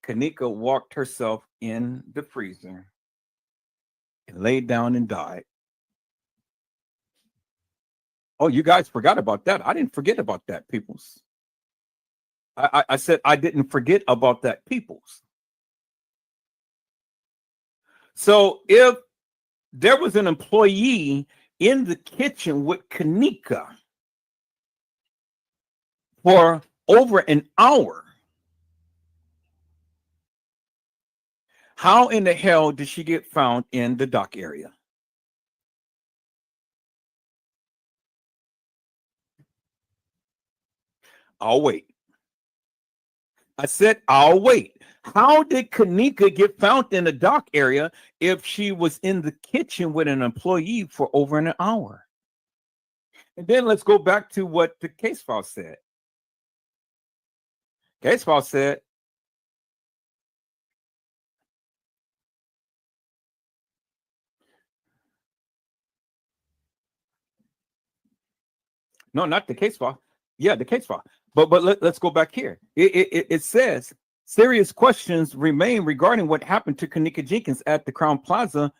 Speaker 2: Kenneka walked herself in the freezer and laid down and died. Oh, you guys forgot about that. I didn't forget about that, peoples. I said I didn't forget about that, peoples. So if there was an employee in the kitchen with Kenneka for over an hour, how in the hell did she get found in the dock area? I'll wait. I said, I'll wait. How did Kenneka get found in the dock area if she was in the kitchen with an employee for over an hour? And then let's go back to what the case file said. Case file said, no, not the case file. Yeah, the case file. But let's go back here. It says serious questions remain regarding what happened to Kenneka Jenkins at the Crown Plaza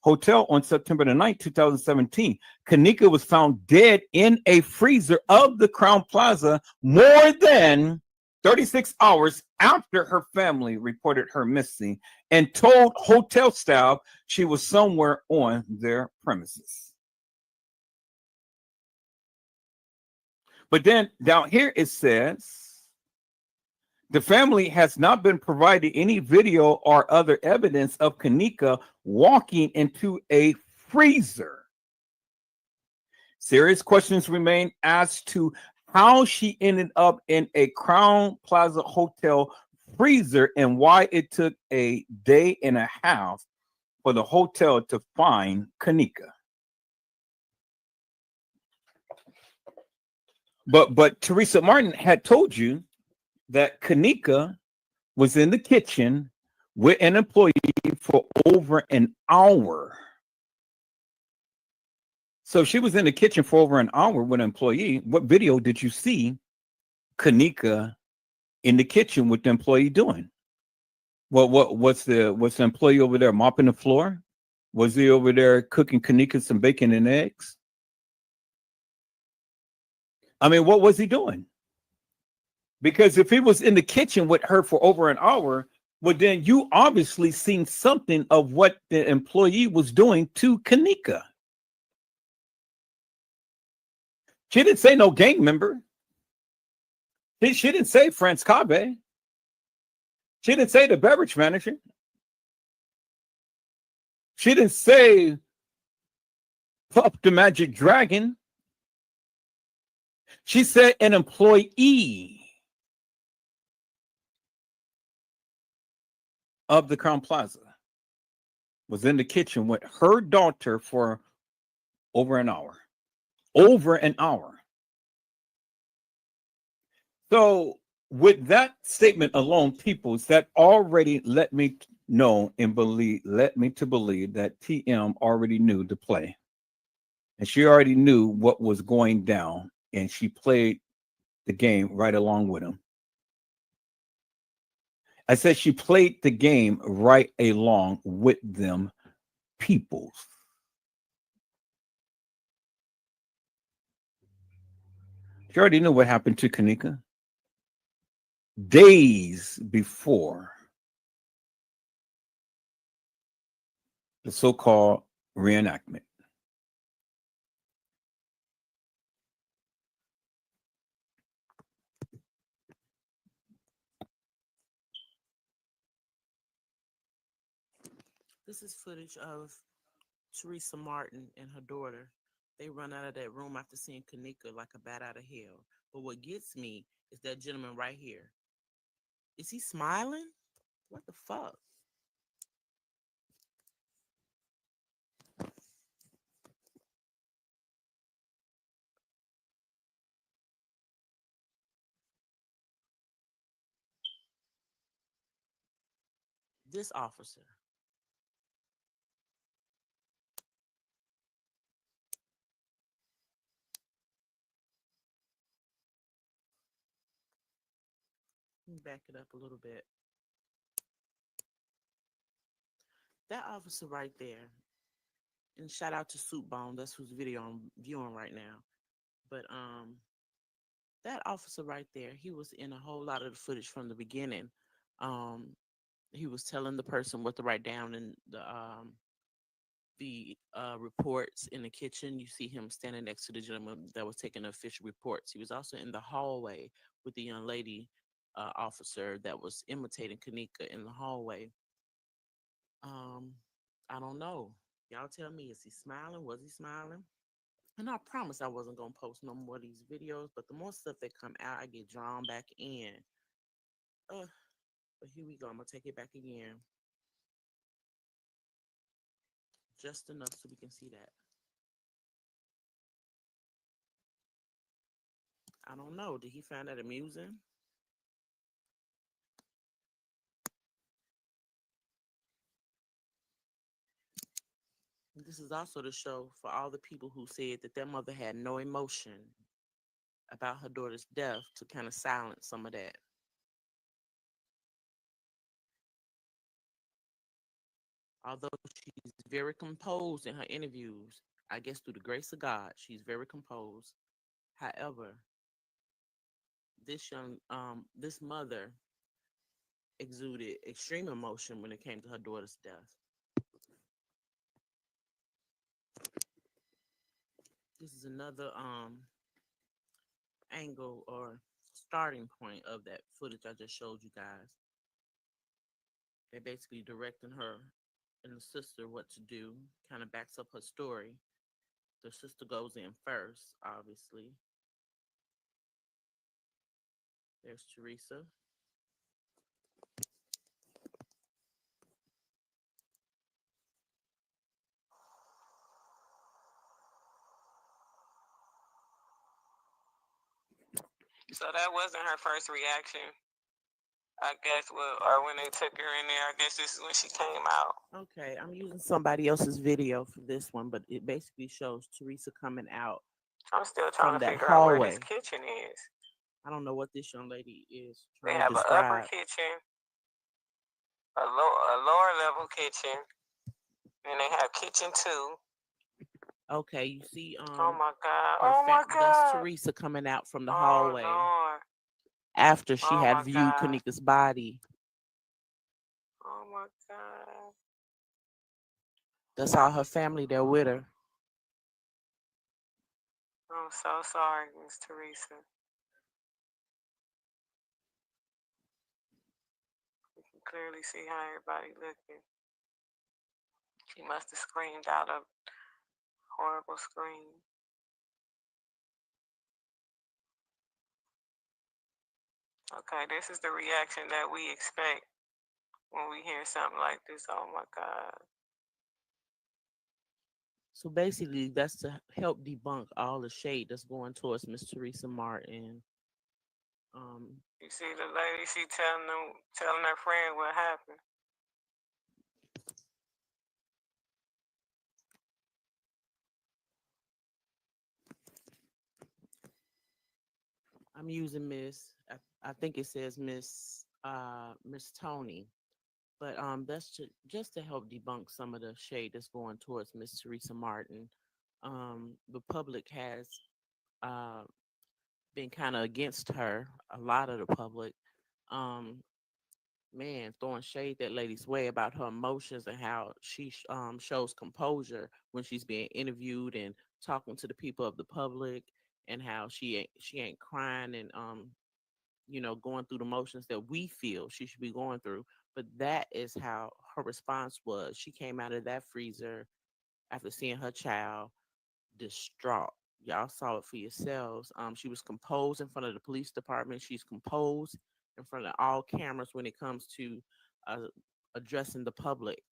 Speaker 2: Hotel on September the 9th, 2017. Kenneka was found dead in a freezer of the Crown Plaza more than 36 hours after her family reported her missing and told hotel staff she was somewhere on their premises. But then down here it says the family has not been provided any video or other evidence of Kenneka walking into a freezer. Serious questions remain as to how she ended up in a Crown Plaza Hotel freezer and why it took a day and a half for the hotel to find Kenneka. But Teresa Martin had told you that Kenneka was in the kitchen with an employee for over an hour. So she was in the kitchen for over an hour with an employee. What video did you see Kenneka in the kitchen with the employee doing? What's the employee over there mopping the floor? Was he over there cooking Kenneka some bacon and eggs? I mean, what was he doing? Because if he was in the kitchen with her for over an hour, well, then you obviously seen something of what the employee was doing to Kenneka. She didn't say no gang member. She didn't say Franz Cabe. She didn't say the beverage manager. She didn't say Puff the Magic Dragon. She said an employee of the Crown Plaza was in the kitchen with her daughter for over an hour. Over an hour. So with that statement alone, peoples, that already let me know and led me to believe that TM already knew the play. And she already knew what was going down, and she played the game right along with him. I said she played the game right along with them peoples. She already knew what happened to Kenneka days before the so-called reenactment.
Speaker 8: This is footage of Teresa Martin and her daughter. They run out of that room after seeing Kenneka like a bat out of hell. But what gets me is that gentleman right here. Is he smiling? What the fuck? This officer. Let me back it up a little bit. That officer right there, and shout out to Soup Bone, that's whose video I'm viewing right now. But that officer right there, he was in a whole lot of the footage from the beginning. He was telling the person what to write down in the reports in the kitchen. You see him standing next to the gentleman that was taking the official reports. He was also in the hallway with the young lady officer that was imitating Kenneka in the hallway. I don't know. Y'all tell me, is he smiling? Was he smiling? And I promise I wasn't gonna post no more of these videos, but the more stuff that come out, I get drawn back in. But here we go. I'm gonna take it back again, just enough so we can see that. I don't know. Did he find that amusing? This is also the show for all the people who said that their mother had no emotion about her daughter's death to kind of silence some of that. Although she's very composed in her interviews, I guess through the grace of God, she's very composed. However, this mother exuded extreme emotion when it came to her daughter's death. This is another angle or starting point of that footage I just showed you guys. They're basically directing her and the sister what to do, kind of backs up her story. The sister goes in first, obviously. There's Teresa.
Speaker 3: So that wasn't her first reaction. I guess, or when they took her in there, I guess this is when she came out.
Speaker 8: Okay, I'm using somebody else's video for this one, but it basically shows Teresa coming out
Speaker 3: I'm still
Speaker 8: from
Speaker 3: trying to
Speaker 8: that
Speaker 3: figure out where this
Speaker 8: hallway.
Speaker 3: kitchen is.
Speaker 8: I don't know what this young lady is
Speaker 3: They
Speaker 8: trying to
Speaker 3: have an upper
Speaker 8: describe.
Speaker 3: kitchen, a lower level kitchen, and they have kitchen 2.
Speaker 8: Okay, you see,
Speaker 3: Oh my God!
Speaker 8: her
Speaker 3: Oh my
Speaker 8: that's
Speaker 3: God!
Speaker 8: Teresa coming out from the
Speaker 3: Oh
Speaker 8: hallway
Speaker 3: Lord!
Speaker 8: after she
Speaker 3: Oh
Speaker 8: had
Speaker 3: my
Speaker 8: viewed
Speaker 3: God!
Speaker 8: Kanika's body.
Speaker 3: Oh my God!
Speaker 8: That's all her family there with her.
Speaker 3: I'm so sorry, Miss Teresa. You can clearly see how everybody looking. She must have screamed out a horrible scream. Okay, this is the reaction that we expect when we hear something like this. Oh my God.
Speaker 8: So basically, that's to help debunk all the shade that's going towards Miss Teresa Martin.
Speaker 3: You see the lady, she telling her friend what happened.
Speaker 8: I'm using I think it says Miss Tony, but that's just to help debunk some of the shade that's going towards Miss Teresa Martin. The public has uh, been kind of against her. A lot of the public, um, man, throwing shade that lady's way about her emotions and how she shows composure when she's being interviewed and talking to the people of the public, and how she ain't crying and going through the motions that we feel she should be going through. But that is how her response was. She came out of that freezer after seeing her child distraught. Y'all saw it for yourselves. She was composed in front of the police department. She's composed in front of all cameras when it comes to uh, addressing the public.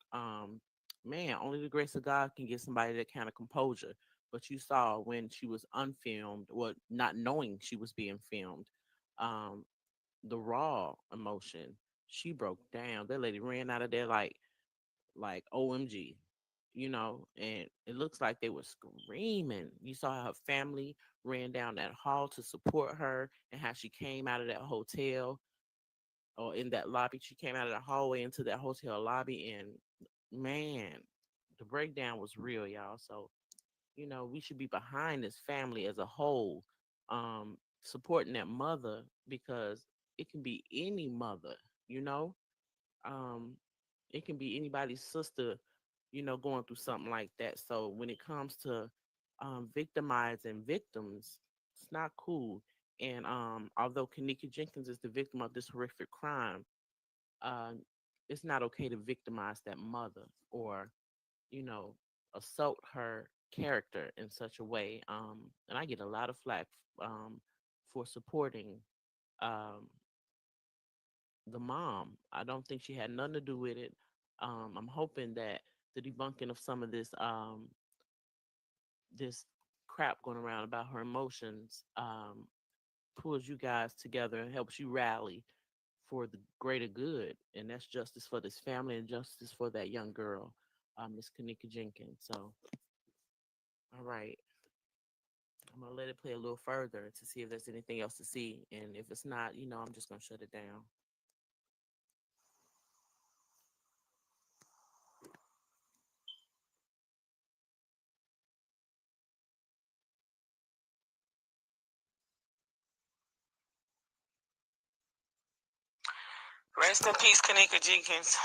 Speaker 8: Man, only the grace of God can get somebody that kind of composure. But you saw when she was unfilmed, well, not knowing she was being filmed, um, the raw emotion. She broke down. That lady ran out of there like OMG, and it looks like they were screaming. You saw her family ran down that hall to support her, and how she came out of that hotel or in that lobby. She came out of the hallway into that hotel lobby, and man, the breakdown was real, y'all. So, we should be behind this family as a whole, supporting that mother, because it can be any mother, you know. Um, it can be anybody's sister, going through something like that. So when it comes to victimizing victims, it's not cool. And although Kenneka Jenkins is the victim of this horrific crime, uh, it's not okay to victimize that mother or, you know, assault her character in such a way. And I get a lot of flack um, for supporting um, the mom. I don't think she had nothing to do with it. I'm hoping that the debunking of some of this crap going around about her emotions pulls you guys together and helps you rally for the greater good, and that's justice for this family and justice for that young girl, Miss Kenneka Jenkins. So, all right, I'm gonna let it play a little further to see if there's anything else to see, and if it's not, I'm just gonna shut it down.
Speaker 3: Rest in peace, Kenneka Jenkins.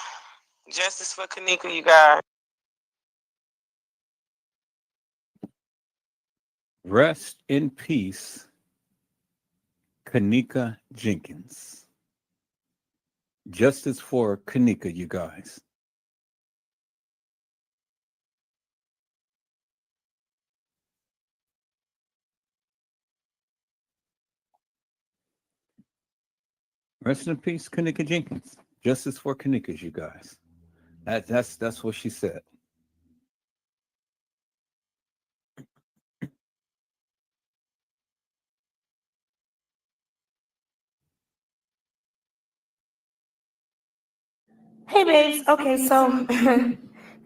Speaker 3: Justice for Kenneka, you guys.
Speaker 2: Rest in peace, Kenneka Jenkins. Justice for Kenneka, you guys. Rest in peace, Kenneka Jenkins. Justice for Kenneka, you guys. That's what she said.
Speaker 9: Hey babes, okay, so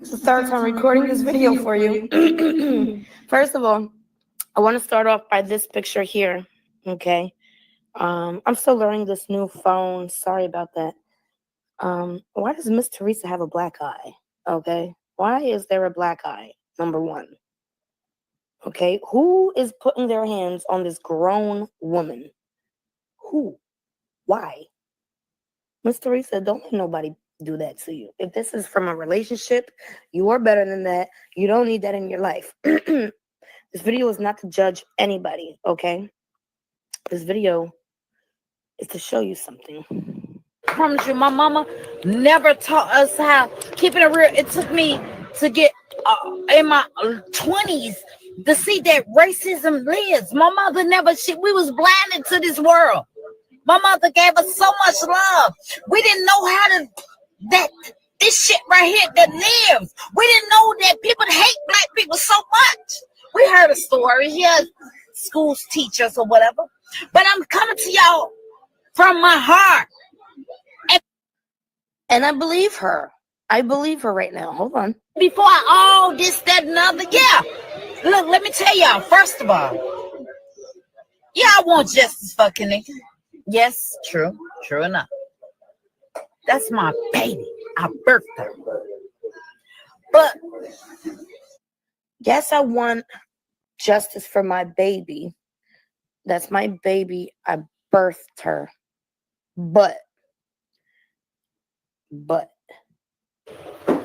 Speaker 9: it's the third time recording this video for you. First of all, I want to start off by this picture here, okay? I'm still learning this new phone. Sorry about that. Why does Miss Teresa have a black eye? Okay, why is there a black eye? Number one. Okay, who is putting their hands on this grown woman? Who? Why? Miss Teresa, don't let nobody do that to you. If this is from a relationship, you are better than that. You don't need that in your life. This video is not to judge anybody, okay? This video is to show you something.
Speaker 7: I promise you, my mama never taught us how keeping it real. It took me to get in my 20s to see that racism lives. My mother never, we was blinded to this world. My mother gave us so much love. We didn't know how to, this shit right here that lives. We didn't know that people hate black people so much. We heard a story, yeah, schools teachers or whatever. But I'm coming to y'all from my heart.
Speaker 9: And I believe her. I believe her right now. Hold on.
Speaker 7: Before all this, that, and other, yeah. Look, let me tell y'all, first of all, yeah, I want justice for Kenneka. Yes, true enough. That's my baby. I birthed her.
Speaker 9: But yes, I want justice for my baby. That's my baby. I birthed her. But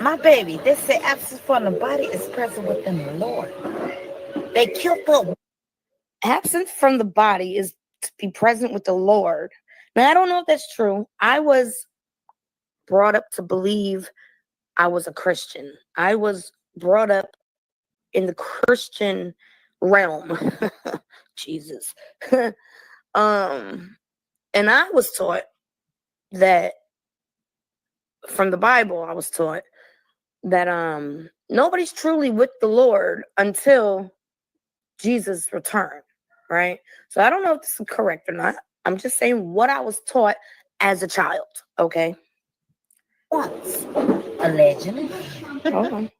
Speaker 7: my baby, they say absence from the body is present within the Lord. They killed her.
Speaker 9: Absence from the body is to be present with the Lord. Now, I don't know if that's true. I was brought up to believe I was a Christian. I was brought up in the Christian realm. Jesus. And I was taught that from the Bible, I was taught that nobody's truly with the Lord until Jesus' return, right? So I don't know if this is correct or not. I'm just saying what I was taught as a child, okay?
Speaker 7: Once, allegedly.
Speaker 9: Hold on.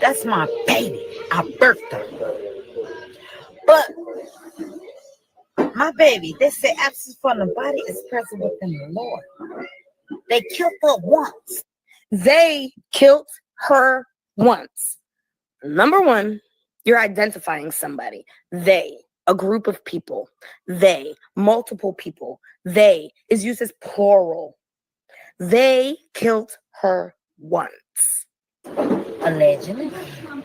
Speaker 7: That's my baby. I birthed her. But my baby, they say absence from the body is present within the Lord. They killed her once.
Speaker 9: They killed her once. Number one, you're identifying somebody. They, a group of people. They, multiple people. They is used as plural. They killed her once.
Speaker 7: Allegedly.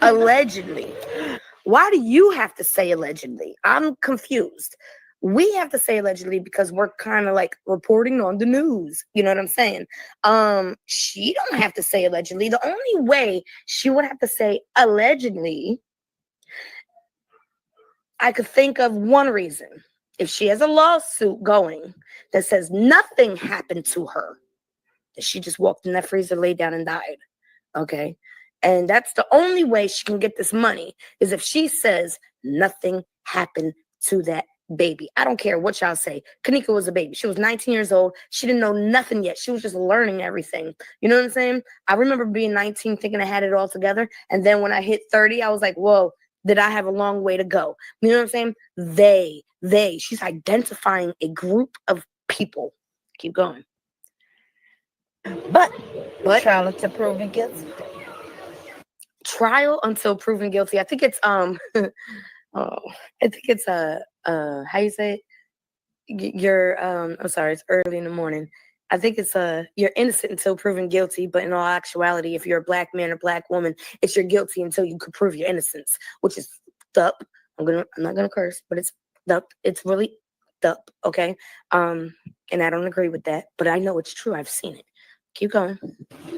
Speaker 9: Allegedly. Why do you have to say allegedly? I'm confused. We have to say allegedly because we're kind of like reporting on the news. You know what I'm saying? She don't have to say allegedly. The only way she would have to say allegedly, I could think of one reason. if she has a lawsuit going that says nothing happened to her, that she just walked in that freezer, laid down, and died. Okay. And that's the only way she can get this money, is if she says nothing happened to that baby. I don't care what y'all say. Kenneka was a baby. She was 19 years old. She didn't know nothing yet. She was just learning everything. You know what I'm saying? I remember being 19 thinking I had it all together. And then when I hit 30, I was like, whoa, did I have a long way to go? You know what I'm saying? She's identifying a group of people. Keep going. But
Speaker 7: Trial until proven guilty.
Speaker 9: Trial until proven guilty. I think it's how you say it? You're I'm sorry, it's early in the morning. I think it's you're innocent until proven guilty, but in all actuality, if you're a black man or black woman, it's you're guilty until you could prove your innocence, which is up. I'm not gonna curse, but it's up. It's really up, okay? And I don't agree with that, but I know it's true. I've seen it. Keep going.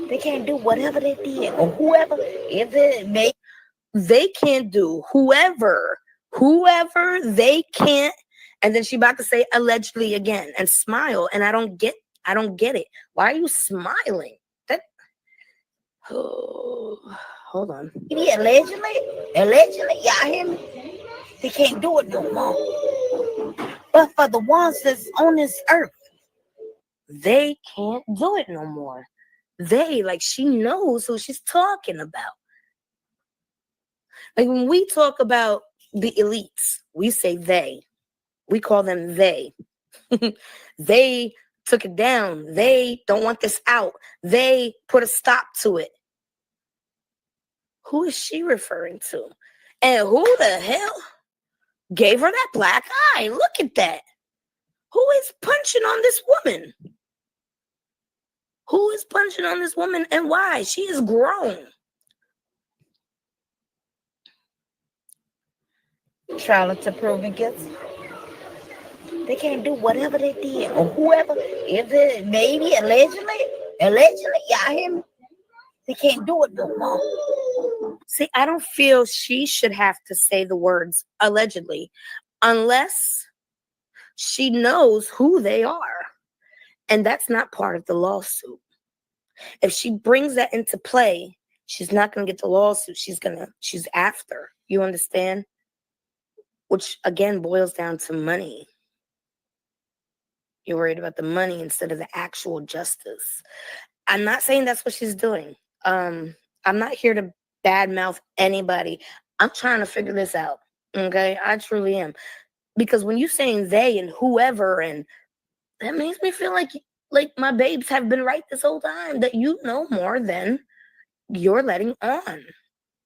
Speaker 7: They can't do whatever they did or whoever, if it may.
Speaker 9: They can't do whoever they can't. And then she about to say allegedly again and smile. And I don't get it. Why are you smiling? That hold on.
Speaker 7: Allegedly, y'all hear me? They can't do it no more. But for the ones that's on this earth,
Speaker 9: they can't do it no more. She knows who she's talking about. Like when we talk about the elites, we say they. We call them they. They took it down. They don't want this out. They put a stop to it. Who is she referring to? And who the hell gave her that black eye? Look at that. Who is punching on this woman? Who is punching on this woman and why? She is grown.
Speaker 7: Trial until proven guilty. They can't do whatever they did or whoever, if it maybe allegedly, y'all hear me? They can't do it no more.
Speaker 9: See, I don't feel she should have to say the words allegedly unless she knows who they are. And that's not part of the lawsuit. If she brings that into play, she's not going to get the lawsuit. She's after. You understand? Which again boils down to money. You're worried about the money instead of the actual justice. I'm not saying that's what she's doing. I'm not here to badmouth anybody. I'm trying to figure this out. Okay, I truly am. Because when you're saying they and whoever, and that makes me feel like my babes have been right this whole time, that you know more than you're letting on,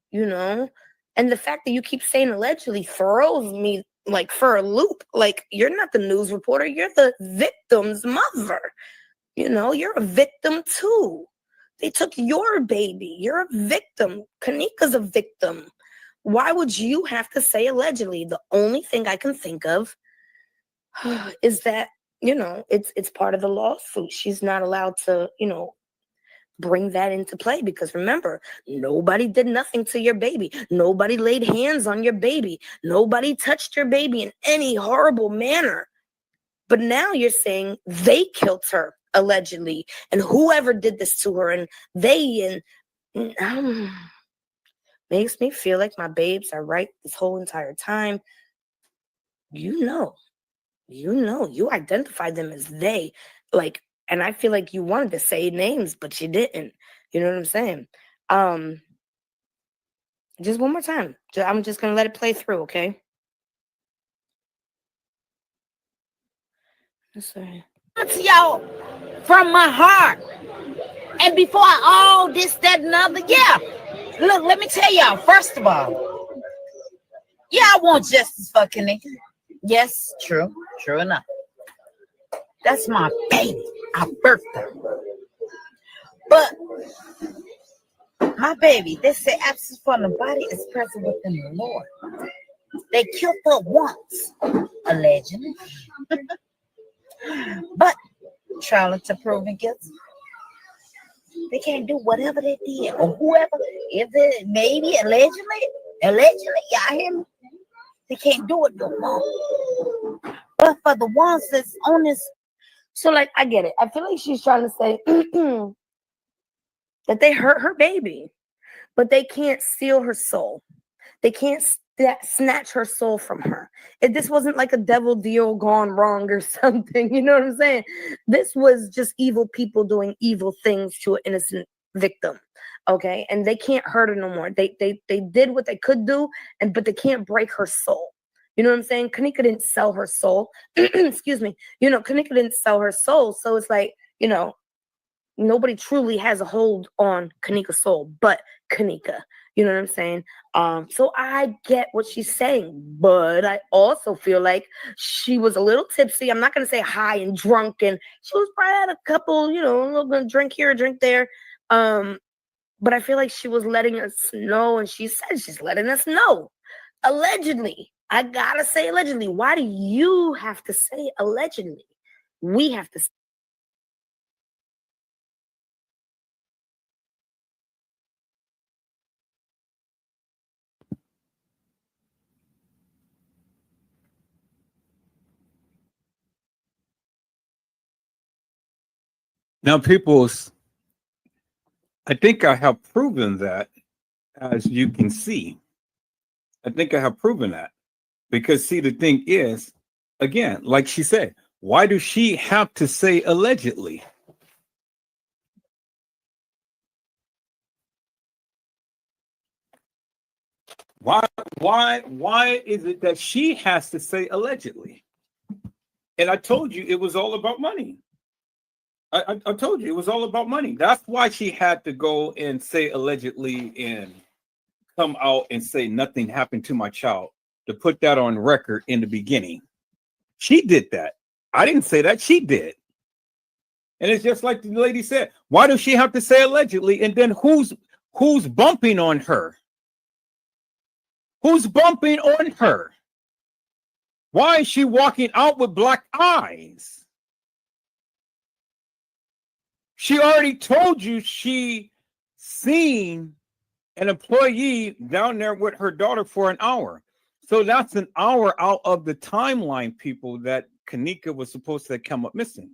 Speaker 9: you know? And the fact that you keep saying allegedly throws me like for a loop. Like, you're not the news reporter, you're the victim's mother. You know, you're a victim too. They took your baby. You're a victim. Kenneka's a victim. Why would you have to say allegedly? The only thing I can think of is that, you know, it's part of the lawsuit. She's not allowed to, you know, bring that into play, because remember, nobody did nothing to your baby. Nobody laid hands on your baby. Nobody touched your baby in any horrible manner. But now you're saying they killed her allegedly, and whoever did this to her, and they, and makes me feel like my babes are right this whole entire time. You identified them as they, like, and I feel like you wanted to say names, but you didn't. You know what I'm saying? Just one more time. I'm just gonna let it play through, okay? Sorry.
Speaker 7: To y'all from my heart. And before all this, that, and other, yeah. Look, let me tell y'all, first of all, yeah, I want justice for Kenneka. Yes, true enough. That's my baby. I birthed her. But my baby, they say absence from the body is present within the Lord. They killed her once, allegedly. But trial to proven guilty. They can't do whatever they did or whoever, if it maybe allegedly, y'all hear me? They can't do it no more.
Speaker 9: but for the ones that's on this. So, like, I get it. I feel like she's trying to say that they hurt her baby, but they can't steal her soul. They can't snatch her soul from her. If this wasn't like a devil deal gone wrong or something, you know what I'm saying? This was just evil people doing evil things to an innocent victim. Okay, and they can't hurt her no more. They did what they could do, but they can't break her soul. You know what I'm saying? Kenneka didn't sell her soul. Excuse me. You know, Kenneka didn't sell her soul. So it's like, you know, nobody truly has a hold on Kenneka's soul but Kenneka. You know what I'm saying? So I get what she's saying, but I also feel like she was a little tipsy. I'm not gonna say high and drunk, and she was probably had a couple, you know, a little bit of drink here, drink there. But I feel like she was letting us know, and she said she's letting us know. Allegedly. I gotta say allegedly. Why do you have to say allegedly? We have to say.
Speaker 2: Now, people's, I think I have proven that, as you can see. I think I have proven that. Because, see, the thing is, again, like she said, why does she have to say allegedly? Why is it that she has to say allegedly? And I told you it was all about money. I told you it was all about money. That's why she had to go and say allegedly and come out and say nothing happened to my child, to put that on record in the beginning. She did that. I didn't say that. She did. And it's just like the lady said, why does she have to say allegedly? And then who's bumping on her? Who's bumping on her? Why is she walking out with black eyes? She already told you she seen an employee down there with her daughter for an hour. So that's an hour out of the timeline, people, that Kenneka was supposed to come up missing.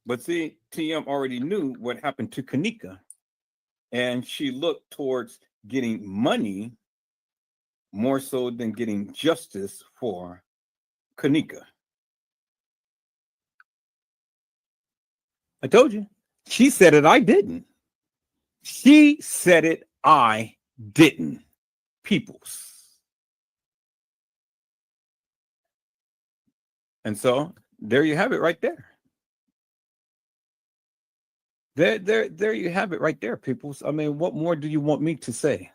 Speaker 2: But see, TM already knew what happened to Kenneka, and she looked towards getting money more so than getting justice for Kenneka. I told you. She said it, I didn't. She said it, I didn't. Peoples. And so there you have it right there. There you have it right there, peoples. I mean, what more do you want me to say?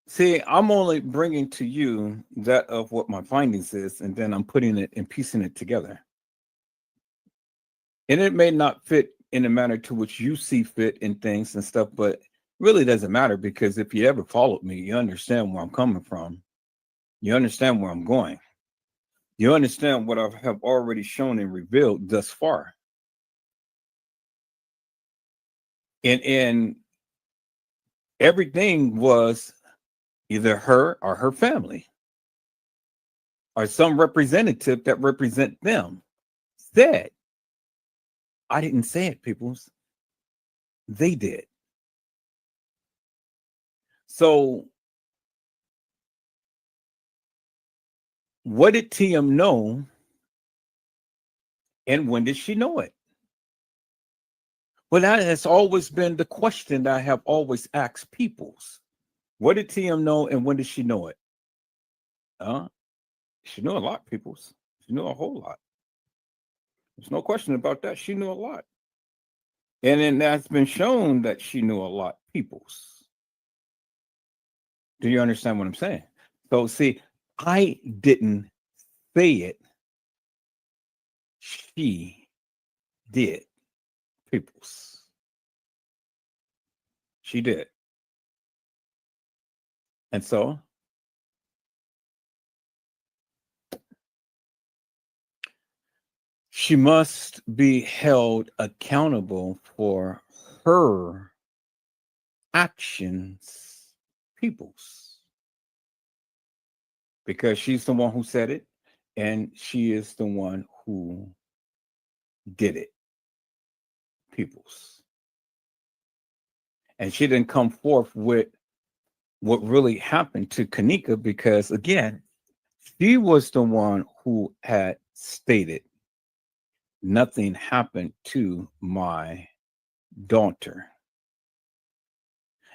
Speaker 2: See, I'm only bringing to you that of what my findings is, and then I'm putting it and piecing it together. And it may not fit in the manner to which you see fit in things and stuff, but really doesn't matter, because if you ever followed me, you understand where I'm coming from. You understand where I'm going. You understand what I have already shown and revealed thus far. And everything was either her or her family or some representative that represent them said. I didn't say it, peoples. They did. So what did TM know, and when did she know it? Well, that has always been the question that I have always asked peoples. What did TM know, and when did she know it? She knew a lot, peoples. She knew a whole lot. There's no question about that. She knew a lot. And then that's been shown that she knew a lot, peoples. Do you understand what I'm saying? So see, I didn't say it. She did, peoples. She did. And so she must be held accountable for her actions, peoples. because she's the one who said it, and she is the one who did it, peoples. And she didn't come forth with what really happened to Kenneka, because again, she was the one who had stated nothing happened to my daughter.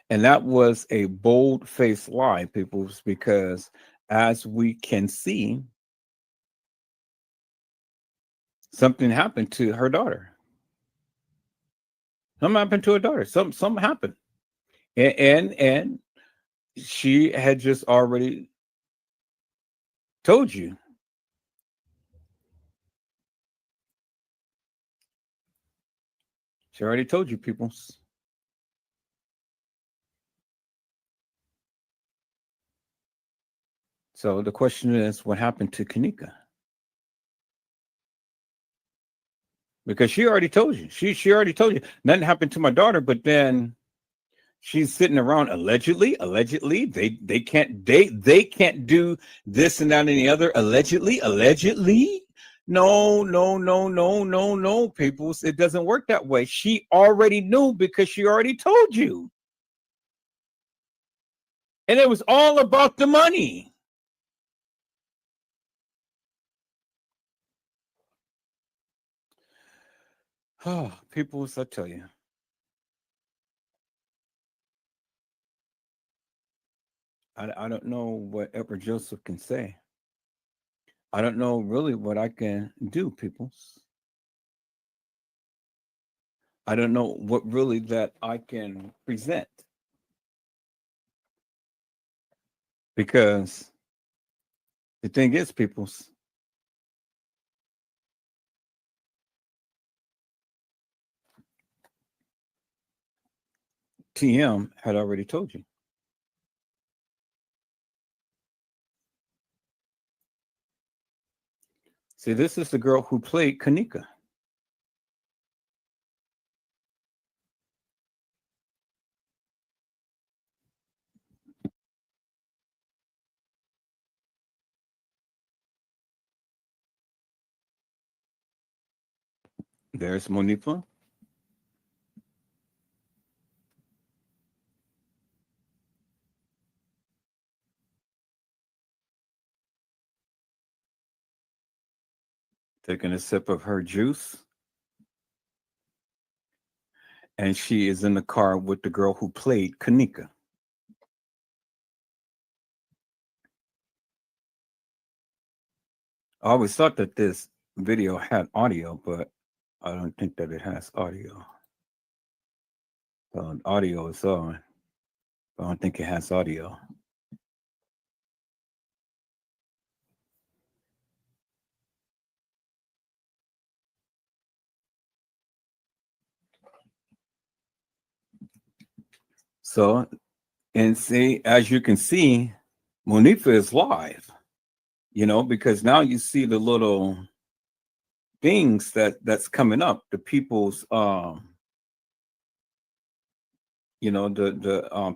Speaker 2: And that was a bold-faced lie, people, because as we can see, something happened to her daughter. Something happened to her daughter. Something happened. And she had just already told you. She already told you, people. So the question is, what happened to Kenneka? Because she already told you. She already told you nothing happened to my daughter, but then she's sitting around allegedly. They can't do this and that and the other. Allegedly. No, people. It doesn't work that way. She already knew because she already told you. And it was all about the money. Oh, people, I tell you. I don't know what Edward Joseph can say. I don't know really what I can do, peoples. I don't know what really that I can present. Because the thing is, peoples, TM had already told you. See, this is the girl who played Kenneka. There's Monifa. Taking a sip of her juice. And she is in the car with the girl who played Kenneka. I always thought that this video had audio, but I don't think that it has audio. So audio is on. I don't think it has audio. So, and see, as you can see, Monifa is live, because now you see the little things that's coming up, the people's, the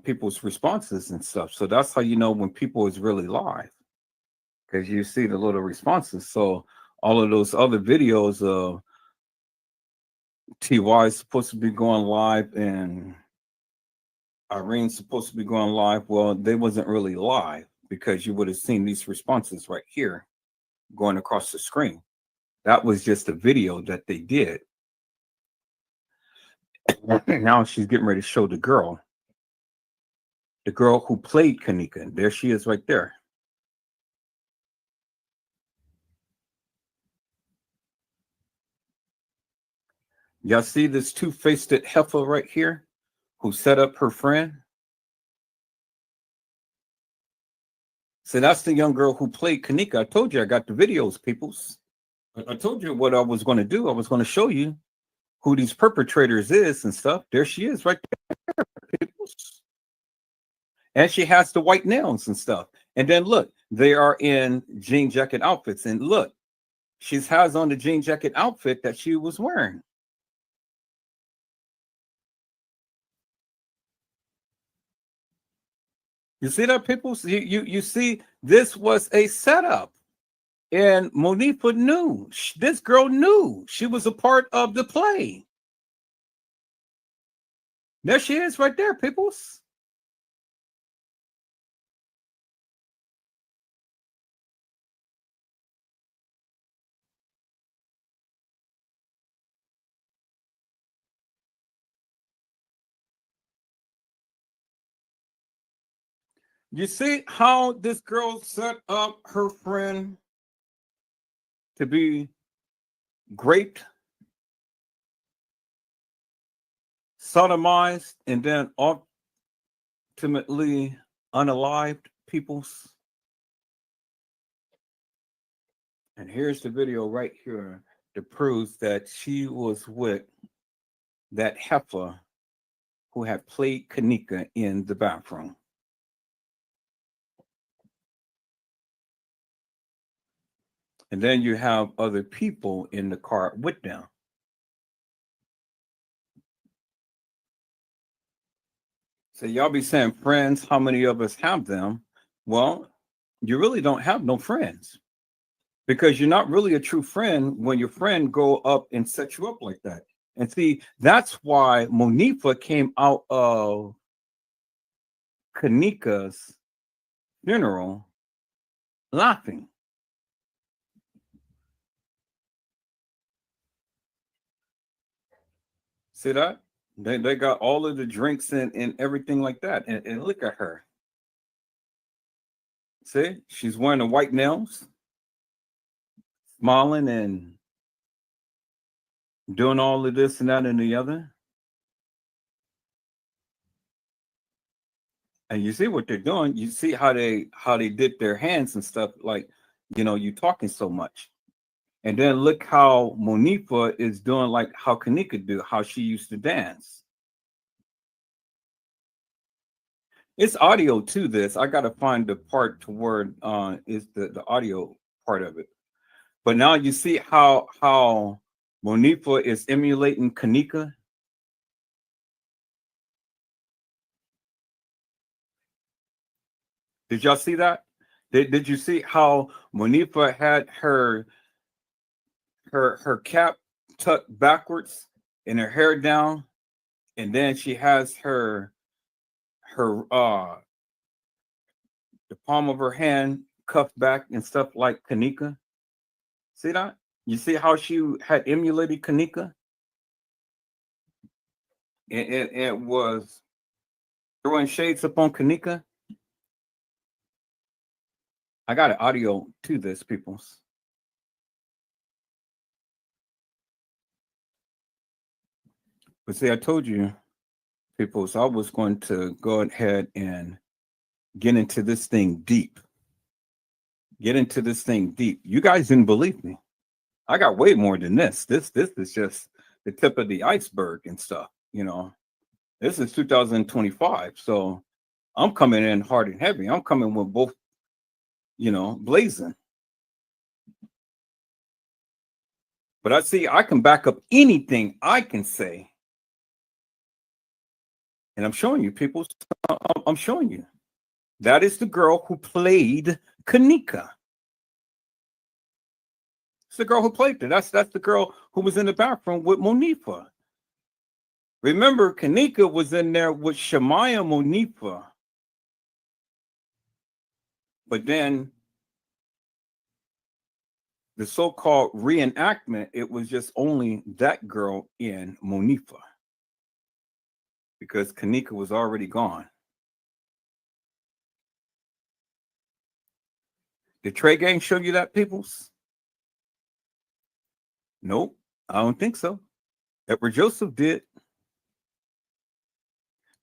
Speaker 2: people's responses and stuff. So that's how you know when people is really live, because you see the little responses. So all of those other videos of TY is supposed to be going live and Irene's supposed to be going live. Well, they wasn't really live because you would have seen these responses right here going across the screen. That was just a video that they did. Now she's getting ready to show the girl who played Kenneka. There she is right there. Y'all see this two-faced heifer right here who set up her friend? So that's the young girl who played Kenneka. I told you I got the videos, peoples. I told you what I was going to do. I was going to show you who these perpetrators is and stuff. There she is right there, peoples. And she has the white nails and stuff. And then look, they are in jean jacket outfits. And look, she has on the jean jacket outfit that she was wearing. You see that, people? You see, this was a setup. And Monifa knew. This girl knew she was a part of the play. There she is right there, peoples. You see how this girl set up her friend to be raped, sodomized, and then ultimately unalived, peoples. And here's the video right here that proves that she was with that heifer who had played Kenneka in the bathroom. And then you have other people in the car with them. So y'all be saying friends, how many of us have them? Well, you really don't have no friends, because you're not really a true friend when your friend go up and set you up like that. And see, that's why Monifa came out of Kenneka's funeral laughing. See that? They got all of the drinks and everything like that. And look at her. See, she's wearing the white nails, smiling and doing all of this and that and the other. And you see what they're doing. You see how they did their hands and stuff, like, you talking so much. And then look how Monifa is doing, like how Kenneka do, how she used to dance. It's audio to this. I gotta find the part to where is the audio part of it. But now you see how Monifa is emulating Kenneka. Did y'all see that? Did you see how Monifa had her cap tucked backwards and her hair down, and then she has her the palm of her hand cuffed back and stuff like Kenneka? See that? You see how she had emulated Kenneka? It was throwing shades upon Kenneka. I got an audio to this, peoples. But see, I told you, peoples, I was going to go ahead and get into this thing deep. Get into this thing deep. You guys didn't believe me. I got way more than this. This is just the tip of the iceberg and stuff. This is 2025, so I'm coming in hard and heavy. I'm coming with both, blazing. But I can back up anything I can say. And I'm showing you, people. I'm showing you. That is the girl who played Kenneka. It's the girl who played it. That's the girl who was in the bathroom with Monifa. Remember, Kenneka was in there with Shemaya Monifa. But then the so-called reenactment, it was just only that girl in Monifa, because Kenneka was already gone. Did Trey Gang show you that, peoples? Nope, I don't think so. Edward Joseph did.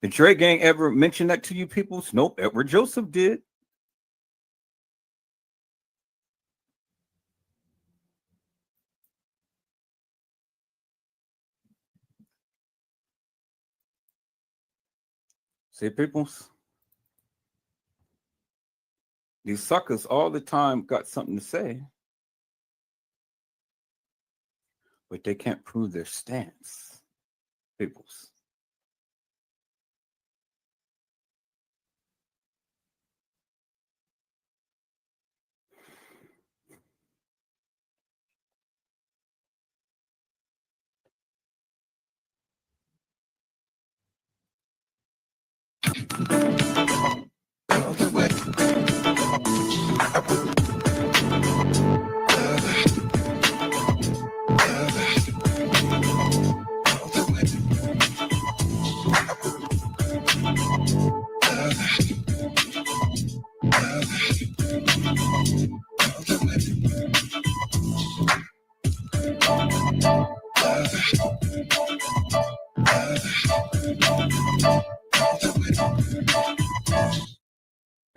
Speaker 2: Did Trey Gang ever mention that to you, peoples? Nope, Edward Joseph did. See, peoples? These suckers all the time got something to say, but they can't prove their stance, peoples.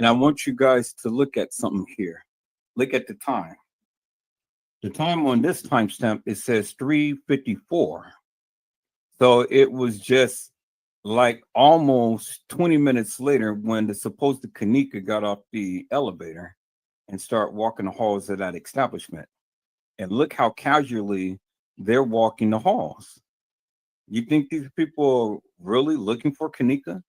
Speaker 2: I want you guys to look at something here. Look at the time. The time on this timestamp, it says 3:54. So it was just like almost 20 minutes later when the supposed Kenneka got off the elevator and start walking the halls of that establishment. And look how casually they're walking the halls. You think these people are really looking for Kenneka?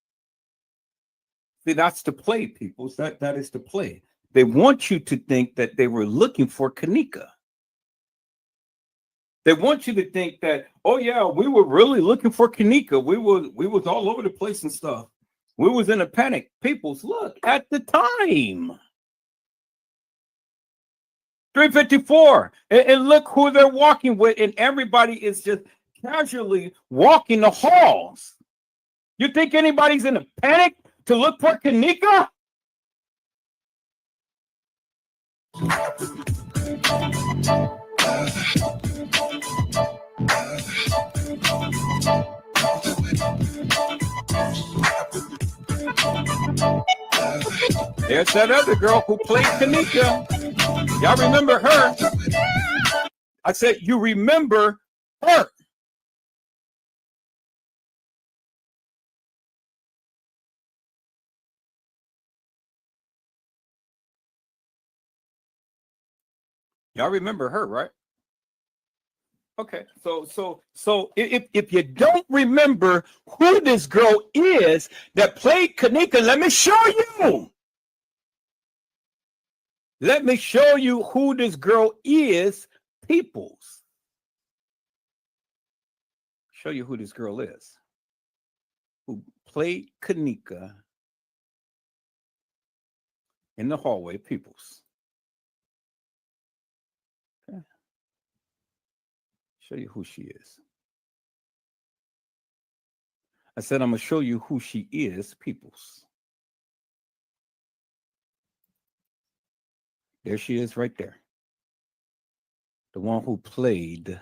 Speaker 2: See, that's the play, people. That is the play. They want you to think that they were looking for Kenneka. They want you to think that, oh yeah, we were really looking for Kenneka. We was all over the place and stuff. We was in a panic. Peoples, look at the time. 3:54. And look who they're walking with, and everybody is just casually walking the halls. You think anybody's in a panic to look for Kenneka? There's that other girl who played Kenneka. Y'all remember her? I said, you remember her. Y'all remember her, right? Okay, so if you don't remember who this girl is that played Kenneka, let me show you. Let me show you who this girl is, peoples. Show you who this girl is. Who played Kenneka in the hallway, peoples. Okay. Show you who she is. I said I'm gonna show you who she is, peoples. There she is right there. The one who played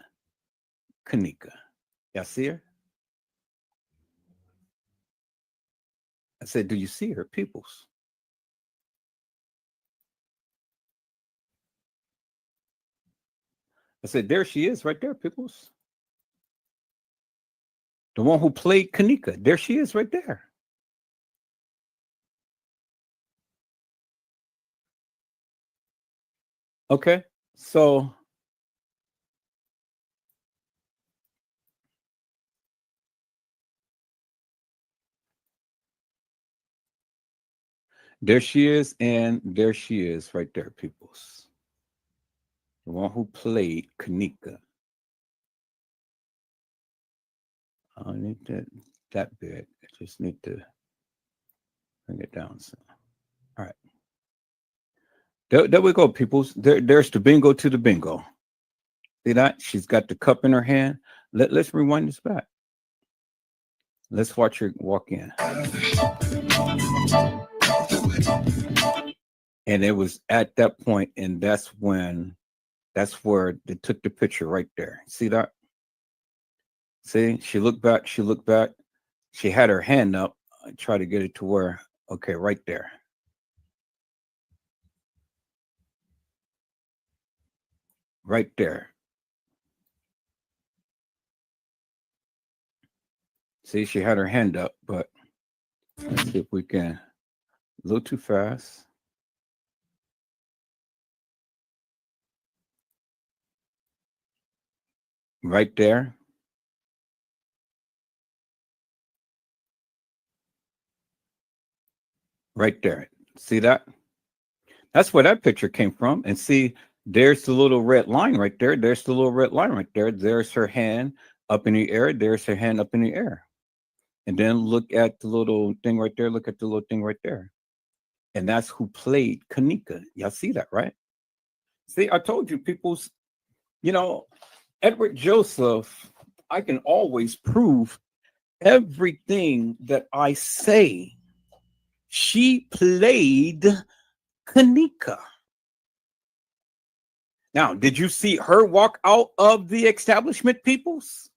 Speaker 2: Kenneka. Y'all see her? I said, do you see her, peoples? I said, there she is right there, peoples. The one who played Kenneka. There she is right there. Okay, so there she is, and there she is right there, peoples. The one who played Kenneka. I don't need that big. I just need to bring it down some. All right. There we go, peoples. There's the bingo to the bingo. See that? She's got the cup in her hand. Let's rewind this back. Let's watch her walk in. And it was at that point, and that's where they took the picture right there. See that? See, she looked back, she had her hand up. I try to get it to where, okay, right there. Right there. See, she had her hand up, but let's see if we can. A little too fast. Right there. Right there. See that? That's where that picture came from. And see, there's the little red line right there. There's the little red line right there. There's her hand up in the air. There's her hand up in the air. And then look at the little thing right there. Look at the little thing right there. And that's who played Kenneka. Y'all see that, right? See, I told you, people's, you know, Edward Joseph, I can always prove everything that I say. She played Kenneka. Now, did you see her walk out of the establishment, peoples?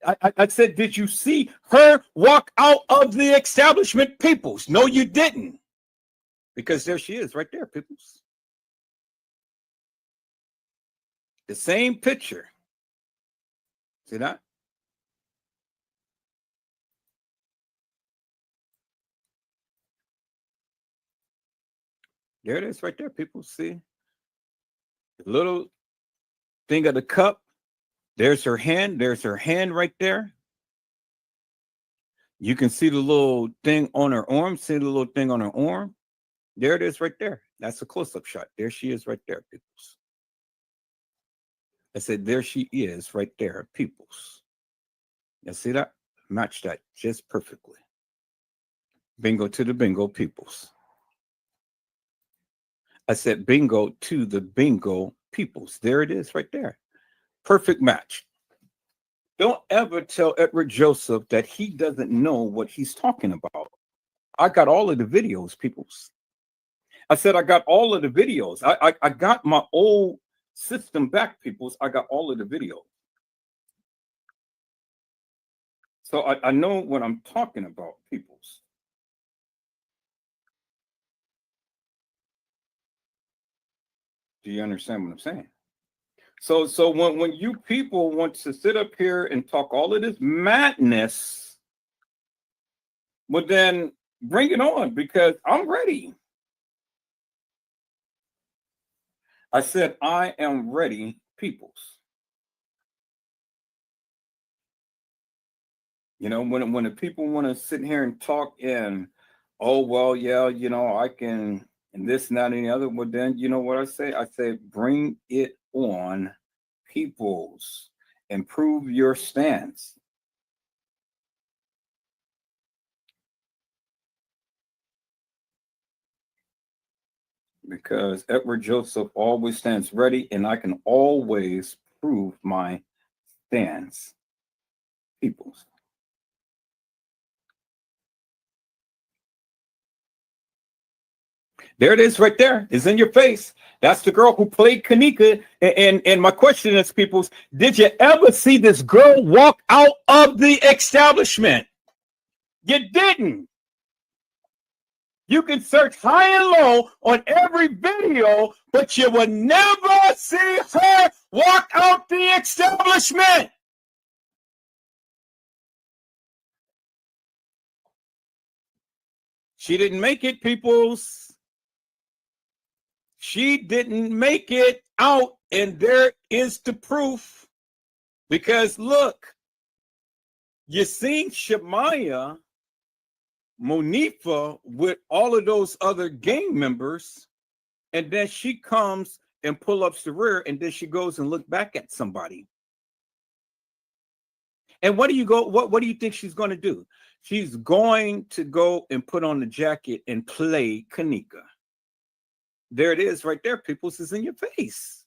Speaker 2: I said, did you see her walk out of the establishment, peoples? No, you didn't. Because there she is right there, peoples. The same picture. See that? There it is right there, people. See? The little thing of the cup. There's her hand. There's her hand right there. You can see the little thing on her arm. See the little thing on her arm? There it is right there. That's a close-up shot. There she is right there, peoples. I said, there she is right there, peoples. You see that? Match that just perfectly. Bingo to the bingo, peoples. I said, bingo to the bingo, peoples. There it is right there. Perfect match. Don't ever tell Edward Joseph that he doesn't know what he's talking about. I got all of the videos, peoples. I said, I got all of the videos. I got my old system back, peoples. I got all of the videos. So I know what I'm talking about, peoples. Do you understand what I'm saying? So when you people want to sit up here and talk all of this madness, well then bring it on, because I'm ready. I said, I am ready, peoples. You know, when the people want to sit here and talk and, oh, well, yeah, you know, I can, and this, and that, and the other, well, then, you know what I say? I say, bring it on, peoples. Improve your stance. Because Edward Joseph always stands ready, and I can always prove my stance, peoples. There it is right there. It's in your face. That's the girl who played Kenneka. And my question is, peoples, did you ever see this girl walk out of the establishment? You didn't. You can search high and low on every video, but you will never see her walk out the establishment. She didn't make it, peoples. She didn't make it out, and there is the proof. Because look, you seen Shemaya Monifa with all of those other gang members, and then she comes and pull up the rear, and then she goes and look back at somebody. And what do you think she's going to do? She's going to go and put on the jacket and play Kenneka. There it is right there, people. It's in your face.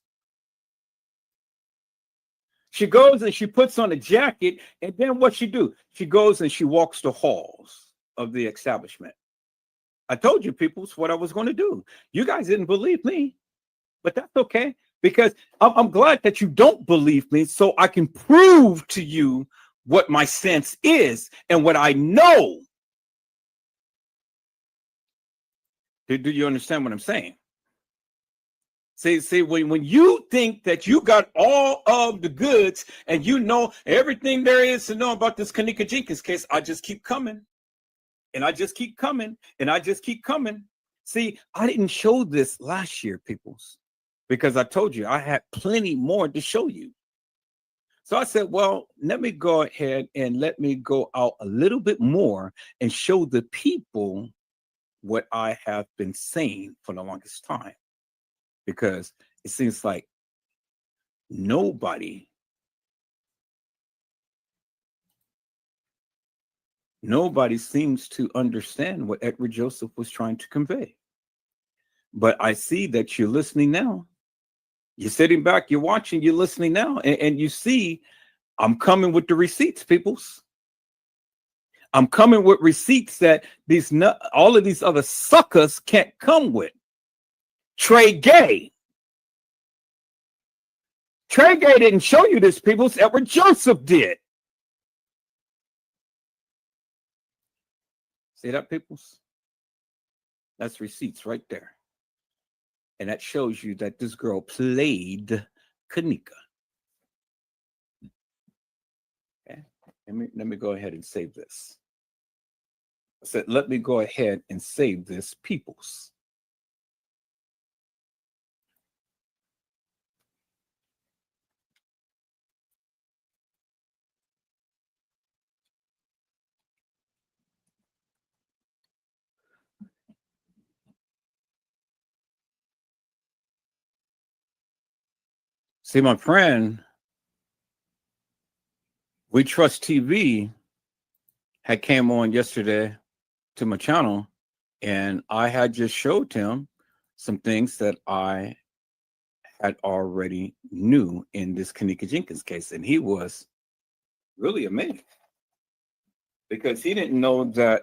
Speaker 2: She goes and she puts on a jacket, and then what she do? She goes and she walks the halls of the establishment. I told you, people, what I was going to do. You guys didn't believe me, but that's okay, because I'm glad that you don't believe me, so I can prove to you what my stance is and what I know. Do you understand what I'm saying? See, when you think that you got all of the goods and you know everything there is to know about this Kenneka Jenkins case, I just keep coming. And I just keep coming. And I just keep coming. See, I didn't show this last year, peoples, because I told you I had plenty more to show you. So I said, well, let me go ahead and let me go out a little bit more and show the people what I have been saying for the longest time. Because it seems like nobody seems to understand what Edward Joseph was trying to convey. But I see that you're listening now. You're sitting back, you're watching, you're listening now, and you see I'm coming with the receipts, peoples. I'm coming with receipts that all of these other suckers can't come with. Trey Gay didn't show you this, people. Edward Joseph did. See that, peoples? That's receipts right there. And that shows you that this girl played Kenneka. Okay. Let me go ahead and save this. I said, let me go ahead and save this, peoples. See, my friend, We Trust TV had came on yesterday to my channel, and I had just showed him some things that I had already knew in this Kenneka Jenkins case, and he was really amazed because he didn't know that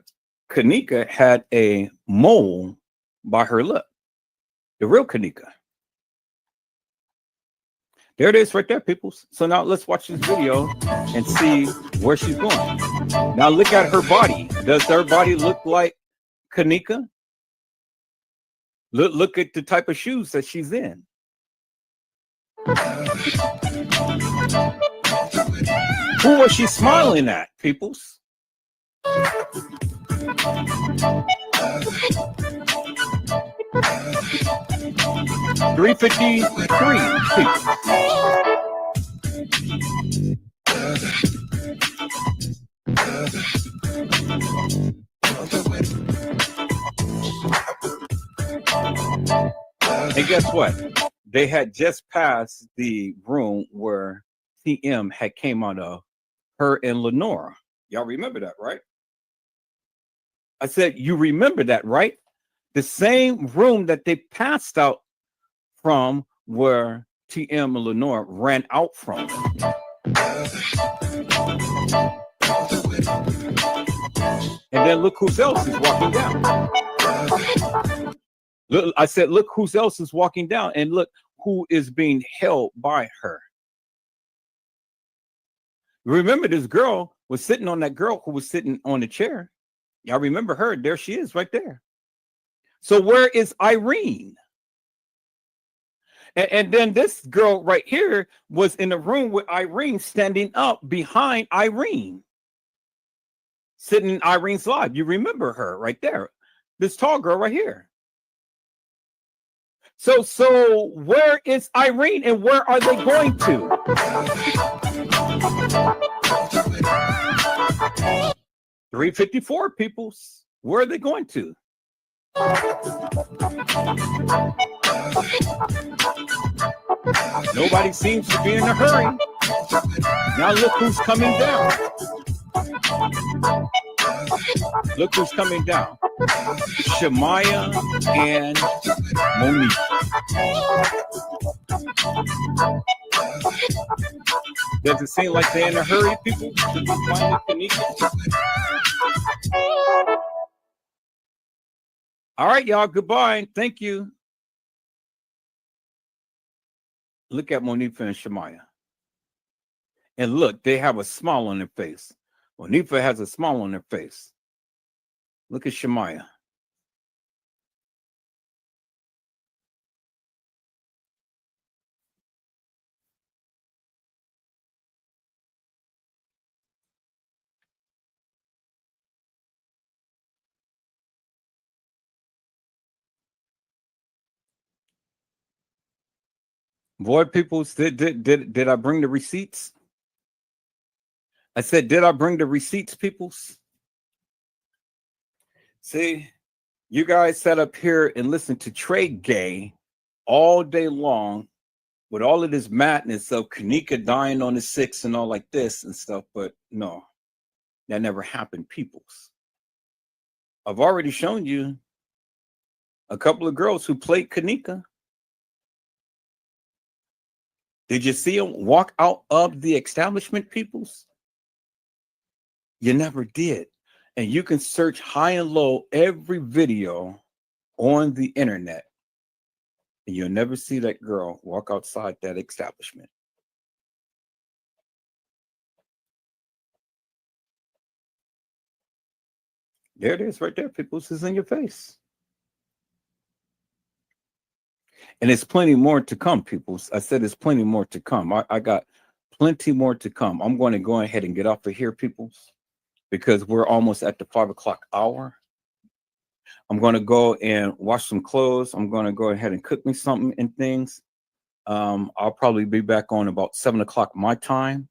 Speaker 2: Kenneka had a mole by her lip, the real Kenneka. There it is right there, people. So now let's watch this video and see where she's going. Now look at her body. Does her body look like Kenneka? Look at the type of shoes that she's in. Who was she smiling at, peoples? $353 people. And guess what? They had just passed the room where TM had came out of, her and Lenora. Y'all remember that, right? I said, you remember that, right? The same room that they passed out from where TM and Lenora ran out from. And then look who else is walking down. Look, I said, look who else is walking down, and look who is being held by her. Remember, this girl was sitting on that girl who was sitting on the chair. Y'all remember her? There she is right there. So where is Irene? And then this girl right here was in the room with Irene, standing up behind Irene, sitting in Irene's live. You remember her right there, this tall girl right here. So where is Irene, and where are they going to? 354 peoples. Where are they going to? Nobody seems to be in a hurry. Now look who's coming down. Look who's coming down. Shemaya and Monique. Does it seem like they're in a hurry, people? All right, y'all. Goodbye. Thank you. Look at Monifa and Shemaya. And look, they have a smile on their face. Monifa has a smile on their face. Look at Shemaya. Boy, people, did I bring the receipts? I said, did I bring the receipts, peoples? See, you guys sat up here and listened to Trey Gay all day long with all of this madness of Kenneka dying on the 6th and all like this and stuff, but no, that never happened, peoples. I've already shown you a couple of girls who played Kenneka. Did you see them walk out of the establishment, peoples? You never did. And you can search high and low every video on the internet, and you'll never see that girl walk outside that establishment. There it is right there, people. This is in your face. And it's plenty more to come, people. I said there's plenty more to come. I got plenty more to come. I'm going to go ahead and get off of here, people, because we're almost at the 5 o'clock hour. I'm going to go and wash some clothes. I'm going to go ahead and cook me something and things. I'll probably be back on about 7 o'clock my time.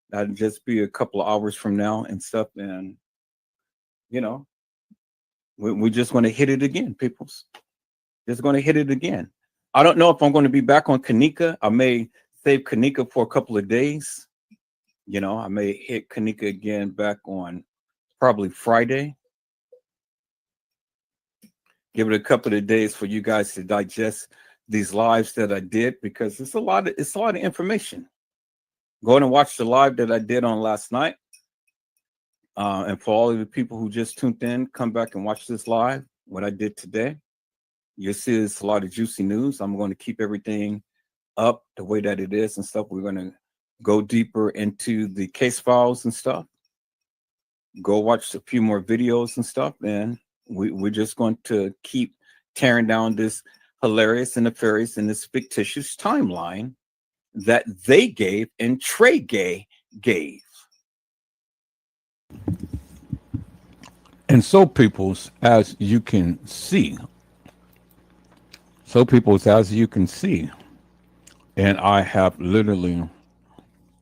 Speaker 2: That'll just be a couple of hours from now and stuff. And, you know, we're just going to hit it again, peoples. Just going to hit it again. I don't know if I'm going to be back on Kenneka. I may save Kenneka for a couple of days. You know, I may hit Kenneka again back on probably Friday. Give it a couple of days for you guys to digest these lives that I did, because it's a lot of information. Go and watch the live that I did on last night. And for all of the people who just tuned in, come back and watch this live, what I did today. You'll see it's a lot of juicy news. I'm going to keep everything up the way that it is and stuff. We're going to go deeper into the case files and stuff. Go watch a few more videos and stuff. And we're just going to keep tearing down this hilarious and nefarious and this fictitious timeline that they gave and Trey Gay gave. And so, peoples, as you can see, and I have literally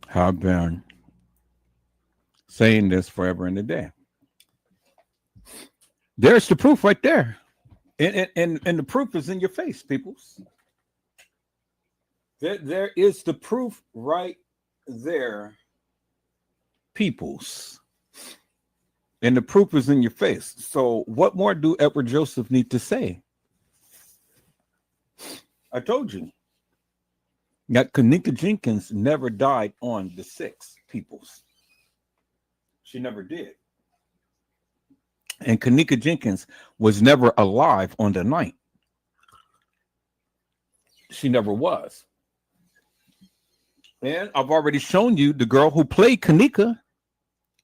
Speaker 2: have been saying this forever and a day. There's the proof right there. And the proof is in your face, peoples. There is the proof right there, peoples. And the proof is in your face. So what more do Edward Joseph need to say? I told you that Kenneka Jenkins never died on the 6th, peoples. She never did. And Kenneka Jenkins was never alive on the 9th. She never was. And I've already shown you the girl who played Kenneka.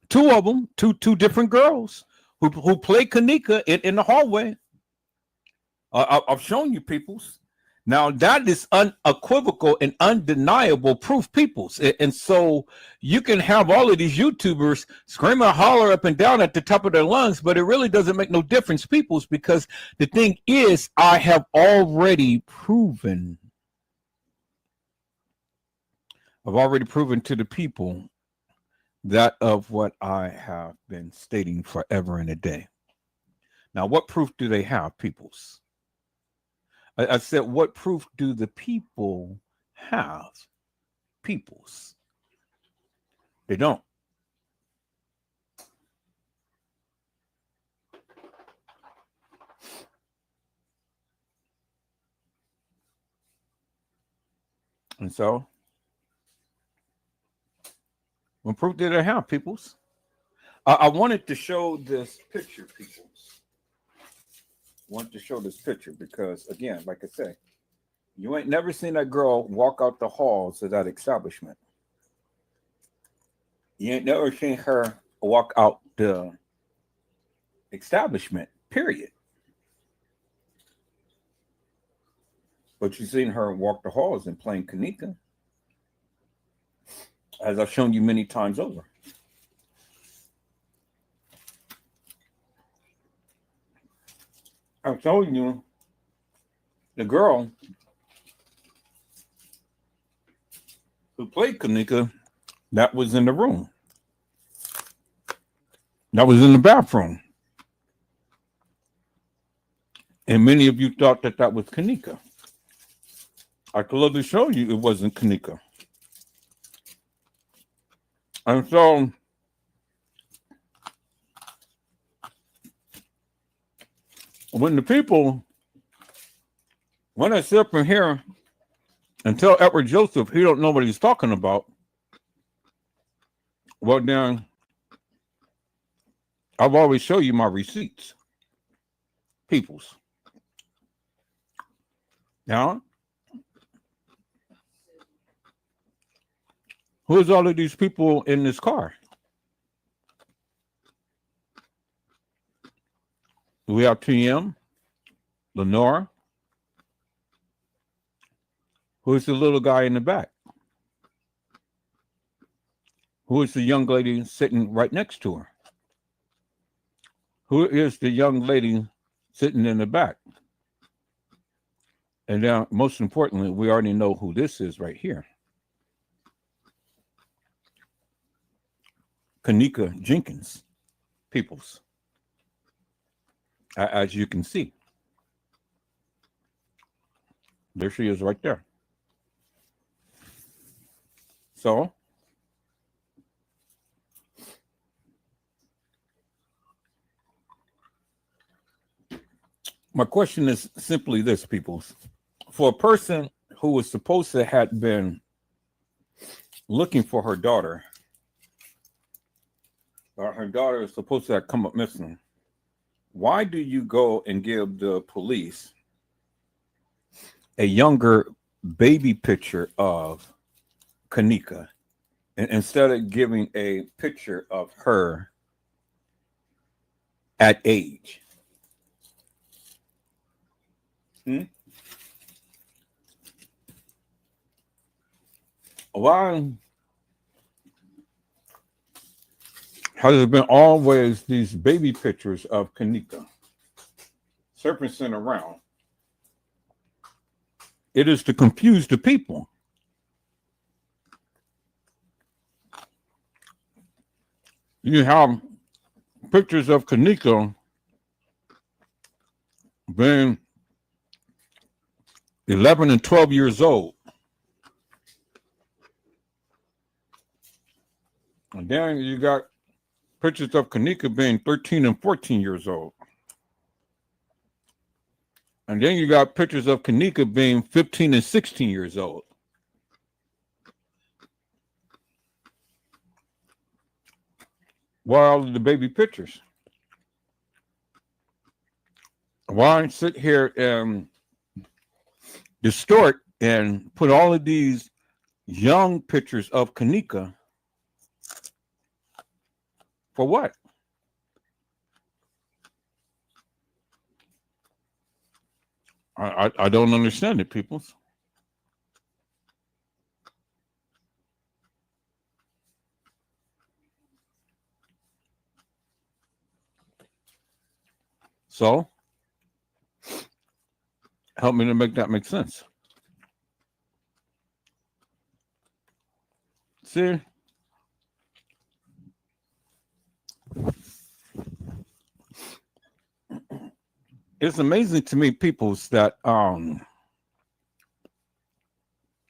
Speaker 2: Two of them, two different girls who played Kenneka in the hallway. I've shown you, peoples. Now, that is unequivocal and undeniable proof, peoples. And so you can have all of these YouTubers scream and holler up and down at the top of their lungs, but it really doesn't make no difference, peoples, because the thing is, I have already proven. I've already proven to the people that of what I have been stating forever and a day. Now, what proof do they have, peoples? I said, what proof do the people have, peoples? They don't. And so, what proof did they have, peoples? I wanted to show this picture, peoples. Want to show this picture because, again, like I say, you ain't never seen that girl walk out the halls of that establishment. You ain't never seen her walk out the establishment, period. But you've seen her walk the halls and playing Kenneka, as I've shown you many times over. I'm showing you the girl who played Kenneka that was in the room. That was in the bathroom. And many of you thought that that was Kenneka. I clearly show you it wasn't Kenneka. And so when the people, when I sit up in here and tell Edward Joseph he don't know what he's talking about, well then, I've always show you my receipts, peoples. Now, who's all of these people in this car? We have TM, Lenora. Who's the little guy in the back? Who is the young lady sitting right next to her? Who is the young lady sitting in the back? And now, most importantly, we already know who this is right here. Kenneka Jenkins, peoples, as you can see. There she is right there. So, my question is simply this, peoples. For a person who was supposed to have been looking for her daughter, or her daughter is supposed to have come up missing, why do you go and give the police a younger baby picture of Kenneka instead of giving a picture of her at age? Why has it been always these baby pictures of Kenneka surfacing around? It is to confuse the people. You have pictures of Kenneka being 11 and 12 years old. And then you got pictures of Kenneka being 13 and 14 years old. And then you got pictures of Kenneka being 15 and 16 years old. Why all of the baby pictures? Why sit here and distort and put all of these young pictures of Kenneka? For what? I don't understand it, people. So, help me to make that make sense. See? It's amazing to me, peoples, that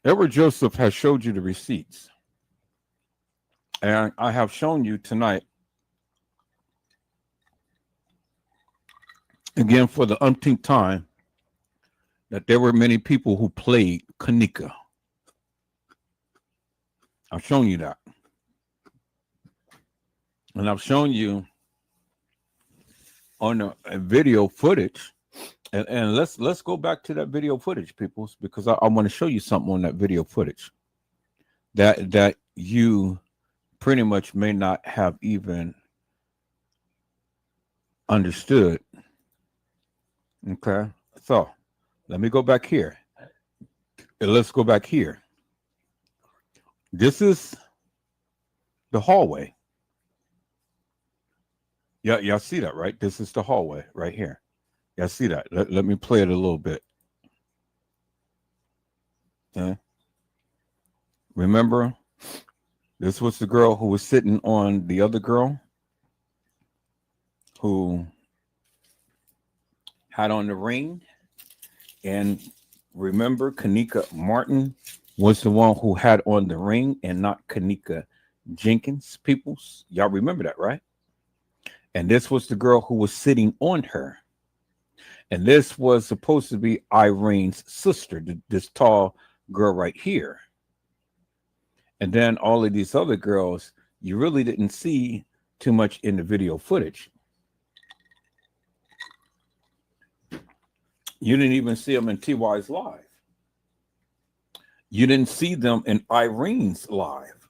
Speaker 2: Edward Joseph has showed you the receipts. And I have shown you tonight, again for the umpteenth time, that there were many people who played Kenneka. I've shown you that. And I've shown you on a video footage, and let's go back to that video footage, people, because I want to show you something on that video footage that you pretty much may not have even understood. Okay, so let me go back here. Let's go back here. This is the hallway. Yeah, y'all see that, right? This is the hallway right here. Y'all see that? Let me play it a little bit. Okay. Remember, this was the girl who was sitting on the other girl who had on the ring. And remember, Kenneka Martin was the one who had on the ring and not Kenneka Jenkins, peoples. Y'all remember that, right? And this was the girl who was sitting on her. And this was supposed to be Irene's sister, this tall girl right here. And then all of these other girls, you really didn't see too much in the video footage. You didn't even see them in TY's live. You didn't see them in Irene's live.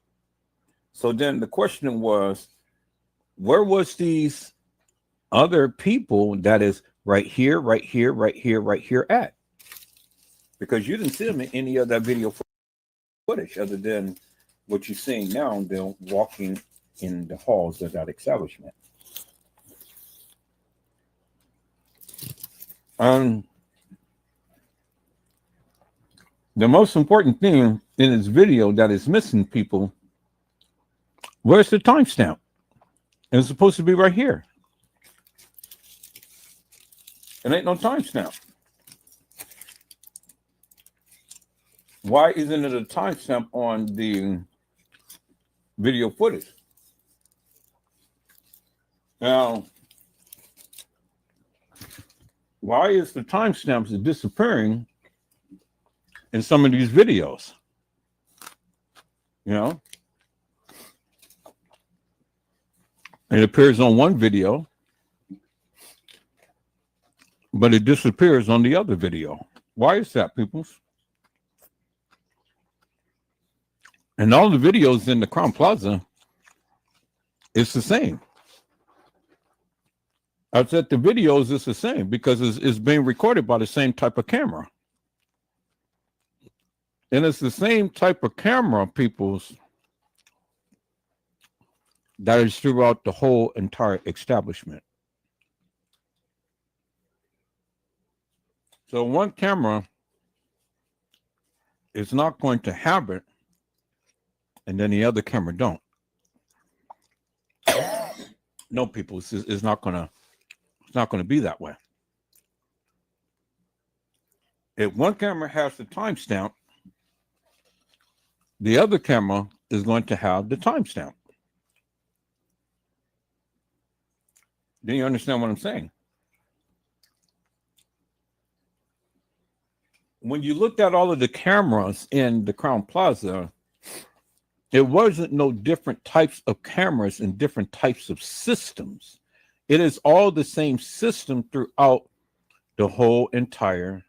Speaker 2: So then the question was, where was these other people that is right here, right here, right here, right here at. Because you didn't see them in any of that video footage other than what you're seeing now, them walking in the halls of that establishment. The most important thing in this video that is missing, people, where's the timestamp? It's supposed to be right here. It ain't no timestamp. Why isn't it a timestamp on the video footage? Now, why is the timestamps disappearing in some of these videos? You know, it appears on one video, but it disappears on the other video. Why is that, people? And all the videos in the Crown Plaza, it's the same. I said the videos is the same because it's being recorded by the same type of camera. And it's the same type of camera, peoples, that is throughout the whole entire establishment. So one camera is not going to have it, and then the other camera don't. No, people, it's not gonna be that way. If one camera has the timestamp, the other camera is going to have the timestamp. Do you understand what I'm saying? When you looked at all of the cameras in the Crown Plaza, it wasn't no different types of cameras and different types of systems. It is all the same system throughout the whole entire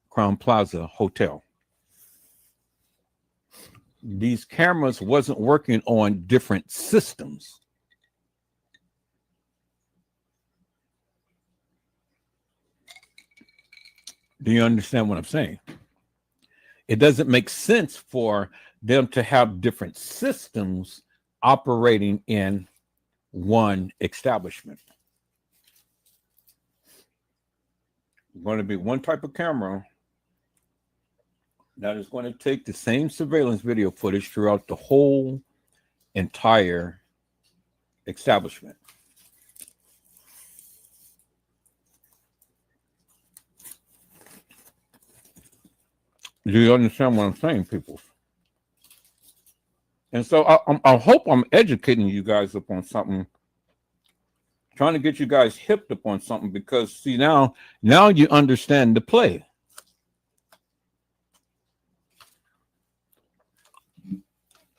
Speaker 2: Crown Plaza Hotel. These cameras wasn't working on different systems. Do you understand what I'm saying? It doesn't make sense for them to have different systems operating in one establishment. Going to be one type of camera that is going to take the same surveillance video footage throughout the whole entire establishment. Do you understand what I'm saying, people? And so I hope I'm educating you guys up on something, trying to get you guys hipped up on something, because see, now you understand the play.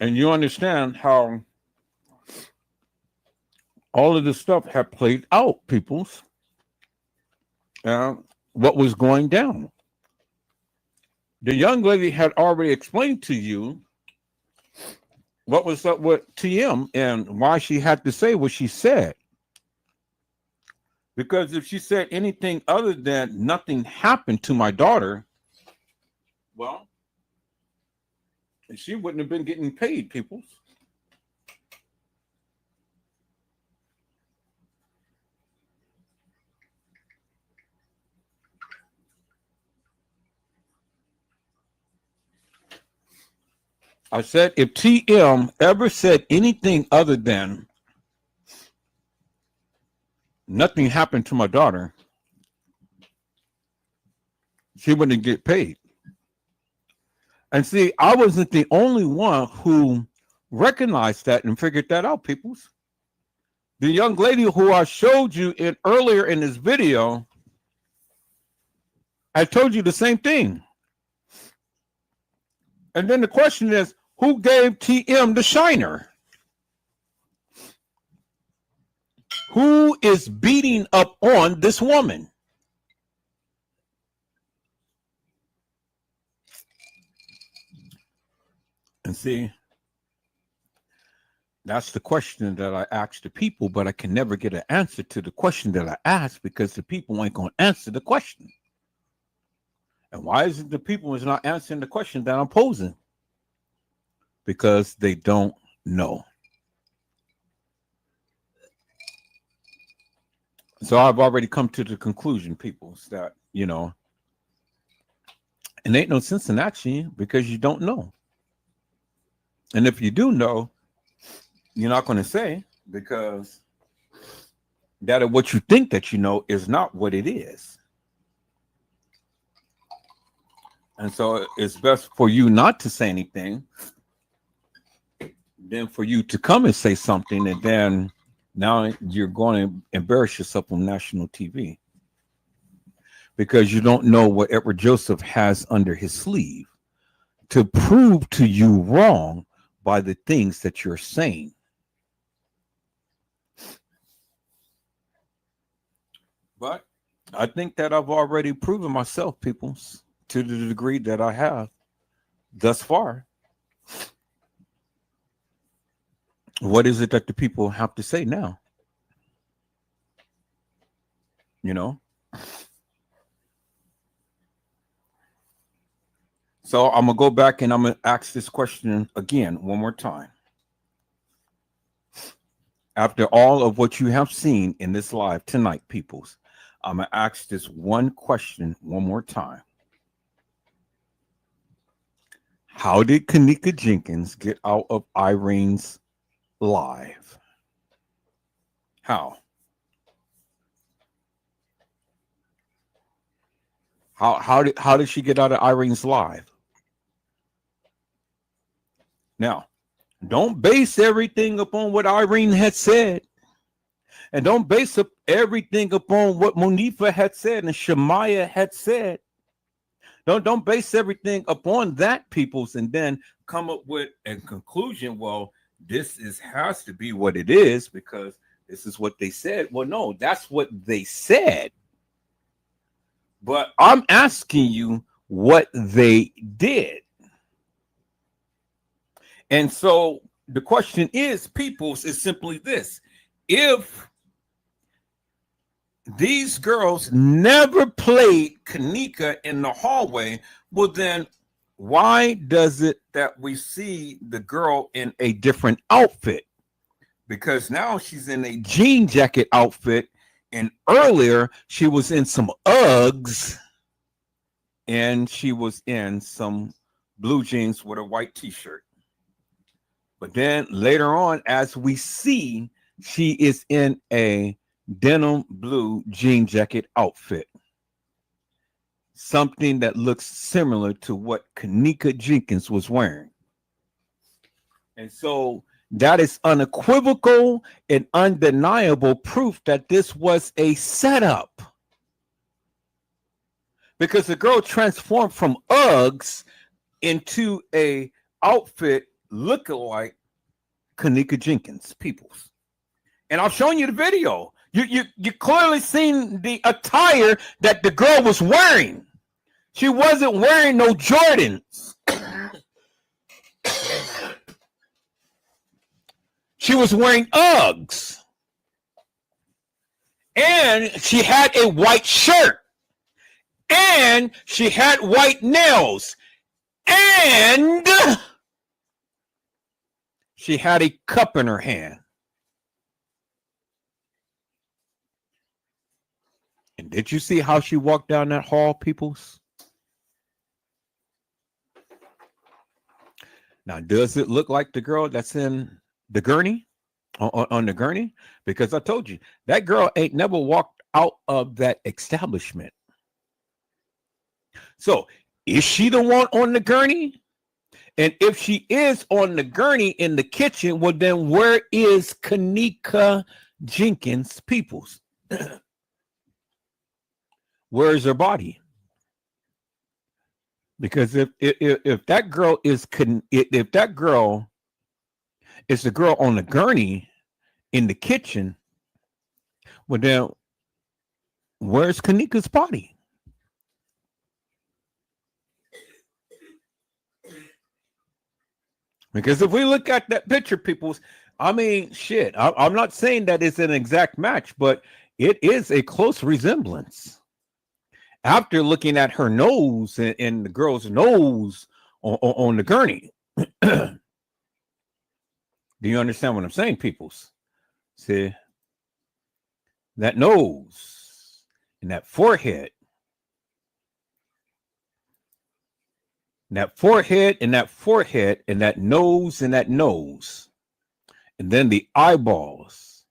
Speaker 2: And you understand how all of this stuff had played out, peoples. What was going down. The young lady had already explained to you what was up with TM and why she had to say what she said. Because if she said anything other than nothing happened to my daughter, well, she wouldn't have been getting paid, people. I said, if TM ever said anything other than nothing happened to my daughter, she wouldn't get paid. And see, I wasn't the only one who recognized that and figured that out, peoples. The young lady who I showed you earlier in this video, I told you the same thing. And then the question is, who gave TM the shiner? Who is beating up on this woman? And see, That's the question that I ask the people, but I can never get an answer to the question that I ask because the people ain't going to answer the question. And why is it the people is not answering the question that I'm posing? Because they don't know. So I've already come to the conclusion, people, that, you know, it ain't no sense in asking you because you don't know. And if you do know, you're not going to say, because that what you think that you know is not what it is. And so it's best for you not to say anything than for you to come and say something, and then now you're going to embarrass yourself on national TV because you don't know what Edward Joseph has under his sleeve to prove to you wrong by the things that you're saying. But I think that I've already proven myself, people, to the degree that I have thus far. What is it that the people have to say now? You know? So I'm going to go back and I'm going to ask this question again, one more time. After all of what you have seen in this live tonight, peoples, I'm going to ask this one question one more time. How did Kenneka Jenkins get out of Irene's live? How? How did she get out of Irene's live? Now, don't base everything upon what Irene had said. And don't base up everything upon what Monifa had said and Shemaiah had said. Don't base everything upon that, peoples, and then come up with a conclusion. Well, this has to be what it is because this is what they said. Well, no, that's what they said. But I'm asking you what they did. And so the question is, peoples, is simply this. If these girls never played Kenneka in the hallway, well, then why does it that we see the girl in a different outfit? Because now she's in a jean jacket outfit, and earlier she was in some Uggs, and she was in some blue jeans with a white t-shirt. But then later on, as we see, she is in a denim blue jean jacket outfit. Something that looks similar to what Kenneka Jenkins was wearing. And so that is unequivocal and undeniable proof that this was a setup. Because the girl transformed from Uggs into a outfit looking like Kenneka Jenkins, peoples. And I've shown you the video. You clearly seen the attire that the girl was wearing. She wasn't wearing no Jordans. She was wearing Uggs. And she had a white shirt. And she had white nails. And she had a cup in her hand. And did you see how she walked down that hall, peoples? Now, does it look like the girl that's in the gurney, on the gurney? Because I told you, that girl ain't never walked out of that establishment. So, is she the one on the gurney? And if she is on the gurney in the kitchen, well, then where is Kenneka Jenkins, peoples? Where is her body? Because if that girl is if that girl is the girl on the gurney in the kitchen, well, then where's Kenneka's body? Because if we look at that picture, peoples, I mean, shit. I'm not saying that it's an exact match, but it is a close resemblance. After looking at her nose and the girl's nose on the gurney. Do you understand what I'm saying, peoples? See, that nose and that forehead. That forehead and that forehead and that nose and that nose. And then the eyeballs.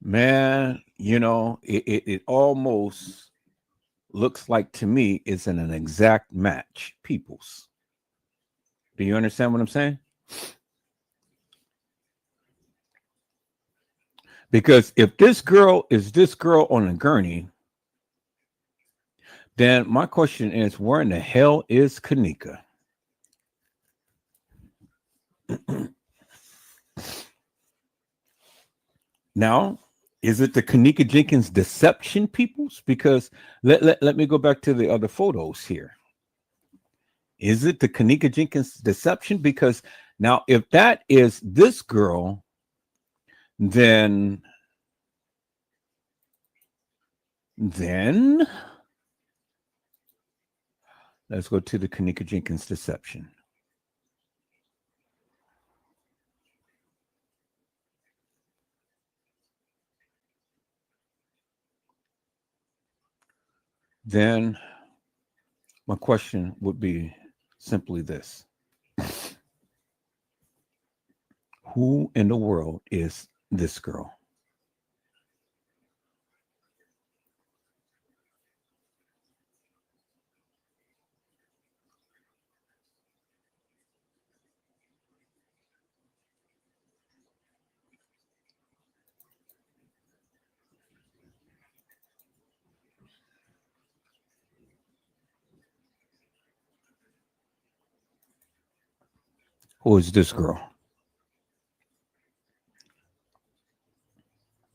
Speaker 2: Man, you know, it almost looks like to me it's an exact match, peoples. Do you understand what I'm saying? Because if this girl is this girl on a gurney, then my question is, where in the hell is Kenneka? Now, is it the Kenneka Jenkins deception, peoples? Because let me go back to the other photos here. Is it the Kenneka Jenkins deception? Because now, if that is this girl, then let's go to the Kenneka Jenkins deception. Then my question would be simply this. Who in the world is this girl? Who is this girl?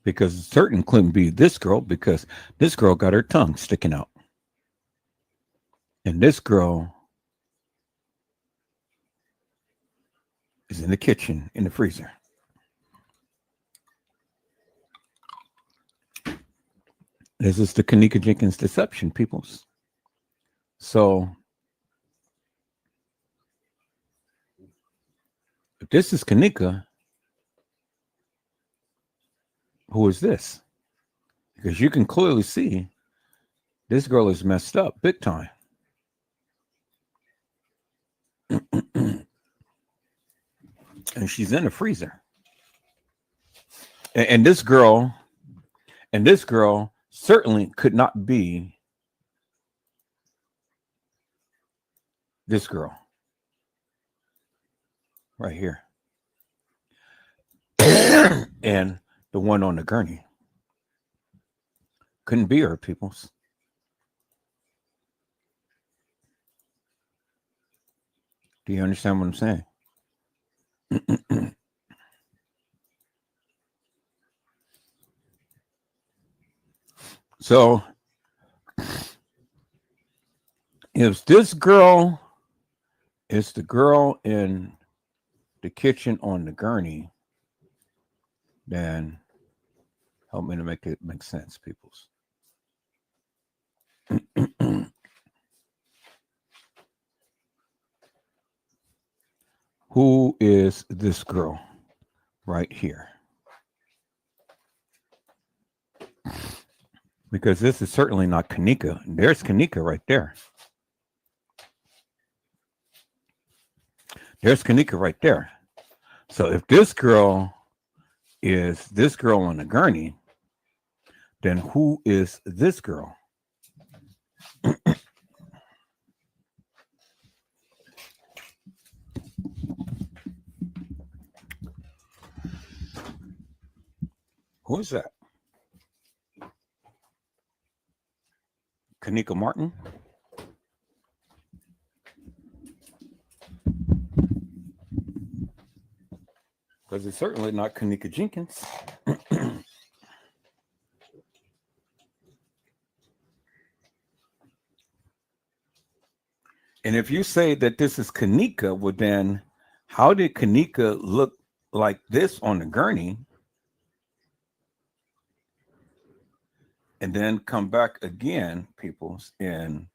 Speaker 2: Because it certainly couldn't be this girl, because this girl got her tongue sticking out. And this girl is in the kitchen, in the freezer. This is the Kenneka Jenkins deception, peoples. So, if this is Kenneka, who is this? Because you can clearly see this girl is messed up big time. And she's in the freezer. And this girl certainly could not be this girl right here. And the one on the gurney couldn't be her, peoples. Do you understand what I'm saying? So, if this girl is the girl in the kitchen on the gurney, then help me to make it make sense, peoples. Who is this girl right here? Because this is certainly not Kenneka. There's Kenneka right there. There's Kenneka right there. So if this girl is this girl on the gurney, then who is this girl? Who is that? Kenneka Martin? Because it's certainly not Kenneka Jenkins. And if you say that this is Kenneka, well then How did Kenneka look like this on the gurney and then come back again, peoples, and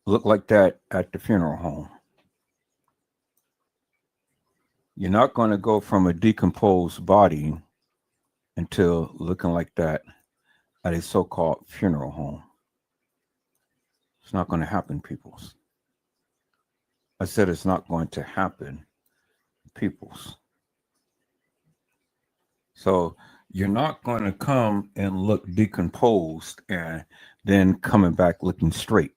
Speaker 2: look like that at the funeral home? You're not going to go from a decomposed body until looking like that at a so-called funeral home. It's not going to happen, peoples. I said it's not going to happen, peoples. So you're not going to come and look decomposed and then coming back looking straight.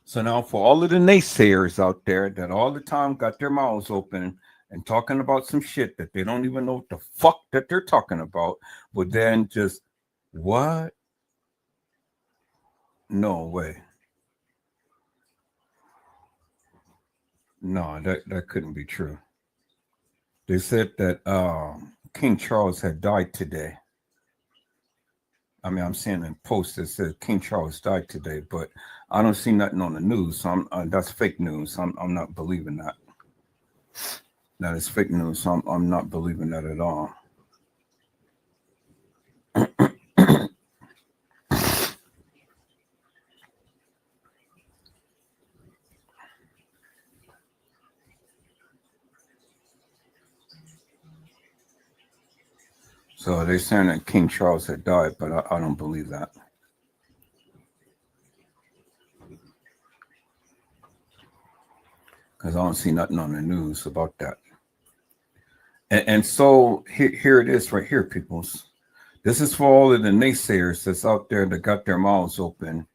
Speaker 2: So now for all of the naysayers out there that all the time got their mouths open and talking about some shit that they don't even know what the fuck that they're talking about, but then just, what? No way. No, that couldn't be true. They said that King Charles had died today. I mean, I'm seeing a post that says King Charles died today, but I don't see nothing on the news. So that's fake news. I'm not believing that. That is fake news. So I'm not believing that at all. So they're saying that King Charles had died, but I don't believe that. Because I don't see nothing on the news about that. And so here it is right here, peoples. This is for all of the naysayers that's out there that got their mouths open,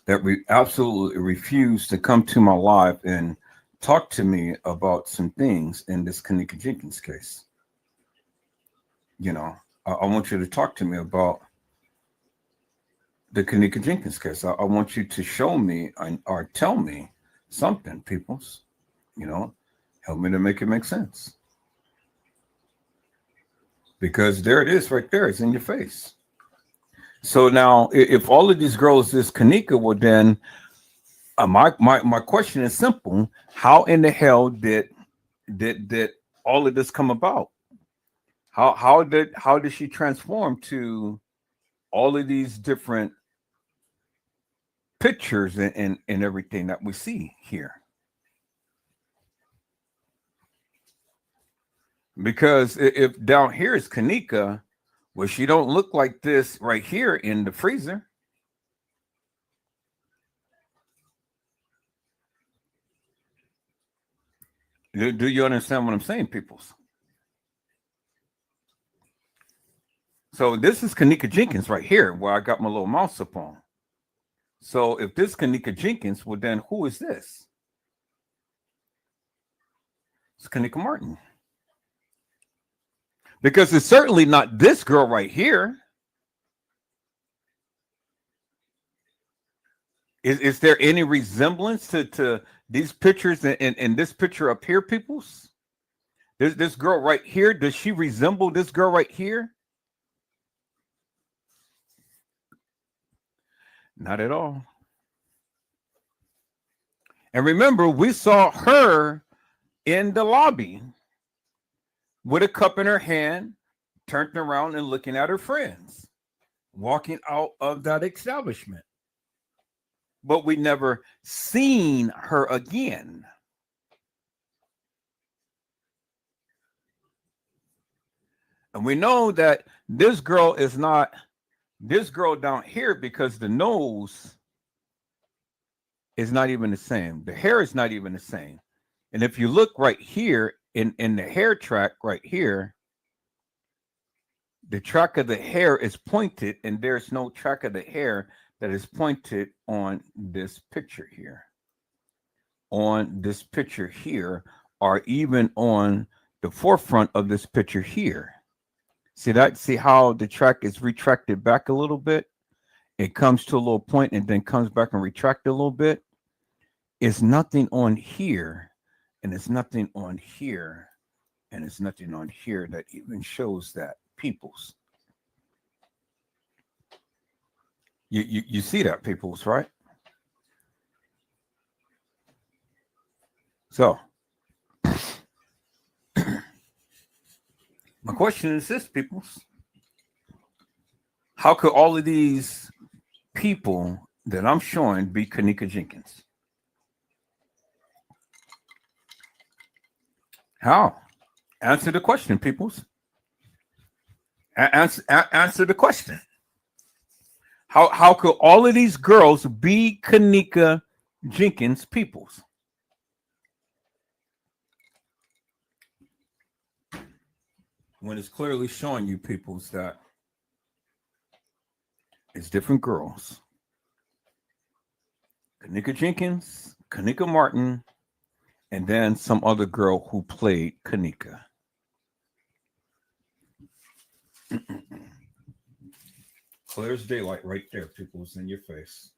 Speaker 2: that absolutely refuse to come to my live and talk to me about some things in this Kenneka Jenkins case. You know, I want you to talk to me about the Kenneka Jenkins case. I want you to show me or tell me something, peoples. You know, help me to make it make sense. Because there it is right there. It's in your face. So now, if all of these girls is Kenneka, well then, my question is simple: how in the hell did all of this come about? How did she transform to all of these different pictures and everything that we see here? Because if down here is Kenneka, well, she don't look like this right here in the freezer. Do you understand what I'm saying, peoples? So this is Kenneka Jenkins right here, where I got my little mouse up on. So if this is Kenneka Jenkins, well, then who is this? It's Kenneka Martin. Because it's certainly not this girl right here. Is there any resemblance to these pictures and this picture up here, peoples? This girl right here, does she resemble this girl right here? Not at all. And remember, we saw her in the lobby with a cup in her hand, turned around and looking at her friends, walking out of that establishment. But we never seen her again. And we know that this girl is not this girl down here because the nose is not even the same. The hair is not even the same. And if you look right here in the hair track right here, the track of the hair is pointed and there's no track of the hair that is pointed on this picture here. On this picture here, or even on the forefront of this picture here. See that? See how the track is retracted back a little bit? It comes to a little point and then comes back and retract a little bit. It's nothing on here, and it's nothing on here, and it's nothing on here that even shows that peoples. You see that, peoples, right? So my question is this, peoples. How could all of these people that I'm showing be Kenneka Jenkins? How? Answer the question, peoples. Answer the question. How could all of these girls be Kenneka Jenkins peoples? When it's clearly showing you peoples that it's different girls. Kenneka Jenkins, Kenneka Martin, and then some other girl who played Kenneka. Clear as daylight right there, people. It's in your face.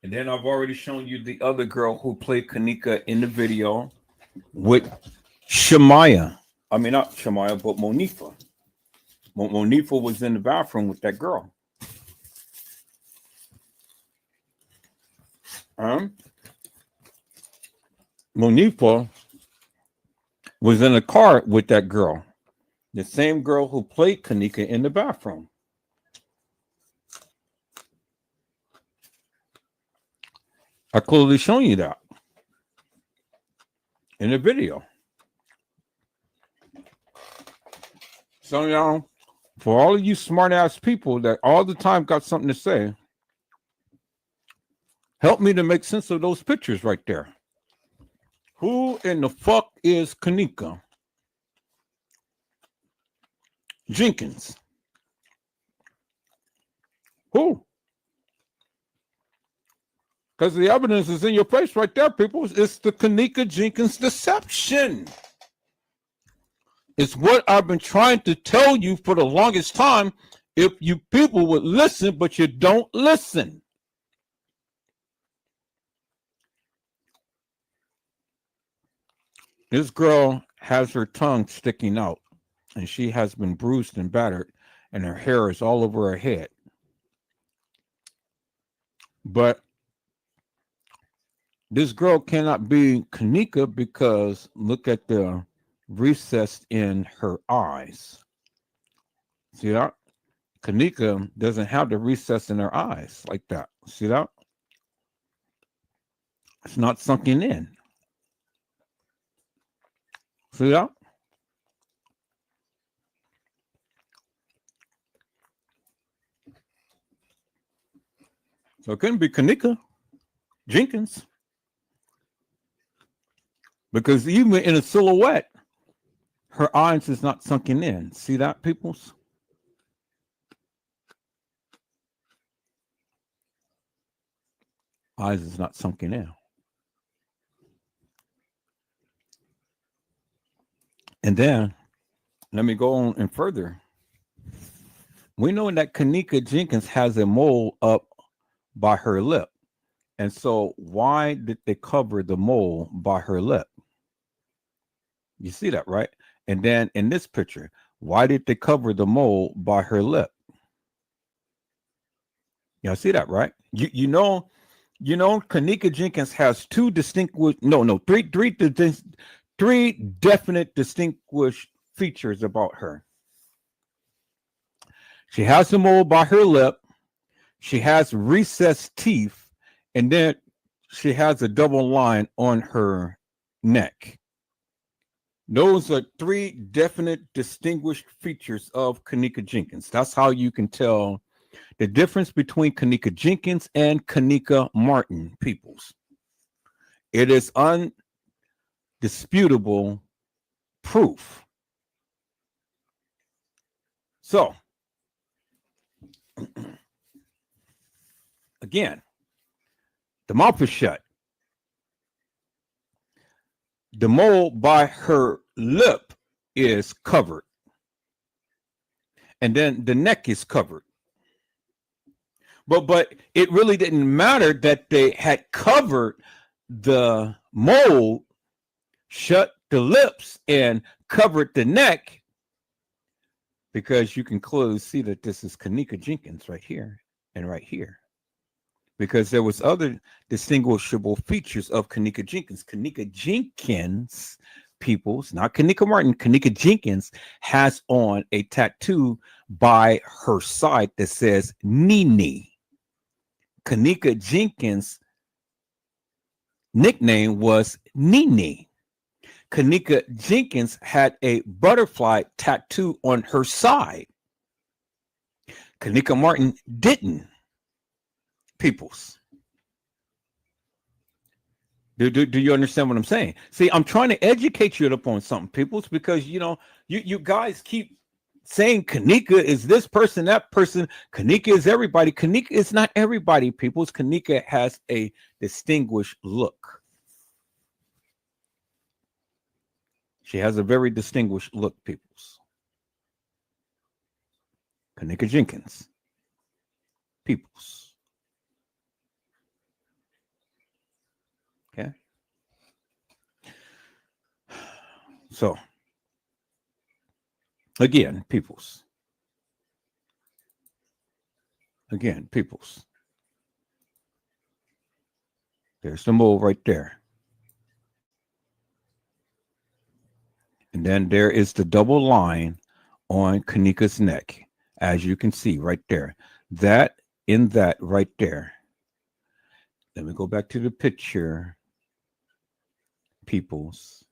Speaker 2: And then I've already shown you the other girl who played Kenneka in the video with Shamaya. I mean, not Shamaya, but Monifa. Monifa was in the bathroom with that girl. Monifa was in a car with that girl. The same girl who played Kenneka in the bathroom. I clearly shown you that in the video. So now, for all of you smart ass people that all the time got something to say, help me to make sense of those pictures right there. Who in the fuck is Kenneka Jenkins? Who? Because the evidence is in your face right there, people. It's the Kenneka Jenkins deception. It's what I've been trying to tell you for the longest time. If you people would listen, but you don't listen. This girl has her tongue sticking out, and she has been bruised and battered, and her hair is all over her head. But this girl cannot be Kenneka because look at the recess in her eyes. See that? Kenneka doesn't have the recess in her eyes like that. See that? It's not sunken in. See that? So it couldn't be Kenneka Jenkins. Because even in a silhouette, her eyes is not sunken in. See that, peoples? Eyes is not sunken in. And then, let me go on and further. We know that Kenneka Jenkins has a mole up by her lip. And so why did they cover the mole by her lip? You see that, right? And then in this picture, why did they cover the mole by her lip? Y'all see that, right? You know, Kenneka Jenkins has three definite distinguished features about her. She has the mole by her lip. She has recessed teeth, and then she has a double line on her neck. Those are three definite distinguished features of Kenneka Jenkins. That's how you can tell the difference between Kenneka Jenkins and Kenneka Martin, peoples. It is undisputable proof. So, again, the mouth is shut. The mole by her lip is covered. And then the neck is covered. But it really didn't matter that they had covered the mole, shut the lips, and covered the neck. because you can clearly see that this is Kenneka Jenkins right here and right here. Because there was other distinguishable features of Kenneka Jenkins. Kenneka Jenkins, peoples, not Kenneka Martin, Kenneka Jenkins has on a tattoo by her side that says Nene. Kenneka Jenkins' nickname was Nene. Kenneka Jenkins had a butterfly tattoo on her side. Kenneka Martin didn't. Peoples. Do you understand what I'm saying? See, I'm trying to educate you up on something, peoples, because you guys keep saying Kenneka is this person, that person. Kenneka is everybody. Kenneka is not everybody, peoples. Kenneka has a distinguished look. She has a very distinguished look, peoples. Kenneka Jenkins. Peoples. Okay. So, again, peoples. Again, peoples. There's the mole right there. And then there is the double line on Kenneka's neck, as you can see right there. That in that right there. Let me go back to the picture, peoples,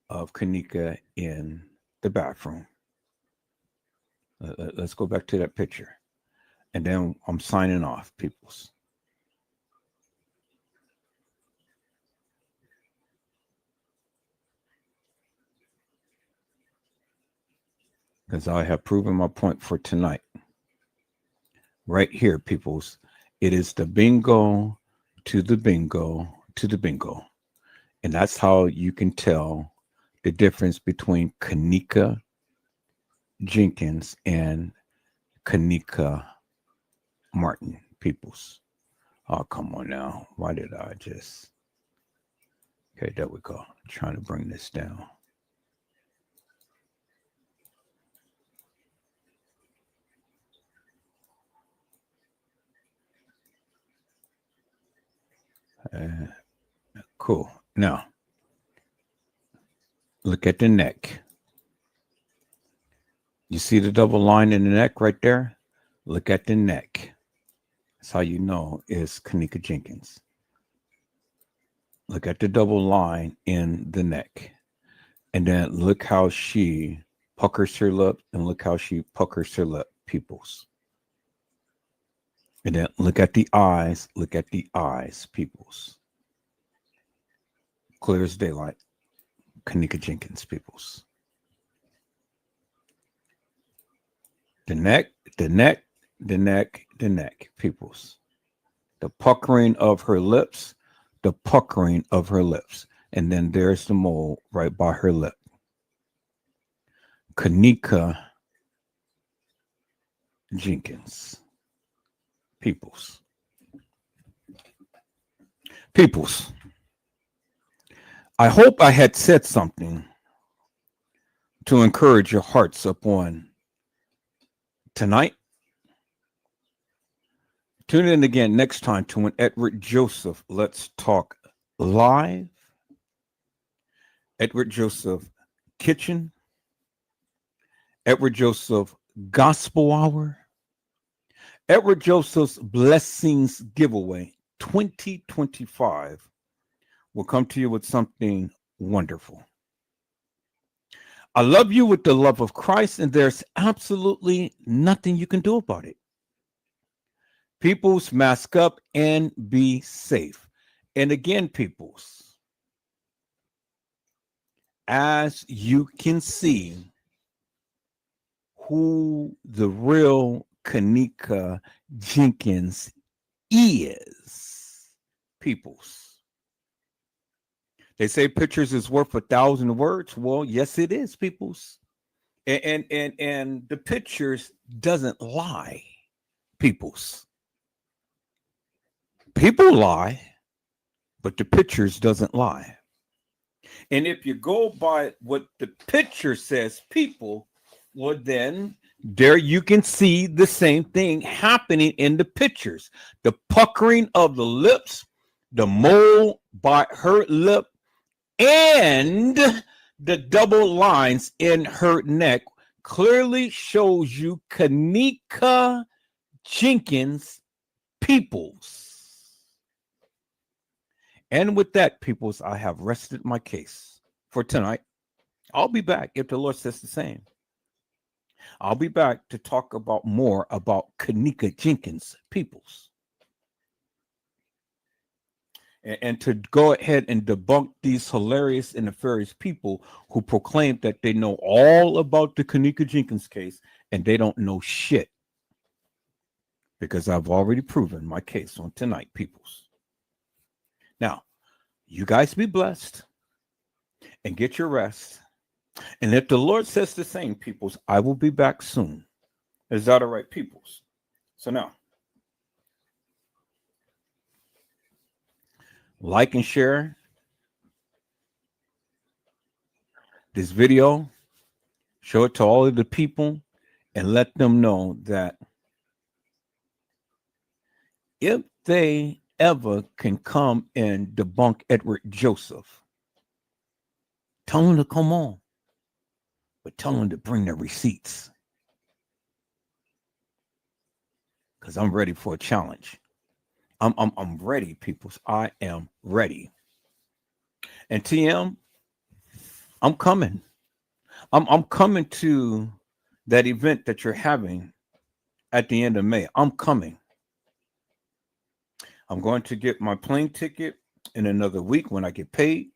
Speaker 2: of Kenneka in the bathroom. Let's go back to that picture. And then I'm signing off, peoples. Because I have proven my point for tonight. Right here, peoples. It is the bingo to the bingo to the bingo. And that's how you can tell the difference between Kenneka Jenkins and Kenneka Martin, peoples. Oh, come on now. Why did I just... Okay, there we go. I'm trying to bring this down. Cool. Now, look at the neck. You see the double line in the neck right there? Look at the neck. That's how you know it's Kenneka Jenkins. Look at the double line in the neck. And then look how she puckers her lip, and look how she puckers her lip, peoples. And then look at the eyes. Look at the eyes, peoples. Clear as daylight. Kenneka Jenkins, peoples. The neck, the neck, the neck, the neck, peoples. The puckering of her lips, the puckering of her lips. And then there's the mole right by her lip. Kenneka Jenkins. Peoples. Peoples. I hope I had said something to encourage your hearts upon tonight. Tune in again next time to when Edward Joseph Let's Talk Live. Edward Joseph Kitchen. Edward Joseph Gospel Hour. Edward Joseph's Blessings Giveaway 2025 will come to you with something wonderful. I love you with the love of Christ, and there's absolutely nothing you can do about it. Peoples, mask up and be safe. And again, peoples, as you can see who the real Kenneka Jenkins is, peoples. They say pictures is worth 1,000 words. Well, yes, it is, peoples. And the pictures doesn't lie, peoples. People lie, but the pictures doesn't lie. And if you go by what the picture says, people, Well, then there you can see the same thing happening in the pictures. The puckering of the lips, the mole by her lip, and the double lines in her neck clearly shows you Kenneka Jenkins, peoples. And with that, peoples, I have rested my case for tonight. I'll be back if the Lord says the same. I'll be back to talk about more about Kenneka Jenkins, peoples. And to go ahead and debunk these hilarious and nefarious people who proclaim that they know all about the Kenneka Jenkins case and they don't know shit. Because I've already proven my case on tonight, peoples. Now, you guys be blessed and get your rest. And if the Lord says the same, peoples, I will be back soon. Is that all right, peoples? So now, like and share this video. Show it to all of the people and let them know that if they ever can come and debunk Edward Joseph, tell them to come on, but tell them to bring their receipts. Because I'm ready for a challenge. I'm ready, peoples. I am ready. And TM, I'm coming. I'm coming to that event that you're having at the end of May. I'm coming. I'm going to get my plane ticket in another week when I get paid,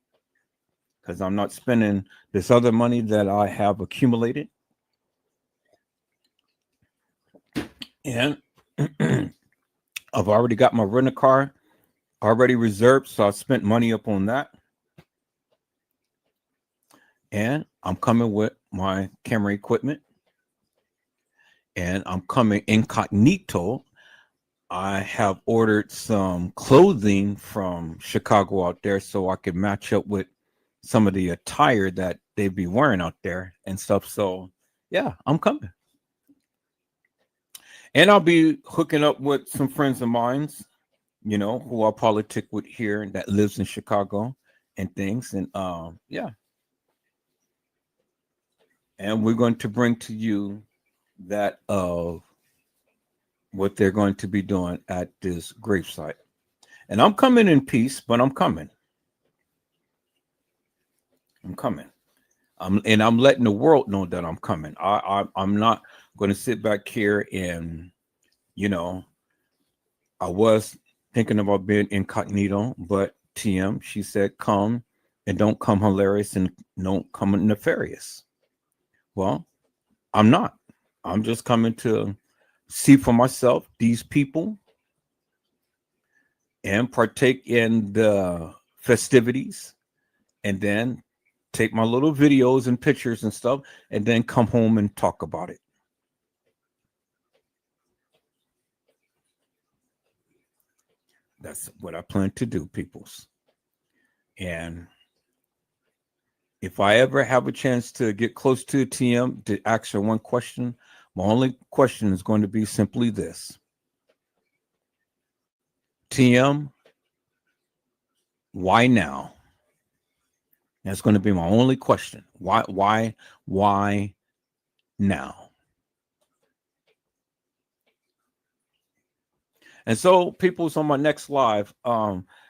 Speaker 2: because I'm not spending this other money that I have accumulated. And I've already got my rental car already reserved, so I spent money up on that. And I'm coming with my camera equipment. And I'm coming incognito. I have ordered some clothing from Chicago out there so I can match up with some of the attire that they'd be wearing out there and stuff. So, yeah, I'm coming. And I'll be hooking up with some friends of mine, you know, who I politic with here that lives in Chicago and things. And yeah. And we're going to bring to you that of what they're going to be doing at this gravesite. And I'm coming in peace, but I'm coming. I'm coming. I'm letting the world know that I'm coming. I'm not going to sit back here and, you know, I was thinking about being incognito, but TM, she said, come and don't come hilarious and don't come nefarious. Well, I'm not. I'm just coming to see for myself these people and partake in the festivities and then take my little videos and pictures and stuff and then come home and talk about it. That's what I plan to do, peoples. And if I ever have a chance to get close to a TM to ask her one question, my only question is going to be simply this. TM, why now? That's going to be my only question. Why now? And so, people's on my next live,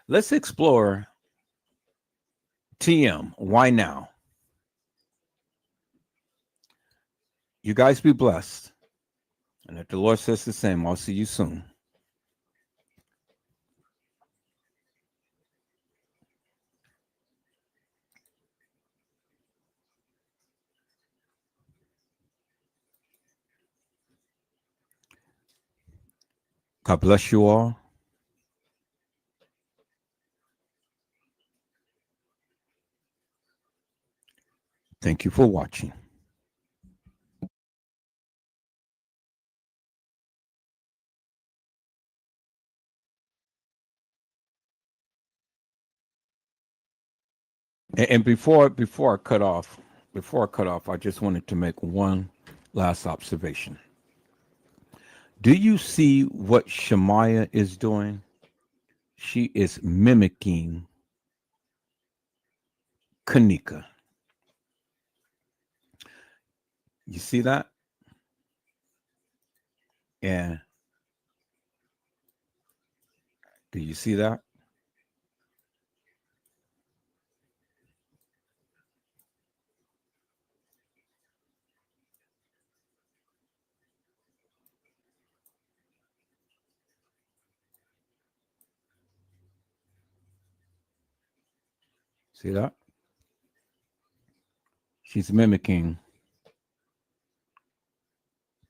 Speaker 2: let's explore TM. Why now? You guys be blessed. And if the Lord says the same, I'll see you soon. God bless you all. Thank you for watching. And before I cut off, I just wanted to make one Last observation. Do you see what Shemaya is doing? She is mimicking Kenneka. You see that? Yeah. Do you see that? See that? She's mimicking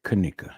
Speaker 2: Kenneka.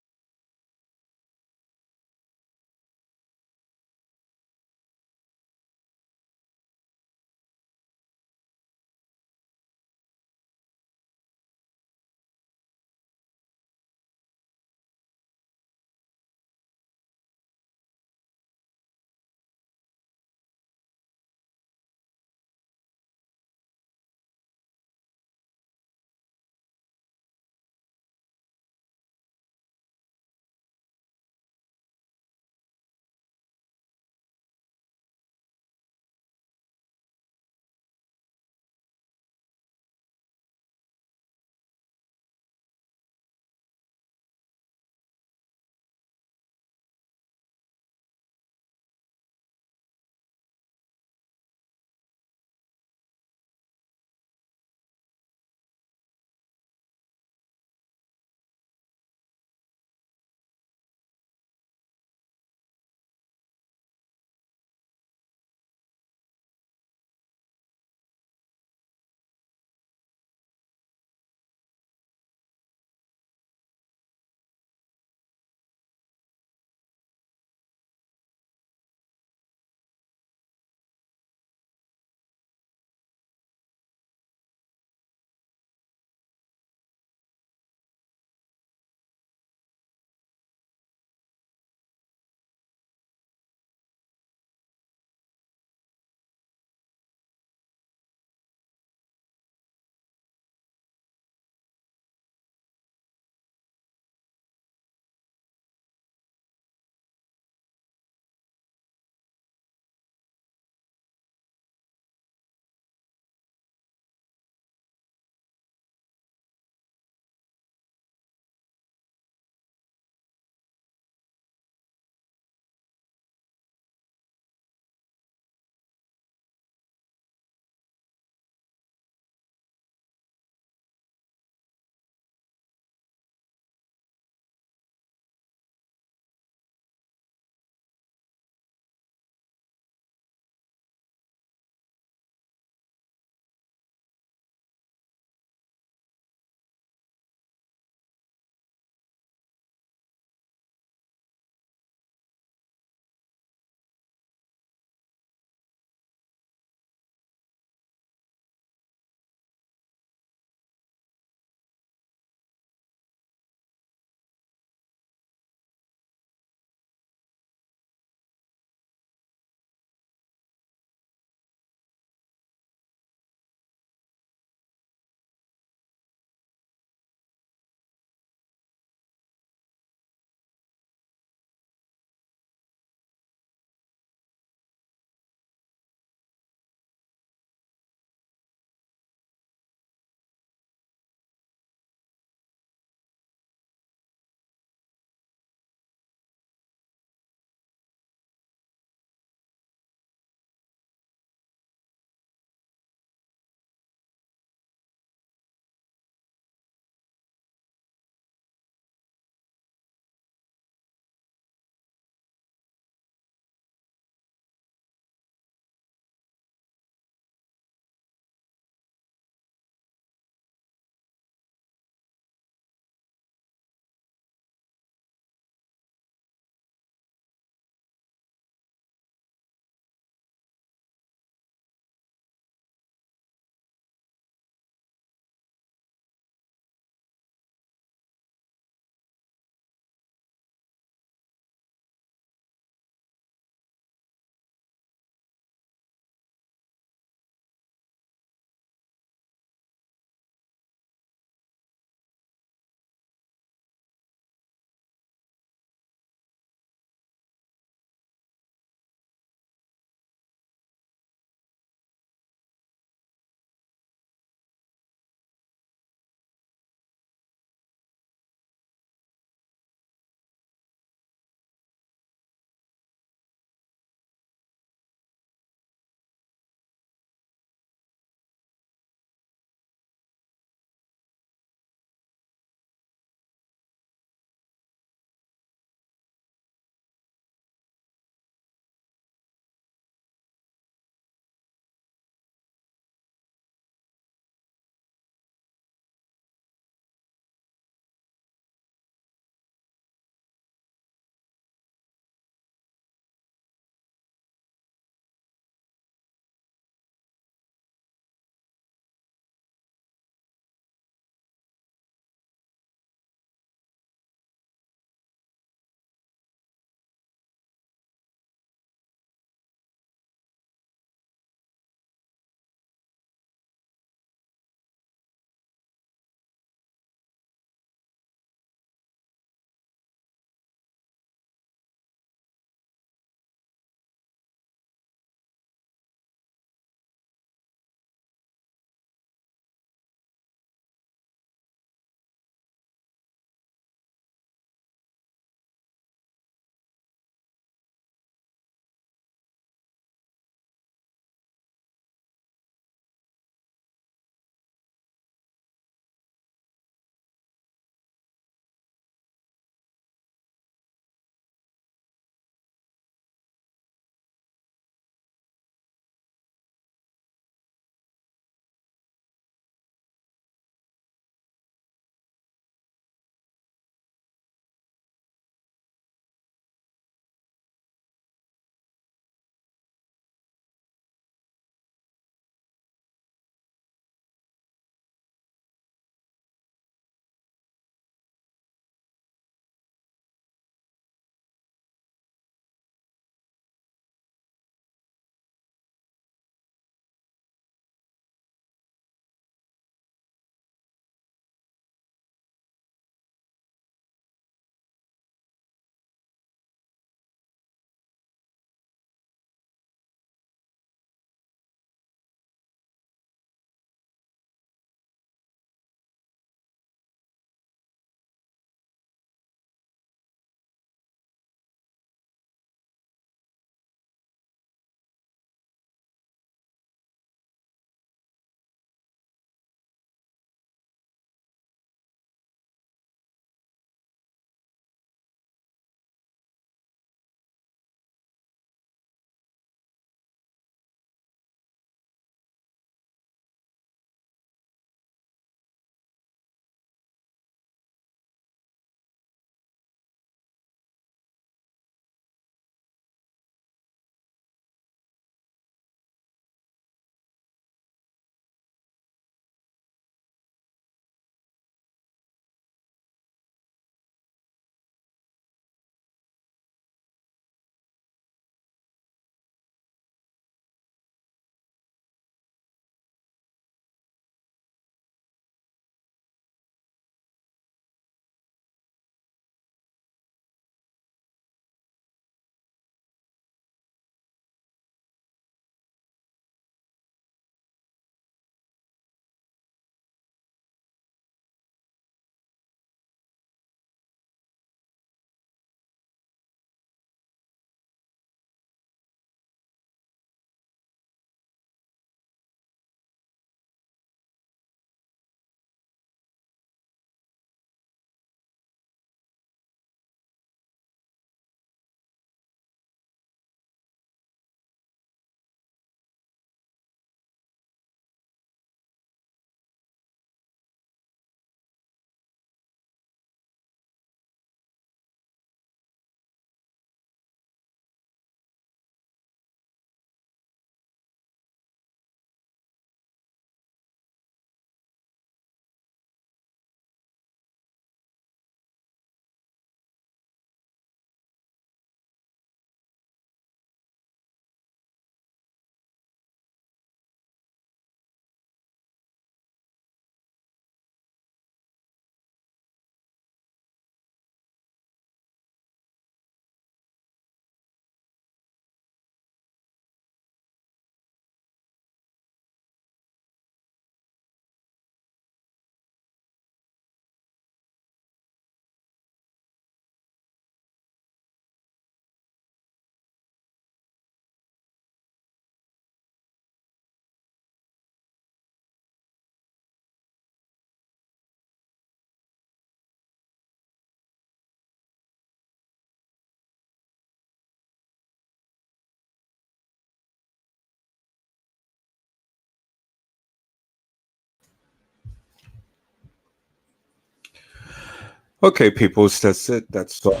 Speaker 2: Okay, peoples, that's it. That's all.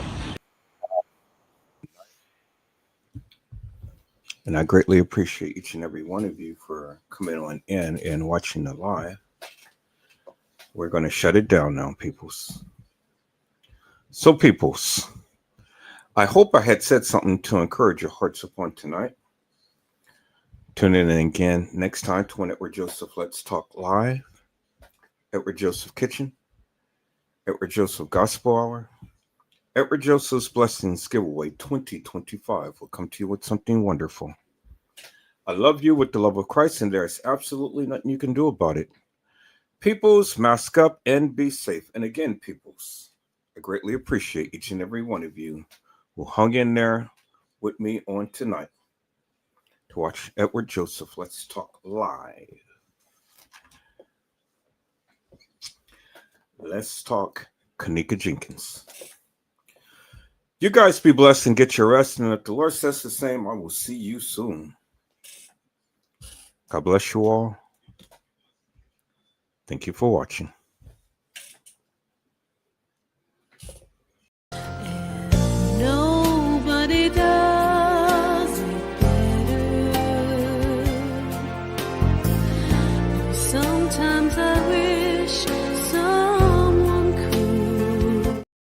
Speaker 2: And I greatly appreciate each and every one of you for coming on in and watching the live. We're going to shut it down now, peoples. So, peoples, I hope I had said something to encourage your hearts upon tonight. Tune in again next time to when Edward Joseph Let's Talk Live, Edward Joseph Kitchen, Edward Joseph Gospel Hour, Edward Joseph's Blessings Giveaway 2025 will come to you with something wonderful. I love you with the love of Christ, and there's absolutely nothing you can do about it. Peoples, mask up and be safe. And again, peoples, I greatly appreciate each and every one of you who hung in there with me on tonight to watch Edward Joseph Let's Talk Live. Let's talk Kenneka Jenkins. You guys be blessed and get your rest. And if the Lord says the same, I will see you soon. God bless you all. Thank you for watching.
Speaker 10: Nobody does it better. Sometimes I wish